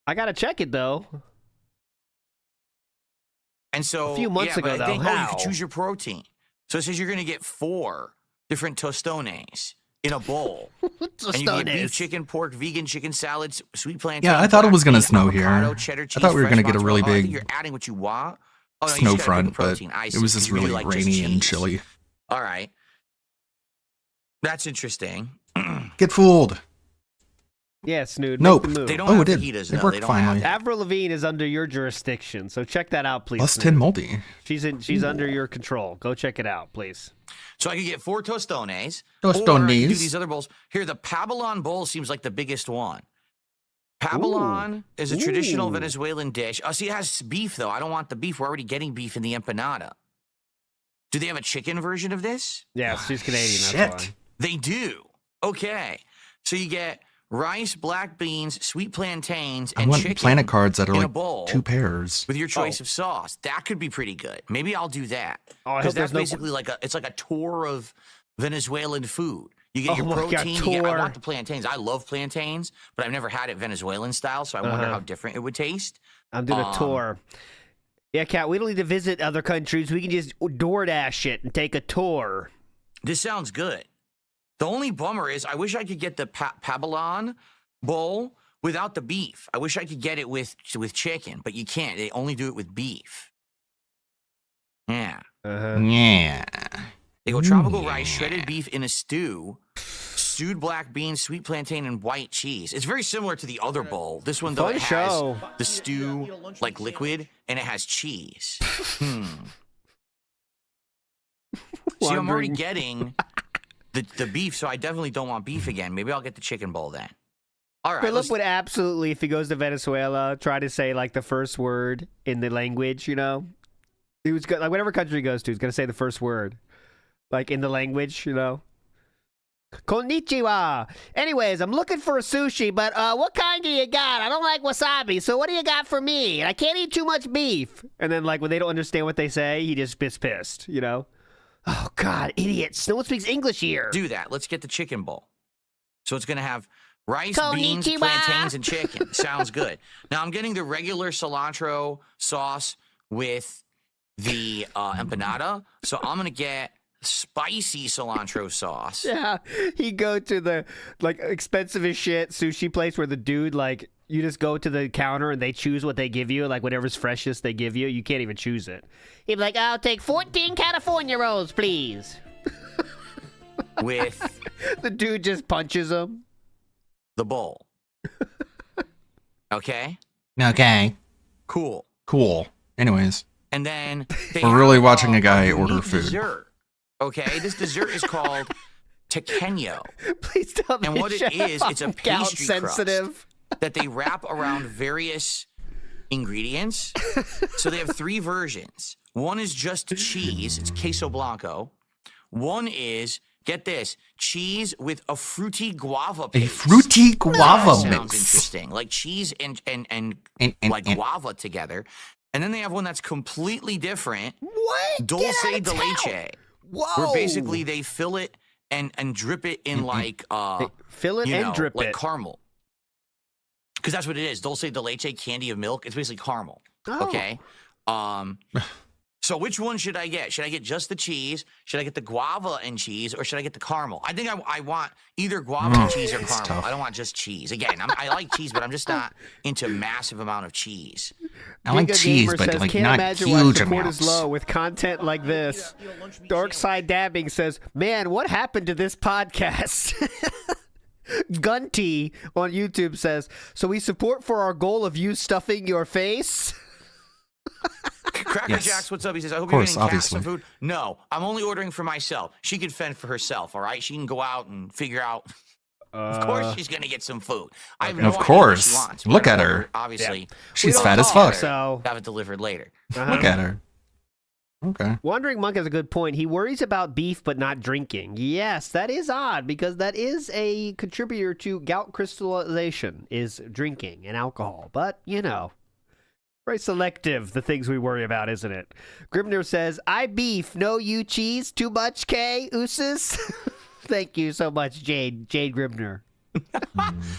I gotta check it though. And so A few months but ago, I though, think, you how? can choose your protein. So it says you're going to get 4 different tostones in a bowl. And you get beef, Tostones. chicken, pork, vegan chicken salads, sweet plantain. Yeah, I thought it was going to black snow bean, here. avocado, cheddar I cheese, thought we were fresh going to get a really mozzarella. I think big you're adding what you want. Oh, no, you snow just gotta pick front, the but protein. I it see. was just You really really like just rainy and cheese. chilly. All right. That's interesting. Get fooled. Yeah, Snood. Nope. Make the move. They don't Oh, have it did. fajitas, It though. worked They don't finally. have Avril Lavigne is under your jurisdiction, so check that out, please. Plus Snood. 10 multi. She's under your control. Go check it out, please. So I could get 4 tostones. Tostones. Or I could do these other bowls. Here, the Pabalon bowl seems like the biggest one. Pabalon is a traditional Venezuelan dish. Oh, see, it has beef, though. I don't want the beef. We're already getting beef in the empanada. Do they have a chicken version of this? Yeah, she's Canadian. Shit. That's why. They do. Okay. So you get rice, black beans, sweet plantains, I and want chicken planet cards that are in a like bowl 2 pairs. with your choice of sauce. That could be pretty good. Maybe I'll do that. Oh, I hope Because there's that's no- basically like a tour of Venezuelan food. You get Oh your my God, protein. You get, I tour. want the plantains. I love plantains, but I've never had it Venezuelan style, so I wonder how different it would taste. I'm doing a tour. Yeah, Kat, we don't need to visit other countries. We can just DoorDash it and take a tour. This sounds good. The only bummer is I wish I could get the Pabalon bowl without the beef. I wish I could get it with chicken, but you can't. They only do it with beef. Yeah. Yeah. They go tropical rice, shredded beef in a stew, stewed black beans, sweet plantain, and white cheese. It's very similar to the other bowl. This one, though, Fun it has show. the stew, like liquid, and it has cheese. See, I'm already Wondering. getting the beef, so I definitely don't want beef again. Maybe I'll get the chicken bowl then. All right. Philip let's- would absolutely, if he goes to Venezuela, try to say like the first word in the language. You know, he was like whatever country he goes to, he's gonna say the first word, like in the language. You know. Konnichiwa. Anyways, I'm looking for a sushi, but what kind do you got? I don't like wasabi, so what do you got for me? And I can't eat too much beef. And then like when they don't understand what they say, he just gets pissed. You know. Oh God, idiots! No one speaks English here. do that. Let's get the chicken bowl. So it's going to have rice, beans, Konnichiwa. plantains, and chicken. Sounds good. Now I'm getting the regular cilantro sauce with the empanada. So I'm going to get spicy cilantro sauce. Yeah, he go to the like expensive as shit sushi place where the dude like You just go to the counter and they choose what they give you, like whatever's freshest they give you. You can't even choose it. He'd be like, I'll take 14 California rolls, please. With the dude just punches him. The bowl. Okay? Okay. Cool. Cool. Anyways. And then we're really watching a guy order food. Dessert. Okay? This dessert is called tequeño. Please tell me. And what it is, it's a pastry sensitive crust that they wrap around various ingredients. So they have 3 versions. One is just cheese. It's queso blanco. One is, get this, cheese with a fruity guava paste. A fruity guava Sounds mix. interesting. Like cheese and guava together. And then they have one that's completely different. What? Dulce de leche. Whoa. Where basically they fill it and drip it in like fill it and drip like it. caramel. Because that's what it is. Dulce de leche, candy of milk. It's basically caramel. Oh. Okay. So which one should I get? Should I get just the cheese? Should I get the guava and cheese, or should I get the caramel? I think I want either guava and cheese or caramel. tough. I don't want just cheese. Again, I like cheese, but I'm just not into massive amount of cheese. I like Giga cheese, Gamer but says, like can't not imagine why huge support amounts. is low with content like this. Dark Side Dabbing says, man, what happened to this podcast? Gunty on YouTube says, so we support for our goal of you stuffing your face? Cracker Yes. Jacks, what's up? He says, I hope Of course, you're getting Kat some obviously. food. No, I'm only ordering for myself. She can fend for herself, all right? She can go out and figure out. Of course she's going to get some food. I have no Of idea course. what she wants. Look but at I'm her. order- Obviously. She's don't fat as talk, fuck. So Have it delivered later. Look at her. Okay. Wandering Monk has a good point. He worries about beef but not drinking. Yes, that is odd because that is a contributor to gout crystallization is drinking and alcohol. But, you know, very selective, the things we worry about, isn't it? Grimner says, I beef, no you cheese, too much K, ooses? Thank you so much, Jade Grimner.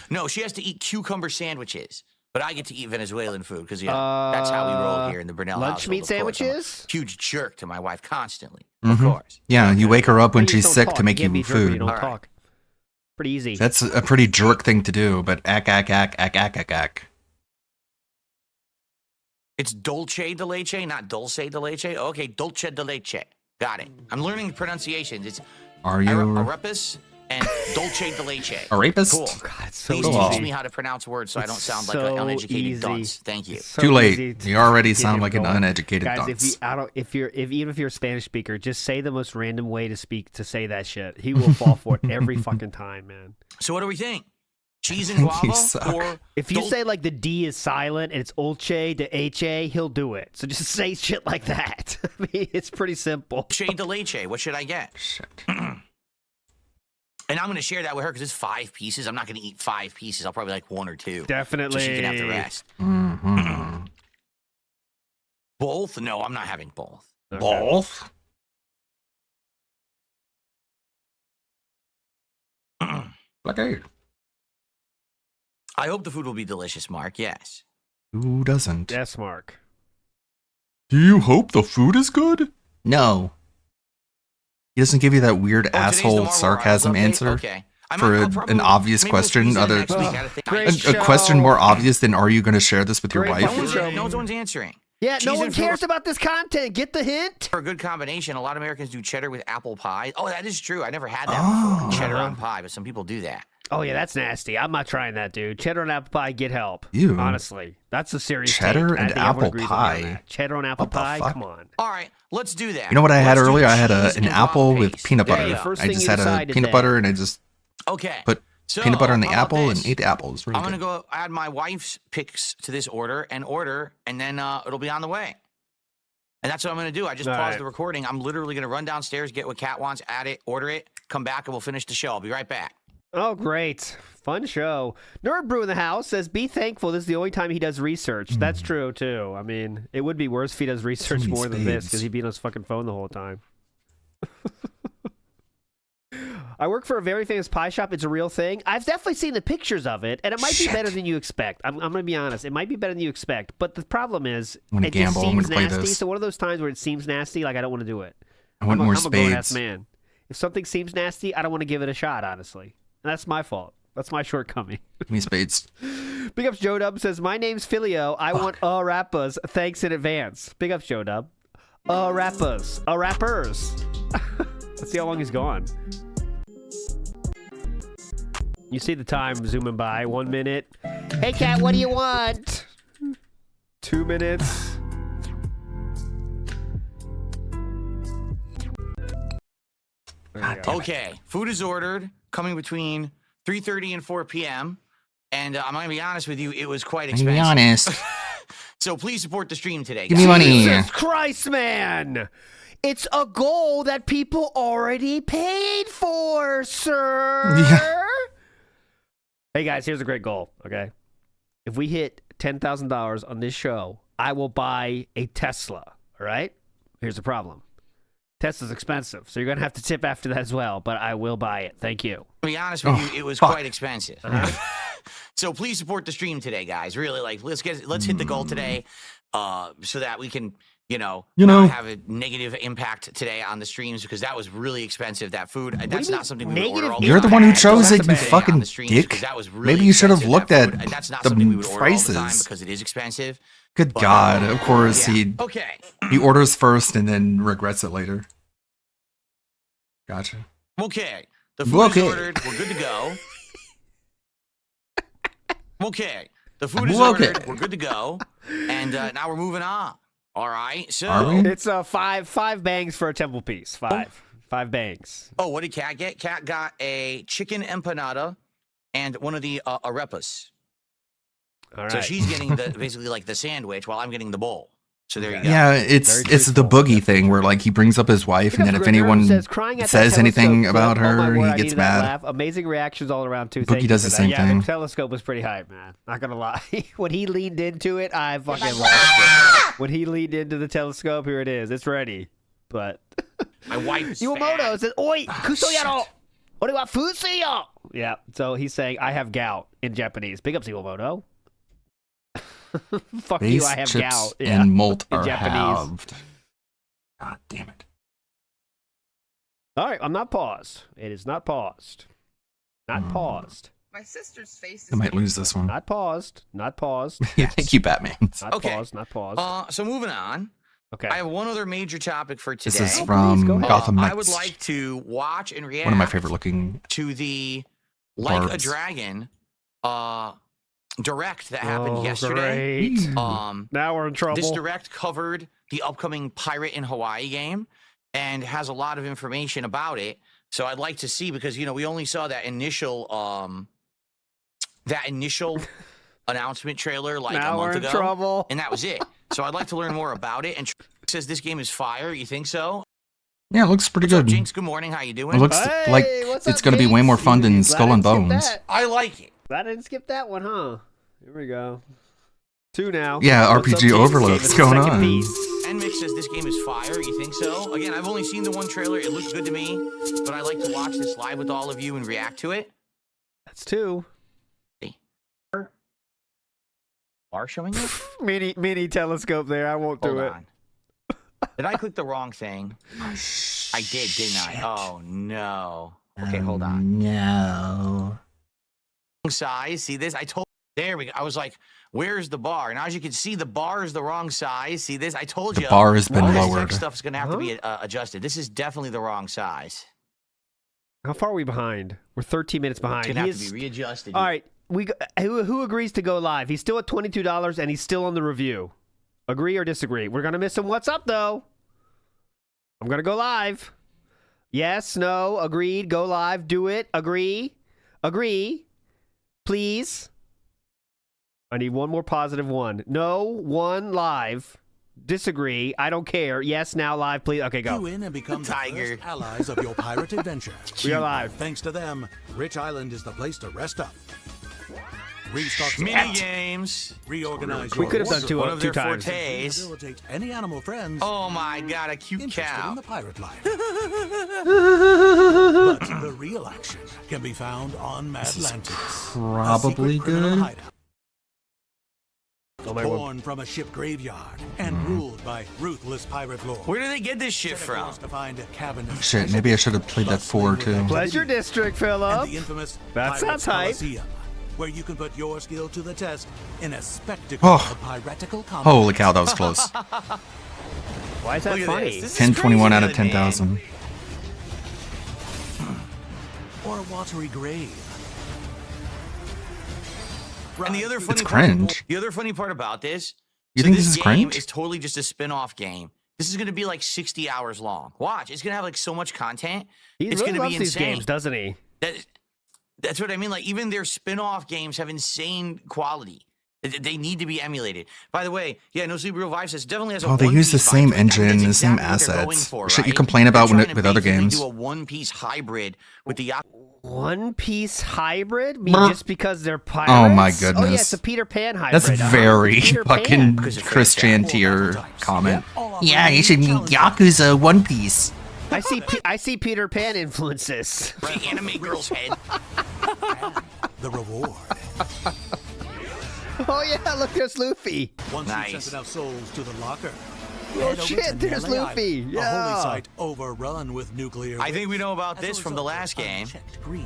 No, she has to eat cucumber sandwiches. But I get to eat Venezuelan food because that's how we roll here in the Brunel lunch household. meat of course. I'm a sandwiches? huge jerk to my wife constantly. Mhm. Yeah, you wake her up when You she's don't sick talk. to make can't be you a jerk when food. You don't All right. talk. Pretty easy. That's a pretty jerk thing to do, but ack. It's dolce de leche, not dulce de leche. Okay, dolce de leche. Got it. I'm learning pronunciations. It's Are you arepis and dolce de leche. a rapist? Cool. God, it's so Please cool. teach me how to pronounce words so I don't It's sound like so an uneducated easy. dunce. Thank you. So Too late. easy to You already get sound him like an going. uneducated Guys, dunce. even if you're a Spanish speaker, just say the most random way to say that shit. He will fall for it every fucking time, man. So what do we think? Cheese and guava? You suck. Or If you say like the D is silent and it's Olche to HA, he'll do it. So just say shit like that. I mean, it's pretty simple. dolce de leche? What should I get? Shit. And I'm going to share that with her because it's 5 pieces. I'm not going to eat 5 pieces. I'll probably like 1 or 2. Definitely. So she can have the rest. Mhm. Both? No, I'm not having both. Okay. Both? Okay. I hope the food will be delicious, Mark. Yes. Who doesn't? Yes, Mark. Do you hope the food is good? No. He doesn't give you that weird today's the asshole Marvel sarcasm Rivals update? answer Okay. for I'll probably- an obvious maybe we'll question. squeeze it in Other next week. I gotta think. Great a question show. more obvious than are you going to share this with your Great wife? show. No one's answering. Yeah, no Cheese one and fruit cares about this content. Get the hint. For a good combination, a lot of Americans do cheddar with apple pie. Oh, that is true. I never had that Oh. before. Cheddar on pie, but some people do that. Oh yeah, that's nasty. I'm not trying that, dude. Cheddar and apple pie, get help. Ew. Honestly, that's a serious Cheddar take. I and think everyone apple agrees with me on pie? that. Cheddar and apple What the pie. fuck? Come on. All right, let's do that. You know what I had Let's do earlier? I had cheese an and apple guava with paste. peanut There butter. you go. First I thing just you had a decided peanut then. butter and I just Okay. put So, peanut butter on the how about apple and this? ate the apple. It was really I'm good. gonna go add my wife's picks to this order, and then it'll be on the way. And that's what I'm gonna do. I just All paused right. the recording. I'm literally gonna run downstairs, get what Kat wants, add it, order it, come back, and we'll finish the show. I'll be right back. Oh, great. Fun show. Nerd Brew in the house says, be thankful this is the only time he does research. That's true, too. I mean, it would be worse if he does research many more than this spades. because he'd be on his fucking phone the whole time. I work for a very famous pie shop. It's a real thing. I've definitely seen the pictures of it, and it might be better than you expect. I'm going to be honest. It might be better than you expect. But the problem is, I'm gonna it just gamble. I'm seems gonna play nasty. this. So one of those times where it seems nasty, like I don't want to do it. I want I'm more a grown-ass spades. man. If something seems nasty, I don't want to give it a shot, honestly. And that's my fault. That's my shortcoming. Give me spades. Big ups Joe Dub says, my name's Filio. I want rappers. Thanks in advance. Big ups Joe Dub. Rappers. Rappers. Let's see how long he's gone. You see the time zooming by. 1 minute. Hey, Cat, what do you want? 2 minutes. Okay, food is ordered, coming between 3:30 and 4 p.m. And I'm going to be honest with you, it was quite expensive. Be honest. So please support the stream today. Give me money. Jesus Christ, man! It's a goal that people already paid for, sir. Yeah. Hey guys, here's a great goal. Okay, if we hit $10,000 on this show, I will buy a Tesla. All right. Here's the problem. Tesla's expensive, so you're gonna have to tip after that as well. But I will buy it. Thank you. To be honest with you, it was quite expensive. So please support the stream today, guys. Really, like let's hit the goal today, so that we can, not have a negative impact today on the streams because that was really expensive. That food, that's not something we would order all the time. You're the one who chose it, you fucking dick. That was really Maybe you should have expensive, looked that at food. That's not something we would the order all the time prices. because it is expensive. Good But, God, of course yeah. he orders first and then regrets it later. Gotcha. Okay, the food is ordered. We're good to go. Okay, the food is ordered. We're good to go. And now we're moving on. All right, so It's five bangs for a temple piece. Five bangs. Oh, what did Kat get? Kat got a chicken empanada and one of the arepas. All right. So she's getting basically like the sandwich while I'm getting the bowl. So there you go. Yeah, it's the boogie thing where like he brings up his wife and then if anyone says anything about her, he gets mad. Laugh. Amazing reactions all around too. Boogie does the same thing. The telescope was pretty hype, man. Not gonna lie. When he leaned into it, I fucking lost it. When he leaned into the telescope, here it is. It's ready. But my wife's Iwamoto says, "Oi, kusoyaro, what about fusuyo?" Yeah. So he's saying, "I have gout" in Japanese. Big ups Iwamoto. Fuck Base you, I have chips gout. Yeah. and malt in are Japanese. halved. God damn it. All right, I'm not paused. It is not paused. Not paused. My sister's face I might lose this one. Not paused. Not paused. Thank you, Batman. Not paused. Not paused. So moving on. Okay. I have one other major topic for today. This is from Gotham Knights. I would like to watch and react one of my favorite looking to the Like a barbs. Dragon direct that happened yesterday. Great. Now we're in trouble. This direct covered the upcoming Pirate in Hawaii game and has a lot of information about it. So I'd like to see because we only saw that initial announcement trailer like Now a month we're in ago, trouble. and that was it. So I'd like to learn more about it. And says this game is fire. You think so? Yeah, it looks pretty What's up, good. Jinx? Good morning. How you doing? It looks like it's going to be way more fun than Skull and Bones. I like it. I didn't skip that one, huh? Here we go. 2 now. Yeah, What's up, RPG Jason? overload. What's going Second on? piece. Nmix says this game is fire. You think so? Again, I've only seen the one trailer. It looks good to me, but I like to watch this live with all of you and react to it. That's 2. Are showing you? Mini telescope there. I won't do it. On. Did I click the wrong thing? I did, didn't I? Oh no. Okay, hold on. No. Wrong size. See this? There we go. I was like, where's the bar? Now as you can see, the bar is the wrong size. See this? I told you. The bar has been all this lowered. tech stuff's gonna have to be adjusted. This is definitely the wrong size. How far are we behind? We're 13 minutes behind. It's gonna have to be readjusted. All right. Who agrees to go live? He's still at $22 and he's still on the review. Agree or disagree? We're gonna miss him. What's up though? I'm gonna go live. Yes, no, agreed, go live, do it, agree, please. I need one more positive one. No, 1 live. Disagree, I don't care. Yes, now live, please. Okay, go. You in and become the first allies of your pirate adventure. We are live. Thanks to them, Rich Island is the place to rest up. Restock Mini games. Reorganize We your could have done wardrobe. two One of their times. fortes. Rehabilitate any animal friends Oh my god, a cute interested cow. in the pirate life. But the real action can be found on Madlantis. Probably good. Born from a ship graveyard and ruled by ruthless pirate lords. Where do they get this shit from? To find a cabin of Shit, maybe I should have played that 4 too. Pleasure District, Philip. and the infamous That Pirate sounds hype. Coliseum. where you can put your skill to the test in a spectacle of piratical combat. Holy cow, that was close. Why is that funny? 1021 out of 10,000. Or a watery grave. And the other funny cringe. The other funny part about this, You think this is game cringe? is totally just a spin-off game. This is going to be like 60 hours long. Watch, it's going to have like so much content. He It's really going to loves be these insane. games, doesn't he? That's what I mean. Like even their spin-off games have insane quality. They need to be emulated. By the way, yeah, No Sleep Real Vibe says definitely has a Oh, they use the one-piece same vibe. engine, That's the same exactly what they're going assets. for, Shit you right? complain about They're when trying with to other basically games. do a one-piece hybrid with the One Piece hybrid? Brr. Just because they're pirates? Oh my Oh yeah, goodness. it's a Peter Pan hybrid. That's very Peter fucking Pan. Christian tier comment. Yeah, you should meet Yakuza One Piece. I see Peter Pan influences. Right, anime girl's head. The reward. Oh yeah, look, there's Luffy. Once you've sent enough souls to the locker. Oh, head over shit, to there's Nele Luffy. Island, Yeah. A holy site overrun with nuclear. I think we know about As a this from the result of last game. unchecked greed.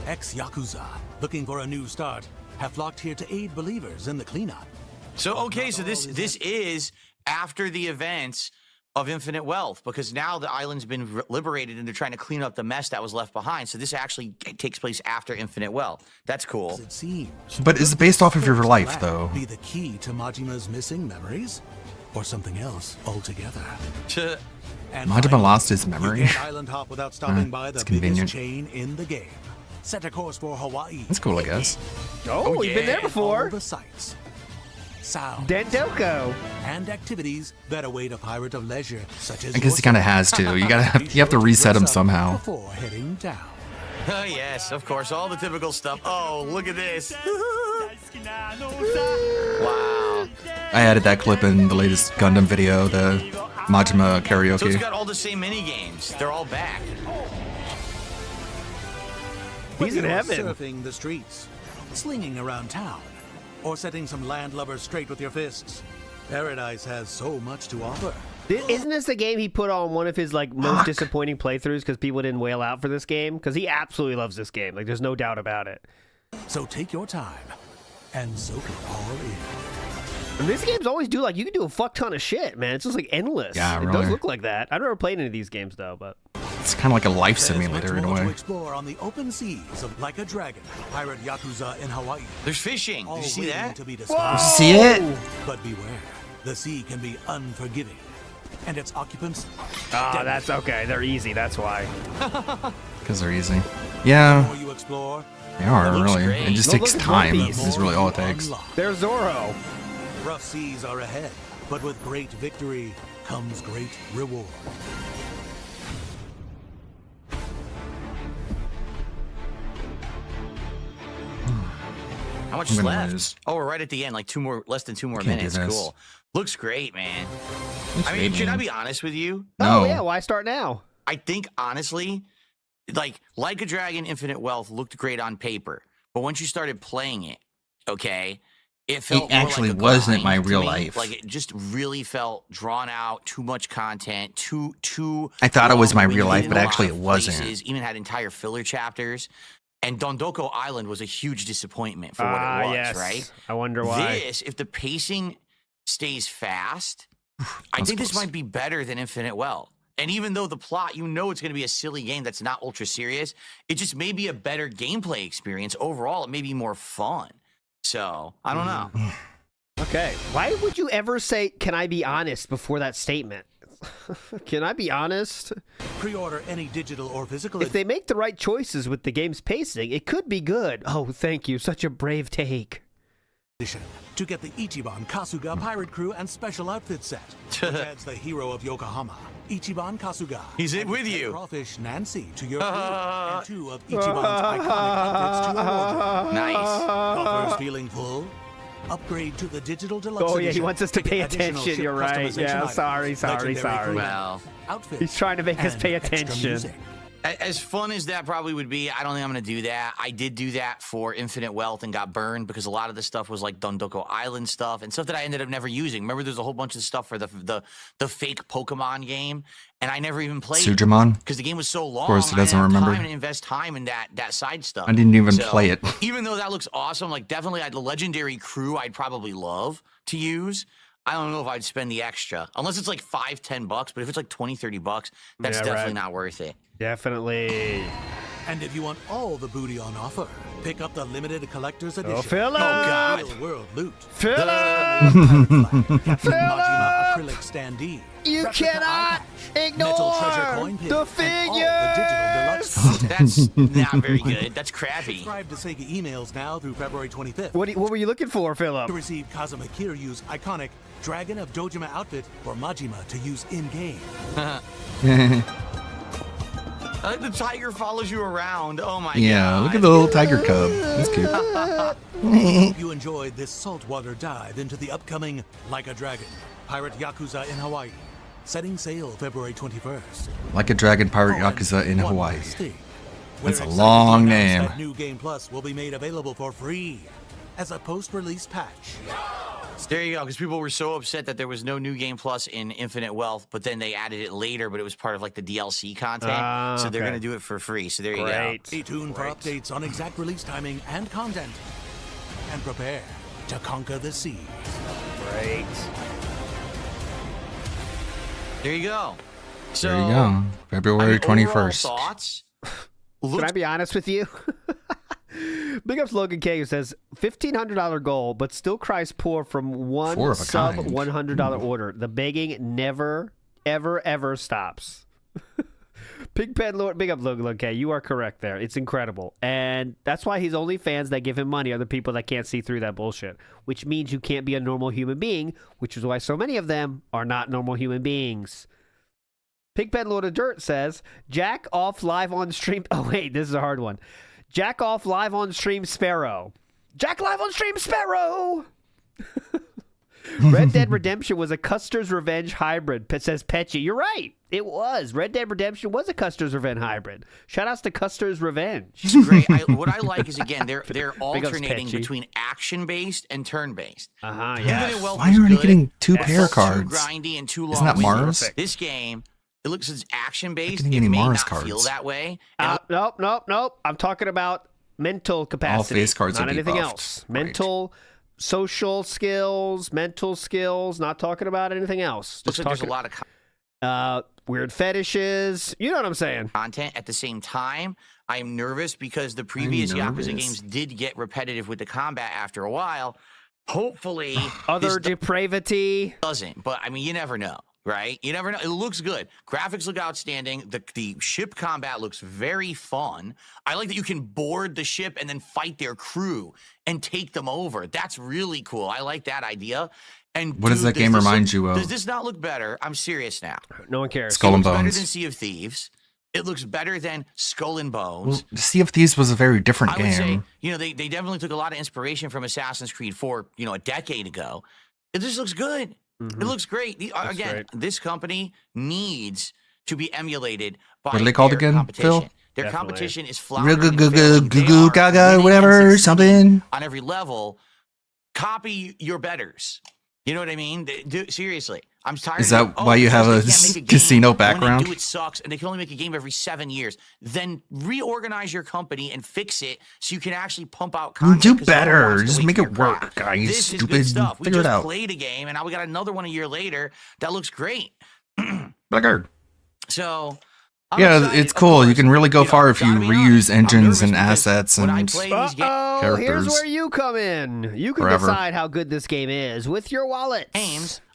Ex-Yakuza, looking for a new start, have flocked here to aid believers in the cleanup. So okay, so this is after the events of Infinite Wealth, because now the island's been liberated and they're trying to clean up the mess that was left behind. So this actually takes place after Infinite Wealth. That's cool. It seems. But is it based off of your life, though? Be the key to Majima's missing memories, or something else altogether. And Majima finally, lost his you memory. can't island hop without stopping by the it's biggest convenient. chain in the game. Set a course for Hawaii. That's cool, I guess. Oh, we've been there before. All the sights, sound, Dendoko, and activities that await a pirate of leisure, such as I guess he kind of has to. You have to reset him somehow. before heading down. Oh yes, of course, all the typical stuff. Oh, look at this. Wow. I added that clip in the latest Gundam video, the Majima karaoke. So it's got all the same mini games. They're all back. He's in Whether you're heaven. surfing the streets, slinging around town, or setting some landlubbers straight with your fists, Paradise has so much to offer. Isn't this the game he put on one of his like most disappointing playthroughs because people didn't wail out for this game? Because he absolutely loves this game. Like, there's no doubt about it. So take your time and soak it all in. And these games always do, like, you can do a fuck ton of shit, man. It's just like endless. Yeah, It really. does look like that. I've never played any of these games though, but It's kind of like a life There's simulator much in a more to way. explore on the open seas of Like a Dragon, Pirate Yakuza in Hawaii. There's fishing. Did you see waiting that? to be Did discovered. you see it? But beware, the sea can be unforgiving, and its occupants. oh, that's okay. They're easy. That's why. Because they're easy. The Yeah, more you explore, they are, It looks really. great. It just No, takes look at time. One Piece. Is really all it takes. unlock. There's Zoro. Rough seas are ahead, but with great victory comes great reward. How much I'm is gonna left? lose. Oh, we're right at the end, like less than two more Can't do minutes. this. Cool. Looks great, man. Looks I mean, great, should I man. be honest with you? No. Oh yeah, why start now? I think honestly, like a Dragon Infinite Wealth looked great on paper, but once you started playing it, okay, it felt more actually like a wasn't grind my to real me. life. Like it just really felt drawn out, too much content, too. I thought it was my real long-winded life, in but a lot actually of it wasn't. places, even had entire filler chapters. And Dondoko Island was a huge disappointment for what it was, yes. right? I wonder why. This, if the pacing stays fast, I think this might be better than Infinite Wealth. And even though the plot, you know it's going to be a silly game that's not ultra serious, it just may be a better gameplay experience overall. It may be more fun. So, I don't know. Okay. Why would you ever say, "Can I be honest?" before that statement? Can I be honest? Pre-order any digital or physical. If they make the right choices with the game's pacing, it could be good. Oh, thank you. Such a brave take. edition to get the Ichiban Kasuga Pirate Crew and Special Outfit set, which adds the hero of Yokohama, Ichiban Kasuga. He's in and with the you. Crawfish Nancy to your crew, and two of Ichiban's iconic outfits to your wardrobe. Nice. Coffers feeling full? Upgrade to the digital deluxe Oh yeah, he edition wants us to get pay additional attention. ship You're right. customization Yeah, items, sorry. legendary crew, Well, outfits, He's trying to make us and pay extra attention. music. As fun as that probably would be, I don't think I'm going to do that. I did do that for Infinite Wealth and got burned because a lot of the stuff was like Dondoko Island stuff and stuff that I ended up never using. Remember, there's a whole bunch of stuff for the fake Pokemon game, and I never even played Sujimon? because the game was so long. Of course, he doesn't remember. I didn't have time to invest time in that side stuff. I didn't even play it. Even though that looks awesome, like definitely the Legendary Crew I'd probably love to use. I don't know if I'd spend the extra unless it's like $5-10, but if it's like $20-30, that's definitely not worth it. Definitely. And if you want all the booty on offer, pick up the limited collector's edition. Philip! Oh, God. Real world loot. Philip! Captain Majima acrylic standee. You replica cannot eye patch, metal treasure coin pin, the and all the digital deluxe content. That's not very good. That's crappy. Subscribe to Sega emails now through February 25th. What were you looking for, Philip? To receive Kazuma Kiryu's iconic Dragon of Dojima outfit or Majima to use in-game. I like the tiger follows you around. Oh my god. Yeah, look at the little tiger cub. That's cute. Hope you enjoyed this saltwater dive into the upcoming Like a Dragon Pirate Yakuza in Hawaii. Setting sail February 21st. Like a Dragon Pirate Yakuza in Hawaii. We're That's a excited long to announce name. that New Game Plus will be made available for free as a post-release patch. There you go, because people were so upset that there was no New Game Plus in Infinite Wealth, but then they added it later, but it was part of like the DLC content. So they're going to do it for free. So there you go. Stay tuned for updates on exact release timing and content. And prepare to conquer the seas. Great. There you go. So, There you go. February 21st. Thoughts? Can I be honest with you? Big ups Logan K, who says $1,500 goal, but still cries poor from one Four of a sub kind. $100 order. The begging never, ever, ever stops. Pigpen Lord, big up Logan K. You are correct there. It's incredible. And that's why his only fans that give him money are the people that can't see through that bullshit, which means you can't be a normal human being, which is why so many of them are not normal human beings. Pigpen Lord of Dirt says, Jack off live on stream. Oh, wait, this is a hard one. Jack off live on stream Sparrow. Jack live on stream Sparrow. Red Dead Redemption was a Custer's Revenge hybrid, says Petchy. You're right. It was. Red Dead Redemption was a Custer's Revenge hybrid. Shoutouts to Custer's Revenge. It's great. What I like is, again, they're Big ups, alternating Petchy. between action-based and turn-based. Yeah. Infinite Wealth Why was aren't you good. getting two It pair felt cards? Too grindy and too long. Isn't that Mars? This game, it looks as action-based. Not It getting any may Mars not cards. feel that way. Nope. I'm talking about mental capacity. face cards not are anything debuffed. else. Mental, social skills, mental skills. Not talking about anything else. Looks Just like there's a talking lot of weird fetishes. You know what I'm saying? content. At the same time, I'm nervous because the previous Yakuza nervous. games did get repetitive with the combat after a while. Hopefully, Other this depravity. doesn't. But I mean, you never know, right? You never know. It looks good. Graphics look outstanding. The ship combat looks very fun. I like that you can board the ship and then fight their crew and take them over. That's really cool. I like that idea. And What does that game remind you of? Does this not look better? I'm serious now. No one cares. Skull It and looks better Bones. than Sea of Thieves. It looks better than Skull and Bones. Well, Sea of Thieves was a very different I would say, game. they definitely took a lot of inspiration from Assassin's Creed 4, a decade ago. It just looks good. It looks great. Again, great. this company needs to be emulated by What are they called their again, competition. Phil? Their Definitely. competition is floundering and Goo failing. goo They goo are gaga, winning and whatever, succeeding something. on every level. Copy your betters. You know what I mean? Seriously. I'm tired Is of that why you have because a they can't make game. casino When background? they do, it sucks, and they can only make a game every 7 years. Then reorganize your company and fix it so you can actually pump out content. Do 'cause no one better. wants to Just wait make for it your work, crap. guys. This is Stupid. good stuff. We Figure it just out. played a game, and now we got another one a year later that looks great. Blackguard. So I'm Yeah, excited. it's Of cool. You course, can really go far if you gotta be reuse honest, I'm engines nervous and because assets when I and play these games, Here's characters. where you come in. You can Forever. decide how good this game is with your wallet.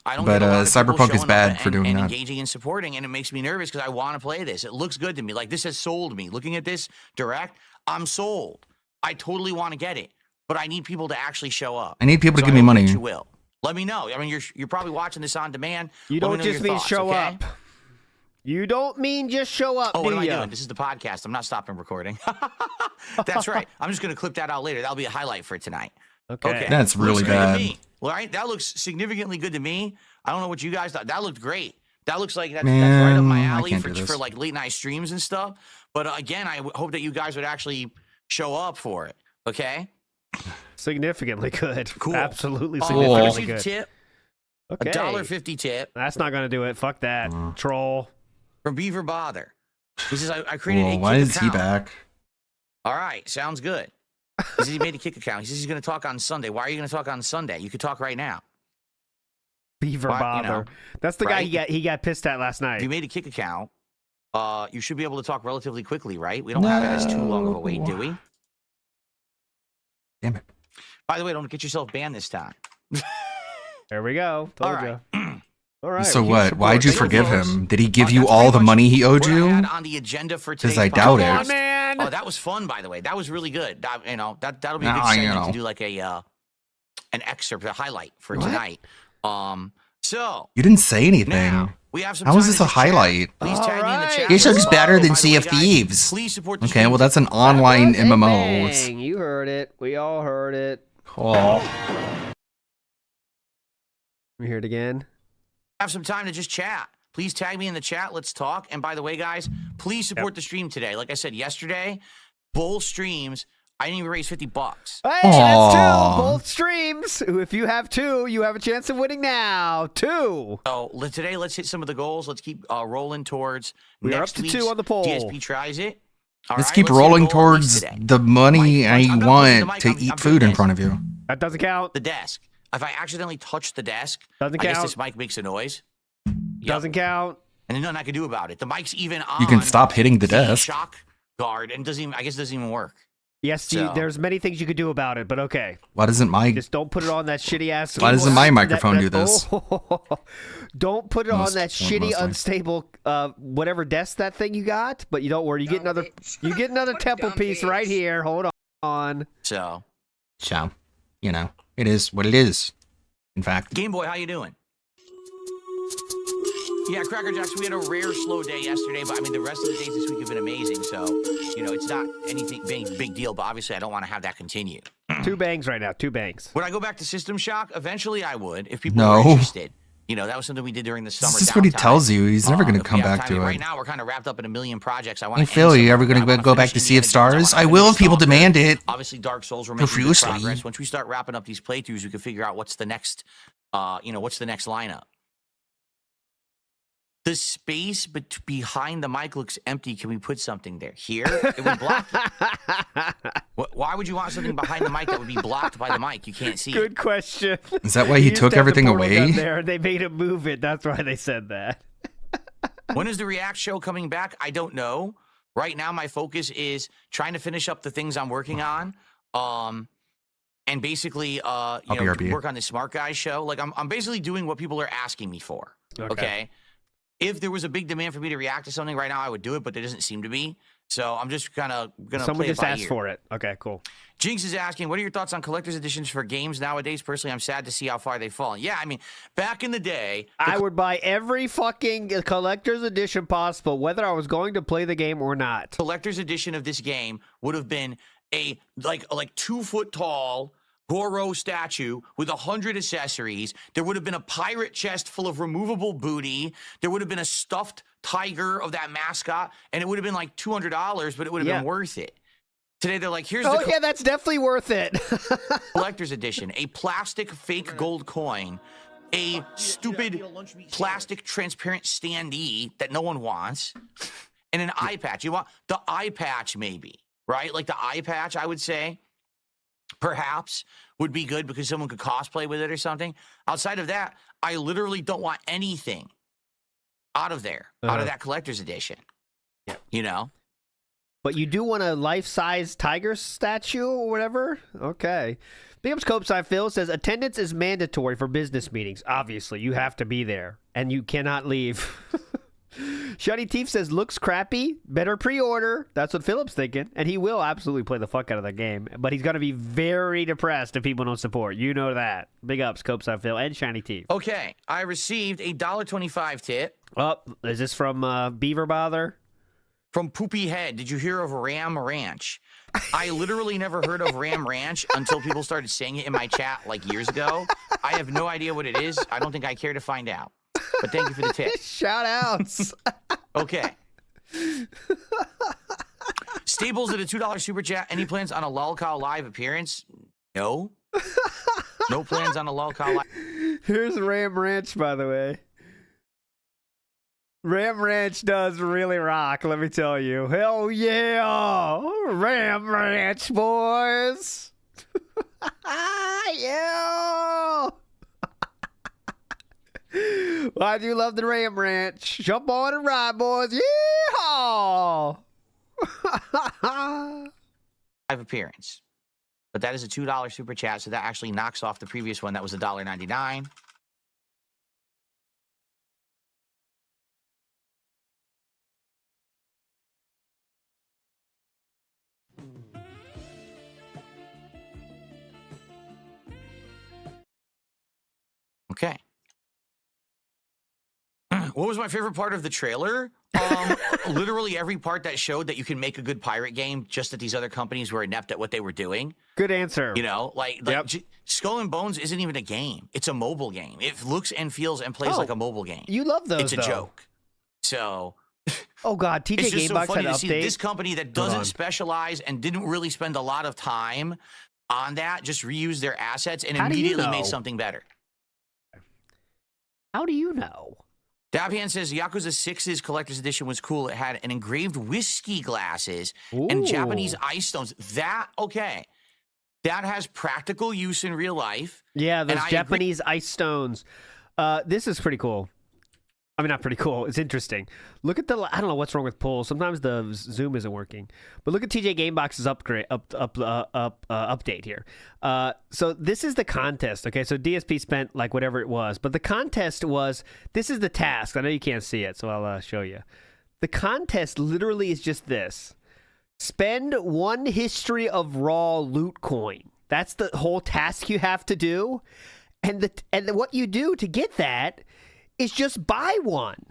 I don't But, get a lot of people Cyberpunk is showing bad up for doing and that. engaging and supporting, and it makes me nervous because I want to play this. It looks good to me. Like, this has sold me. Looking at this direct, I'm sold. I totally want to get it, but I need people to actually show up. I need people to So give I me hope money. that You will. Let me know. I mean, you're probably watching this on demand. You Let me don't know just your mean thoughts, show okay? up. You don't mean just show up, Oh, what do am I ya? doing? This is the podcast. I'm not stopping recording. That's right. I'm just going to clip that out later. That'll be a highlight for tonight. Okay. That's really Looks good to bad. me. All right, that looks significantly good to me. I don't know what you guys thought. That looked great. That looks like that's right up Man, my I alley can't for do this. like late night streams and stuff. But again, I hope that you guys would actually show up for it. Okay. Significantly good. Cool. Absolutely I'll significantly give you good. tip. Okay. $1.50 tip. That's not going to do it. Fuck that. Troll. From Beaver Bother. He says, I created a why kick is he account. back? All right. Sounds good. He says he made a kick account. He says he's going to talk on Sunday. Why are you going to talk on Sunday? You could talk right now. Beaver Why- Bother. you know, That's the right? guy he got pissed at last night. If you made a kick account, you should be able to talk relatively quickly, right? We don't have it as too long of a wait, do we? Damn it. By the way, don't get yourself banned this time. There we go. Told All you. All right. So huge what? support. Why'd you Thank forgive folks. him? Did he give you That's all pretty the much money he owed what I you? had on the agenda for today's I doubt podcast. it. Man. Oh, that was fun, by the way. That was really good. That'll be a good Nah, you segment know. to do like an excerpt, a highlight for tonight. So You didn't say anything. now we have some How is time this to a chat. highlight? Please tag me in the chat. This looks better than By the Sea way, of guys, Thieves. Please support the Okay, stream. well that's an online That was a MMO. bang. You heard it. We all heard it. Oh. We hear it again. Have some time to just chat. Please tag me in the chat. Let's talk. And by the way, guys, please support the stream today. Like I said yesterday, both streams, I didn't even raise $50. Hey, that's Aw. two. Both streams. If you have two, you have a chance of winning now. Two. So today, let's hit some of the goals. Let's keep rolling towards We are next up to week's two on the poll. DSP tries it. All Let's right, keep hit a rolling goal at least towards today. the money Mike, I I'm not pushing the want mic. to I'm eat doing food in this. front of you. That doesn't count. The desk. If I accidentally touch the desk, Doesn't I guess count. this mic makes a noise. Yep. Doesn't count. And there's nothing I can do about it. The mic's even on. You can stop hitting the desk. Shock guard, and doesn't even. I guess it doesn't even work. Yes, So- there's many things you could do about it, but okay. Why doesn't my Just don't put it on that shitty ass. Why doesn't my microphone do this? Don't put it on Most- that shitty, mostly. unstable, whatever desk that thing you got. But you don't worry, you get another temple piece right here. Hold on. So, you know, it is what it is. In fact, Game Boy, how you doing? Yeah, Cracker Jacks, we had a rare slow day yesterday, but I mean, the rest of the days this week have been amazing. So, you know, it's not anything big deal, but obviously I don't want to have that continue. Two bangs right now. Two bangs. Would I go back to System Shock? Eventually I would, if people No. were interested. You know, that was something we did during the summer. this is what he downtime. tells you. He's never going to If we come have back time. to Right it. now, we're kind of wrapped up in a million projects. I want Hey, to Phil, you ever going to go back to Sea of Stars? I will if people demand it. Obviously, Dark Souls we're making good Profusely. progress. Once we start wrapping up these playthroughs, we can figure out what's the next, what's the next lineup. The space behind the mic looks empty. Can we put something there? Here? It would block it. Why would you want something behind the mic that would be blocked by the mic? You can't see Good it. question. Is that why he used took to have the everything portal gun away? There, they made him move it. That's why they said that. When is the React show coming back? I don't know. Right now, my focus is trying to finish up the things I'm working on. And basically, BRB. work on the Smart Guys show. Like, I'm basically doing what people are asking me for. Okay. If there was a big demand for me to react to something right now, I would do it, but there doesn't seem to be. So I'm just kind of going to Someone play just it by asked ear. for it. Okay, cool. Jinx is asking, what are your thoughts on collector's editions for games nowadays? Personally, I'm sad to see how far they've fallen. Yeah, I mean, back in the day, I would buy every fucking collector's edition possible, whether I was going to play the game or not. collector's edition of this game would have been a like 2 foot tall Goro statue with 100 accessories. There would have been a pirate chest full of removable booty. There would have been a stuffed tiger of that mascot, and it would have been like $200, but it would have been worth it. Today they're like, here's the that's definitely worth it. collector's edition, a plastic fake gold coin, a stupid plastic transparent standee that no one wants, and an eye patch. You want the eye patch, maybe, right? Like the eye patch, I would say, perhaps would be good because someone could cosplay with it or something. Outside of that, I literally don't want anything out of there, out of that collector's edition. Yeah. You know? But you do want a life-size tiger statue or whatever? Okay. Big ups Copeside Phil says, attendance is mandatory for business meetings. Obviously, you have to be there, and you cannot leave. Shiny Teeth says, looks crappy, better pre-order. That's what Philip's thinking, and he will absolutely play the fuck out of that game, but he's going to be very depressed if people don't support. You know that. Big ups, Copeside Phil and Shiny Teeth. Okay, I received a $1.25 tip. Oh, is this from Beaver Bother? From Poopy Head. Did you hear of Ram Ranch? I literally never heard of Ram Ranch until people started saying it in my chat like years ago. I have no idea what it is. I don't think I care to find out. But thank you for the tip. Shout outs. Okay. Staples at a $2 super chat. Any plans on a Lolcow live appearance? No. No plans on a Lolcow live. Here's Ram Ranch, by the way. Ram Ranch does really rock, let me tell you. Hell yeah! Ram Ranch, boys! Yeah! Well, I do love the Ram Ranch. Jump on and ride, boys. Yeehaw! Live appearance. But that is a $2 super chat, so that actually knocks off the previous one. That was $1.99. Okay. What was my favorite part of the trailer? Literally every part that showed that you can make a good pirate game, just that these other companies were inept at what they were doing. Good answer. You know, like Skull and Bones isn't even a game. It's a mobile game. It looks and feels and plays like a mobile game. You love those, It's a joke. So... Oh, God. TJ it's just so Gamebox funny had to see update. this company that doesn't specialize and didn't really spend a lot of time on that, just reuse their assets and How do you immediately know? made something better. How do you know? Dabhan says Yakuza 6's collector's edition was cool. It had an engraved whiskey glasses and Japanese ice stones. That has practical use in real life. Yeah, those And I Japanese ice stones. This is pretty cool. I mean, not pretty cool. It's interesting. Look at the. I don't know what's wrong with polls. Sometimes the Zoom isn't working. But look at TJ Gamebox's update here. So this is the contest. Okay, so DSP spent like whatever it was, but the contest was. This is the task. I know you can't see it, so I'll show you. The contest literally is just this: spend 1 history of raw loot coin. That's the whole task you have to do, and what you do to get that is just buy one.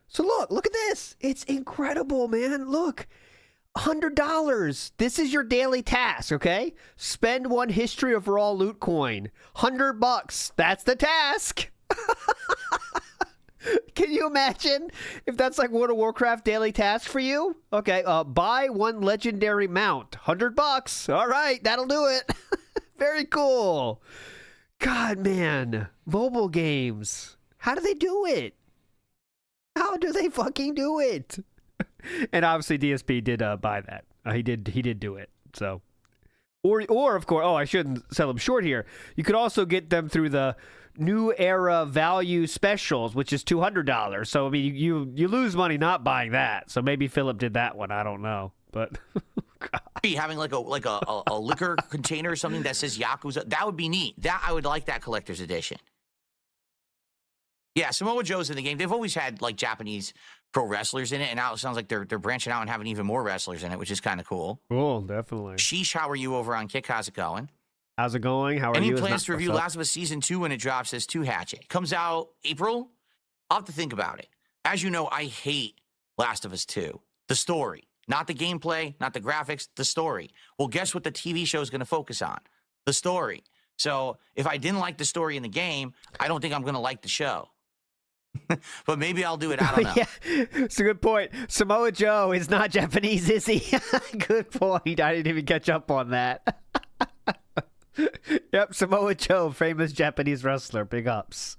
So look at this. It's incredible, man. Look, $100. This is your daily task, okay? Spend 1 history of raw loot coin. $100. That's the task. Can you imagine if that's like World of Warcraft daily task for you? Okay, buy 1 legendary mount. $100. All right, that'll do it. Very cool. God, man. Mobile games. How do they do it? How do they fucking do it? And obviously DSP did buy that. He did do it. So, or of course, I shouldn't sell them short here. You could also get them through the New Era Value Specials, which is $200. So I mean, you lose money not buying that. So maybe Philip did that one. I don't know, but having like a liquor container or something that says Yakuza, that would be neat. That I would like that collector's edition. Yeah, Samoa Joe's in the game. They've always had like Japanese pro wrestlers in it, and now it sounds like they're branching out and having even more wrestlers in it, which is kind of cool. Cool, definitely. Sheesh, how are you over on Kick? How's it going? How's it going? How are you? Any plans to review Last of Us Season 2 when it drops? Says 2 Hatchet. Comes out April? I'll have to think about it. As you know, I hate Last of Us 2. The story. Not the gameplay, not the graphics, the story. Well, guess what the TV show is going to focus on? The story. So if I didn't like the story in the game, I don't think I'm going to like the show. But maybe I'll do it. I don't know. Yeah, it's a good point. Samoa Joe is not Japanese, is he? Good point. I didn't even catch up on that. Yep, Samoa Joe, famous Japanese wrestler. Big ups.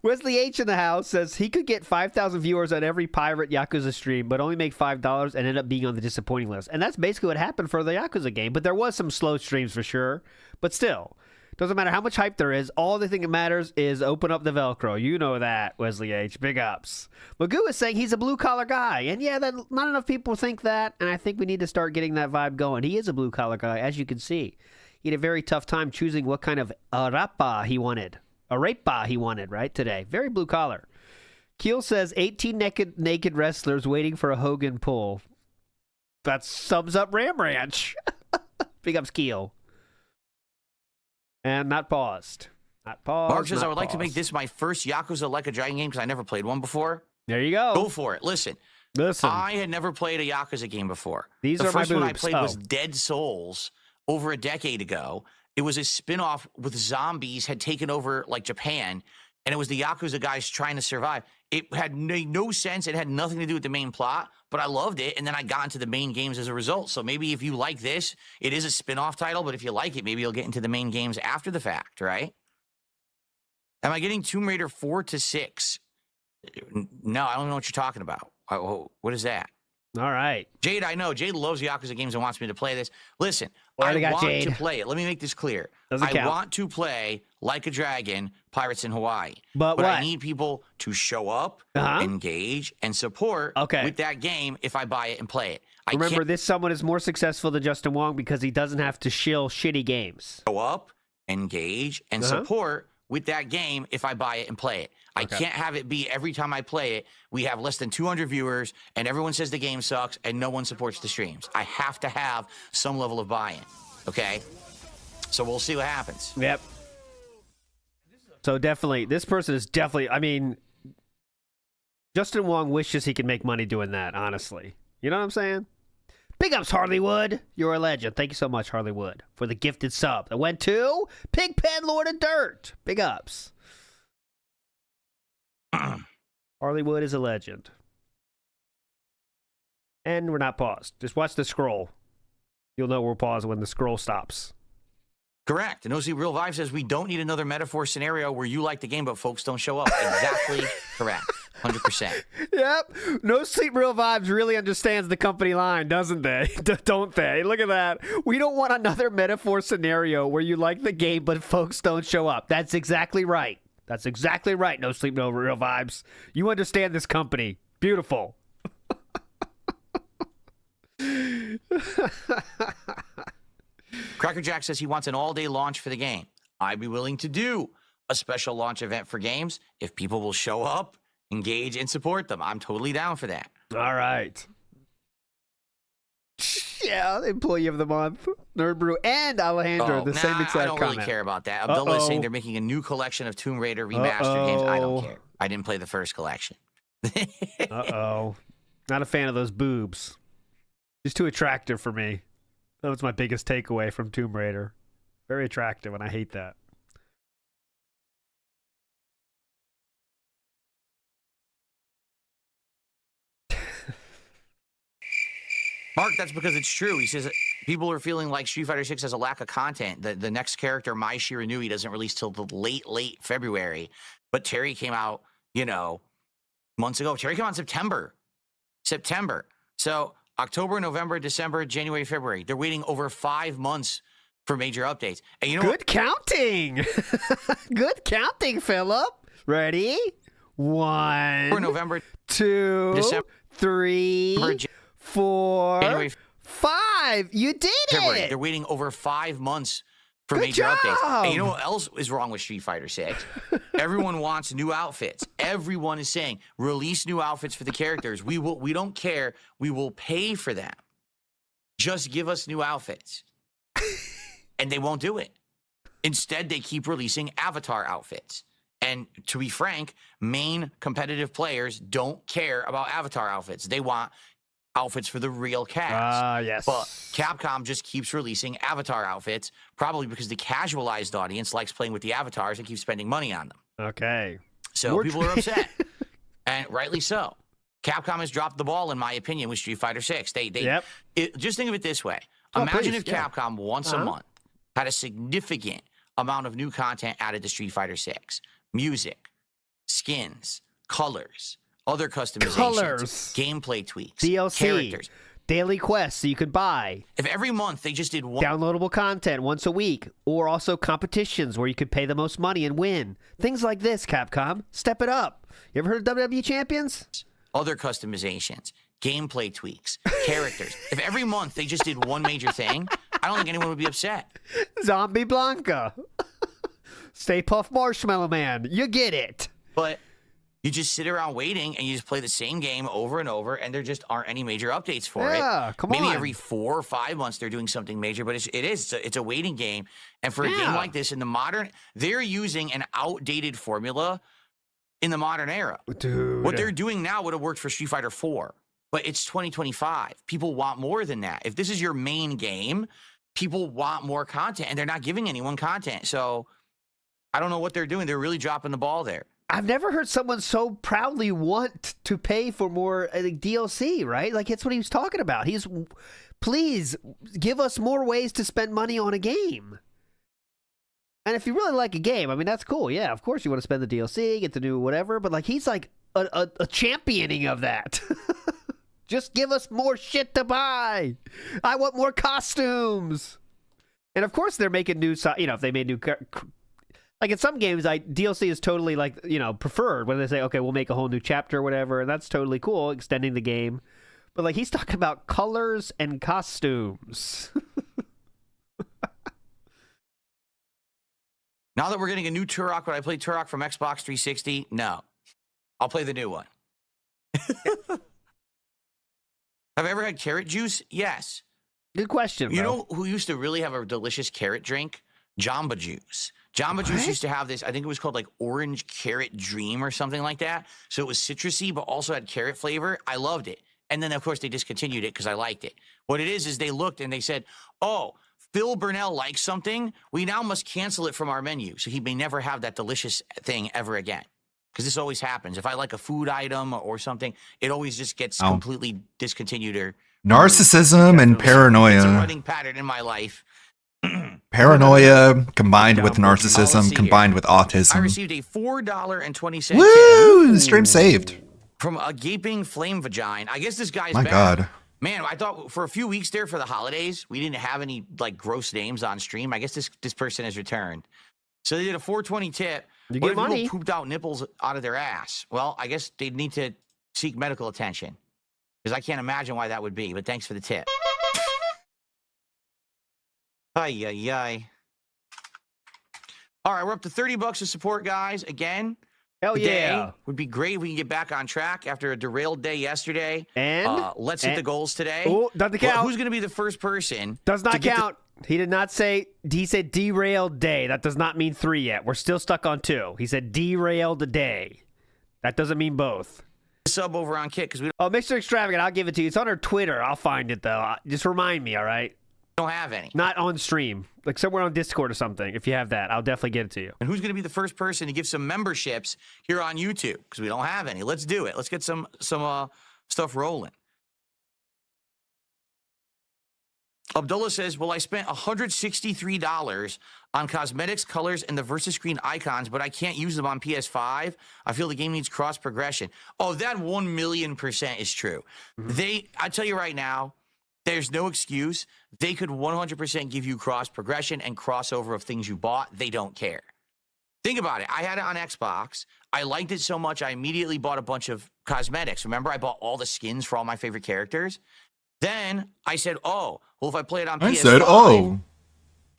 Wesley H in the house says he could get 5,000 viewers on every Pirate Yakuza stream, but only make $5 and end up being on the disappointing list. And that's basically what happened for the Yakuza game. But there was some slow streams for sure. But still, doesn't matter how much hype there is. All the thing that matters is open up the Velcro. You know that, Wesley H. Big ups. Magoo is saying he's a blue-collar guy. And yeah, not enough people think that. And I think we need to start getting that vibe going. He is a blue-collar guy, as you can see. He had a very tough time choosing what kind of arapa he wanted. Arepa he wanted, right, today. Very blue-collar. Keel says 18 naked wrestlers waiting for a Hogan pull. That sums up Ram Ranch. Big ups, Keel. And not paused. Not paused. Mark says, I would like to make this my first Yakuza Like a Dragon game because I never played one before. There you go. Go for it. Listen. I had never played a Yakuza game before. These the are my first one I boobs. played was Dead Souls over a decade ago. It was a spin-off with zombies had taken over like Japan, and it was the Yakuza guys trying to survive. It had no sense. It had nothing to do with the main plot, but I loved it, and then I got into the main games as a result. So maybe if you like this, it is a spin-off title, but if you like it, maybe you'll get into the main games after the fact, right? Am I getting Tomb Raider 4 to 6? No, I don't know what you're talking about. What is that? All right. Jade, I know. Jade loves Yakuza games and wants me to play this. Listen, Well, I got want Jade. to play it. Let me make this clear. Doesn't I count. want to play Like a Dragon, Pirates in Hawaii. But I what? need people to show up, engage, and support with that game if I buy it and play it. Remember, this someone is more successful than Justin Wong because he doesn't have to shill shitty games. Show up, engage, and support with that game if I buy it and play it. I can't have it be every time I play it, we have less than 200 viewers and everyone says the game sucks and no one supports the streams. I have to have some level of buy-in, okay? So we'll see what happens. Yep. So definitely, this person is definitely, I mean, Justin Wong wishes he could make money doing that, honestly. You know what I'm saying? Big ups, Harleywood. You're a legend. Thank you so much, Harleywood, for the gifted sub that went to Pigpen Lord of Dirt. Big ups. Harleywood is a legend. And we're not paused. Just watch the scroll. You'll know we're paused when the scroll stops. Correct. And OC Real Vibe says we don't need another metaphor scenario where you like the game but folks don't show up. Exactly correct. 100%. Yep. No Sleep Real Vibes really understands the company line, doesn't they? Don't they? Look at that. We don't want another metaphor scenario where you like the game but folks don't show up. That's exactly right. That's exactly right. No Sleep, No Real Vibes. You understand this company. Beautiful. Cracker Jack says he wants an all-day launch for the game. I'd be willing to do a special launch event for games if people will show up, engage, and support them. I'm totally down for that. All right. Yeah, Employee of the Month, Nerd Brew, and Alejandro, the same exact I don't comment. really care about that. Abdullah is saying they're making a new collection of Tomb Raider remastered games. I don't care. I didn't play the first collection. Uh-oh. Not a fan of those boobs. She's too attractive for me. That was my biggest takeaway from Tomb Raider. Very attractive, and I hate that. Mark, that's because it's true. He says people are feeling like Street Fighter 6 has a lack of content. The next character, Mai Shiranui, doesn't release till the late February. But Terry came out, months ago. Terry came out in September. So October, November, December, January, February. They're waiting over 5 months for major updates. And you know Good counting. Good counting, Philip. Ready? 1, November, 2, December, 3, 4, January, 5. You did February. it. They're waiting over 5 months for Good major updates. job. And you know what else is wrong with Street Fighter 6? Everyone wants new outfits. Everyone is saying, release new outfits for the characters. We don't care. We will pay for them. Just give us new outfits. And they won't do it. Instead, they keep releasing avatar outfits. And to be frank, main competitive players don't care about avatar outfits. They want outfits for the real cast. Yes. But Capcom just keeps releasing avatar outfits, probably because the casualized audience likes playing with the avatars and keeps spending money on them. Okay. So people are upset, and rightly so. Capcom has dropped the ball, in my opinion, with Street Fighter 6. Just think of it this way. Imagine if Capcom once a month had a significant amount of new content added to Street Fighter 6. Music, skins, colors, other customizations, gameplay tweaks, DLC, characters, daily quests so you could buy. If every month they just did one downloadable content once a week, or also competitions where you could pay the most money and win. Things like this, Capcom. Step it up. You ever heard of WWE Champions? Other customizations, gameplay tweaks, characters. If every month they just did one major thing, I don't think anyone would be upset. Zombie Blanca. Stay Puft Marshmallow Man. You get it. But you just sit around waiting and you just play the same game over and over, and there just aren't any major updates for it. Yeah, come Maybe on. every 4 or 5 months they're doing something major, but it's a waiting game. And for a game like this in the modern, they're using an outdated formula in the modern era. Dude. What they're doing now would have worked for Street Fighter 4, but it's 2025. People want more than that. If this is your main game, people want more content, and they're not giving anyone content. So I don't know what they're doing. They're really dropping the ball there. I've never heard someone so proudly want to pay for more DLC, right? Like, it's what he was talking about. Please give us more ways to spend money on a game. And if you really like a game, I mean, that's cool. Yeah, of course you want to spend the DLC, get the new whatever, but like, he's like a championing of that. Just give us more shit to buy. I want more costumes. And of course they're making new, if they made new, like in some games, DLC is totally like, preferred when they say, okay, we'll make a whole new chapter or whatever. And that's totally cool, extending the game. But like, he's talking about colors and costumes. Now that we're getting a new Turok, would I play Turok from Xbox 360? No. I'll play the new one. Have I ever had carrot juice? Yes. Good question, You know who used to really have a delicious carrot drink? Jamba Juice. Jamba Juice used to have this, I think it was called like Orange Carrot Dream or something like that. So it was citrusy, but also had carrot flavor. I loved it. And then, of course, they discontinued it because I liked it. What it is they looked and they said, oh, Phil Burnell likes something. We now must cancel it from our menu. So he may never have that delicious thing ever again. Because this always happens. If I like a food item or something, it always just gets completely discontinued or narcissism and paranoia. It's a running pattern in my life. Paranoia combined with narcissism combined with I autism. received a $4.20 Woo! The stream saved. from a gaping flame vagina. I guess this guy's My back. God. Man, I thought for a few weeks there for the holidays, we didn't have any like gross names on stream. I guess this person has returned. So they did a $4.20 tip. You What get if money. people pooped out nipples out of their ass? Well, I guess they'd need to seek medical attention because I can't imagine why that would be. But thanks for the tip. Ay, ay, ay. All right, we're up to $30 of support, guys. Again, Hell today yeah. would be great if we can get back on track after a derailed day yesterday. And let's hit the goals today. Oh, doesn't count. Who's going to be the first person? Does to not get count. He did not say, he said derailed day. That does not mean 3 yet. We're still stuck on 2. He said derailed day. That doesn't mean both. the sub over on Kick because we Oh, Mr. Extravagant, I'll give it to you. It's on our Twitter. I'll find it, though. Just remind me, all right? don't have any. Not on stream. Like somewhere on Discord or something. If you have that, I'll definitely get it to you. And who's going to be the first person to give some memberships here on YouTube? Because we don't have any. Let's do it. Let's get some stuff rolling. Abdullah says, well, I spent $163 on cosmetics, colors, and the Versus Screen icons, but I can't use them on PS5. I feel the game needs cross progression. Oh, that 1,000,000% is true. I tell you right now, there's no excuse. They could 100% give you cross progression and crossover of things you bought. They don't care. Think about it. I had it on Xbox. I liked it so much, I immediately bought a bunch of cosmetics. Remember, I bought all the skins for all my favorite characters. Then I said, oh, well, if I play it on PS5. I said, oh,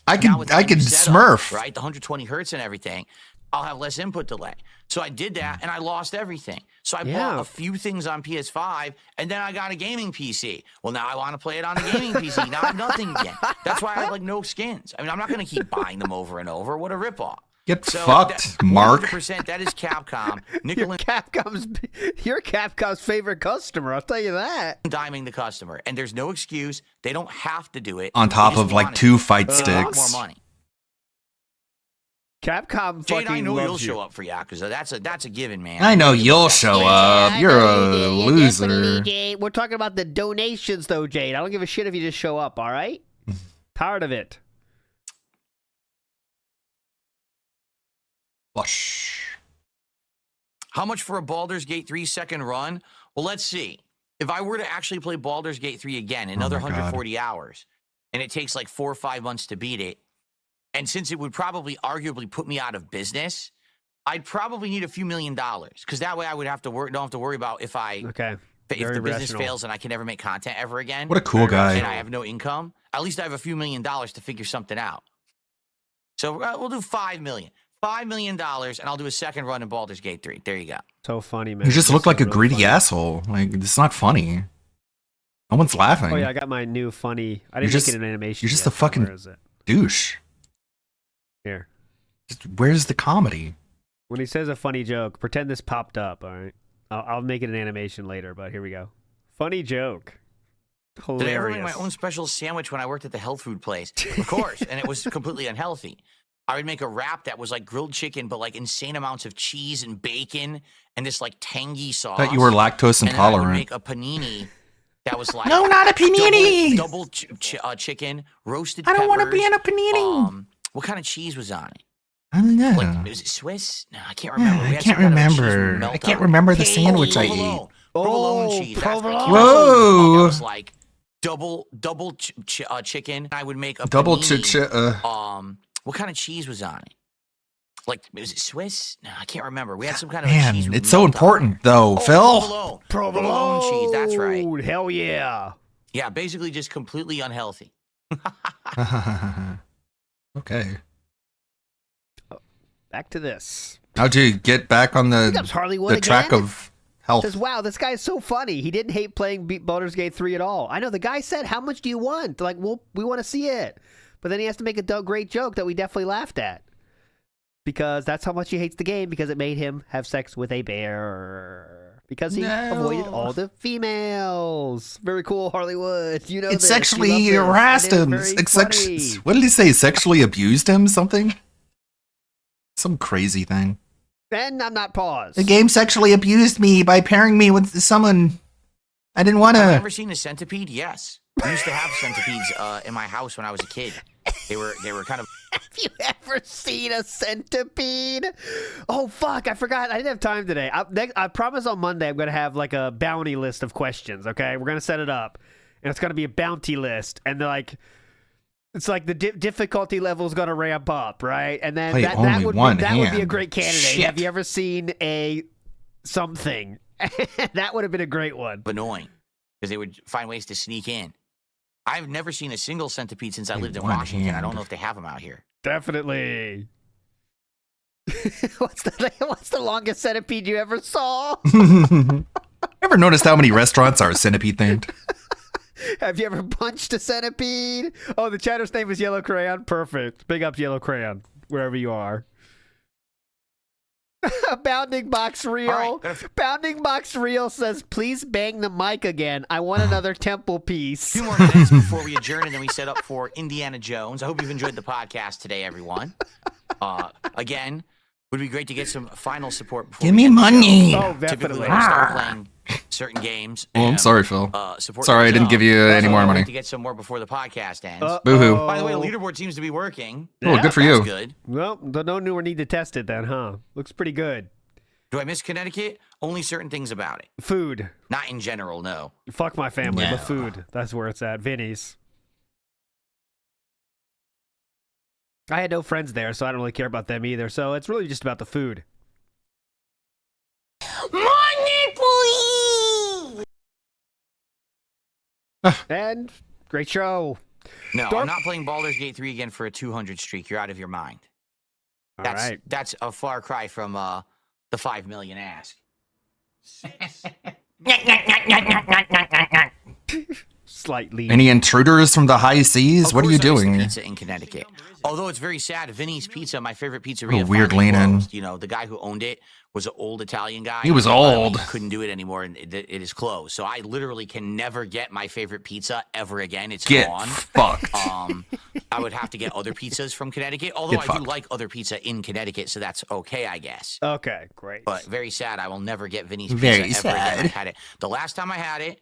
I can Smurf. Right, the 120 hertz and everything. I'll have less input delay. So I did that, and I lost everything. So I bought a few things on PS5, and then I got a gaming PC. Well, now I want to play it on a gaming PC. Now I have nothing again. That's why I have, like, no skins. I mean, I'm not going to keep buying them over and over. What a ripoff. Get fucked, Mark. 100%, that is Capcom. You're Capcom's favorite customer, I'll tell you that. Diming the customer. And there's no excuse. They don't have to do it. On top of, like, 2 fight They want sticks. more money. Capcom Jade, fucking I know loves you'll you. show up for Yakuza. That's a given, man. I know you'll show up. You're a loser. Jade. We're talking about the donations, though, Jade. I don't give a shit if you just show up, all right? Tired of it. Flush. How much for a Baldur's Gate 3 second run? Well, let's see. If I were to actually play Baldur's Gate 3 again, another 140 hours, and it takes like 4 or 5 months to beat it, and since it would probably arguably put me out of business, I'd probably need a few $1 million because that way I would have to don't have to worry about if the Very business rational. fails and I can never make content ever again. What a cool guy. And I have no income. At least I have a few $1 million to figure something out. So we'll do $5 million. $5 million, and I'll do a second run in Baldur's Gate 3. There you go. So funny, man. You just look This like is a really greedy funny. asshole. Like, it's not funny. No one's laughing. Oh, yeah, I got my new funny. I You're didn't just- make it an animation. You're just yet, a fucking Where is it? douche. Here. Just, where's the comedy? When he says a funny joke, pretend this popped up, all right? I'll make it an animation later, but here we go. Funny joke. Did I ever make Hilarious. my own special sandwich when I worked at the health food place? Of course, and it was completely unhealthy. I would make a wrap that was like grilled chicken, but like insane amounts of cheese and bacon and this like tangy sauce. Thought you were lactose And then I would intolerant. make a panini that was like No, not a panini! Double chicken, roasted I don't want to peppers. be in a panini. What kind of cheese was on it? I don't know. Like, was it Swiss? No, I can't remember. We I had can't some kind of a cheese remember. melt I can't up. remember the Hey, sandwich I provolone. ate. Provolone cheese. That's what I can't Whoa. remember. That was like double chicken. I would make a Double panini. What kind of cheese was on it? Like, was it Swiss? No, I can't remember. We had some kind of a Man, cheese. it's so important though, Phil. Provolone cheese. That's right. Hell yeah. Yeah, basically just completely unhealthy. Okay. Back to this. How'd you get back on Here comes Harley Wood the track again. of health? Says, wow, this guy is so funny. He didn't hate playing Baldur's Gate 3 at all. I know the guy said, how much do you want? Like, well, we want to see it. But then he has to make a great joke that we definitely laughed at. Because that's how much he hates the game, because it made him have sex with a bear. Because he avoided all the females. Very cool, Harley Wood. You know It this. You sexually love this. harassed It is him. very funny. What did he say? Sexually abused him? Something? Some crazy thing. And I'm not paused. The game sexually abused me by pairing me with someone I didn't want Have you to. ever seen a centipede? Yes. We used to have centipedes in my house when I was a kid. They were kind of. Have you ever seen a centipede? Oh, fuck. I forgot. I didn't have time today. I promise on Monday I'm going to have like a bounty list of questions, okay? We're going to set it up. And it's going to be a bounty list. And they're like, it's like the difficulty level is going to ramp up, right? And then Play that only would one be a hand. great candidate. Shit. Have you ever seen a something? That would have been a great one. Annoying because they would find ways to sneak in. I've never seen a single centipede since I lived in one Washington. I hand. don't know if they have them out here. Definitely. What's the longest centipede you ever saw? Ever noticed how many restaurants are centipede themed? Have you ever punched a centipede? Oh, the chatter's name is Yellow Crayon. Perfect. Big up Yellow Crayon, wherever you are. Bounding Box Reel. Bounding Box Reel says, please bang the mic again. I want another temple piece. 2 more minutes before we adjourn, and then we set up for Indiana Jones. I hope you've enjoyed the podcast today, everyone. Again, would be great to get some final support. Before Give we me end the money. show. Oh, Typically, definitely. when we start playing certain games. Oh, I'm and, sorry, Phil. support Sorry, I didn't give you any more I'd like money. to get some more before the podcast ends. Boo-hoo. By the way, the leaderboard seems to be working. Oh, good for you. That's good. Well, no newer need to test it then, huh? Looks pretty good. Do I miss Connecticut? Only certain things about it. Food. Not in general, no. Fuck my family, No. but food. That's where it's at. Vinny's. I had no friends there, so I don't really care about them either. So it's really just about the food. Money, please! And great show. No, I'm not playing Baldur's Gate 3 again for a 200 streak. You're out of your mind. That's a far cry from the 5 million ask. Slightly. Any intruders from the high seas? Of What are you course I miss the doing? Pizza in Connecticut. Although it's very sad, Vinny's Pizza, my favorite pizzeria, Oh, weird finally leaning. closed. You know, the guy who owned it was an old Italian guy. He was And finally old. Couldn't do it anymore, and it is closed. So I literally can never get my favorite pizza ever again. It's Get gone. fucked. I would have to get other pizzas from Connecticut. Although Get I fucked. do like other pizza in Connecticut, so that's okay, I guess. Okay, great. But very sad. I will never get Vinny's Pizza Very ever sad. again. I had it. The last time I had it,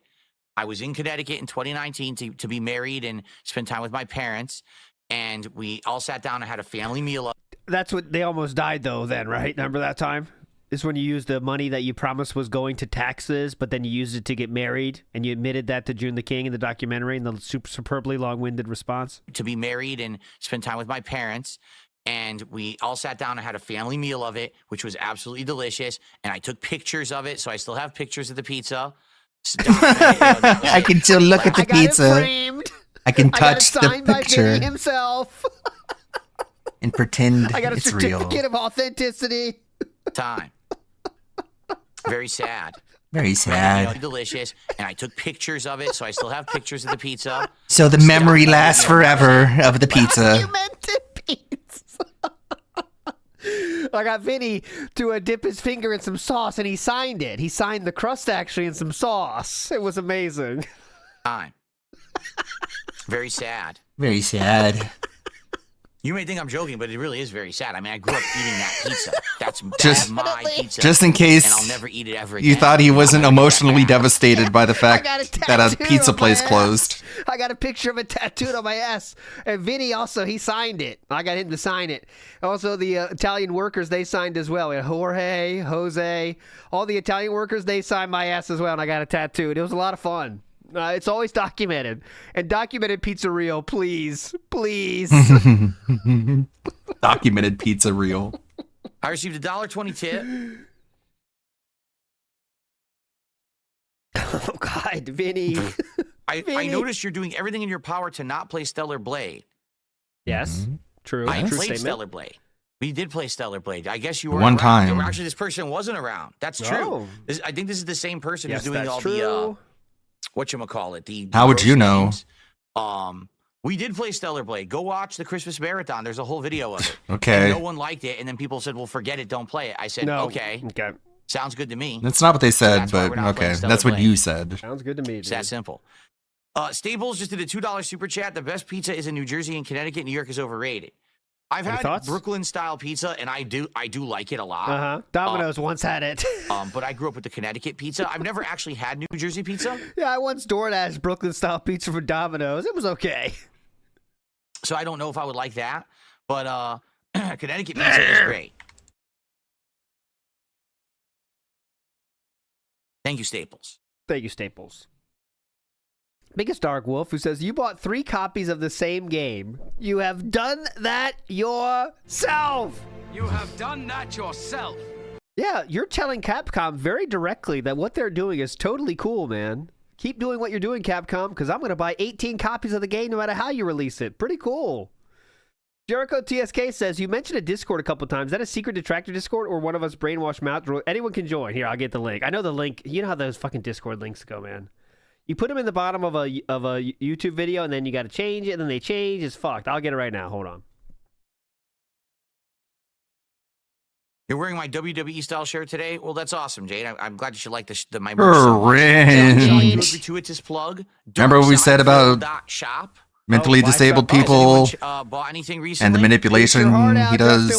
I was in Connecticut in 2019 to be married and spend time with my parents. And we all sat down and had a family meal. That's what they almost died though then, right? Remember that time? Is when you used the money that you promised was going to taxes, but then you used it to get married, and you admitted that to June the King in the documentary in the superbly long-winded response. To be married and spend time with my parents. And we all sat down and had a family meal of it, which was absolutely delicious. And I took pictures of it, so I still have pictures of the pizza. I can still look at the I got it pizza. framed. I can I got it touch the signed by picture Vinny himself. and pretend I got a it's real. certificate of authenticity. Time. Very sad. Very You sad. know, delicious. And I took pictures of it, so I still have pictures of the pizza. So the memory lasts forever of the pizza. I got Vinny to dip his finger in some sauce, and he signed it. He signed the crust actually in some sauce. It was amazing. Time. Very sad. Very sad. You may think I'm joking, but it really is very sad. I mean, I grew up eating that pizza. That's my pizza. Just in case and I'll never eat it ever again. you thought he wasn't emotionally devastated by the fact that a pizza place closed. I got a picture of it tattooed on my ass. And Vinny also, he signed it. I got him to sign it. Also, the Italian workers, they signed as well. We had Jorge, Jose, all the Italian workers, they signed my ass as well, and I got it tattooed. It was a lot of fun. It's always documented. And documented pizza reel, please. Please. Documented pizza reel. I received $1.20 tip. Oh, God, Vinny. I noticed you're doing everything in your power to not play Stellar Blade. Yes, true. I True played statement. Stellar Blade. We did play Stellar Blade. I guess you were One around. time. Actually, this person wasn't around. That's true. Oh. I think this is the same person Yes, who's doing that's all true. the whatchamacallit. How would you know? We did play Stellar Blade. Go watch the Christmas Marathon. There's a whole video of it. Okay. And no one liked it, and then people said, well, forget it, don't play it. I said, No. okay. Sounds good to me. That's not what they said, That's why but we're not playing okay. Stellar That's what Blade. you said. Sounds good to me. It's that simple. Staples just did a $2 super chat. The best pizza is in New Jersey and Connecticut. New York is overrated. I've Any had thoughts? Brooklyn style pizza, and I do like it a lot. Uh-huh. Domino's once had it. But I grew up with the Connecticut pizza. I've never actually had New Jersey pizza. Yeah, I once DoorDashed Brooklyn-style pizza for Domino's. It was okay. So I don't know if I would like that, but Connecticut pizza is great. Thank you, Staples. Thank you, Staples. Biggest Dark Wolf, who says, you bought 3 copies of the same game. You have done that yourself. You have done that yourself. Yeah, you're telling Capcom very directly that what they're doing is totally cool, man. Keep doing what you're doing, Capcom, because I'm going to buy 18 copies of the game no matter how you release it. Pretty cool. Jericho TSK says, you mentioned a Discord a couple times. Is that a secret detractor Discord or one of us brainwashed mouth? Anyone can join. Here, I'll get the link. I know the link. You know how those fucking Discord links go, man. You put them in the bottom of a YouTube video, and then you got to change it, and then they change. It's fucked. I'll get it right now. Hold on. You're wearing my WWE style shirt today? Well, that's awesome, Jade. I'm glad you should like my merch so much. Cringe. Gratuitous plug. Remember what we said about Shop. mentally disabled people Bought anything recently? and the manipulation he does?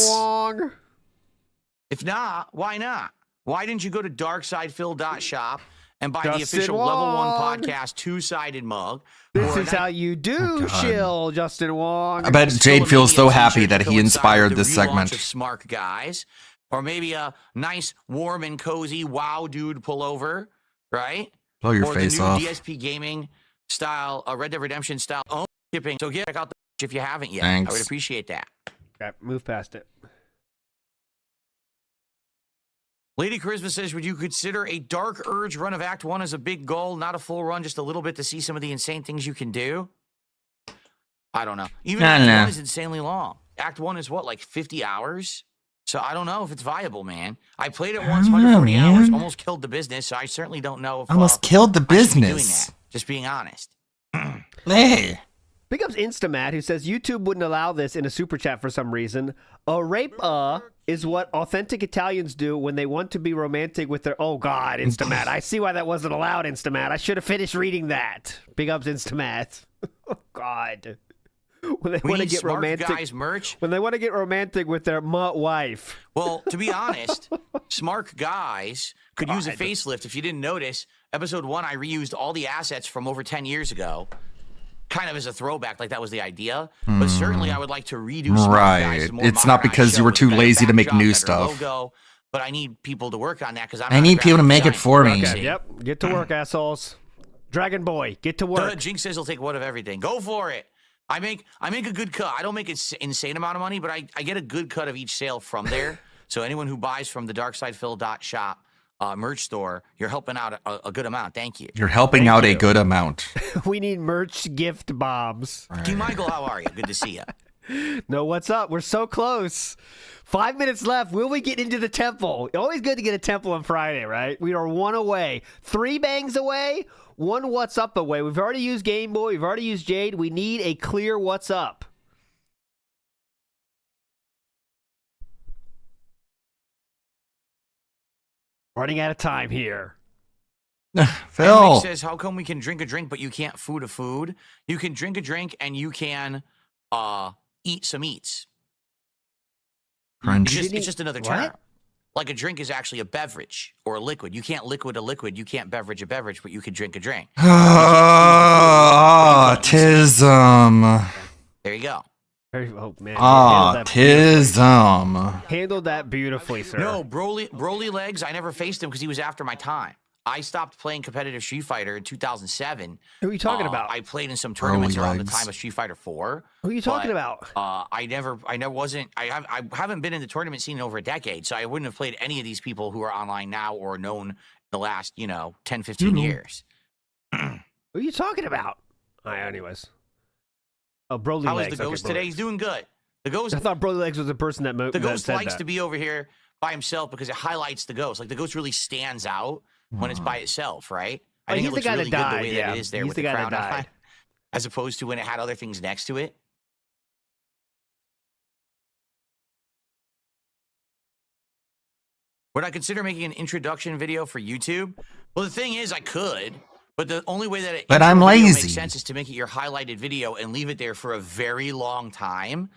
If not, why not? Why didn't you go to darksidephil.shop and buy the Justin official Level 1 Wong. podcast two-sided mug? This is how you do, shill, Justin Wong. I bet Jade feels so happy that he inspired this Relaunch segment. of Smart Guys, or maybe a nice, warm and cozy Wow Dude pullover, right? Blow your or face the new off. DSP Gaming style, Red Dead Redemption style own shipping. So check out the if you haven't yet. Thanks. I would appreciate that. Okay, move past it. Lady Charisma says, would you consider a Dark Urge run of Act 1 as a big goal, not a full run, just a little bit to see some of the insane things you can do? I don't know. Even I Act don't know. 1 is insanely long. Act 1 is what, like 50 hours? So I don't know if it's viable, man. I played it once, don't 140 know, hours, man. almost killed the business, so I certainly don't know if Almost killed the I should be doing business. that. Just being honest. Hey. Big ups Instamat, who says YouTube wouldn't allow this in a super chat for some reason. A rape is what authentic Italians do when they want to be romantic with their... Oh, God, Instamat. I see why that wasn't allowed, Instamat. I should have finished reading that. Big ups Instamat. Oh, God. When they We want to need get Smart romantic... Guys merch. When they want to get romantic with their wife. Well, to be honest, Smart Guys could use a facelift. If you didn't notice, episode 1, I reused all the assets from over 10 years ago. Kind of as a throwback, like that was the idea. But certainly I would like to redo Smart Guys. Right. More It's not modernized because show you were with a too better lazy to make backdrop, new better stuff. Logo, but I need people to work on that because I need people to make it for me. Okay, yep. Get to work, assholes. Dragon Boy, get to work. Jinx says he'll take one of everything. Go for it. I make a good cut. I don't make an insane amount of money, but I get a good cut of each sale from there. So anyone who buys from the darksidephil.shop merch store, you're helping out a good amount. Thank you. You're helping out a good amount. We need merch gift bombs. King Michael, how are you? Good to see you. No, what's up? We're so close. 5 minutes left. Will we get into the temple? Always good to get a temple on Friday, right? We are 1 away. 3 bangs away. 1 what's up away. We've already used Game Boy. We've already used Jade. We need a clear what's up. Running out of time here. Phil. Mike says, how come we can drink a drink, but you can't food a food? You can drink a drink and you can eat some eats. Crunch. It's just another term. Like a drink is actually a beverage or a liquid. You can't liquid a liquid. You can't beverage a beverage, but you can drink a drink. Autism. There you go. Oh man. Autism. Handled that beautifully, sir. No, Broly Legs, I never faced him because he was after my time. I stopped playing competitive Street Fighter in 2007. Who are you talking about? I played in some tournaments Broly around the Legs. time of Street Fighter 4. Who are you talking about? I haven't been in the tournament scene in over a decade, so I wouldn't have played any of these people who are online now or known in the last, 10, 15 years. Who are you talking about? All right, anyways. Oh, Broly How Legs. is the Ghost okay, today? Broly. He's doing good. The Ghost. I thought Broly Legs was the person that The Ghost said likes that. to be over here by himself because it highlights the Ghost. Like the Ghost really stands out when it's by itself, right? I think he's it the looks guy really that good the died, way yeah. that it is there He's with the the guy that crown on, died. as opposed to when it had other things next to it. Would I consider making an introduction video for YouTube? Well, the thing is, I could, but the only way that it But I'm lazy. makes sense is to make it your highlighted video and leave it there for a very long time.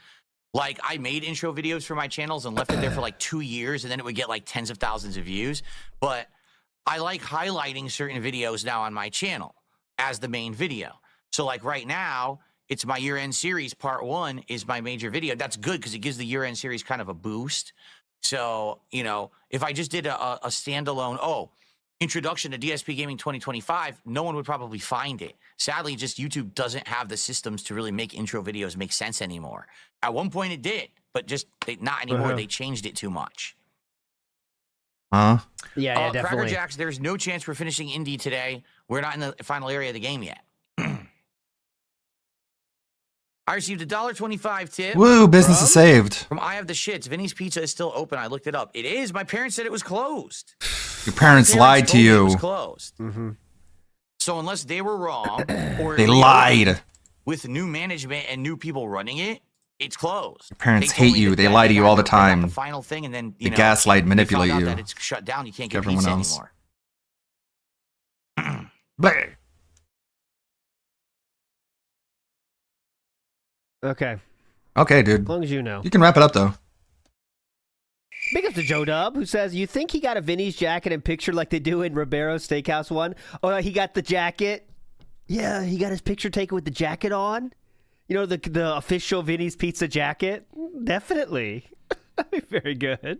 Like, I made intro videos for my channels and left it there for like 2 years, and then it would get like tens of thousands of views. But I like highlighting certain videos now on my channel as the main video. So like right now, it's my year-end series. Part 1 is my major video. That's good because it gives the year-end series kind of a boost. So, if I just did a standalone, introduction to DSP Gaming 2025, no one would probably find it. Sadly, just YouTube doesn't have the systems to really make intro videos make sense anymore. At one point it did, but just not anymore. They changed it too much. Huh? Yeah, Cracker definitely. Jacks, there's no chance we're finishing Indy today. We're not in the final area of the game yet. I received a $1.25 tip. Woo, business is saved. From I Have the Shits. Vinny's Pizza is still open. I looked it up. It is. My parents said it was closed. Your parents lied to told me It you. was closed. So unless they were wrong, or They it reopened lied. with new management and new people running it, it's closed. Your parents They told hate me you. that They that lie to you all the happened, they got time. The final thing, and then They gaslight, they manipulate found out you. that it's shut down. You can't get Everyone pizza else. anymore. Bleh. Okay. Okay, dude. As long as you know. You can wrap it up, though. Big up to Joe Dub, who says, you think he got a Vinny's jacket and picture like they do in Ribeiro's Steakhouse one? Oh, he got the jacket? Yeah, he got his picture taken with the jacket on? The official Vinny's Pizza jacket? Definitely. That'd be very good.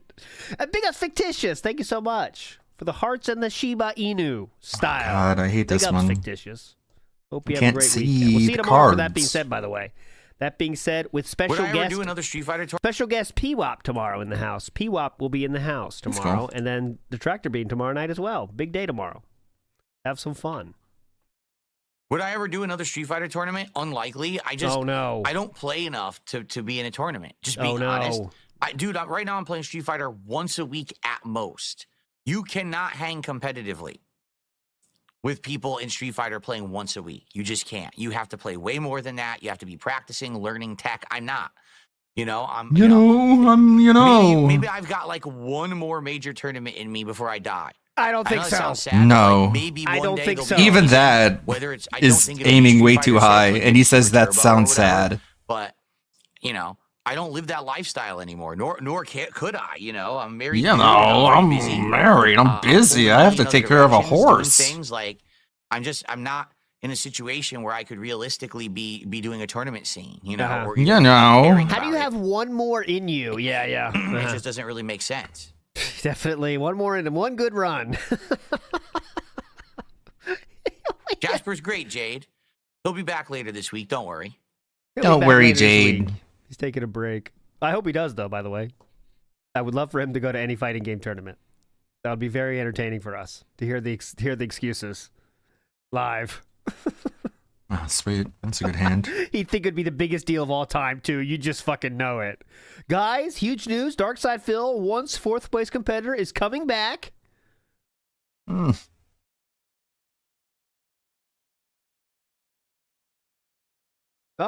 And big up Fictitious. Thank you so much for the hearts and the Shiba Inu style. God, I hate this big ups, one. Fictitious. Hope you have Can't a great see weekend. We'll see you the tomorrow for that being cards. said, by the way. That being said, with special Would I ever guest do another Street Fighter tournament? special guest P-Wop tomorrow in the house. P-Wop will be in the house Let's tomorrow, go. and then the Tractor Beam tomorrow night as well. Big day tomorrow. Have some fun. Would I ever do another Street Fighter tournament? Unlikely. I don't play enough to be in a tournament. Just being honest. Right now I'm playing Street Fighter once a week at most. You cannot hang competitively with people in Street Fighter playing once a week. You just can't. You have to play way more than that. You have to be practicing, learning tech. I'm not. Maybe I've got like one more major tournament in me before I die. I don't think know that so. sounds sad, but, No. like, maybe I one don't day think there'll so. be Even amazing, that whether it's I don't is think it'll be aiming Street way Fighter too 6 high, like and he it's says Super that Turbo or sounds whatever, sad. But I don't live that lifestyle anymore. Nor could I. I'm married. You to- know, I'm very busy. married. I'm busy. I have to in take other care of a directions, doing horse. Things like I'm not in a situation where I could realistically be doing a tournament scene. Or You even know. caring How do you about have one more in you? Yeah. it. It just doesn't really make sense. Definitely. One more in and one good run. Jasper's great, Jade. He'll be back later this week. Don't worry. He'll be Don't back worry, later this Jade. week. He's taking a break. I hope he does, though, by the way. I would love for him to go to any fighting game tournament. That would be very entertaining for us to hear the excuses live. Oh, sweet. That's a good hand. He'd think it'd be the biggest deal of all time, too. You just fucking know it. Guys, huge news. Darkside Phil, once fourth place competitor, is coming back. All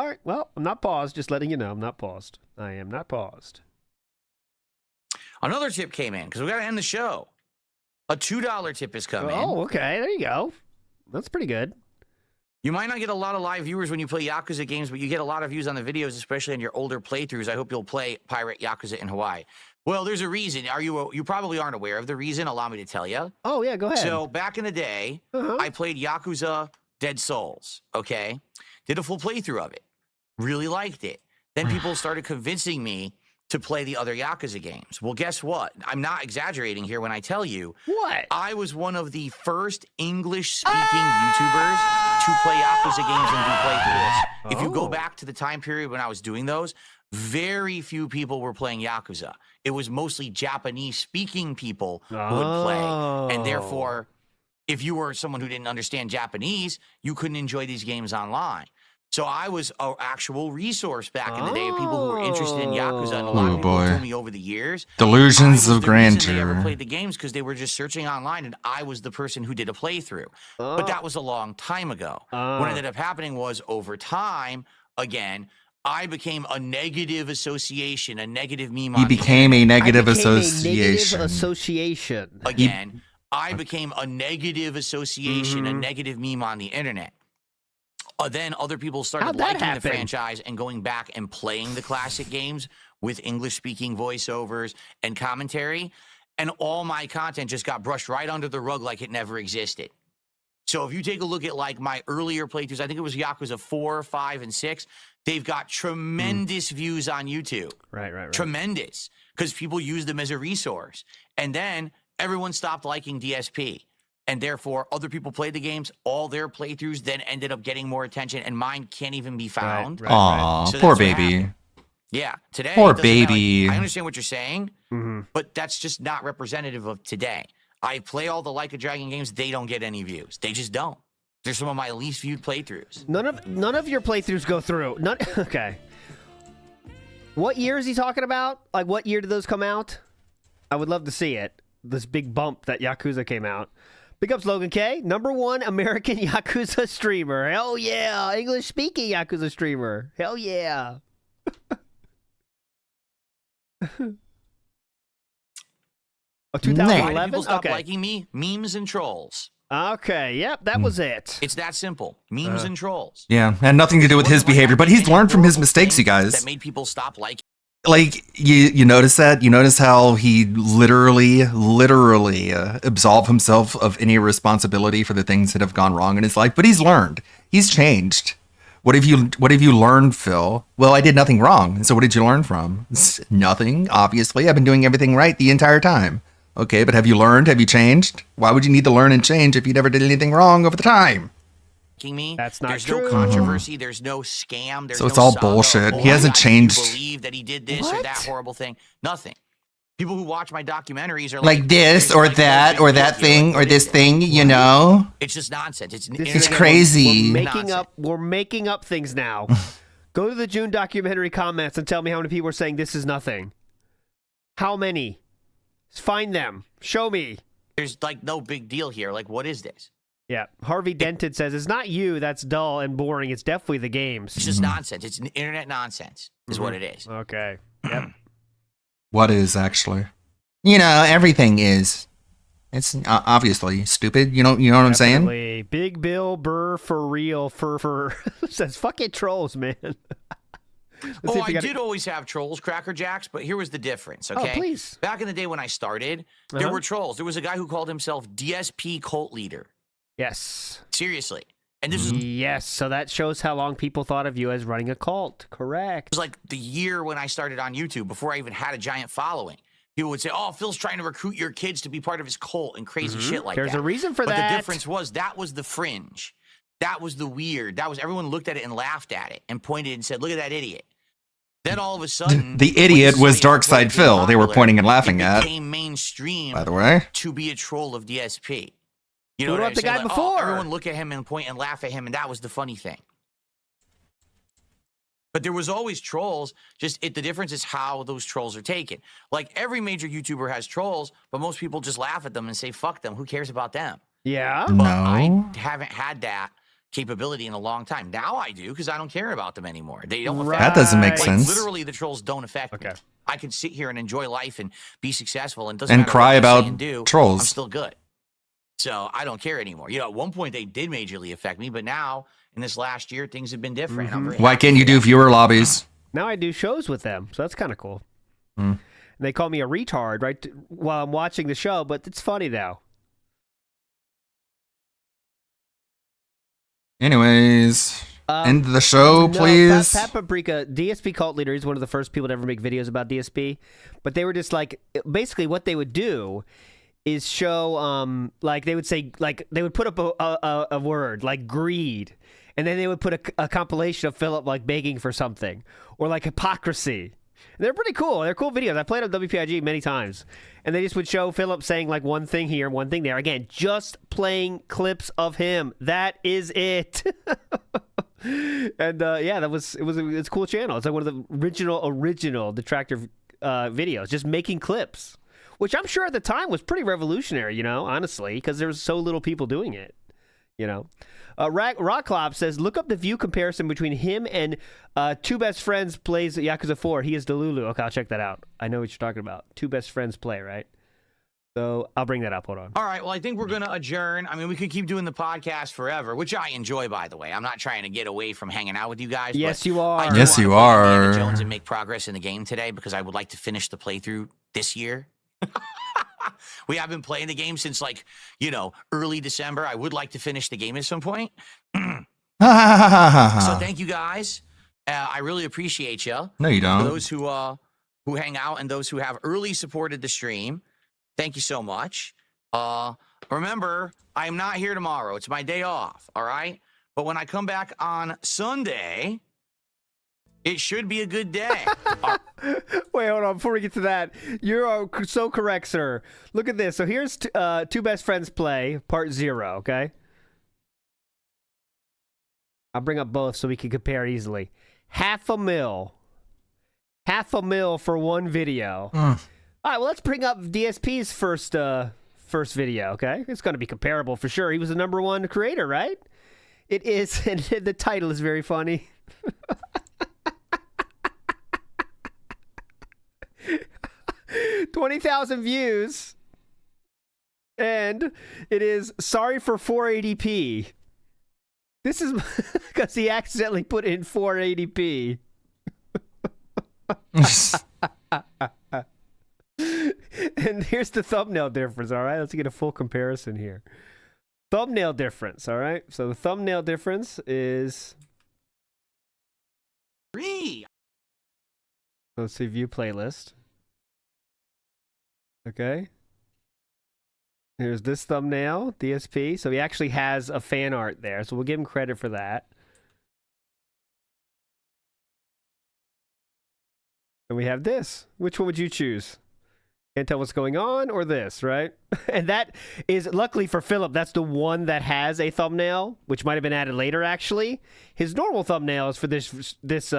right. Well, I'm not paused. Just letting you know, I'm not paused. I am not paused. Another tip came in because we got to end the show. A $2 tip is coming. Oh, okay. There you go. That's pretty good. You might not get a lot of live viewers when you play Yakuza games, but you get a lot of views on the videos, especially on your older playthroughs. I hope you'll play Pirate Yakuza in Hawaii. Well, there's a reason. You probably aren't aware of the reason. Allow me to tell you. Oh, yeah, go ahead. So back in the day, I played Yakuza Dead Souls, okay? Did a full playthrough of it. Really liked it. Then people started convincing me to play the other Yakuza games. Well, guess what? I'm not exaggerating here when I tell you. What? I was one of the first English-speaking YouTubers to play Yakuza games and do playthroughs. If you go back to the time period when I was doing those, very few people were playing Yakuza. It was mostly Japanese-speaking people who would play. And therefore, if you were someone who didn't understand Japanese, you couldn't enjoy these games online. So I was an actual resource back in the day of people who were interested in Yakuza, and a lot of people told me over the years. Delusions of The reason they grandeur. never played the games because they were just searching online, and I was the person who did a playthrough. But that was a long time ago. What ended up happening was, over time, again, I became a negative association, a negative meme. He on the became a internet. negative A negative association. association. Again, I became a negative association, a negative meme on the internet. Then other people started How'd that liking the happen? franchise and going back and playing the classic games with English-speaking voiceovers and commentary, and all my content just got brushed right under the rug like it never existed. So if you take a look at like my earlier playthroughs, I think it was Yakuza 4, 5, and 6, they've got tremendous views on YouTube. Right. Tremendous, because people use them as a resource. And then everyone stopped liking DSP. And therefore, other people played the games. All their playthroughs then ended up getting more attention, and mine can't even be found. Aw, So poor that's what baby. happened. Yeah, today. Poor it doesn't matter. baby. I understand what you're saying, but that's just not representative of today. I play all the Like a Dragon games. They don't get any views. They just don't. They're some of my least viewed playthroughs. None of your playthroughs go through. Okay. What year is he talking about? Like, what year did those come out? I would love to see it. This big bump that Yakuza came out. Big ups, Logan K. #1 American Yakuza streamer. Hell yeah. English-speaking Yakuza streamer. Hell yeah. 2011? Why did people stop Okay. liking me? Memes and trolls. Okay, yep, that was it. It's that simple. Memes and trolls. Yeah, had nothing to do with his behavior, but he's learned from his mistakes, you guys. That made people stop liking. Like, you notice that? You notice how he literally absolved himself of any responsibility for the things that have gone wrong in his life, but he's learned. He's changed. What have you learned, Phil? Well, I did nothing wrong. So what did you learn from? Nothing, obviously. I've been doing everything right the entire time. Okay, but have you learned? Have you changed? Why would you need to learn and change if you never did anything wrong over the time? Me. That's not There's true. no controversy. There's no scam. There's So it's no all saga. bullshit. Oh He my hasn't God, changed. You believe that he did this or that horrible thing? Nothing. People who watch my documentaries are Like this or that or that thing or this thing, you know? It's just nonsense. It's It's crazy. We're making up things now. Go to the June documentary comments and tell me how many people are saying this is nothing. How many? Find them. Show me. There's like no big deal here. Like, what is this? Yeah. Harvey Denton says, it's not you that's dull and boring. It's definitely the games. It's just nonsense. It's internet nonsense is what it is. Okay. Yep. What is actually? You know, everything is. It's obviously stupid. You know what I'm saying? Definitely. Big Bill Burr for real. For says fucking trolls, man. Let's see if I we got did always have trolls, Cracker Jacks, but here was the difference, okay? Oh, please. Back in the day when I started, there were trolls. There was a guy who called himself DSP Cult Leader. Yes. Seriously. And this was Yes, so that shows how long people thought of you as running a cult. Correct. It was like the year when I started on YouTube, before I even had a giant following. People would say, oh, Phil's trying to recruit your kids to be part of his cult and crazy shit like There's that. a reason for but that. the difference was that was the fringe. That was the weird. That was everyone looked at it and laughed at it and pointed and said, look at that idiot. Then all of a sudden, The idiot was Darkside Phil. They were pointing and laughing it at. became mainstream, By the way. to be a troll of DSP. You know What what about I'm the saying? guy Like, before? everyone look at him and point and laugh at him, and that was the funny thing. But there was always trolls. Just the difference is how those trolls are taken. Like every major YouTuber has trolls, but most people just laugh at them and say, fuck them. Who cares about them? Yeah. But No. I haven't had that capability in a long time. Now I do because I don't care about them anymore. They don't affect That doesn't make like, sense. Literally, the trolls don't affect me. I can sit here and enjoy life and be successful and doesn't And matter cry what I say about and do, trolls. I'm still good. So I don't care anymore. You know, at one point they did majorly affect me, but now in this last year, things have been different. I'm very Why happy can't you for do that. viewer lobbies? Now I do shows with them, so that's kind of cool. Hmm. And they call me a retard right while I'm watching the show, but it's funny though. Anyways, end the show, please. Pat Paprika, DSP cult leader, he's one of the first people to ever make videos about DSP. But they were just like, basically what they would do is show, like they would say, like they would put up a word like greed, and then they would put a compilation of Philip like begging for something, or like hypocrisy. And they're pretty cool. They're cool videos. I played on WPIG many times. And they just would show Philip saying like one thing here, one thing there. Again, just playing clips of him. That is it. And yeah, it's a cool channel. It's like one of the original Detractor videos, just making clips, which I'm sure at the time was pretty revolutionary, you know, honestly, because there was so little people doing it, you know. Rocklop says, look up the view comparison between him and Two Best Friends plays Yakuza 4. He is Delulu. Okay, I'll check that out. I know what you're talking about. Two Best Friends play, right? So I'll bring that up. Hold on. All right. Well, I think we're going to adjourn. I mean, we could keep doing the podcast forever, which I enjoy, by the way. I'm not trying to get away from hanging out with you guys. Yes, but you are. I do Yes, wanna you play are. Indiana Jones and make progress in the game today because I would like to finish the playthrough this year. We have been playing the game since, like, you know, early December. I would like to finish the game at some point. So thank you guys. I really appreciate you. No, you don't. For those who hang out and those who have early supported the stream, thank you so much. Remember, I am not here tomorrow. It's my day off, all right? But when I come back on Sunday, it should be a good day. Wait, hold on. Before we get to that, you're so correct, sir. Look at this. So here's Two Best Friends Play, Part 0, okay? I'll bring up both so we can compare easily. $500,000. $500,000 for one video. All right, well, let's bring up DSP's first video, okay? It's going to be comparable for sure. He was the #1 creator, right? It is, and the title is very funny. 20,000 views, and it is sorry for 480p. This is because he accidentally put in 480p. And here's the thumbnail difference, all right? Let's get a full comparison here. Thumbnail difference, all right? So the thumbnail difference is... Let's see, view playlist. Okay. Here's this thumbnail, DSP. So he actually has a fan art there, so we'll give him credit for that. And we have this. Which one would you choose? Can't tell what's going on, or this, right? And that is, luckily for Philip, that's the one that has a thumbnail, which might have been added later, actually. His normal thumbnails for this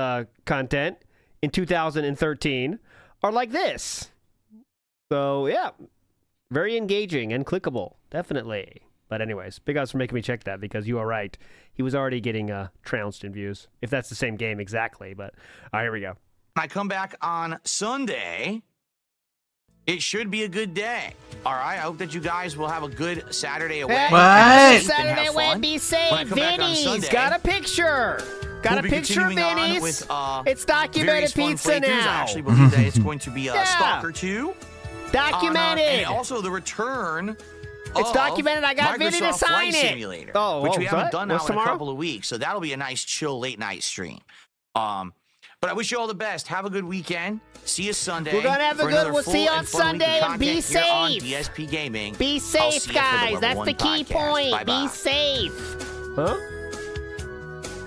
content in 2013 are like this. So, yeah, very engaging and clickable, definitely. But anyways, big ups for making me check that, because you are right. He was already getting trounced in views, if that's the same game exactly. But, all right, here we go. When I come back on Sunday, it should be a good day. All right, I hope that you guys will have a good Saturday away. Saturday away, be safe. Vinny's got a picture. Got a picture of Vinny's. It's documented pizza now. I actually believe that it's going to be Stalker 2. Documented. And also the return. It's documented. I got Vinny to sign it. Simulator, which we haven't done now in a couple of weeks. So that'll be a nice, chill, late night stream. But I wish you all the best. Have a good weekend. See you Sunday. We're gonna have a good. We'll see you on Sunday, and be safe. On DSP Gaming. Be safe, guys. That's the key point. Bye-bye. Be safe. Huh?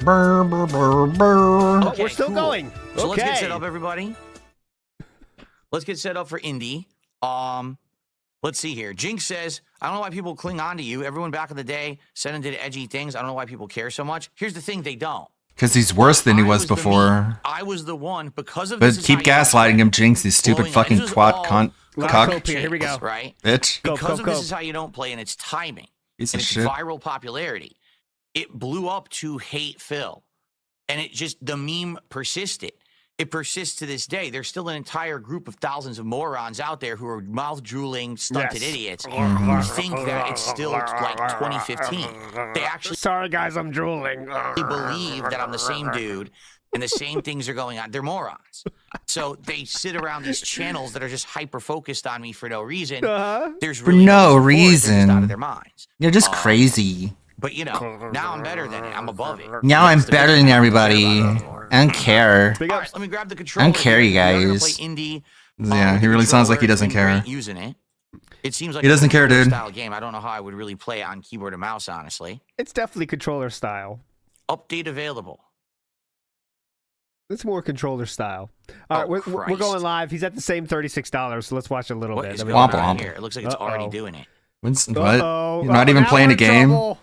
Burr, burr, burr, burr. Okay, we're still going. So let's get set up, everybody. Let's get set up for Indy. Let's see here. Jinx says, I don't know why people cling on to you. Everyone back in the day said and did edgy things. I don't know why people care so much. Here's the thing, they don't. Because he's worse than he was before. I was the one because of. But keep gaslighting him, Jinx. You stupid fucking twat cock. Here we go. Right? Bitch. Because of this is how you don't play, and it's timing. Piece and of it's shit. viral popularity. It blew up to hate Phil. And it just, the meme persisted. it persists to this day. There's still an entire group of thousands of morons out there who are mouth-drooling, stunted idiots who think that it's still like 2015. They actually Sorry, guys, I'm drooling. believe that I'm the same dude and the same things are going on. They're morons. So they sit around these channels that are just hyper-focused on me for no reason. There's For really no support. They're reason. just out of their minds. You're just crazy. But you know, now I'm better than it. I'm above it. Now I'm better than everybody. I don't care. All right, let me grab the I controller. don't care, you We're gonna guys. play indie. Yeah, he really sounds like he doesn't care. Using it. It seems like He doesn't a care, dude. Style game. I don't know how I would really play it on keyboard and mouse, honestly. It's definitely controller style. Update available. It's more controller style. All right, we're going live. He's at the same $36, so let's watch a little What bit. is Then we going go on back. here? It looks like it's already doing it. What? Uh-oh. You're not even Now playing we're a in game? trouble.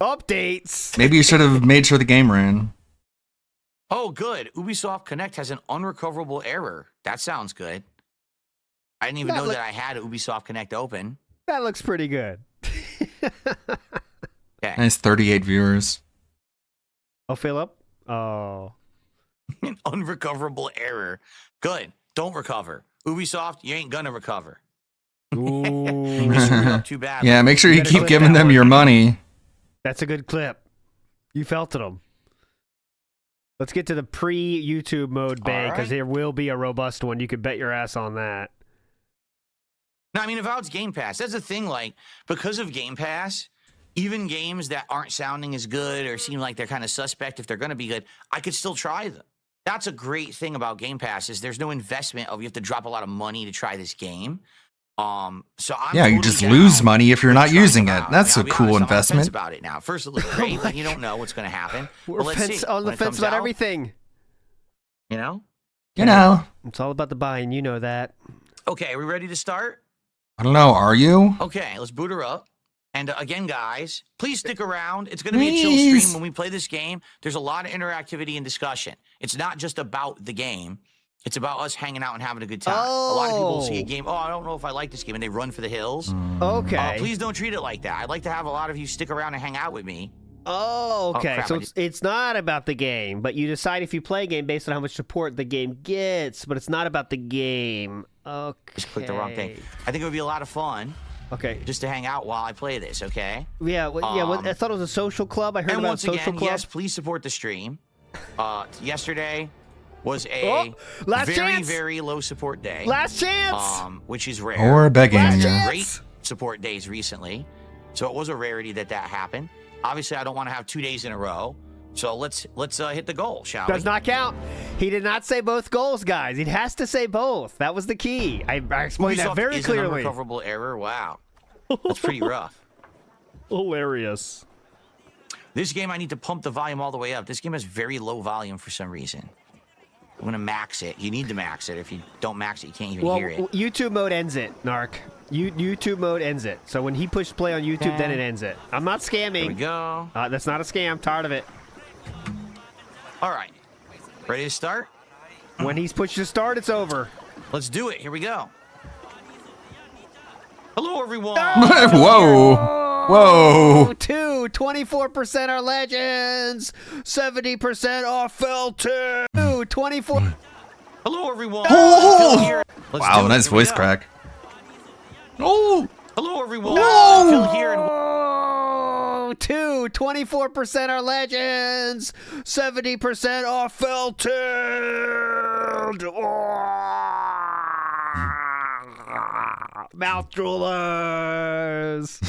Updates. Maybe you should have made sure the game ran. Oh, good. Ubisoft Connect has an unrecoverable error. That sounds good. I didn't even know that I had Ubisoft Connect open. That looks pretty good. Nice 38 viewers. Oh, Philip? Oh. An unrecoverable error. Good. Don't recover. Ubisoft, you ain't gonna recover. Ooh. You screwed up too bad. Yeah, make sure you better keep clip giving that them one. your money. That's a good clip. You felt it them. Let's get to the pre-YouTube mode bay, because there will be a robust one. You could bet your ass on that. No, I mean, if it's Game Pass, that's the thing. Like, because of Game Pass, even games that aren't sounding as good or seem like they're kind of suspect, if they're going to be good, I could still try them. That's a great thing about Game Pass is there's no investment of you have to drop a lot of money to try this game. So I'm Yeah, you totally just down lose money if you're not using it. out. That's I a mean, I'll be cool honest, I'm on the fence investment. about it now. First, it looks great, but you don't know what's going to happen. We're But let's see. on the When it fence comes about out, everything. You know? You know. It's all about the buying. You know that. Okay, are we ready to start? I don't know. Are you? Okay, let's boot her up. And again, guys, please stick around. It's going to be a chill Please. stream when we play this game. There's a lot of interactivity and discussion. It's not just about the game. It's about us hanging out and having a good time. A lot of people see a game, oh, I don't know if I like this game, and they run for the hills. Okay. Please don't treat it like that. I'd like to have a lot of you stick around and hang out with me. Oh, okay. crap, So I it's not about the game, but you decide if you play a game based on how much support the game gets, but it's not about the game. Okay. Just click the wrong thing. I think it would be a lot of fun. Okay. Just to hang out while I play this, okay? Yeah, I thought it was a social club. I heard and about once social again, club. yes, please support the stream. Yesterday was a last very, chance. very low support day. Last chance. Which is rare. Or begging We've you. had great support days recently, so it was a rarity that happened. Obviously, I don't want to have 2 days in a row, so let's hit the goal, shall Does we? not count. He did not say both goals, guys. He has to say both. That was the key. I explained that Ubisoft very is clearly. An unrecoverable error. Wow, that's pretty rough. Hilarious. This game, I need to pump the volume all the way up. This game has very low volume for some reason. I'm gonna max it. You need to max it. If you don't max it, you can't even Well, hear it. YouTube mode ends it, Narc. YouTube mode ends it. So when he pushed play on YouTube, then it ends it. I'm not scamming. There we go. That's not a scam. Tired of it. All right. Ready to start? When he's pushed to start, it's over. Let's do it. Here we go. Hello, everyone. Whoa. Whoa. 24% are legends. 70% are filtered. 24. Hello, everyone. Oh. Phil here. Let's Wow, do it. nice Here we voice go. crack. Oh. Hello, everyone. Whoa. Phil here. And 24% are legends. 70% are filtered. Mouth droolers.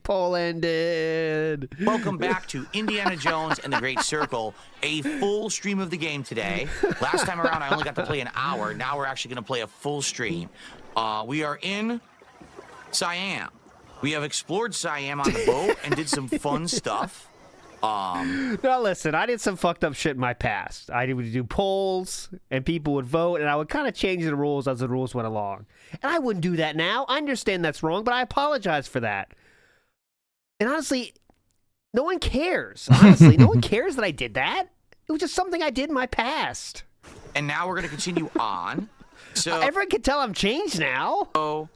Polanded. Welcome back to Indiana Jones and the Great Circle, a full stream of the game today. Last time around, I only got to play an hour. Now we're actually going to play a full stream. We are in Siam. We have explored Siam on the boat and did some fun stuff. Now listen, I did some fucked up shit in my past. I would do polls, and people would vote, and I would kind of change the rules as the rules went along. And I wouldn't do that now. I understand that's wrong, but I apologize for that. And honestly, no one cares. Honestly, no one cares that I did that. It was just something I did in my past. And now we're going to continue on. So everyone can tell I'm changed now. So,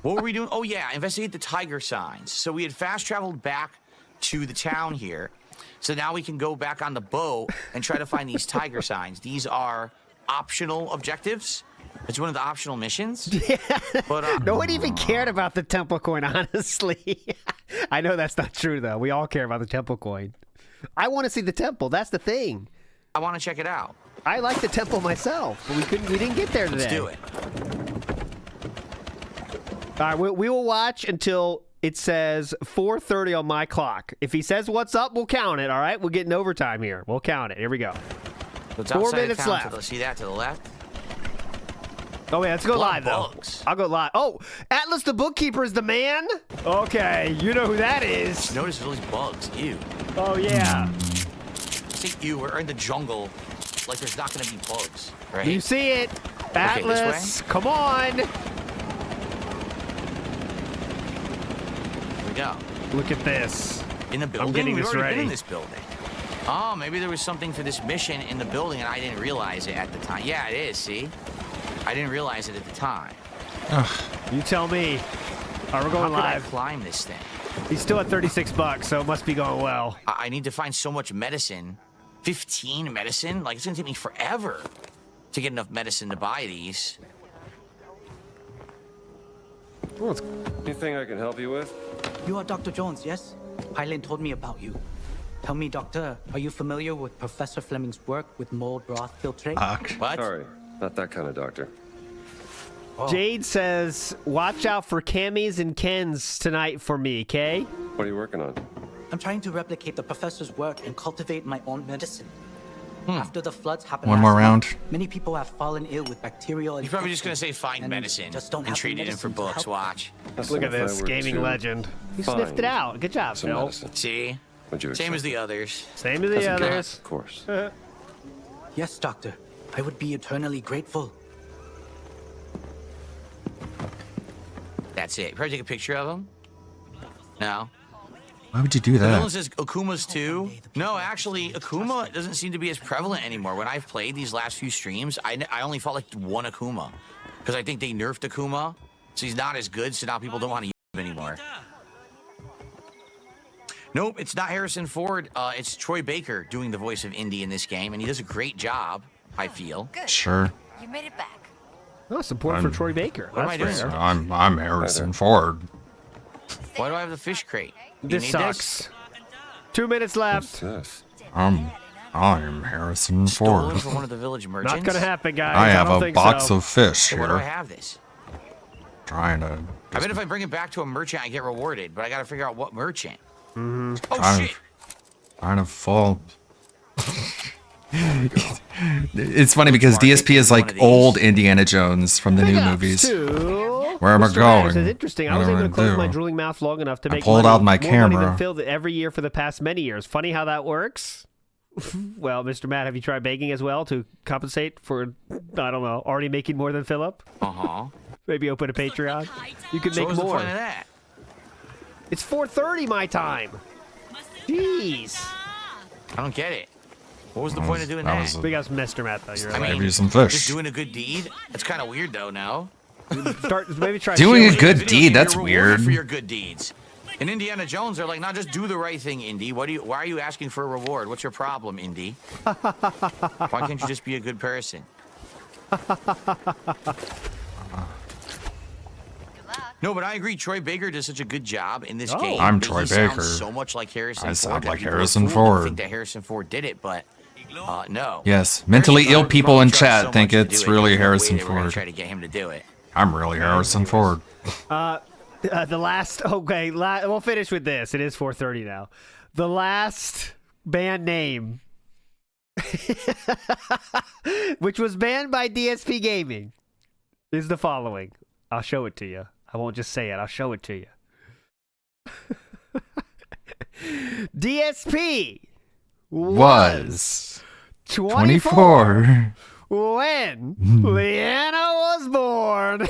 what were we doing? Oh, yeah, investigate the tiger signs. So we had fast traveled back to the town here. So now we can go back on the boat and try to find these tiger signs. These are optional objectives. It's one of the optional missions. But no one even cared about the temple coin, honestly. I know that's not true, though. We all care about the temple coin. I want to see the temple. That's the thing. I want to check it out. I like the temple myself, but we didn't get there today. Let's do it. All right, we will watch until it says 4:30 on my clock. If he says what's up, we'll count it, all right? We're getting overtime here. We'll count it. Here we go. So 4 minutes left. See that to the left? Oh, yeah, let's go live, though. Bugs. I'll go live. Oh, Atlas the Bookkeeper is the man? Okay, you know who that is. Notice all these bugs. Ew. Oh, yeah. See, ew, we're in the jungle. Like there's not going to be bugs, right? You see it. Atlas, okay, this way? Come on. Here we go. Look at this. In the building? I'm getting We've this already ready. been in this building. Oh, maybe there was something for this mission in the building and I didn't realize it at the time. Yeah, it is, see? I didn't realize it at the time. You tell me. All right, we're going How could I live. climb this thing? He's still at $36, so it must be going well. I need to find so much medicine. 15 medicine? Like, it's going to take me forever to get enough medicine to buy these. Anything I can help you with? You are Dr. Jones, yes? Hylian told me about you. Tell me, Doctor, are you familiar with Professor Fleming's work with mold broth filtrate? What? Sorry, not that kind of doctor. Jade says, watch out for Cammys and Kens tonight for me, okay? What are you working on? I'm trying to replicate the professor's work and cultivate my own medicine. After the floods happened One more last round. month, many people have fallen ill with bacterial He's probably just going to say find medicine and trade it in for books. Watch. Look at this, gaming legend. You sniffed it out. Good job, Phil. See? Same as the others. Same as the others. Of course. Yes, Doctor. I would be eternally grateful. That's it. Probably take a picture of him. No. Why would you do The that? villain says Akuma's too. No, actually, Akuma doesn't seem to be as prevalent anymore. When I've played these last few streams, I only fought like one Akuma. Because I think they nerfed Akuma, so he's not as good, so now people don't want to use him anymore. Nope, it's not Harrison Ford. It's Troy Baker doing the voice of Indy in this game, and he does a great job, I feel. Sure. You made it back. Oh, support for Troy Baker. What am I That's doing? rare. I'm Harrison Ford. Why do I have the fish crate? You This need sucks. 2 minutes left. I'm Harrison Stolen Ford. from one of the village merchants? Not gonna happen, guys. I have don't a think box so. of fish So where do I here. have this? Trying to I bet if I bring it back to a merchant, I get rewarded, but I gotta figure out what merchant. Oh, trying shit! to fall. It's funny because DSP is like old Indiana Jones from the new movies. Where am I Mr. Myers going? is interesting. I What was am able I to close do? my drooling mouth long enough to I make pulled money, out my more money camera. than Phil did every year for the past many years. Funny how that works. Well, Mr. Matt, have you tried baking as well to compensate for, I don't know, already making more than Philip? Uh-huh. Maybe open a Patreon. You could So make what's the more. point of that? It's 4:30 my time. Jeez. I don't get it. What was the point of doing that? We got Mr. Matt though. You're I right. mean, some fish. just doing a good deed? That's kind of weird, though, no? Maybe try Doing a sharing good video deed, game, that's you're rewarded weird. for your good deeds. In Indiana Jones, they're like, no, just do the right thing, Indy. Why are you asking for a reward? What's your problem, Indy? Why can't you just be a good person? No, but I agree. Troy Baker does such a good job in this game. I'm He Troy sounds Baker. so much like Harrison I Ford. sound that like people are Harrison fooled to Ford. think that Harrison Ford did it, but no. Yes, mentally ill people in Tried chat so think much to it's do it, really there's no way Harrison they were gonna Ford. Try to get him to do it. I'm really Harrison Ford. The last, okay, we'll finish with this. It is 4:30 now. The last band name, which was banned by DSP Gaming, is the following. I'll show it to you. I won't just say it. I'll show it to you. DSP Was 24 24. when Leanna was born.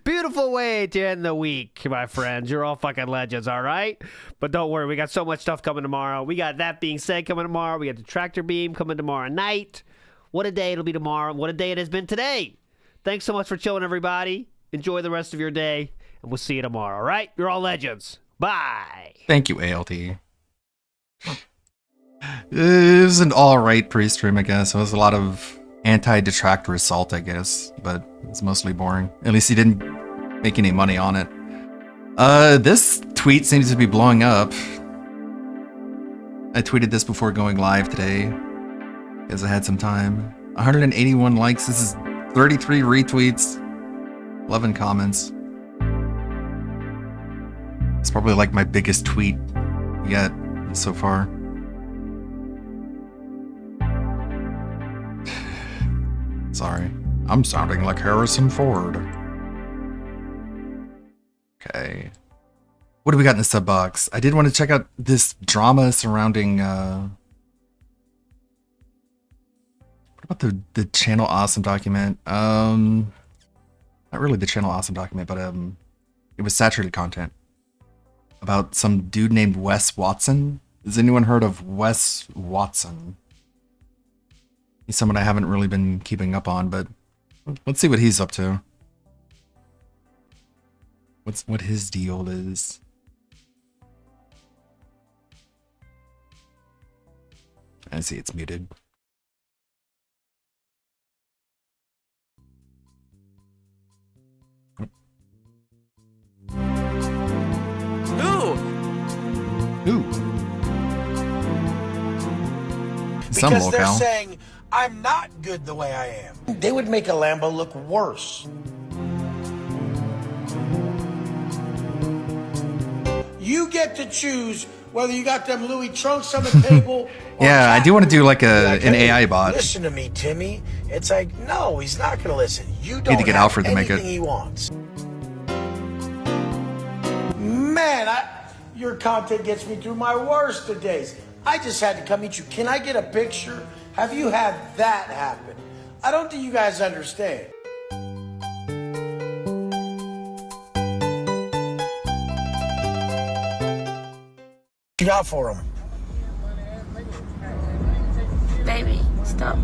Beautiful way to end the week, my friends. You're all fucking legends, all right? But don't worry, we got so much stuff coming tomorrow. We got That Being Said coming tomorrow. We got the Tractor Beam coming tomorrow night. What a day it'll be tomorrow. What a day it has been today. Thanks so much for chilling, everybody. Enjoy the rest of your day, and we'll see you tomorrow, all right? You're all legends. Bye. Thank you, ALT. It was an alright pre-stream, I guess. It was a lot of anti-detractor assault, I guess, but it's mostly boring. At least he didn't make any money on it. This tweet seems to be blowing up. I tweeted this before going live today, because I had some time. 181 likes. This is 33 retweets, 11 comments. It's probably like my biggest tweet yet so far. Sorry, I'm sounding like Harrison Ford. Okay. What do we got in the sub box? I did want to check out this drama surrounding what about the Channel Awesome document? Not really the Channel Awesome document, but it was saturated content about some dude named Wes Watson. Has anyone heard of Wes Watson? He's someone I haven't really been keeping up on, but let's see what he's up to. What his deal is. I see it's muted. Ooh. Some Because they're locale. saying I'm not good the way I am. They would make a Lambo look worse. You get to choose whether you got them Louis trunks on the table. Yeah, I do want to do like an Hey, AI bot. Listen to me, Timmy. It's like, no, he's not going to listen. You don't Need to get have Alfred to make it. anything he wants. Man, your content gets me through my worst of days. I just had to come meet you. Can I get a picture? Have you had that happen? I don't think you guys understand. What you got for him? Baby, stop.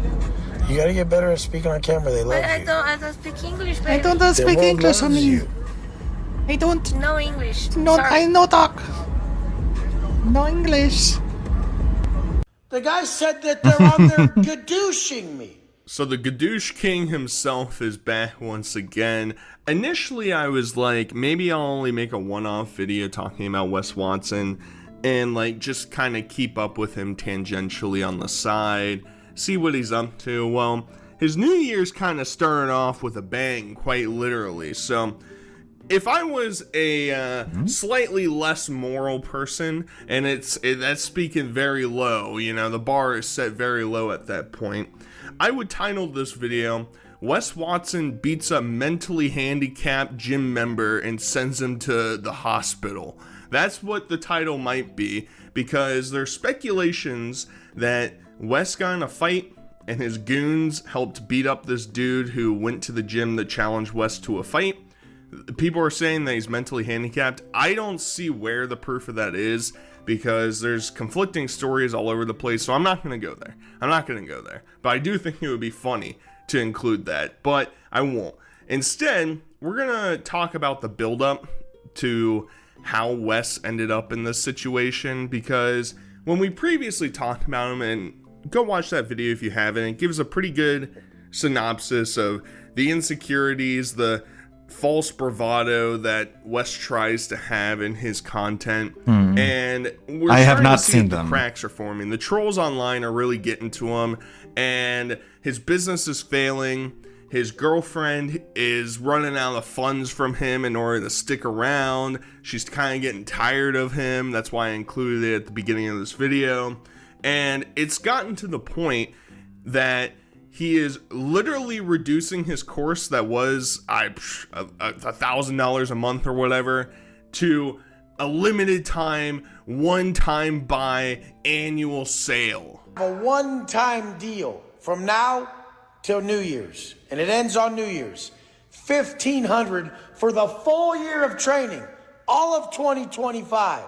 You gotta get better at speaking on camera. They love But I you. don't speak English, baby. I don't The speak world English, loves honey. you. I don't. No English. No, Sorry. I no talk. No English. The guy said that they're on there gadooshing me. So the Gadoosh King himself is back once again. Initially, I was like, maybe I'll only make a one-off video talking about Wes Watson and like just kind of keep up with him tangentially on the side, see what he's up to. Well, his New Year's kind of started off with a bang, quite literally. So if I was a slightly less moral person, and that's speaking very low, you know, the bar is set very low at that point, I would title this video, Wes Watson beats a mentally handicapped gym member and sends him to the hospital. That's what the title might be, because there's speculations that Wes got in a fight and his goons helped beat up this dude who went to the gym that challenged Wes to a fight. People are saying that he's mentally handicapped. I don't see where the proof of that is, because there's conflicting stories all over the place, so I'm not going to go there. But I do think it would be funny to include that, but I won't. Instead, we're going to talk about the build-up to how Wes ended up in this situation, because when we previously talked about him, and go watch that video if you haven't, it gives a pretty good synopsis of the insecurities, the false bravado that Wes tries to have in his content, and we're I have starting not to see seen the them. cracks are forming. The trolls online are really getting to him, and his business is failing. His girlfriend is running out of funds from him in order to stick around. She's kind of getting tired of him. That's why I included it at the beginning of this video. And it's gotten to the point that he is literally reducing his course that was $1,000 a month or whatever to a limited time, one-time buy annual sale. A one-time deal from now till New Year's, and it ends on New Year's. $1,500 for the full year of training, all of 2025.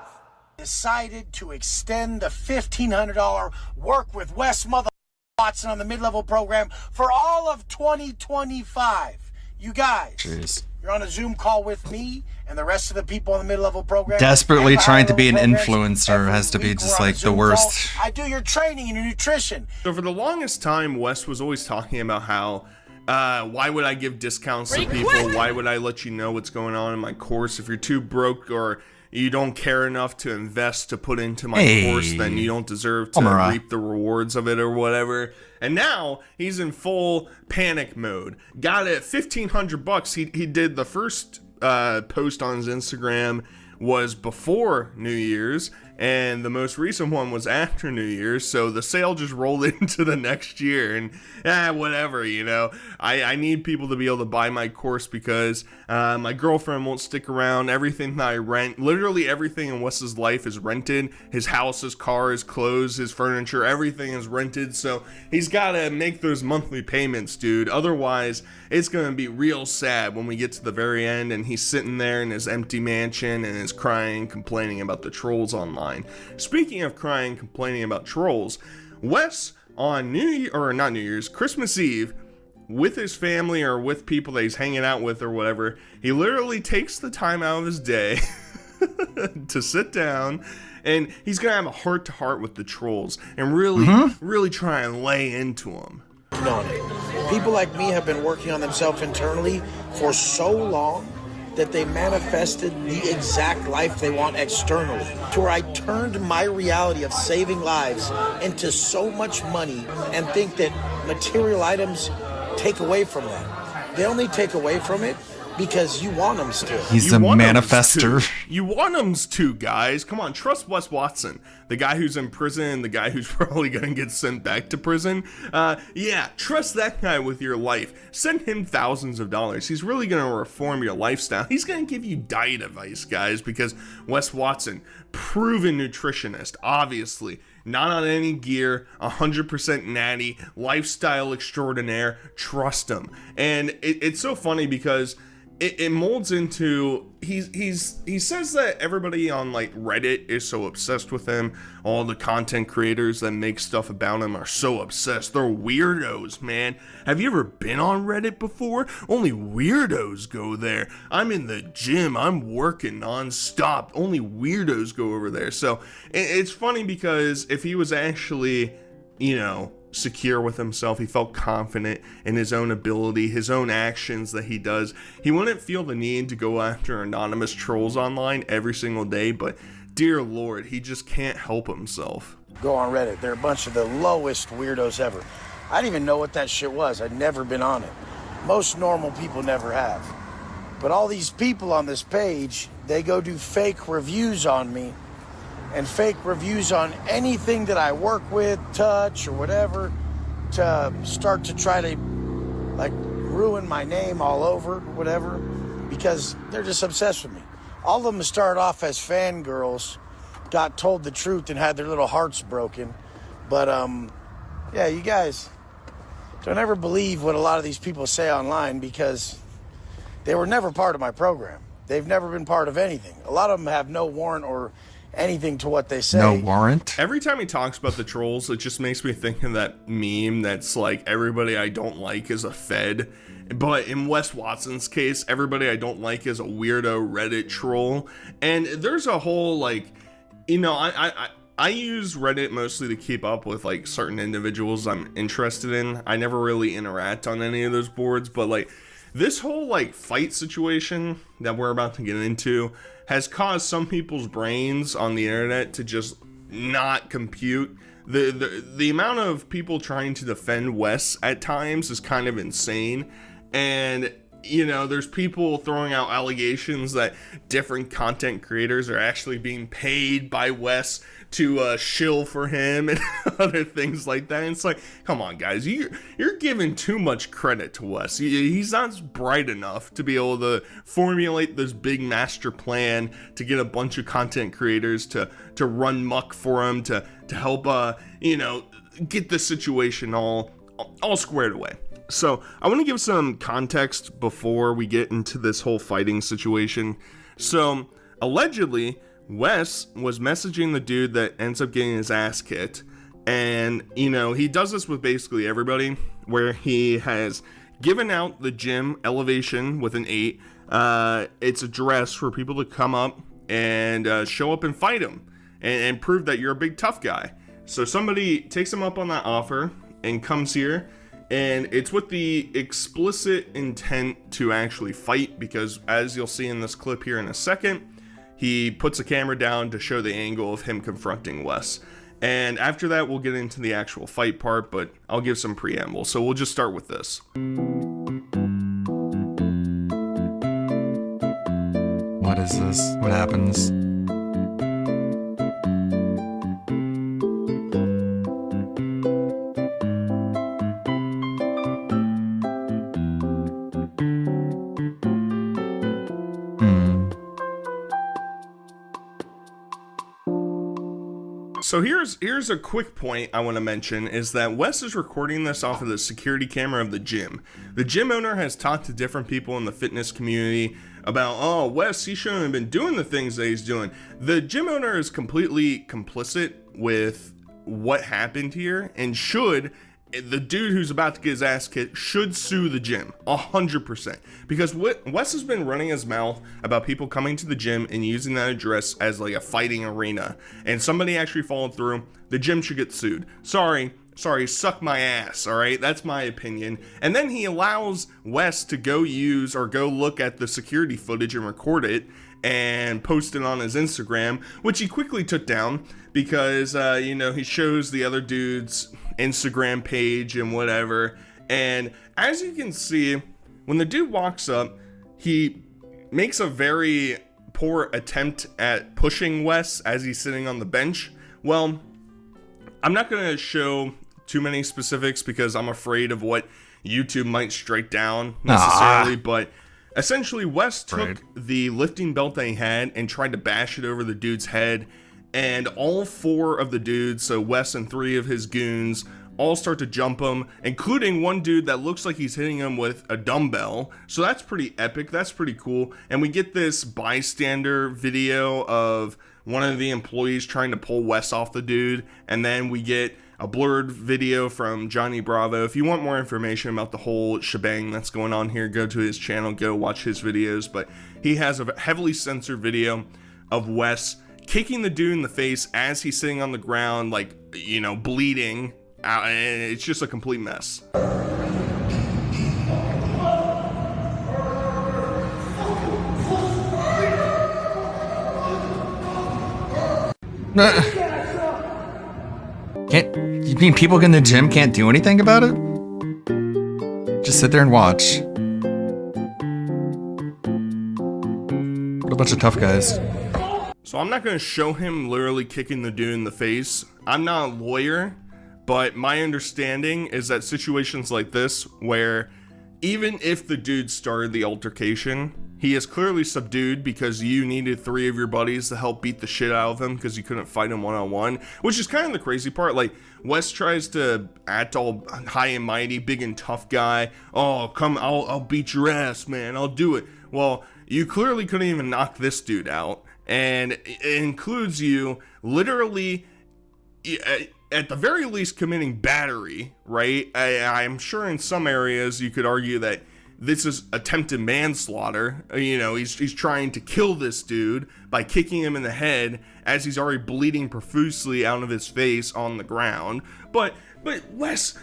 Decided to extend the $1,500 work with Wes Watson on the mid-level program for all of 2025. You guys, You're on a Zoom call with me and the rest of the people in the mid-level program. Desperately and the trying to be an higher-level programs. influencer has to be Week just we're on a like the Zoom worst. call. I do your training and your nutrition. So for the longest time, Wes was always talking about how, why would I give discounts to people? Why would I let you know what's going on in my course? If you're too broke or you don't care enough to invest to put into my course, then you don't deserve to reap the rewards of it or whatever. And now he's in full panic mode. Got it, $1,500. He did the first post on his Instagram was before New Year's, and the most recent one was after New Year's, so the sale just rolled into the next year, and whatever, you know. I need people to be able to buy my course because my girlfriend won't stick around. Everything that I rent, literally everything in Wes's life is rented. His house, his car, his clothes, his furniture, everything is rented, so he's got to make those monthly payments, dude. Otherwise, it's going to be real sad when we get to the very end and he's sitting there in his empty mansion and is crying, complaining about the trolls online. Speaking of crying, complaining about trolls, Wes on Christmas Eve, with his family or with people that he's hanging out with or whatever, he literally takes the time out of his day to sit down, and he's gonna have a heart-to-heart with the trolls and really try and lay into them. On it. People like me have been working on themselves internally for so long that they manifested the exact life they want externally, to where I turned my reality of saving lives into so much money and think that material items take away from that. They only take away from it because you want them still. He's a manifester. You want them to, guys. Come on, trust Wes Watson, the guy who's in prison, the guy who's probably going to get sent back to prison. Yeah, trust that guy with your life. Send him thousands of dollars. He's really going to reform your lifestyle. He's going to give you diet advice, guys, because Wes Watson, proven nutritionist, obviously. Not on any gear, 100% natty, lifestyle extraordinaire. Trust him. And it's so funny because it molds into he says that everybody on like Reddit is so obsessed with him. All the content creators that make stuff about him are so obsessed. They're weirdos, man. Have you ever been on Reddit before? Only weirdos go there. I'm in the gym. I'm working nonstop. Only weirdos go over there. So it's funny because if he was actually, you know, secure with himself, he felt confident in his own ability, his own actions that he does, he wouldn't feel the need to go after anonymous trolls online every single day. But dear Lord, he just can't help himself. Go on Reddit. They're a bunch of the lowest weirdos ever. I didn't even know what that shit was. I'd never been on it. Most normal people never have. But all these people on this page, they go do fake reviews on me and fake reviews on anything that I work with, touch, or whatever, to start to try to, like, ruin my name all over, whatever, because they're just obsessed with me. All of them started off as fangirls, got told the truth, and had their little hearts broken. But, yeah, you guys, don't ever believe what a lot of these people say online, because they were never part of my program. They've never been part of anything. A lot of them have no warrant or anything to what they say. No warrant. Every time he talks about the trolls, it just makes me think of that meme that's like, everybody I don't like is a Fed. But in Wes Watson's case, everybody I don't like is a weirdo Reddit troll. And there's a whole, like, you know, I use Reddit mostly to keep up with, like, certain individuals I'm interested in. I never really interact on any of those boards, but, like, this whole, like, fight situation that we're about to get into has caused some people's brains on the internet to just not compute. The amount of people trying to defend Wes at times is kind of insane. And, you know, there's people throwing out allegations that different content creators are actually being paid by Wes to shill for him and other things like that. And it's like, come on, guys, you're giving too much credit to Wes. He's not bright enough to be able to formulate this big master plan to get a bunch of content creators to run muck for him, to help you know, get the situation all squared away. So I want to give some context before we get into this whole fighting situation. So allegedly, Wes was messaging the dude that ends up getting his ass kicked. And, you know, he does this with basically everybody, where he has given out the gym Elevation with an 8, It's a dress for people to come up and show up and fight him and prove that you're a big tough guy. So somebody takes him up on that offer and comes here, and it's with the explicit intent to actually fight, because as you'll see in this clip here in a second, he puts a camera down to show the angle of him confronting Wes. And after that, we'll get into the actual fight part, but I'll give some preamble. So we'll just start with this. What is this? What happens? So here's a quick point I want to mention, is that Wes is recording this off of the security camera of the gym. The gym owner has talked to different people in the fitness community about, oh, Wes, he shouldn't have been doing the things that he's doing. The gym owner is completely complicit with what happened here, and the dude who's about to get his ass kicked should sue the gym 100%, because Wes has been running his mouth about people coming to the gym and using that address as like a fighting arena, and somebody actually followed through. The gym should get sued. Sorry, suck my ass, all right? That's my opinion. And then he allows Wes to go look at the security footage and record it and post it on his Instagram, which he quickly took down because, he shows the other dude's Instagram page and whatever. And as you can see, when the dude walks up, he makes a very poor attempt at pushing Wes as he's sitting on the bench. Well, I'm not going to show too many specifics because I'm afraid of what YouTube might strike down necessarily, but essentially Wes took the lifting belt that he had and tried to bash it over the dude's head, and all four of the dudes, so Wes and three of his goons, all start to jump him, including one dude that looks like he's hitting him with a dumbbell. So that's pretty epic, that's pretty cool. And we get this bystander video of one of the employees trying to pull Wes off the dude, and then we get a blurred video from Johnny Bravo. If you want more information about the whole shebang that's going on here, go to his channel, go watch his videos. But he has a heavily censored video of Wes kicking the dude in the face as he's sitting on the ground, like, bleeding out, and it's just a complete mess. You mean people in the gym can't do anything about it? Just sit there and watch. What a bunch of tough guys. So I'm not going to show him literally kicking the dude in the face. I'm not a lawyer, but my understanding is that situations like this, where even if the dude started the altercation, he is clearly subdued because you needed three of your buddies to help beat the shit out of him because you couldn't fight him one-on-one, which is kind of the crazy part. Like, Wes tries to act all high and mighty, big and tough guy. Oh, come, I'll beat your ass, man. I'll do it. Well, you clearly couldn't even knock this dude out. And it includes you literally, at the very least, committing battery, right? I'm sure in some areas you could argue that this is attempted manslaughter. He's trying to kill this dude by kicking him in the head as he's already bleeding profusely out of his face on the ground. But Wes,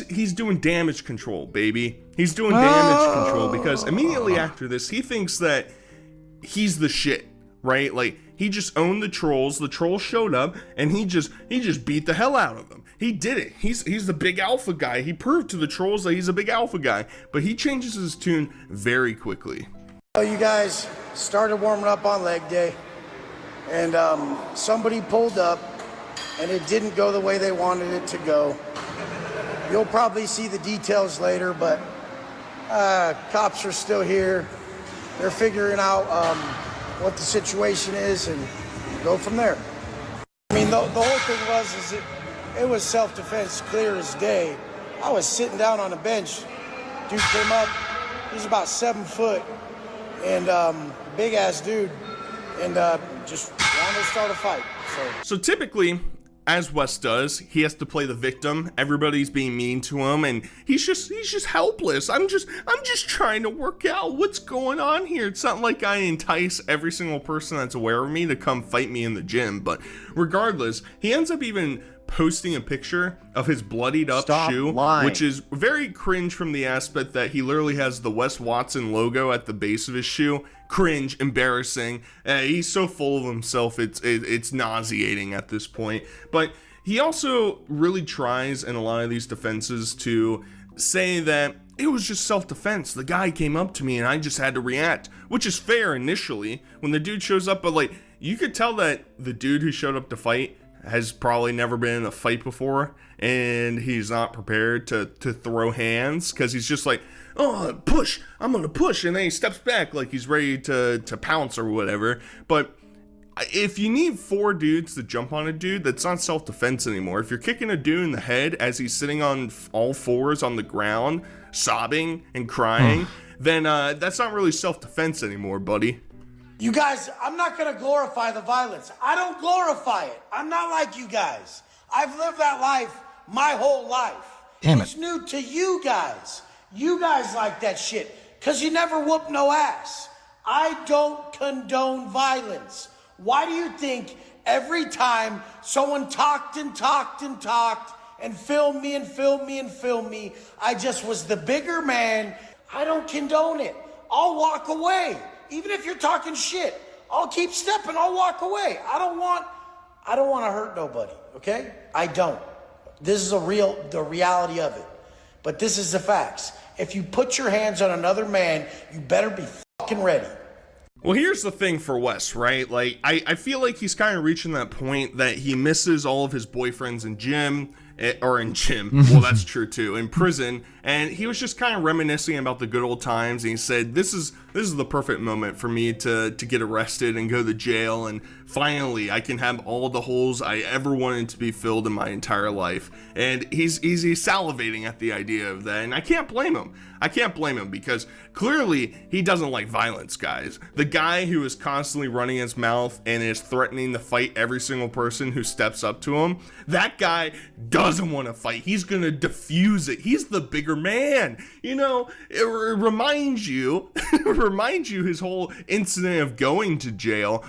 he's doing damage control, baby. He's doing damage control because immediately after this, he thinks that he's the shit, right? Like, he just owned the trolls. The trolls showed up and he just beat the hell out of them. He did it. He's the big alpha guy. He proved to the trolls that he's a big alpha guy, but he changes his tune very quickly. You guys started warming up on leg day, and somebody pulled up, and it didn't go the way they wanted it to go. You'll probably see the details later, but cops are still here. They're figuring out what the situation is and go from there. I mean, the whole thing was it was self-defense, clear as day. I was sitting down on a bench. Dude came up. He's about 7 foot, and big ass dude, and just wanted to start a fight. So typically, as Wes does, he has to play the victim. Everybody's being mean to him, and he's just helpless. I'm just trying to work out what's going on here. It's not like I entice every single person that's aware of me to come fight me in the gym, but regardless, he ends up even posting a picture of his bloodied up shoe, which is very cringe from the aspect that he literally has the Wes Watson logo at the base of his shoe. Cringe, embarrassing. He's so full of himself, it's nauseating at this point. But he also really tries in a lot of these defenses to say that it was just self-defense. The guy came up to me and I just had to react, which is fair initially when the dude shows up, but like, you could tell that the dude who showed up to fight has probably never been in a fight before, and he's not prepared to throw hands, because he's just like, oh, push, I'm gonna push, and then he steps back like he's ready to pounce or whatever. But if you need 4 dudes to jump on a dude, that's not self-defense anymore. If you're kicking a dude in the head as he's sitting on all fours on the ground, sobbing and crying, then that's not really self-defense anymore, buddy. You guys, I'm not going to glorify the violence. I don't glorify it. I'm not like you guys. I've lived that life my whole life. Damn it. It's new to you guys. You guys like that shit because you never whoop no ass. I don't condone violence. Why do you think every time someone talked and filmed me, I just was the bigger man? I don't condone it. I'll walk away. Even if you're talking shit, I'll keep stepping. I'll walk away. I don't want to hurt nobody, okay? I don't. This is the reality of it. But this is the facts. If you put your hands on another man, you better be fucking ready. Well, here's the thing for Wes, right? Like, I feel like he's kind of reaching that point that he misses all of his boyfriends in gym, well, that's true too, in prison, and he was just kind of reminiscing about the good old times, and he said, this is the perfect moment for me to get arrested and go to jail, and finally I can have all the holes I ever wanted to be filled in my entire life. And he's salivating at the idea of that, and I can't blame him. Because clearly he doesn't like violence, guys. The guy who is constantly running his mouth and is threatening to fight every single person who steps up to him, that guy doesn't want to fight. He's gonna diffuse it. He's the bigger man. You know, it reminds you his whole incident of going to jail.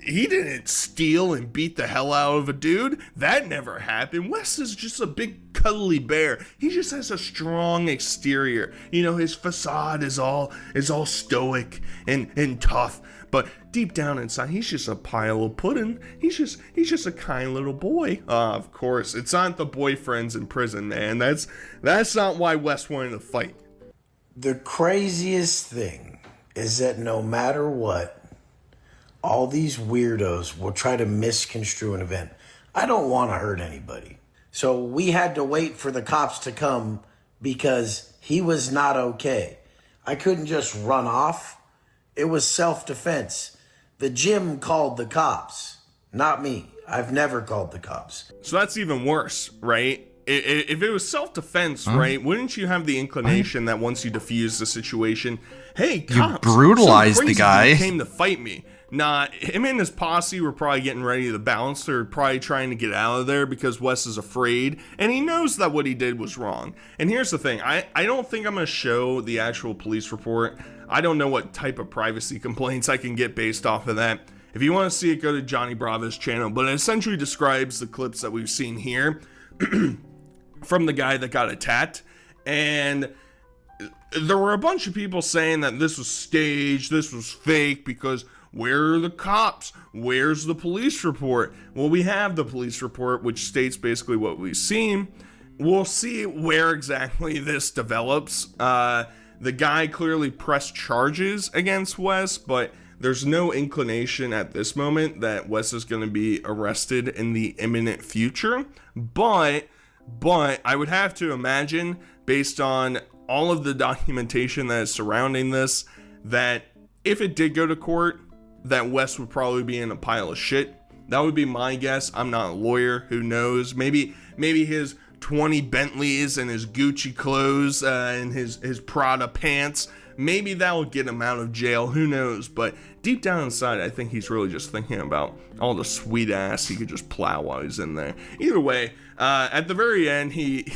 He didn't steal and beat the hell out of a dude. That never happened. Wes is just a big cuddly bear. He just has a strong exterior. You know, his facade is all stoic and tough, but deep down inside, he's just a pile of pudding. He's just a kind little boy. Of course, it's not the boyfriends in prison, man. That's not why Wes wanted to fight. The craziest thing is that no matter what, all these weirdos will try to misconstrue an event. I don't want to hurt anybody. So we had to wait for the cops to come because he was not okay. I couldn't just run off. It was self-defense. The gym called the cops, not me. I've never called the cops. So that's even worse, right? If it was self-defense, right, wouldn't you have the inclination that once you defuse the situation, hey, cops, you brutalized the guy, came to fight me. Not him and his posse were probably getting ready to bounce. They're probably trying to get out of there because Wes is afraid, and he knows that what he did was wrong. And here's the thing, I don't think I'm going to show the actual police report. I don't know what type of privacy complaints I can get based off of that. If you want to see it, go to Johnny Bravo's channel, but it essentially describes the clips that we've seen here from the guy that got attacked. And there were a bunch of people saying that this was staged, this was fake, because where are the cops? Where's the police report? Well, we have the police report, which states basically what we've seen. We'll see where exactly this develops. The guy clearly pressed charges against Wes, but there's no inclination at this moment that Wes is going to be arrested in the imminent future. But I would have to imagine, based on all of the documentation that is surrounding this, that if it did go to court, that Wes would probably be in a pile of shit. That would be my guess. I'm not a lawyer. Who knows? Maybe his 20 Bentleys and his Gucci clothes and his Prada pants. Maybe that will get him out of jail, who knows? But deep down inside, I think he's really just thinking about all the sweet ass he could just plow while he's in there. Either way, at the very end, he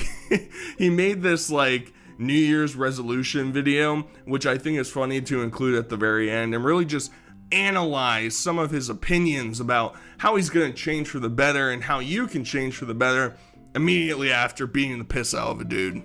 made this like New Year's resolution video, which I think is funny to include at the very end, and really just analyze some of his opinions about how he's going to change for the better and how you can change for the better immediately after beating the piss out of a dude.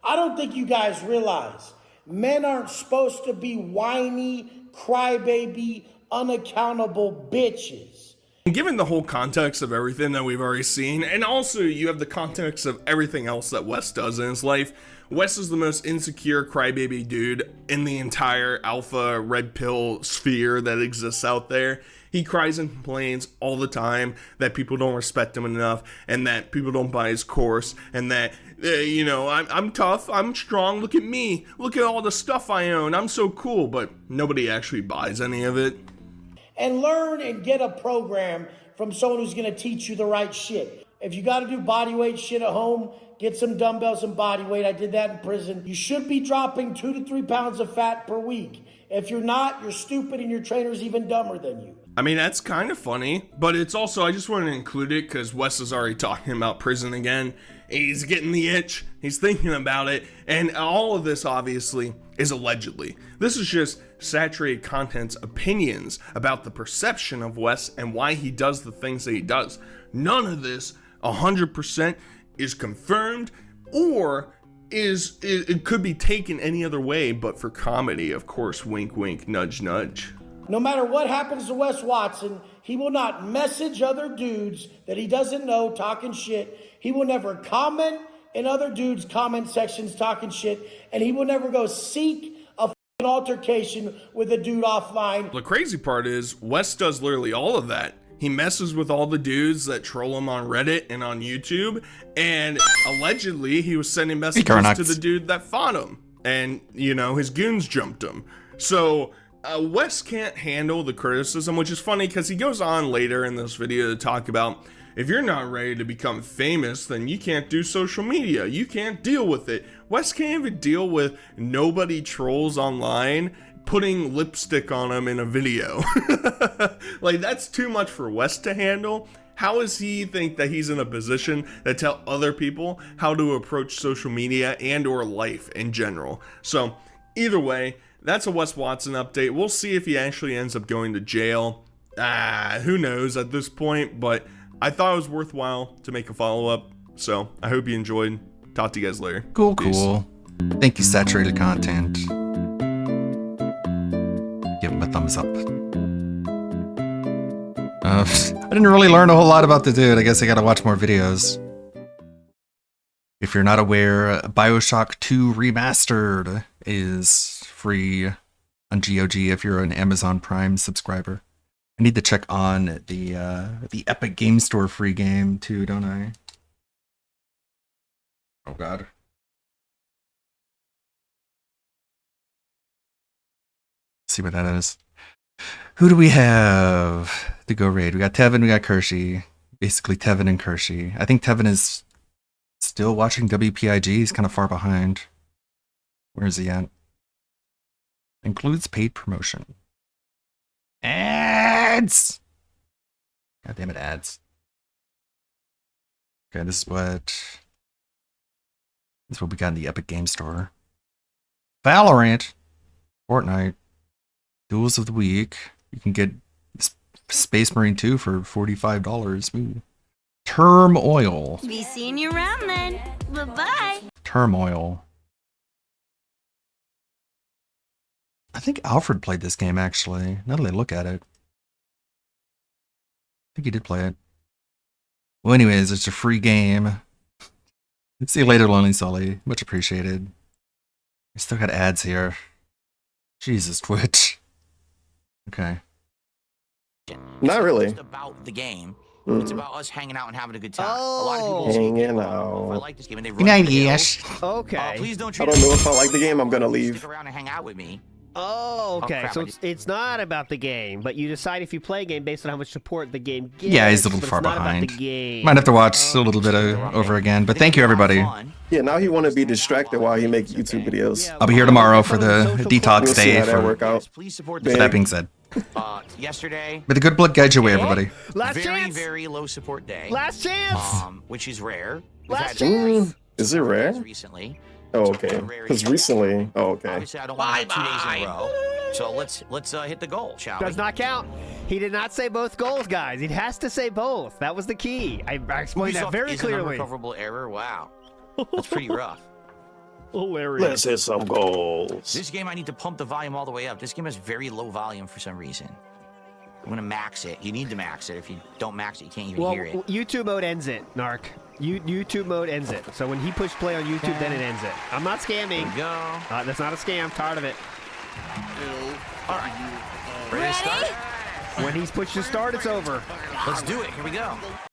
I don't think you guys realize men aren't supposed to be whiny, crybaby, unaccountable bitches. And given the whole context of everything that we've already seen, and also you have the context of everything else that Wes does in his life, Wes is the most insecure crybaby dude in the entire alpha red pill sphere that exists out there. He cries and complains all the time that people don't respect him enough, and that people don't buy his course, and that, I'm tough, I'm strong, look at me, look at all the stuff I own, I'm so cool, but nobody actually buys any of it. And learn and get a program from someone who's going to teach you the right shit. If you got to do body weight shit at home, get some dumbbells and body weight. I did that in prison. You should be dropping 2 to 3 pounds of fat per week. If you're not, you're stupid and your trainer's even dumber than you. I mean, that's kind of funny, but it's also, I just wanted to include it because Wes is already talking about prison again. He's getting the itch, he's thinking about it, and all of this obviously is allegedly. This is just saturated content's opinions about the perception of Wes and why he does the things that he does. None of this 100% is confirmed or it could be taken any other way but for comedy. Of course, wink wink, nudge nudge. No matter what happens to Wes Watson, he will not message other dudes that he doesn't know talking shit. He will never comment in other dudes' comment sections talking shit. And he will never go seek a fucking altercation with a dude offline. The crazy part is, Wes does literally all of that. He messes with all the dudes that troll him on Reddit and on YouTube. And allegedly, he was sending messages to the dude that fought him. And, his goons jumped him. So Wes can't handle the criticism, which is funny because he goes on later in this video to talk about, if you're not ready to become famous, then you can't do social media. You can't deal with it. Wes can't even deal with nobody trolls online putting lipstick on him in a video. Like, that's too much for Wes to handle. How does he think that he's in a position to tell other people how to approach social media and or life in general? So either way, that's a Wes Watson update. We'll see if he actually ends up going to jail. Who knows at this point, but I thought it was worthwhile to make a follow-up. So I hope you enjoyed. Talk to you guys later. Cool. Thank you, saturated content. Give him a thumbs up. I didn't really learn a whole lot about the dude. I guess I gotta watch more videos. If you're not aware, BioShock 2 Remastered is free on GOG if you're an Amazon Prime subscriber. I need to check on the Epic Game Store free game too, don't I? Oh god. Let's see what that is. Who do we have to go raid? We got Tevin, we got Kershey. Basically Tevin and Kershey. I think Tevin is still watching WPIG. He's kind of far behind. Where is he at? Includes paid promotion. Ads! God damn it, ads. Okay, this is what we got in the Epic Game Store. Valorant, Fortnite, Duels of the Week. You can get Space Marine 2 for $45. Ooh. Turmoil. Be seeing you around then. Bye-bye. Turmoil. I think Alfred played this game, actually. Now that I look at it. I think he did play it. Well, anyways, it's a free game. See you later, Lonely Sully. Much appreciated. We still got ads here. Jesus, Twitch. Okay. Not really. It's about the game. It's about us hanging out and having a good time. A lot of people Hanging I out. like this game, and they Good night, Yash. Okay. Please don't I don't know if I like the game. I'm gonna leave. Stick around and hang out with me. Oh, okay. crap, So I it's not about the game, but you decide if you play a game based on how much support the game gets. Yeah, he's a little but far it's not about behind. the game. Might have to watch a little bit over again. But thank you, everybody. Yeah, now he want to be distracted while he make YouTube videos. I'll be here tomorrow for the detox We'll see day. how that For work out. Please support that being said, yesterday. may the good blood guide your way, everybody. Last very, chance. very low support day. Last chance. Which is rare. Last chance. Is it rare? Recently. Oh, okay. Because recently. Oh, okay. Obviously, I don't want to have 2 days in a row. So let's hit the goal, shall we? Does not count. He did not say both goals, guys. He has to say both. That was the key. I explained that Ubisoft very is an clearly. unrecoverable error. Wow, that's pretty rough. Hilarious. Let's hit some goals. This game, I need to pump the volume all the way up. This game has very low volume for some reason. I'm gonna max it. You need to max it. If you don't max it, you can't even Well, hear it. YouTube mode ends it, Narc. YouTube mode ends it. So when he pushed play on YouTube, then it ends it. I'm not scamming. There we go. That's not a scam. Tired of it. All right. Ready to start? When he's pushed to start, it's over. Let's do it. Here we go.